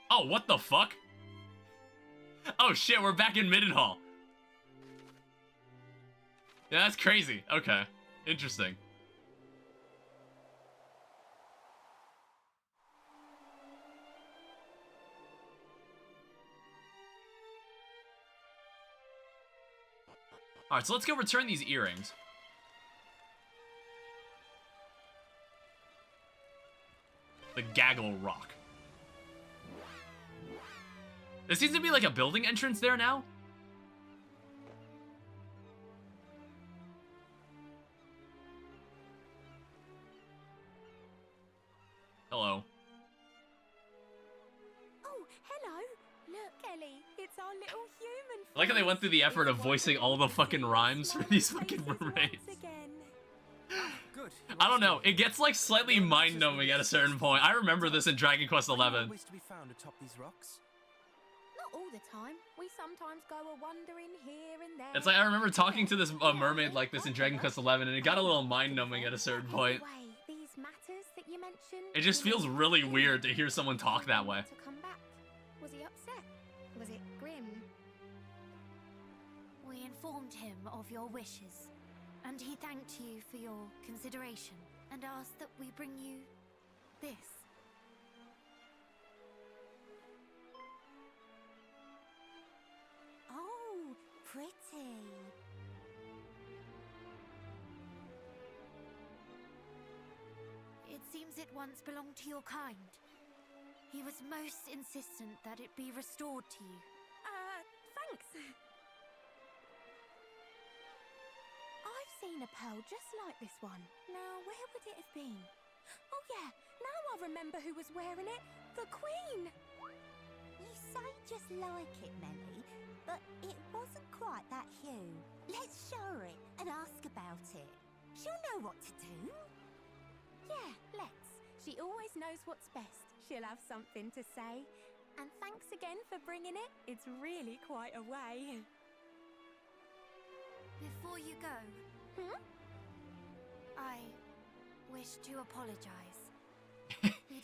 Oh, what the fuck? Oh shit, we're back in Middenhall. Yeah, that's crazy. Okay, interesting. Alright, so let's go return these earrings. The Gaggle Rock. There seems to be like a building entrance there now. Hello. Oh, hello. Look, Ellie, it's our little human. I like how they went through the effort of voicing all the fucking rhymes for these fucking mermaids. Good. I don't know. It gets like slightly mind-numbing at a certain point. I remember this in Dragon Quest XI. Always to be found atop these rocks. Not all the time. We sometimes go a wandering here and there. It's like I remember talking to this mermaid like this in Dragon Quest XI, and it got a little mind-numbing at a certain point. Anyway, these matters that you mentioned. It just feels really weird to hear someone talk that way. To come back. Was he upset? Was it grim? We informed him of your wishes, and he thanked you for your consideration, and asked that we bring you this. Oh, pretty. It seems it once belonged to your kind. He was most insistent that it be restored to you. Thanks. I've seen a pearl just like this one. Now, where would it have been? Oh yeah, now I remember who was wearing it. The Queen! You say just like it, Melly, but it wasn't quite that hue. Let's show her it and ask about it. She'll know what to do. Yeah, let's. She always knows what's best. She'll have something to say. And thanks again for bringing it. It's really quite a way. Before you go, I wish to apologize.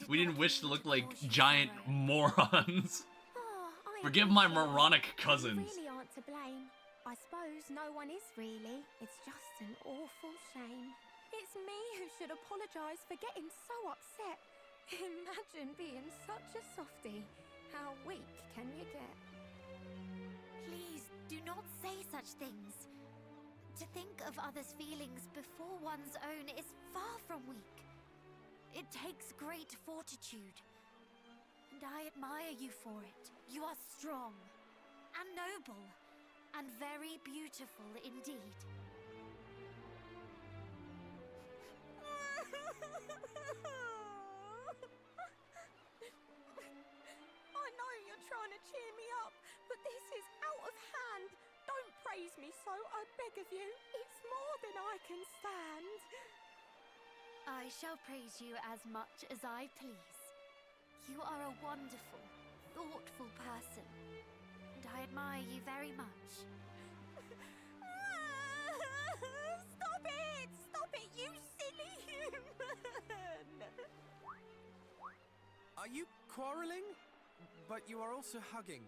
We didn't wish to look like giant morons. Oh, I Forgive my appreciate it. moronic You cousins. really aren't to blame. I suppose no one is really. It's just an awful shame. It's me who should apologise for getting so upset. Imagine being such a softie. How weak can you get? Please do not say such things. To think of others' feelings before one's own is far from weak. It takes great fortitude. And I admire you for it. You are strong and noble and very beautiful indeed. I know you're trying to cheer me up, but this is out of hand. Don't praise me so, I beg of you. It's more than I can stand. I shall praise you as much as I please. You are a wonderful, thoughtful person, and I admire you very much. Stop it! Stop it, you silly human! Are you quarreling? But you are also hugging.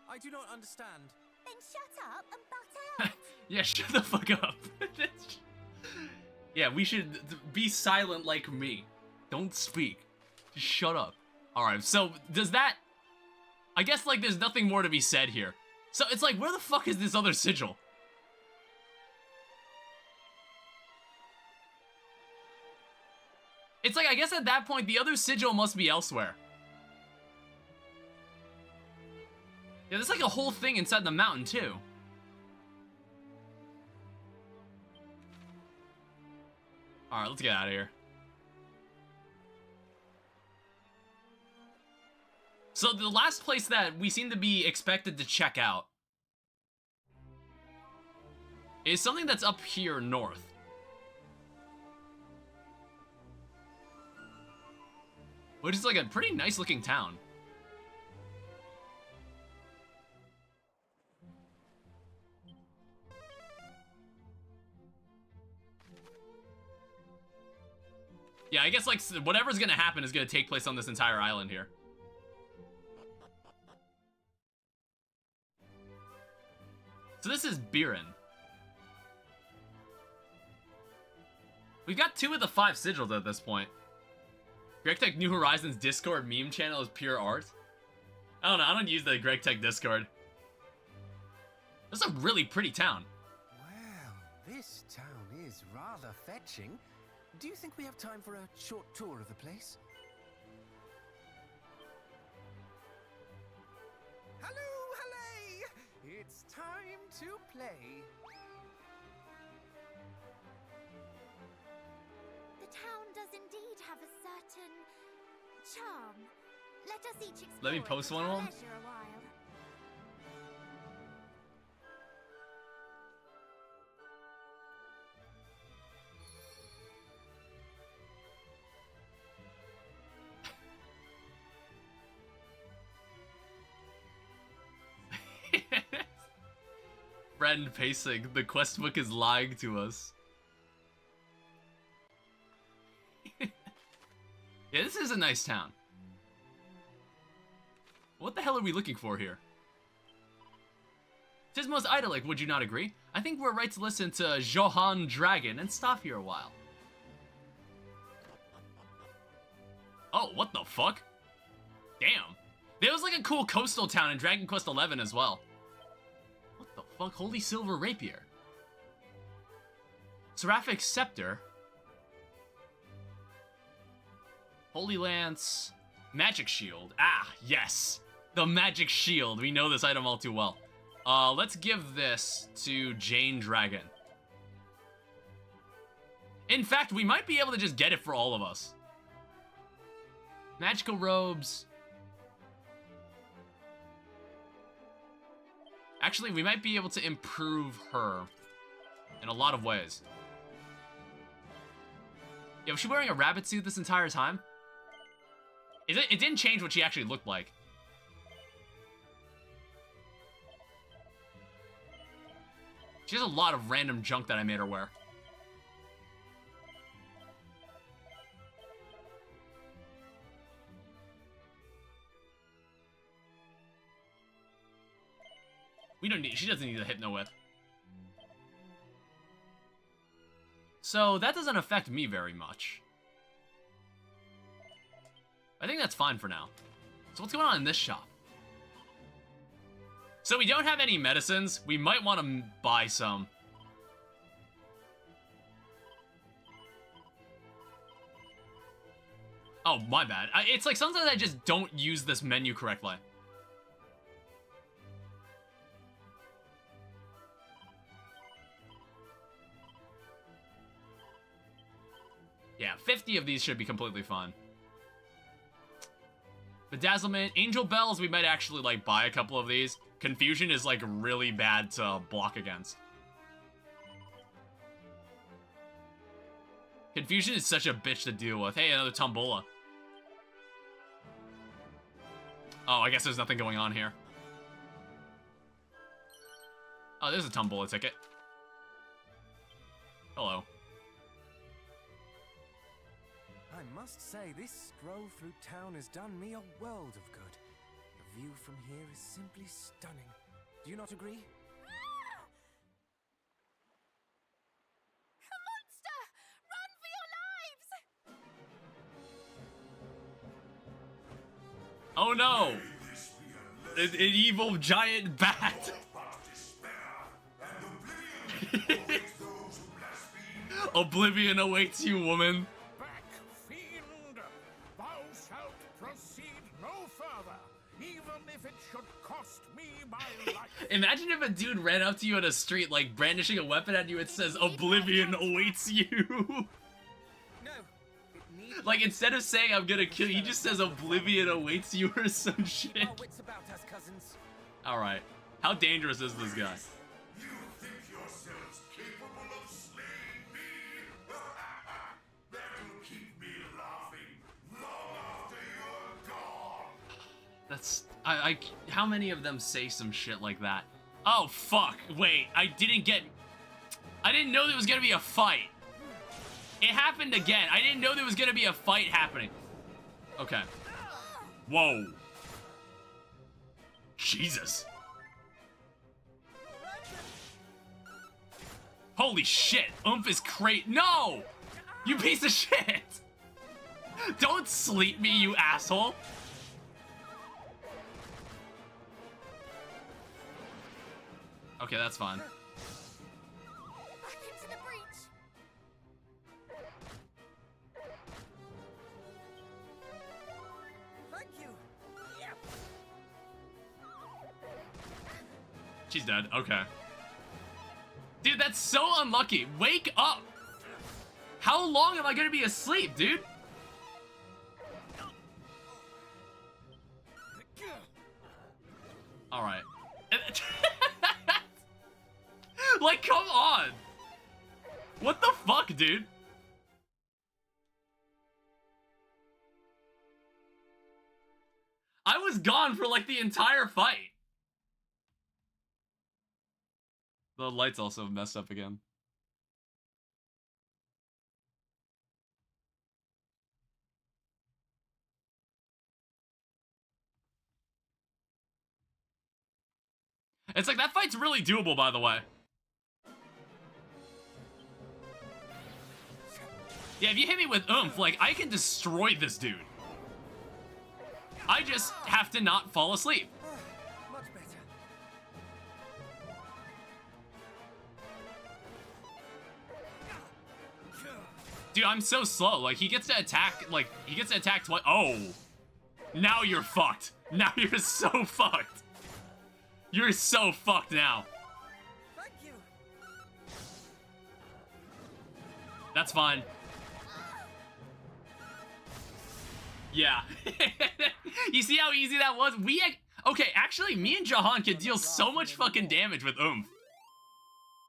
I do not understand. Then shut up and butt out. Yeah, shut the fuck up. Yeah, we should be silent like me. Don't speak. Just shut up. Alright, so does that... I guess, like, there's nothing more to be said here. So it's like, where the fuck is this other sigil? It's like, I guess at that point, the other sigil must be elsewhere. Yeah, there's like a whole thing inside the mountain, too. Alright, let's get out of here. So the last place that we seem to be expected to check out is something that's up here north. Which is like a pretty nice looking town. Yeah, I guess, like, whatever's gonna happen is gonna take place on this entire island here. So this is Biren. We've got 2 of the 5 sigils at this point. GregTech New Horizons Discord meme channel is pure art. I don't know, I don't use the GregTech Discord. This is a really pretty town. Well, this town is rather fetching. Do you think we have time for a short tour of the place? Hello, hooray! It's time to play. The town does indeed have a certain charm. Let us each explore Let me post one of them. leisure a while. Friend pacing, the quest book is lying to us. Yeah, this is a nice town. What the hell are we looking for here? Tis most idyllic, would you not agree? I think we're right to listen to Johann Dragon and stop here a while. Oh, what the fuck? Damn. There was like a cool coastal town in Dragon Quest XI as well. What the fuck? Holy Silver Rapier. Seraphic Scepter. Holy Lance. Magic Shield. Ah, yes. The Magic Shield. We know this item all too well. Let's give this to Jane Dragon. In fact, we might be able to just get it for all of us. Magical Robes. Actually, we might be able to improve her in a lot of ways. Yeah, was she wearing a rabbit suit this entire time? It didn't change what she actually looked like. She has a lot of random junk that I made her wear. She doesn't need a Hypno Whip. So that doesn't affect me very much. I think that's fine for now. So what's going on in this shop? So we don't have any medicines. We might want to buy some. Oh, my bad. It's like sometimes I just don't use this menu correctly. Yeah, 50 of these should be completely fine. Bedazzlement, Angel Bells, we might actually, like, buy a couple of these. Confusion is, like, really bad to block against. Confusion is such a bitch to deal with. Hey, another Tombola. Oh, I guess there's nothing going on here. Oh, there's a Tombola ticket. Hello. I must say, this stroll through town has done me a world of good. The view from here is simply stunning. Do you not agree? A monster! Run for your lives! Oh no! An evil giant bat! Oblivion awaits you, woman. Back, fiend! Thou shalt proceed no further, even if it should cost me my life. Imagine if a dude ran up to you in a street, like, brandishing a weapon at you, it says, Oblivion awaits you. No, it need Like, instead of saying, I'm gonna kill you, he just says, Oblivion awaits you or some shit. our wits about us, cousins. Alright. How dangerous is this guy? You think yourselves capable of slaying me? That'll keep me laughing long after you're gone. That's... how many of them say some shit like that? Oh, fuck. Wait, I didn't know there was gonna be a fight. It happened again. I didn't know there was gonna be a fight happening. Okay. Whoa. Jesus. Holy shit. Oomph is great. No! You piece of shit! Don't sleep me, you asshole. Okay, that's fine. Back into the breach. Thank you. Yep. She's dead. Okay. Dude, that's so unlucky. Wake up! How long am I gonna be asleep, dude? Alright. Like, come on! What the fuck, dude? I was gone for, like, the entire fight. The lights also messed up again. It's like, that fight's really doable, by the way. Yeah, if you hit me with oomph, like, I can destroy this dude. I just have to not fall asleep. Much better. Dude, I'm so slow. Like, he gets to attack, like, he gets to attack twice. Oh. Now you're fucked. Now you're so fucked. You're so fucked now. Thank you. That's fine. Yeah. You see how easy that was? Okay, actually, me and Jahan can deal so much fucking damage with oomph.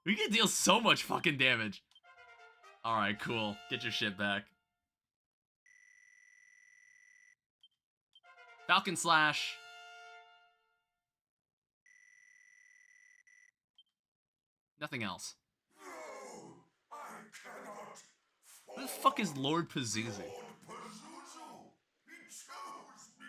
We can deal so much fucking damage. Alright, cool. Get your shit back. Falcon Slash. Nothing else. No, I cannot. Who the fuck is Lord Pazuzu? Lord Pazuzu, he chose me.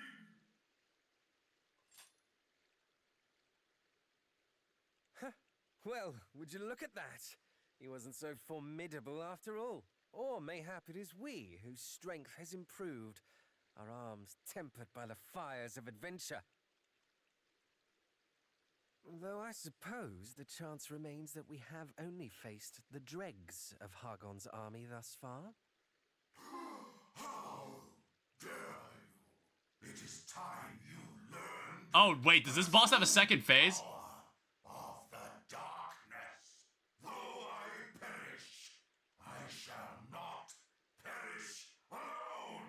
Well, would you look at that? He wasn't so formidable after all. Or mayhap it is we whose strength has improved, our arms tempered by the fires of adventure. Though I suppose the chance remains that we have only faced the dregs of Hargon's army thus far. How dare you? It is time you learned Oh, wait, does this boss have a second phase? of the darkness. Though I perish, I shall not perish alone.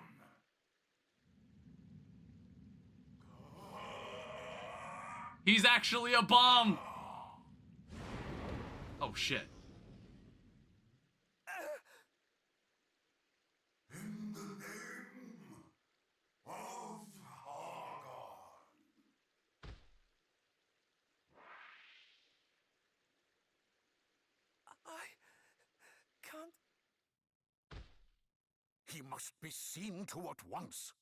He's actually a bomb! Oh, shit. In the name of Hargon. I can't. He must be seen to at once.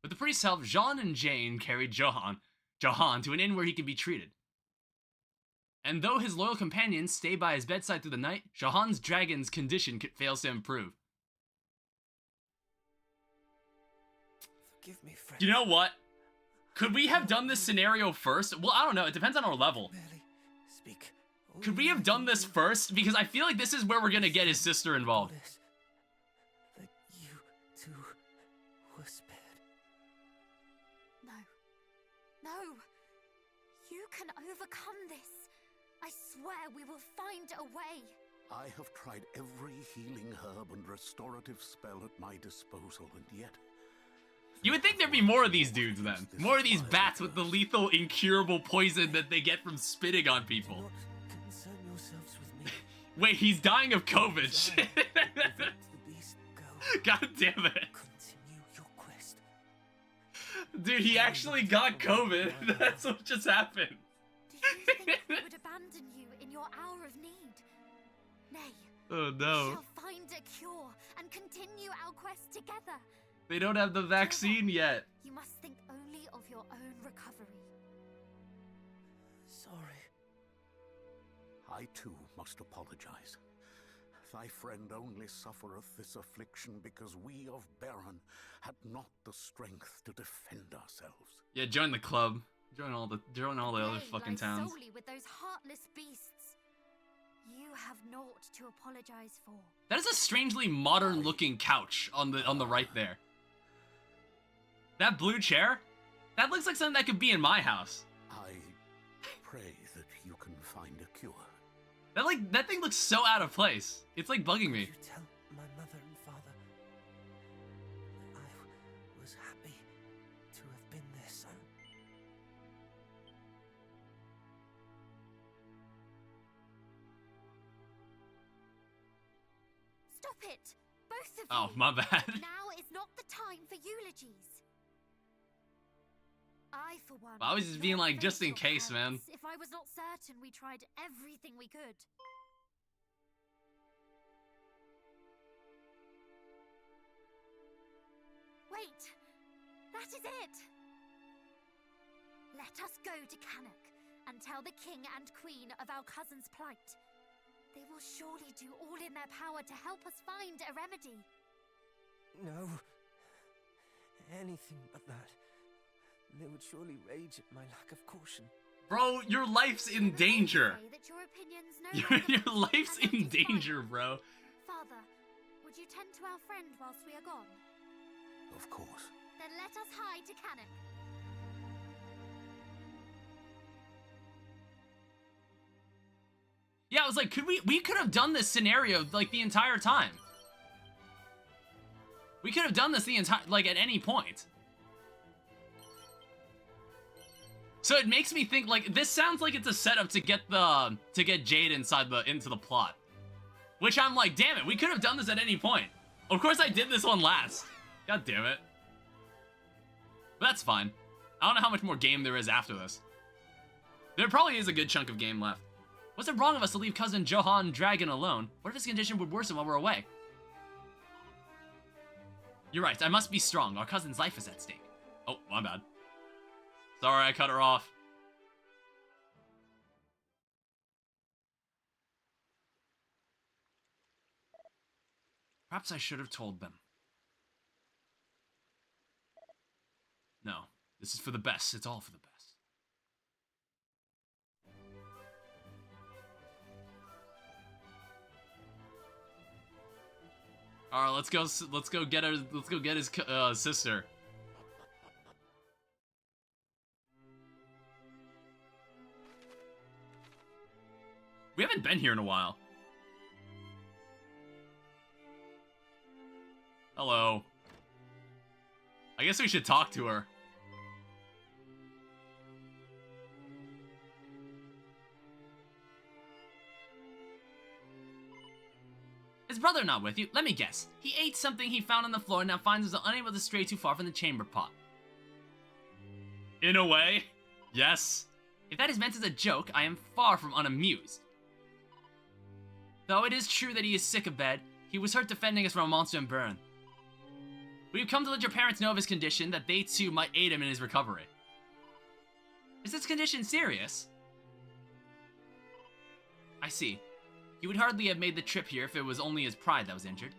With the priest's help, Jean and Jane carried Jahan to an inn where he can be treated. And though his loyal companions stay by his bedside through the night, Jahan's dragon's condition fails to improve. Forgive me, friend. You know what? Could we have done this scenario first? Well, I don't know. It depends on our level. Barely speak. Could we have done this first? Because I feel like this is where we're gonna get his sister involved. That you two were spared. No. No. You can overcome this. I swear we will find a way. I have tried every healing herb and restorative spell at my disposal, and yet... You would think there'd be more of these dudes then. More of these bats with the lethal, incurable poison that they get from spitting on people. Do not concern yourselves with me. Wait, he's dying of COVID. Shit. Let the beast go. God damn it. Continue your quest. Dude, he actually got COVID. That's what just happened. Do you think we would abandon you in your your hour of need. Nay, Oh we no. shall find a cure and continue our quest together. They don't have the vaccine yet. You must think only of your own recovery. Sorry. I too must apologize. Thy friend only suffereth this affliction because we of Baron had not the strength to defend ourselves. Yeah, join the club. Join all the other Nay fucking lies towns. solely with those heartless beasts. You have naught to apologize for. That is a strangely modern-looking couch on the right there. That blue chair? That looks like something that could be in my house. I pray that you can find a cure. That thing looks so out of place. It's like bugging me. You tell my mother and father that I was happy to have been their son. Stop it! Both of Oh, you! my bad. Now is not the time for eulogies. I, for one, I was just would being not like, just face in your case, man. parents if I was not certain we tried everything we could. Wait! That is it! Let us go to Cannock and tell the king and queen of our cousin's plight. They will surely do all in their power to help us find a remedy. No. Anything but that. They would surely rage at my lack of caution. Bro, your life's in danger. Say that your opinions no Your longer life's and that in is fine. danger, bro. Father, would you tend to our friend whilst we are gone? Of course. Then let us hie to Cannock. Yeah, I was like, we could have done this scenario like the entire time. We could have done this the entire, like, at any point. So it makes me think, like, this sounds like it's a setup to get Jade into the plot. Which I'm like, damn it, we could have done this at any point. Of course I did this one last. God damn it. But that's fine. I don't know how much more game there is after this. There probably is a good chunk of game left. Was it wrong of us to leave cousin Johann Dragon alone? What if his condition would worsen while we're away? You're right, I must be strong. Our cousin's life is at stake. Oh, my bad. Sorry, I cut her off. Perhaps I should have told them. No, this is for the best. It's all for the best. All right, let's go get his sister. We haven't been here in a while. Hello. I guess we should talk to her. His brother not with you? Let me guess. He ate something he found on the floor and now finds himself unable to stray too far from the chamber pot. In a way, yes. If that is meant as a joke, I am far from unamused. Though it is true that he is sick of bed, he was hurt defending us from a monster in Bern. We have come to let your parents know of his condition, that they too might aid him in his recovery. Is this condition serious? I see. He would hardly have made the trip here if it was only his pride that was injured.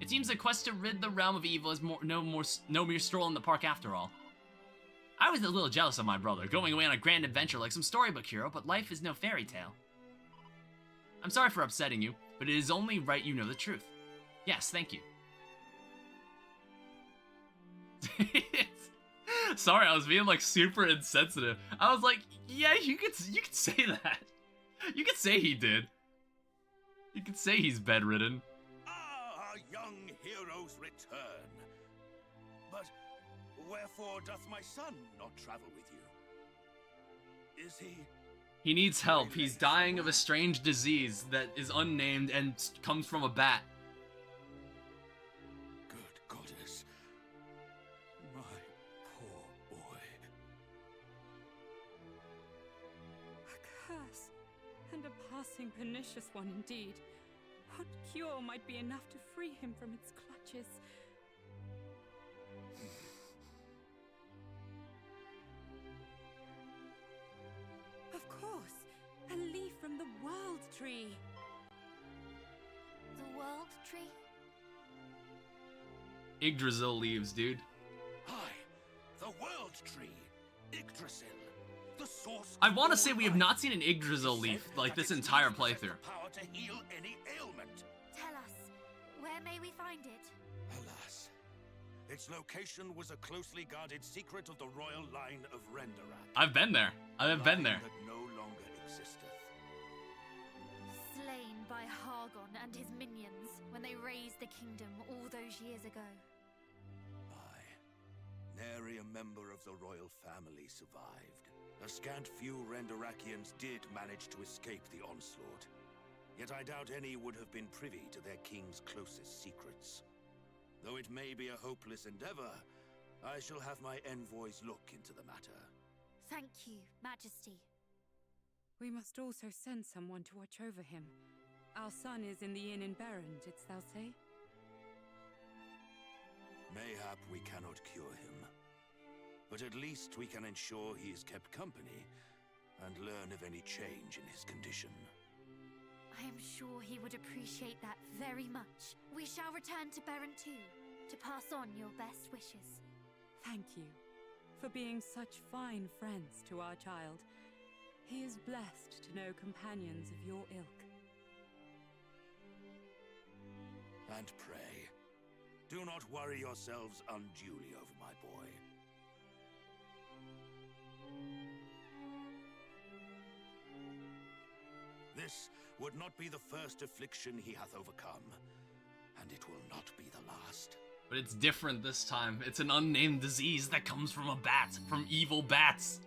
It seems the quest to rid the realm of evil is no mere stroll in the park after all. I was a little jealous of my brother, going away on a grand adventure like some storybook hero, but life is no fairy tale. I'm sorry for upsetting you, but it is only right you know the truth. Yes, thank you. Sorry, I was being like super insensitive. I was like, yeah, you could say that. You could say he did. You could say he's bedridden. Ah, our young heroes return. But wherefore doth my son not travel with you? Is he... He needs help. He's dying of a strange disease that is unnamed and comes from a bat. Good goddess. My poor boy. A curse. And a passing pernicious one indeed. What cure might be enough to free him from its clutches? Of course, a leaf from the World Tree. The World Tree? Yggdrasil leaves, dude. Aye, the World Tree, Yggdrasil, the source. I want to say we have not seen an Yggdrasil leaf like this entire playthrough. Power to heal any ailment. Tell us, where may we find it? Alas, its location was a closely guarded secret of the royal line of Renderak. I've been there. I have been there. That no longer existeth. Slain by Hargon and his minions when they razed the kingdom all those years ago. Aye, nary a member of the royal family survived. A scant few Renderakians did manage to escape the onslaught. Yet I doubt any would have been privy to their king's closest secrets. Though it may be a hopeless endeavor, I shall have my envoys look into the matter. Thank you, Majesty. We must also send someone to watch over him. Our son is in the inn in Berend, didst thou say? Mayhap we cannot cure him. But at least we can ensure he is kept company and learn of any change in his condition. I am sure he would appreciate that very much. We shall return to Berend too, to pass on your best wishes. Thank you for being such fine friends to our child. He is blessed to know companions of your ilk. And pray, do not worry yourselves unduly over my boy. This would not be the first affliction he hath overcome, and it will not be the last. But it's different this time. It's an unnamed disease that comes from a bat, from evil bats.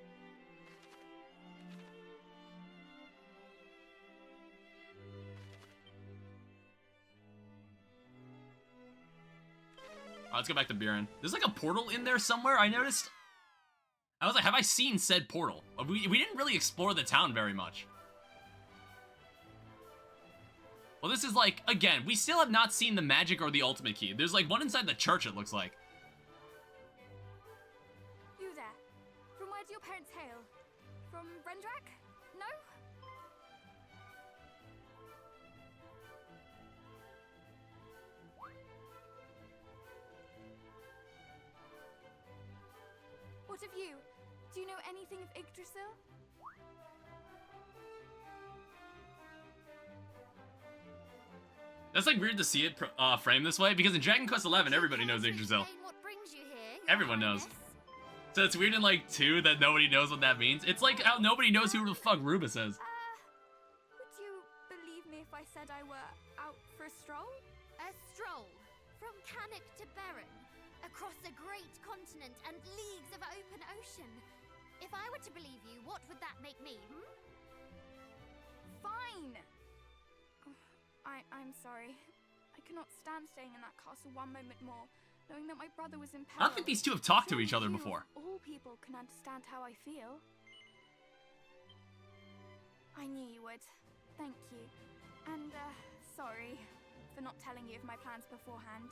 Let's go back to Buren. There's like a portal in there somewhere, I noticed. I was like, have I seen said portal? We didn't really explore the town very much. Well, this is like, again, we still have not seen the magic or the ultimate key. There's like one inside the church, it looks like. You there. From where do your parents hail? From Renderak? No? What of you? Do you know anything of Yggdrasil? That's like weird to see it framed this way, because in Dragon Quest XI, everybody knows Yggdrasil. What brings you here, Everyone knows. So it's weird in like 2 that nobody knows what that means. It's like how nobody knows who the fuck Rubus is. Would you believe me if I said I were out for a stroll? A stroll from Canuck to Berend, across a great continent and leagues of open ocean. If I were to believe you, what would that make me, Fine! I'm sorry. I cannot stand staying in that castle one moment more, knowing that my brother was in peril. I don't think these two have talked to each other Only you, before. All people can understand how I feel. I knew you would. Thank you. And, sorry for not telling you of my plans beforehand.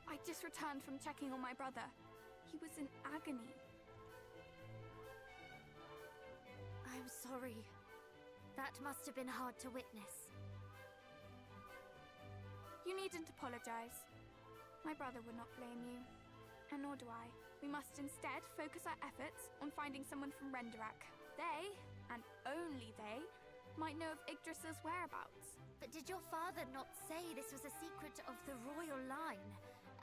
I just returned from checking on my brother. He was in agony. I'm sorry. That must have been hard to witness. You needn't apologize. My brother would not blame you, and nor do I. We must instead focus our efforts on finding someone from Renderak. They, and only they, might know of Yggdrasil's whereabouts. But did your father not say this was a secret of the royal line,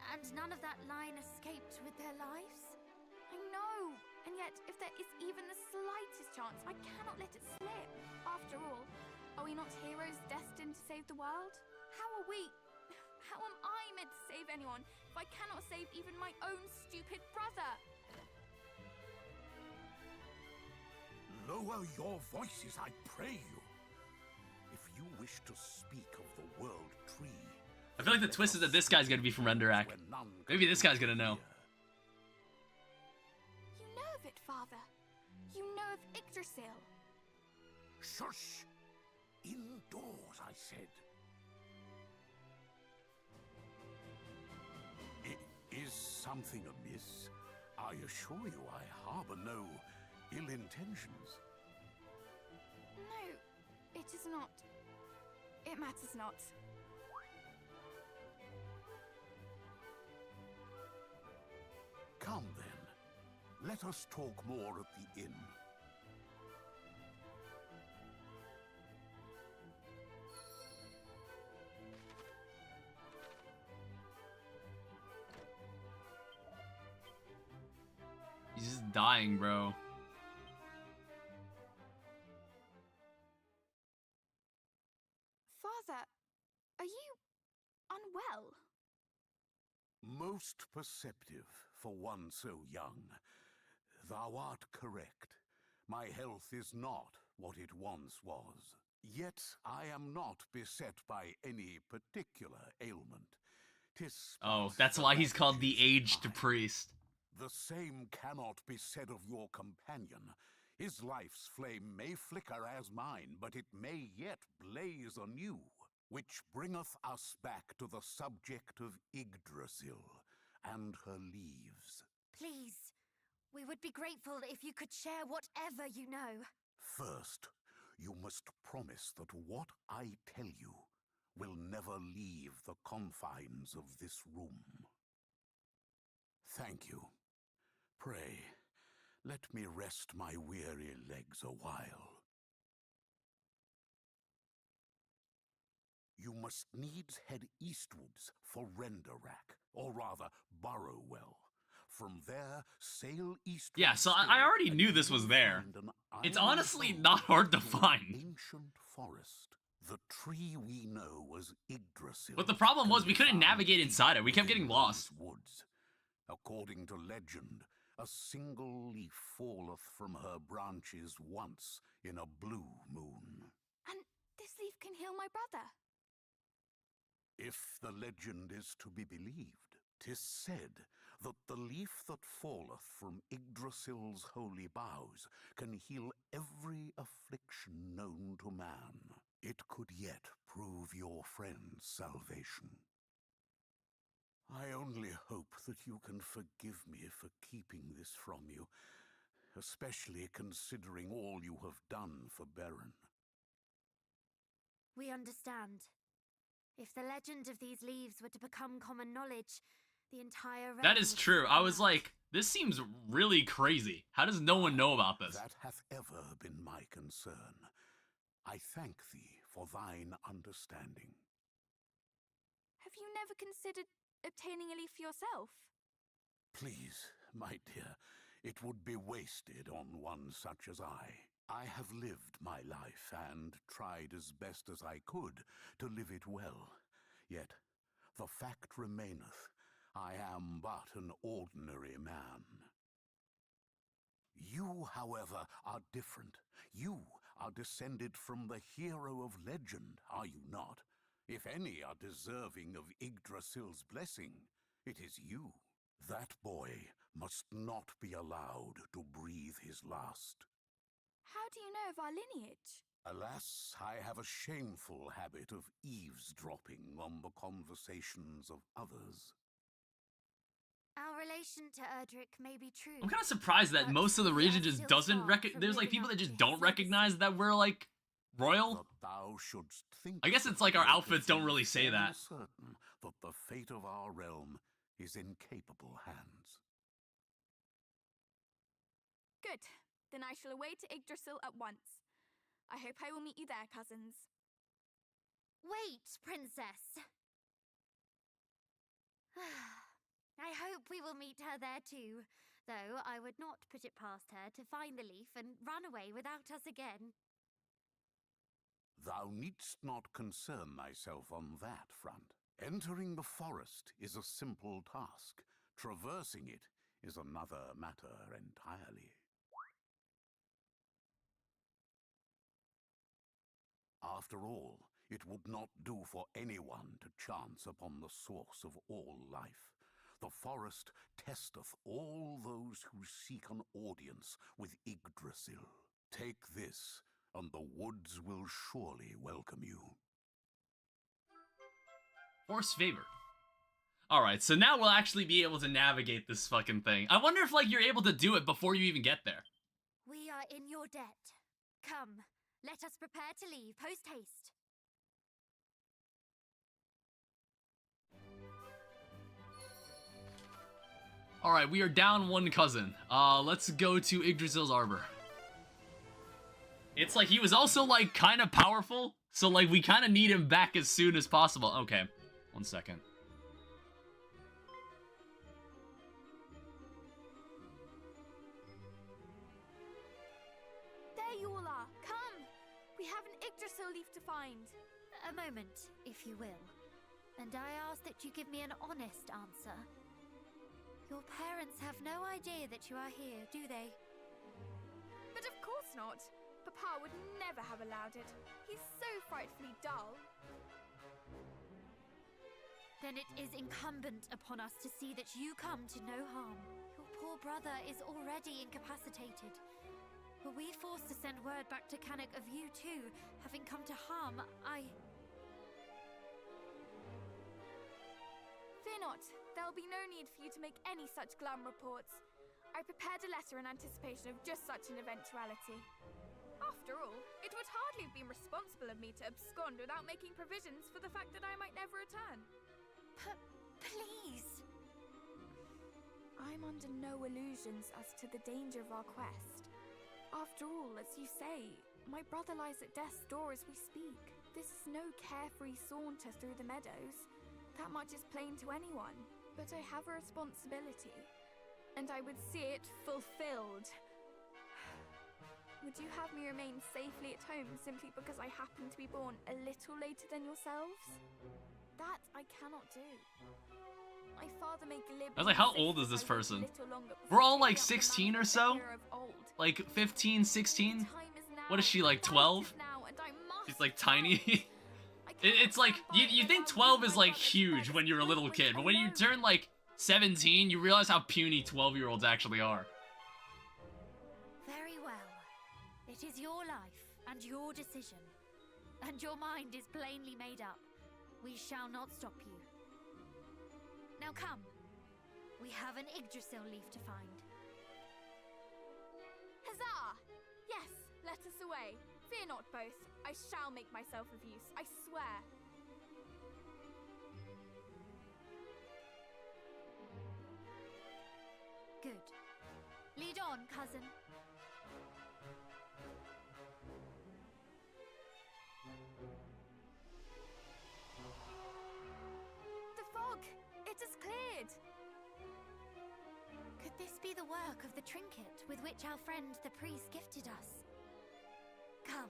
and none of that line escaped with their lives? I know! And yet, if there is even the slightest chance, I cannot let it slip. After all, are we not heroes destined to save the world? How am I meant to save anyone if I cannot save even my own stupid brother? Lower your voices, I pray you. If you wish to speak of the World Tree... I feel like the twist is that this guy's gonna be from Renderak. Maybe this guy's gonna know. You know of it, Father. You know of Yggdrasil? Shush! Indoors, I said. Is something amiss? I assure you I harbor no ill intentions. No, it is not. It matters not. Come then. Let us talk more at the inn. He's just dying, bro. Father, are you unwell? Most perceptive for one so young. Thou art correct. My health is not what it once was. Yet I am not beset by any particular ailment. 'Tis Oh, past that's the why he's called the ravages of aged time. priest. The same cannot be said of your companion. His life's flame may flicker as mine, but it may yet blaze anew. Which bringeth us back to the subject of Yggdrasil and her leaves. Please, we would be grateful if you could share whatever you know. First, you must promise that what I tell you will never leave the confines of this room. Thank you. Pray, let me rest my weary legs a while. You must needs head eastwards for Renderak, or rather, Burrowwell. From there, sail eastwards. Yeah, so I still, already and knew you this was will there. find an It's island honestly home not hard to in an find. ancient forest. The tree we know as Yggdrasil. But the problem was can we be couldn't found navigate deep inside it. We kept within getting lost. those woods. According to legend, a single leaf falleth from her branches once in a blue moon. And this leaf can heal my brother. If the legend is to be believed, 'tis said that the leaf that falleth from Yggdrasil's holy boughs can heal every affliction known to man. It could yet prove your friend's salvation. I only hope that you can forgive me for keeping this from you, especially considering all you have done for Beren. We understand. If the legend of these leaves were to become common knowledge, the entire realm That is would true. I spin was out. like, this seems really crazy. How does no one know about this? That hath ever been my concern. I thank thee for thine understanding. Have you never considered obtaining a leaf for yourself? Please, my dear, it would be wasted on one such as I. I have lived my life and tried as best as I could to live it well. Yet, the fact remaineth, I am but an ordinary man. You, however, are different. You are descended from the hero of legend, are you not? If any are deserving of Yggdrasil's blessing, it is you. That boy must not be allowed to breathe his last. How do you know of our lineage? Alas, I have a shameful habit of eavesdropping on the conversations of others. Our relation to Erdrick may be true. I'm kind of surprised that but most of the we region are just still doesn't far from there's like living people up that just to don't his recognize that we're like royal. That thou shouldst think I guess it's like our outfits don't really say that. Certain that the fate of our realm is in capable hands. Good. Then I shall away to Yggdrasil at once. I hope I will meet you there, cousins. Wait, princess. I hope we will meet her there too, though I would not put it past her to find the leaf and run away without us again. Thou needst not concern thyself on that front. Entering the forest is a simple task. Traversing it is another matter entirely. After all, it would not do for anyone to chance upon the source of all life. The forest testeth all those who seek an audience with Yggdrasil. Take this, and the woods will surely welcome you. Force favor. Alright, so now we'll actually be able to navigate this fucking thing. I wonder if, like, you're able to do it before you even get there. We are in your debt. Come, let us prepare to leave post-haste. Alright, we are down one cousin. Let's go to Yggdrasil's Arbor. It's like he was also, like, kind of powerful, so, like, we kind of need him back as soon as possible. Okay, 1 second. There you all are. Come! We have an Yggdrasil leaf to find. A moment, if you will. And I ask that you give me an honest answer. Your parents have no idea that you are here, do they? But of course not. Papa would never have allowed it. He's so frightfully dull. Then it is incumbent upon us to see that you come to no harm. Your poor brother is already incapacitated. Were we forced to send word back to Canuck of you too, having come to harm, Fear not. There'll be no need for you to make any such glum reports. I prepared a letter in anticipation of just such an eventuality. After all, it would hardly have been responsible of me to abscond without making provisions for the fact that I might never return. Please! I'm under no illusions as to the danger of our quest. After all, as you say, my brother lies at death's door as we speak. This is no carefree saunter through the meadows. That much is plain to anyone. But I have a responsibility, and I would see it fulfilled. Would you have me remain safely at home simply because I happen to be born a little later than yourselves? That I cannot do. My father made deliberate. I was like, how old is this person? We're all like 16 or so? Like 15, 16? What is she, like 12? She's like tiny. It's like, you think 12 is like huge when you're a little kid, but when you turn like 17, you realize how puny 12-year-olds actually are. Very well. It is your life and your decision. And your mind is plainly made up. We shall not stop you. Now come. We have an Yggdrasil leaf to find. Huzzah! Yes, let us away. Fear not both. I shall make myself of use, I swear. Good. Lead on, cousin. The fog! It has cleared! Could this be the work of the trinket with which our friend the priest gifted us? Come,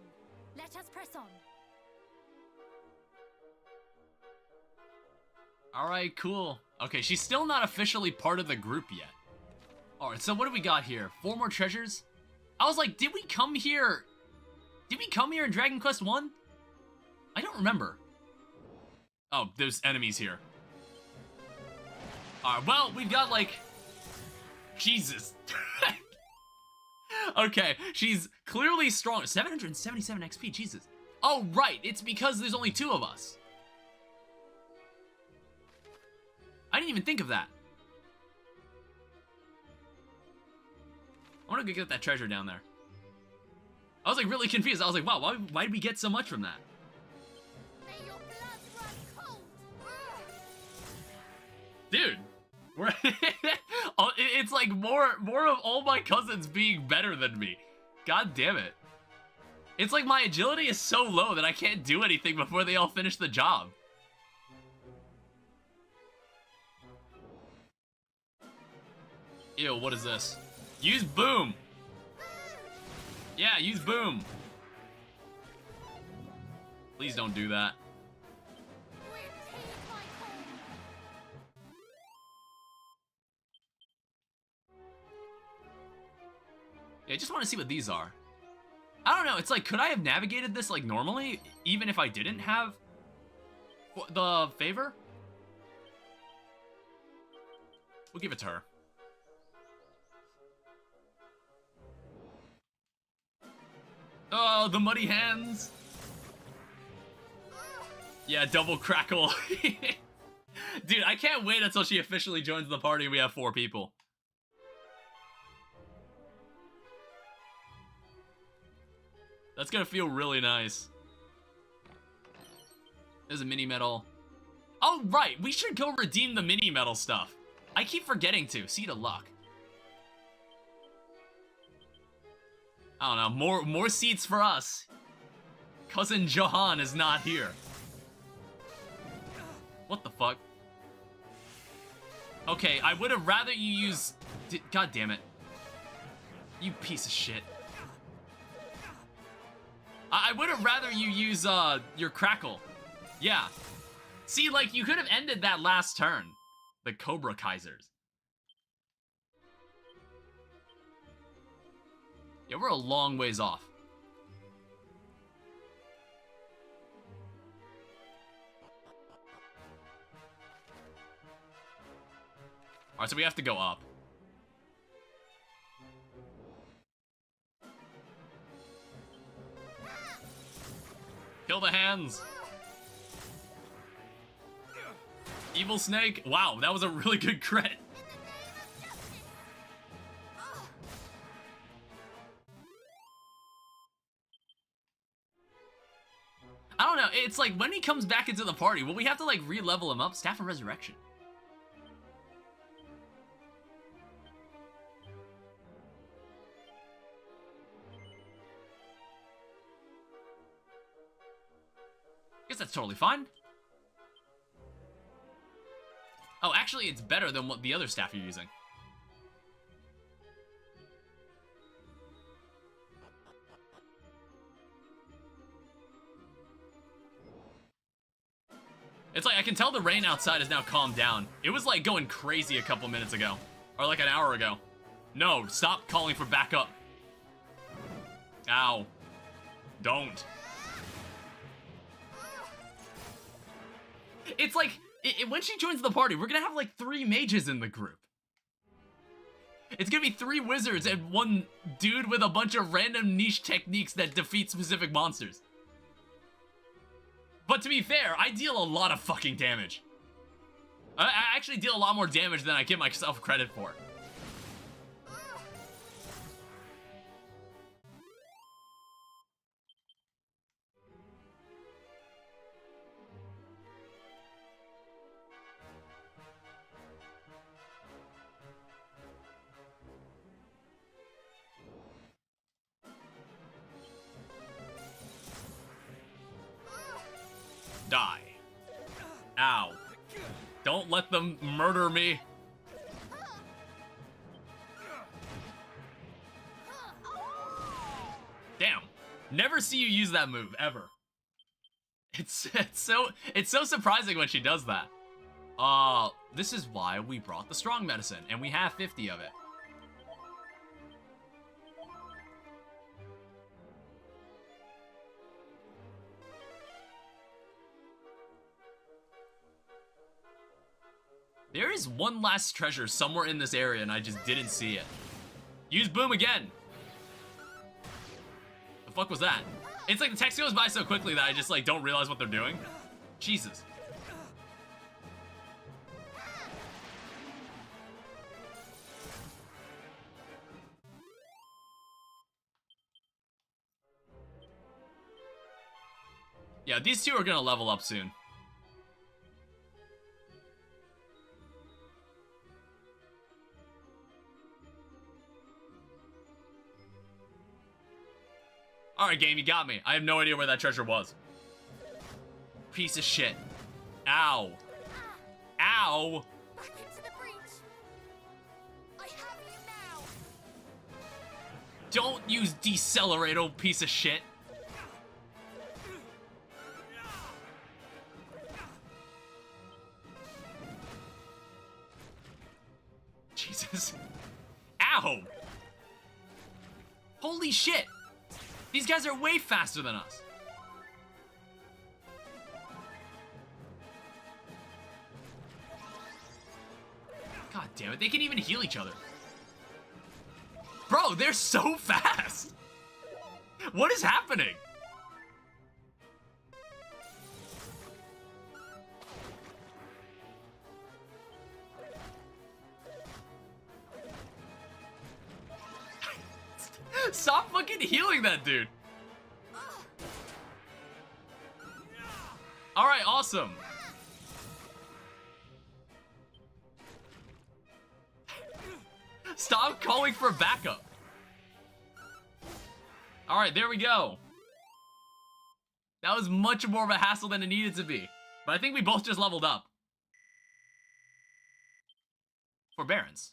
let us press on. Alright, cool. Okay, she's still not officially part of the group yet. Alright, so what do we got here? 4 more treasures? I was like, did we come here? Did we come here in Dragon Quest 1? I don't remember. Oh, there's enemies here. Alright, well, we've got like... Jesus. Okay, she's clearly strong. 777 XP, Jesus. Oh, right, it's because there's only 2 of us. I didn't even think of that. I want to go get that treasure down there. I was like really confused. I was like, wow, why did we get so much from that? May your blood run cold. Dude, we're it's like more of all my cousins being better than me. God damn it. It's like my agility is so low that I can't do anything before they all finish the job. Ew, what is this? Use boom! Yeah, use boom! Please don't do that. Yeah, I just want to see what these are. I don't know, it's like, could I have navigated this like normally, even if I didn't have the favor? We'll give it to her. Oh, the muddy hands. Yeah, double crackle. Dude, I can't wait until she officially joins the party and we have 4 people. That's gonna feel really nice. There's a mini medal. Oh, right, we should go redeem the mini medal stuff. I keep forgetting to. Seed of luck. I don't know, more seats for us. Cousin Johan is not here. What the fuck? Okay, I would have rather you use... God damn it. You piece of shit. I would have rather you use, your crackle. Yeah. See, like, you could have ended that last turn. The Cobra Kaisers. Yeah, we're a long ways off. Alright, so we have to go up. Kill the hands. Evil Snake. Wow, that was a really good crit. I don't know, it's like when he comes back into the party, will we have to like re-level him up? Staff of Resurrection. Guess that's totally fine. Oh, actually, it's better than what the other staff you're using. It's like, I can tell the rain outside has now calmed down. It was like going crazy a couple minutes ago. Or like an hour ago. No, stop calling for backup. Ow. Don't. It's like, when she joins the party, we're gonna have like 3 mages in the group. It's gonna be 3 wizards and 1 dude with a bunch of random niche techniques that defeat specific monsters. But to be fair, I deal a lot of fucking damage. I actually deal a lot more damage than I give myself credit for. Die. Ow. Don't let them murder me. Damn. Never see you use that move, ever. It's so surprising when she does that. This is why we brought the strong medicine, and we have 50 of it. There is one last treasure somewhere in this area and I just didn't see it. Use boom again. The fuck was that? It's like the text goes by so quickly that I just like don't realize what they're doing. Jesus. Yeah, these 2 are gonna level up soon. Alright, game, you got me. I have no idea where that treasure was. Piece of shit. Ow. Ow! Back into the breach. I have you now. Don't use decelerate, old piece of shit. Jesus. Ow! Holy shit! These guys are way faster than us. God damn it, they can even heal each other. Bro, they're so fast! What is happening? Stop fucking healing that dude. Alright, awesome. Stop calling for backup. Alright, there we go. That was much more of a hassle than it needed to be. But I think we both just leveled up. Forbearance.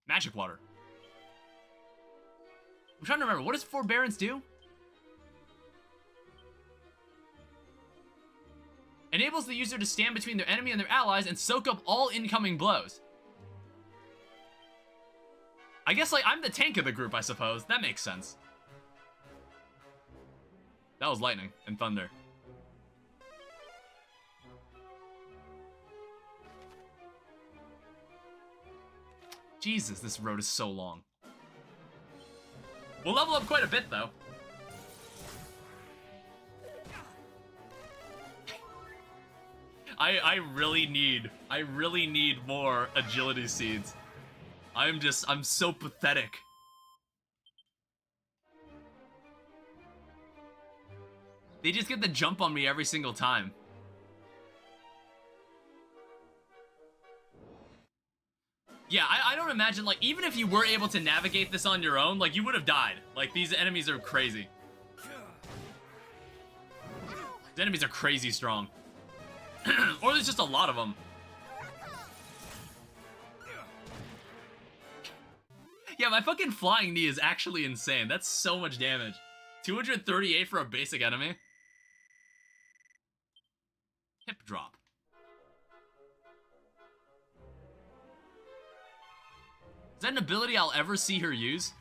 Magic water. I'm trying to remember, what does forbearance do? Enables the user to stand between their enemy and their allies and soak up all incoming blows. I guess, like, I'm the tank of the group, I suppose. That makes sense. That was lightning and thunder. Jesus, this road is so long. We'll level up quite a bit, though. I really need more agility seeds. I'm so pathetic. They just get the jump on me every single time. Yeah, I don't imagine, like, even if you were able to navigate this on your own, like, you would have died. Like, these enemies are crazy. These enemies are crazy strong. Or there's just a lot of them. Yeah, my fucking flying knee is actually insane. That's so much damage. 238 for a basic enemy. Hip drop. Is that an ability I'll ever see her use?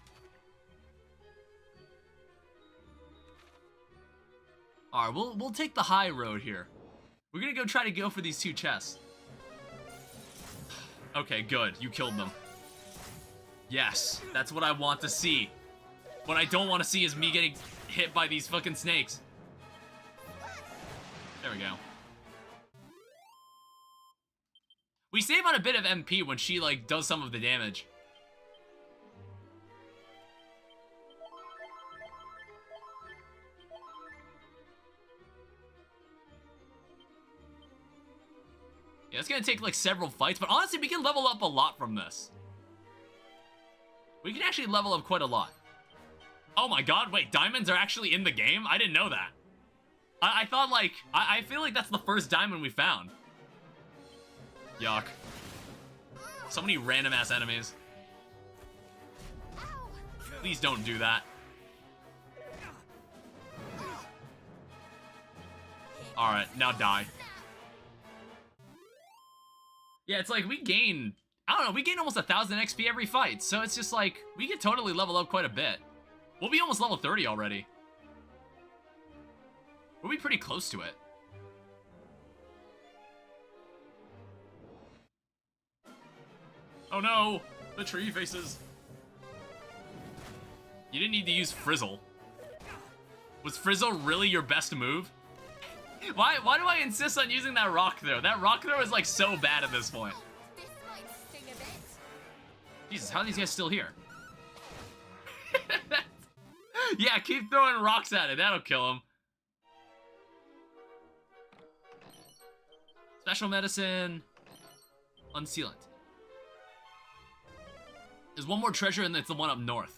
Alright, we'll take the high road here. We're gonna try to go for these two chests. Okay, good. You killed them. Yes, that's what I want to see. What I don't want to see is me getting hit by these fucking snakes. There we go. We save on a bit of MP when she, like, does some of the damage. Yeah, it's gonna take, like, several fights, but honestly, we can level up a lot from this. We can actually level up quite a lot. Oh my god, wait, diamonds are actually in the game? I didn't know that. I thought, like, I feel like that's the first diamond we found. Yuck. So many random-ass enemies. Please don't do that. Alright, now die. Yeah, it's like we gain, I don't know, we gain almost 1,000 XP every fight, so it's just like, we could totally level up quite a bit. We'll be almost level 30 already. We'll be pretty close to it. Oh no, the tree faces. You didn't need to use Frizzle. Was Frizzle really your best move? Why do I insist on using that rock throw? That rock throw is like so bad at this point. This might sting a bit. Jesus, how are these guys still here? Yeah, keep throwing rocks at it. That'll kill him. Special medicine. Unsealant. There's one more treasure and it's the one up north.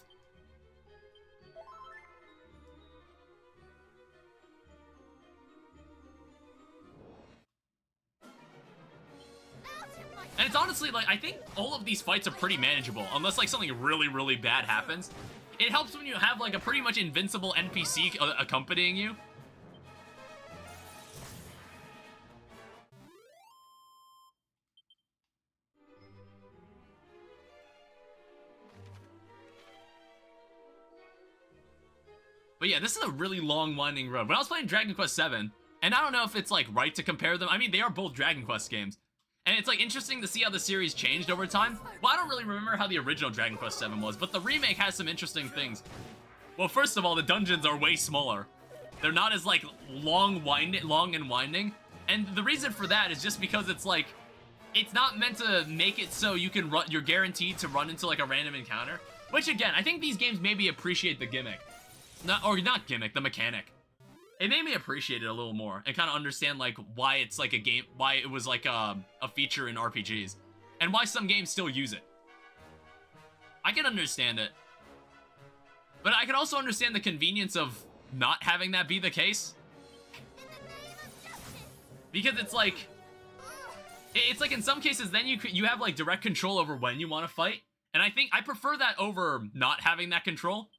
And it's honestly, like, I think all of these fights are pretty manageable, unless, like, something really, really bad happens. It helps when you have, like, a pretty much invincible NPC accompanying you. But yeah, this is a really long, winding road. When I was playing Dragon Quest VII, and I don't know if it's, like, right to compare them. I mean, they are both Dragon Quest games. And it's like interesting to see how the series changed over time. Well, I don't really remember how the original Dragon Quest VII was, but the remake has some interesting things. Well, first of all, the dungeons are way smaller. They're not as like long and winding. And the reason for that is just because it's like, it's not meant to make it so you can run, you're guaranteed to run into like a random encounter. Which again, I think these games maybe appreciate the gimmick. Not gimmick, the mechanic. It made me appreciate it a little more and kind of understand like why it's like a game, why it was like a feature in RPGs. And why some games still use it. I can understand it. But I can also understand the convenience of not having that be the case. Because it's like in some cases then you have like direct control over when you want to fight, and I think I prefer that over not having that control.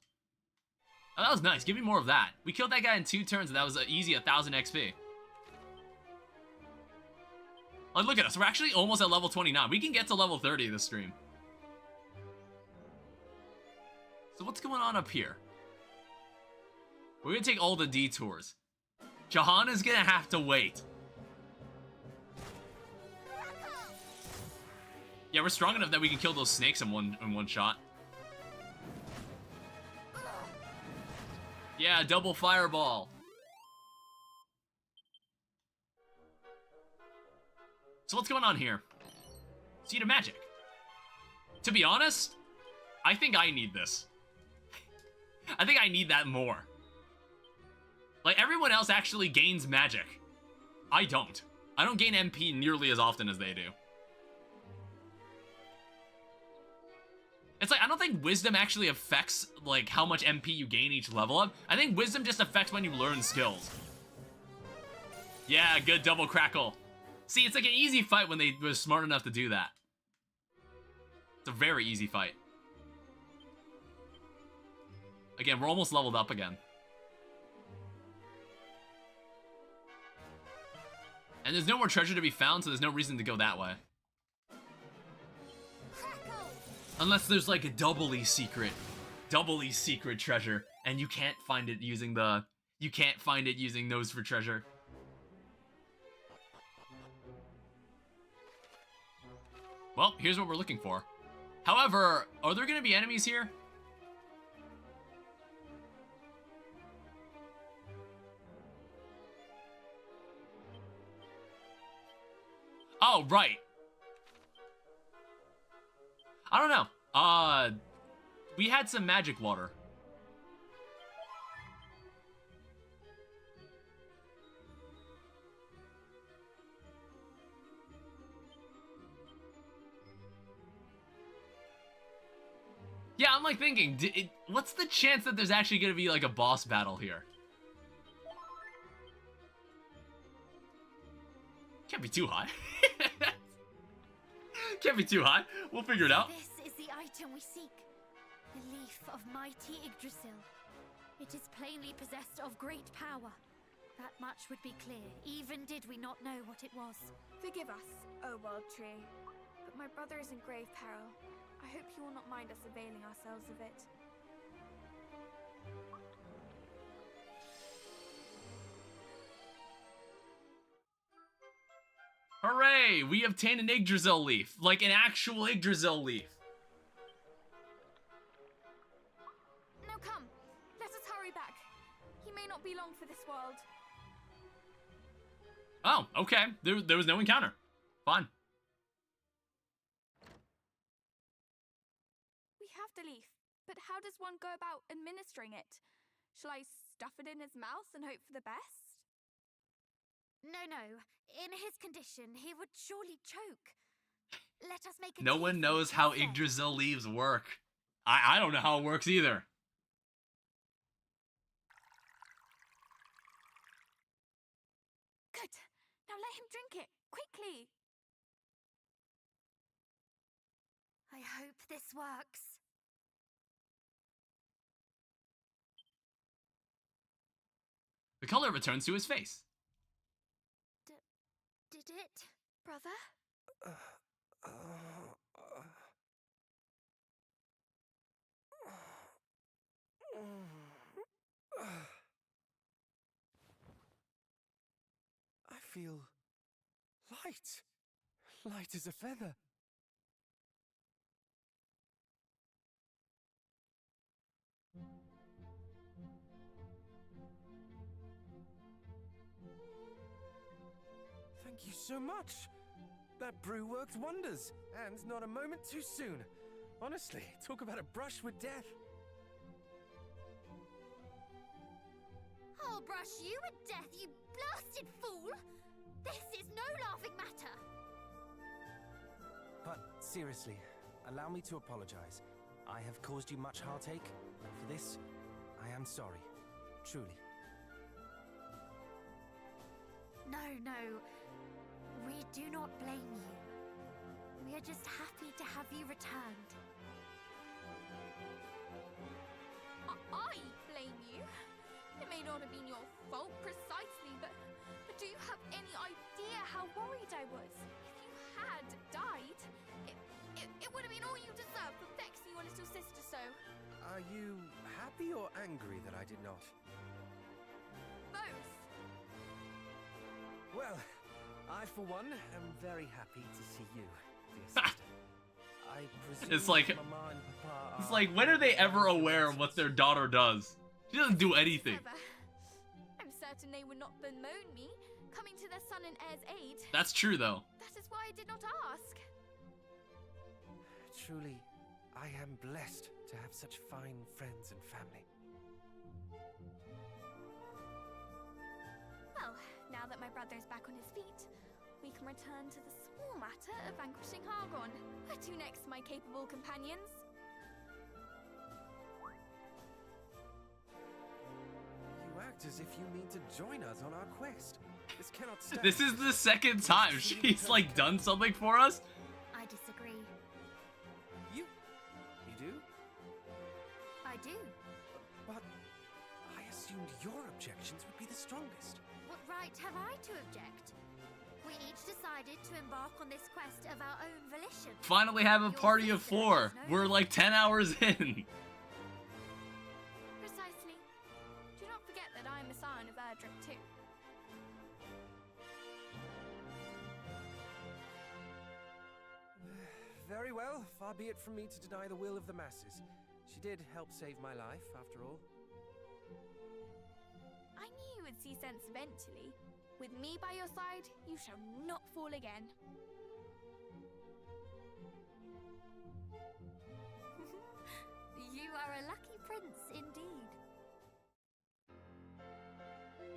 Oh, that was nice. Give me more of that. We killed that guy in 2 turns, and that was easy 1,000 XP. Oh, look at us. We're actually almost at level 29. We can get to level 30 this stream. So what's going on up here? We're gonna take all the detours. Jahan is gonna have to wait. Yeah, we're strong enough that we can kill those snakes in one shot. Yeah, double fireball. So what's going on here? Seed of Magic. To be honest, I think I need this. I think I need that more. Like, everyone else actually gains magic. I don't. I don't gain MP nearly as often as they do. It's like, I don't think wisdom actually affects, like, how much MP you gain each level up. I think wisdom just affects when you learn skills. Yeah, good double crackle. See, it's like an easy fight when they were smart enough to do that. It's a very easy fight. Again, we're almost leveled up again. And there's no more treasure to be found, so there's no reason to go that way. Unless there's like a doubly secret treasure, and you can't find it using those for treasure. Well, here's what we're looking for. However, are there gonna be enemies here? Oh, right. I don't know. We had some magic water. Yeah, I'm like thinking, what's the chance that there's actually gonna be like a boss battle here? Can't be too high. Can't be too high. We'll figure it out. This is the item we seek. The leaf of mighty Yggdrasil. It is plainly possessed of great power. That much would be clear, even did we not know what it was. Forgive us, O World Tree, but my brother is in grave peril. I hope you will not mind us availing ourselves of it. Hooray! We obtained an Yggdrasil leaf. Like an actual Yggdrasil leaf. Now come, let us hurry back. He may not be long for this world. Oh, okay. There was no encounter. Fine. We have the leaf, but how does one go about administering it? Shall I stuff it in his mouth and hope for the best? No. In his condition, he would surely choke. Let us make a No one knows how Yggdrasil leaves work. I don't know how it works either. Good. Now let him drink it, quickly. I hope this works. The color returns to his face. Did it, brother? I feel light. Light as a feather. Thank you so much. That brew worked wonders, and not a moment too soon. Honestly, talk about a brush with death. I'll brush you with death, you blasted fool! This is no laughing matter! But seriously, allow me to apologize. I have caused you much heartache, and for this, I am sorry. Truly. No, no. We do not blame you. We are just happy to have you returned. I blame you? It may not have been your fault precisely, but do you have any idea how worried I was? If you had died, it would have been all you deserved for vexing your little sister so. Are you happy or angry that I did not? Both. Well, I for one am very happy to see you, dear sister. I presume It's like, Mama and Papa it's like, when are they ever aware of what their daughter does? She doesn't do anything. I'm certain they would not bemoan me, coming to their son and heir's aid. That's true, though. That is why I did not ask. Truly, I am blessed to have such fine friends and family. Well, now that my brother is back on his feet, we can return to the small matter of vanquishing Hargon. Where to next, my capable companions? You act as if you mean to join us on our quest. This cannot stand. This is the second time she's like done something for us. I disagree. You do? I do. But I assumed your objections would be the strongest. What right have I to object? We each decided to embark on this quest of our own volition. Finally have a party of 4. We're like 10 hours in. Precisely. Do not forget that I am a scion of Erdrick too. Very well, far be it from me to deny the will of the masses. She did help save my life, after all. I knew you would see sense eventually. With me by your side, you shall not fall again. You are a lucky prince indeed.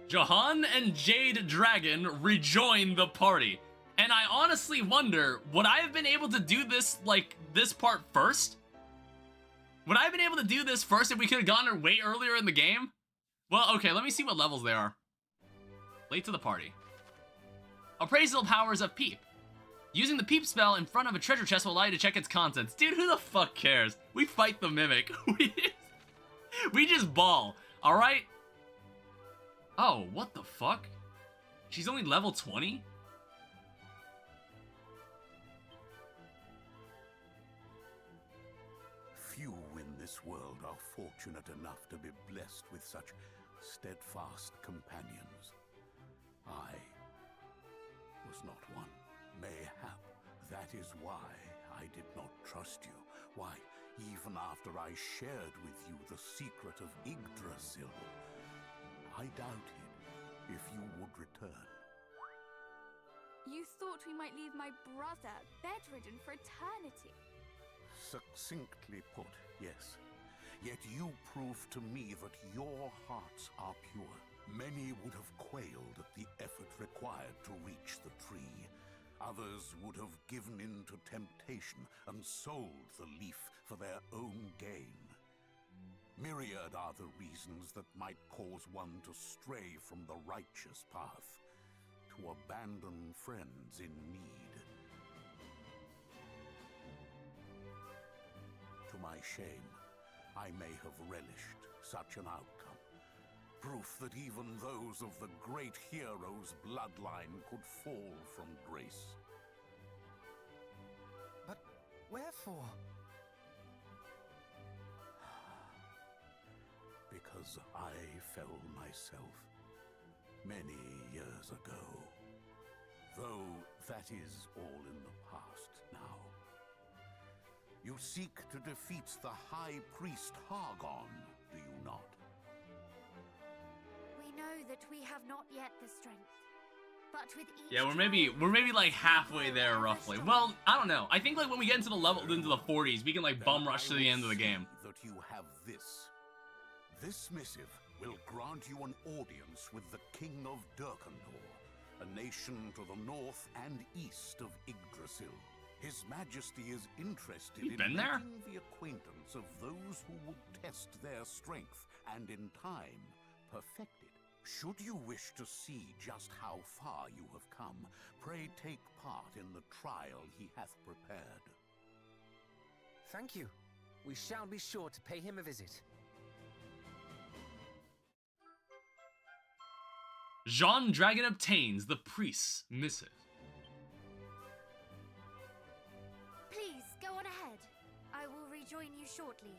Jahan and Jade Dragon rejoin the party. And I honestly wonder, would I have been able to do this, like, this part first? Would I have been able to do this first if we could have gone way earlier in the game? Well, okay, let me see what levels they are. Late to the party. Appraisal powers of Peep. Using the Peep spell in front of a treasure chest will allow you to check its contents. Dude, who the fuck cares? We fight the Mimic. We just ball, alright? Oh, what the fuck? She's only level 20? Few in this world are fortunate enough to be blessed with such steadfast companions. I was not one. Mayhap that is why I did not trust you. Why, even after I shared with you the secret of Yggdrasil, I doubted if you would return. You thought we might leave my brother bedridden for eternity. Succinctly put, yes. Yet you proved to me that your hearts are pure. Many would have quailed at the effort required to reach the tree. Others would have given in to temptation and sold the leaf for their own gain. Myriad are the reasons that might cause one to stray from the righteous path, to abandon friends in need. To my shame, I may have relished such an outcome. Proof that even those of the great hero's bloodline could fall from grace. But wherefore? Because I fell myself many years ago. Though that is all in the past now. You seek to defeat the High Priest Hargon, do you not? We know that we have not yet the strength. But with each Yeah, we're maybe like halfway there roughly. Well, I don't know. I think like when we get into the level into the 40s, we can like bum rush to the end of the game. That you have this. This missive will grant you an audience with the King of Durkandor, a nation to the north and east of Yggdrasil. His Majesty is interested in making the acquaintance of those who would test their strength and in time perfect it. Should you wish to see just how far you have come, pray take part in the trial he hath prepared. Thank you. We shall be sure to pay him a visit. Jean Dragon obtains the priest's missive. Please, go on ahead. I will rejoin you shortly.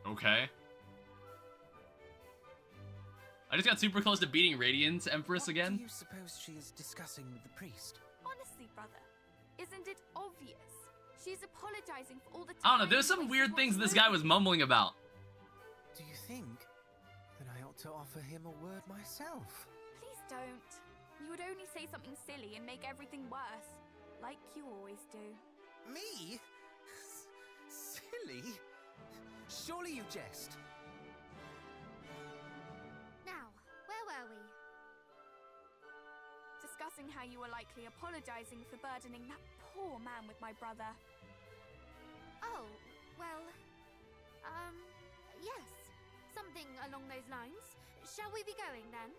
Okay. I just got super close to beating Radiant's Empress again. What do you suppose she is discussing with the priest? Honestly, brother, isn't it obvious? She's apologizing for all the time. I don't know, there's some weird things this guy was mumbling about. Do you think that I ought to offer him a word myself? Please don't. You would only say something silly and make everything worse, like you always do. Me? Silly? Surely you jest. Now, where were we? Discussing how you were likely apologizing for burdening that poor man with my brother. Oh, well, yes. Something along those lines. Shall we be going then?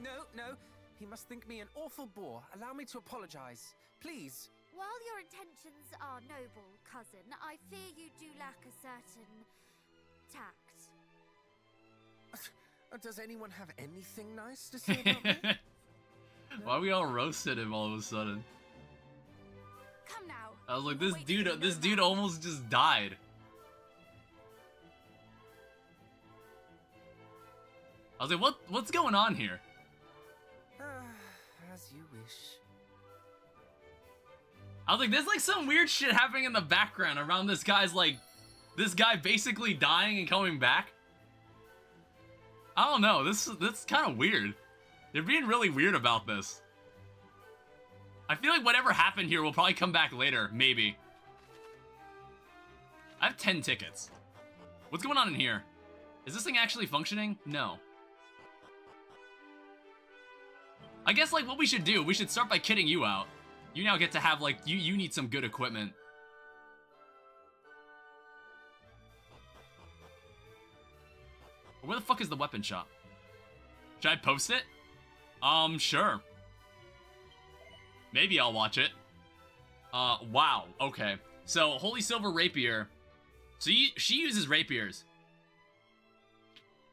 No. He must think me an awful bore. Allow me to apologize. Please. While your intentions are noble, cousin, I fear you do lack a certain tact. Does anyone have anything nice to say about me? Why we all roasted him all of a sudden? Come now. I was like, this dude almost just died. I was like, what's going on here? As you wish. I was like, there's like some weird shit happening in the background around this guy's like, this guy basically dying and coming back. I don't know, that's kind of weird. They're being really weird about this. I feel like whatever happened here will probably come back later, maybe. I have 10 tickets. What's going on in here? Is this thing actually functioning? No. I guess like what we should do, we should start by kitting you out. You now get to have like, you need some good equipment. Where the fuck is the weapon shop? Should I post it? Sure. Maybe I'll watch it. Wow, okay. So, Holy Silver Rapier. So she uses rapiers.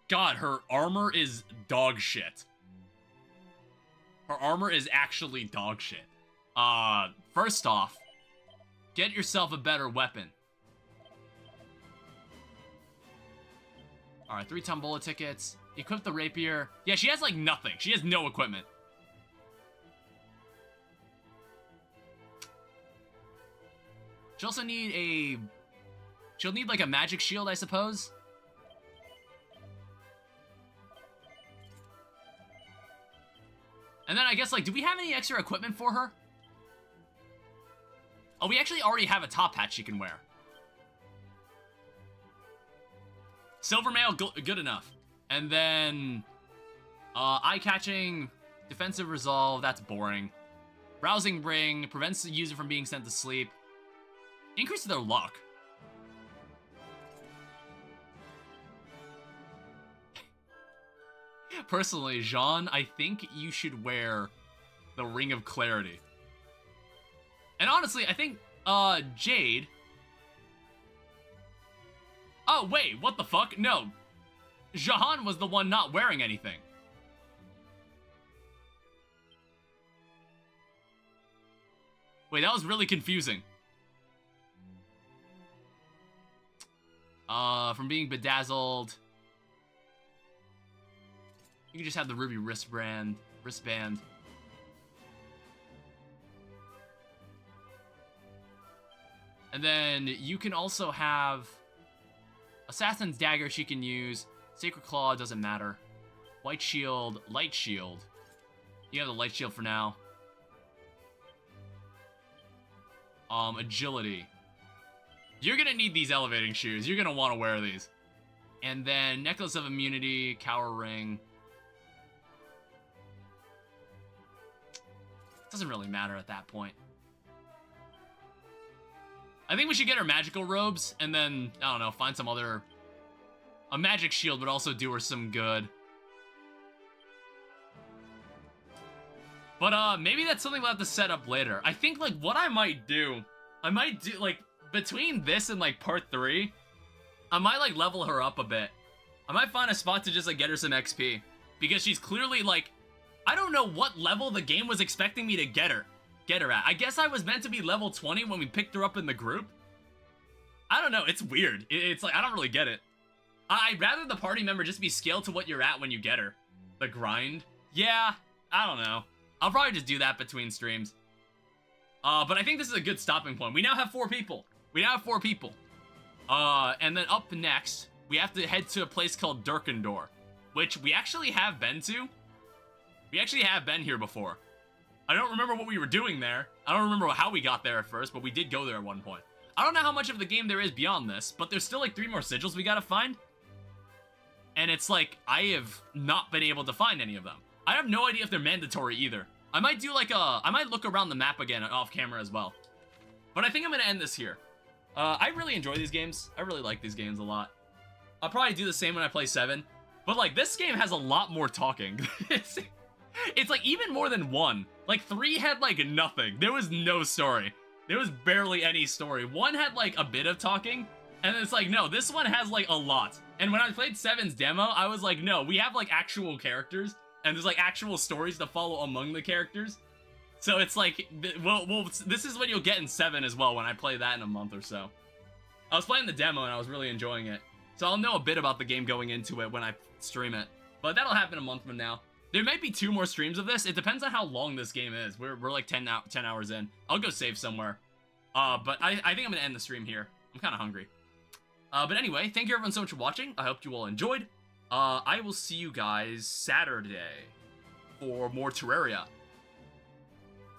God, her armor is dog shit. Her armor is actually dog shit. First off, get yourself a better weapon. Alright, 3 Tombola tickets. Equip the rapier. Yeah, she has like nothing. She has no equipment. She'll also need she'll need like a magic shield, I suppose. And then I guess like, do we have any extra equipment for her? Oh, we actually already have a top hat she can wear. Silver mail, good enough. And then, eye-catching, defensive resolve, that's boring. Rousing ring, prevents the user from being sent to sleep. Increases their luck. Personally, Jean, I think you should wear the Ring of Clarity. And honestly, I think, Jade... Oh, wait, what the fuck? No. Jahan was the one not wearing anything. Wait, that was really confusing. From being bedazzled. You can just have the ruby wristband. And then you can also have Assassin's Dagger she can use. Sacred Claw, doesn't matter. White Shield, Light Shield. You have the Light Shield for now. Agility. You're gonna need these elevating shoes. You're gonna want to wear these. And then Necklace of Immunity, Cower Ring. Doesn't really matter at that point. I think we should get her magical robes and then, I don't know, find some other... A magic shield would also do her some good. But, maybe that's something we'll have to set up later. I think, like, what I might do, like, between this and, like, part 3, I might, like, level her up a bit. I might find a spot to just, like, get her some XP. Because she's clearly, like, I don't know what level the game was expecting me to get her at. I guess I was meant to be level 20 when we picked her up in the group. I don't know, it's weird. It's like, I don't really get it. I'd rather the party member just be scaled to what you're at when you get her. The grind? Yeah, I don't know. I'll probably just do that between streams. But I think this is a good stopping point. We now have 4 people. And then up next, we have to head to a place called Durkendor, which we actually have been to. We actually have been here before. I don't remember what we were doing there. I don't remember how we got there at first, but we did go there at one point. I don't know how much of the game there is beyond this, but there's still like 3 more sigils we gotta find. And it's like, I have not been able to find any of them. I have no idea if they're mandatory either. I might do like I might look around the map again off camera as well. But I think I'm gonna end this here. I really enjoy these games. I really like these games a lot. I'll probably do the same when I play 7. But like, this game has a lot more talking. It's like even more than 1. Like 3 had like nothing. There was no story. There was barely any story. 1 had like a bit of talking. And it's like, no, this one has like a lot. And when I played 7's demo, I was like, no, we have like actual characters. And there's like actual stories to follow among the characters. So it's like, well, this is what you'll get in 7 as well when I play that in a month or so. I was playing the demo and I was really enjoying it. So I'll know a bit about the game going into it when I stream it. But that'll happen a month from now. There might be 2 more streams of this. It depends on how long this game is. We're like 10 hours in. I'll go save somewhere. But I think I'm going to end the stream here. I'm kind of hungry. But anyway, thank you everyone so much for watching. I hope you all enjoyed. I will see you guys Saturday for more Terraria.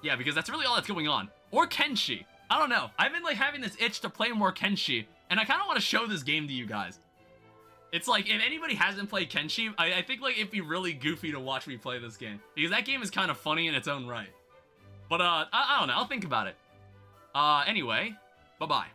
Yeah, because that's really all that's going on. Or Kenshi. I don't know. I've been like having this itch to play more Kenshi. And I kind of want to show this game to you guys. It's like, if anybody hasn't played Kenshi, I think like it'd be really goofy to watch me play this game. Because that game is kind of funny in its own right. But I don't know, I'll think about it. Anyway, bye-bye.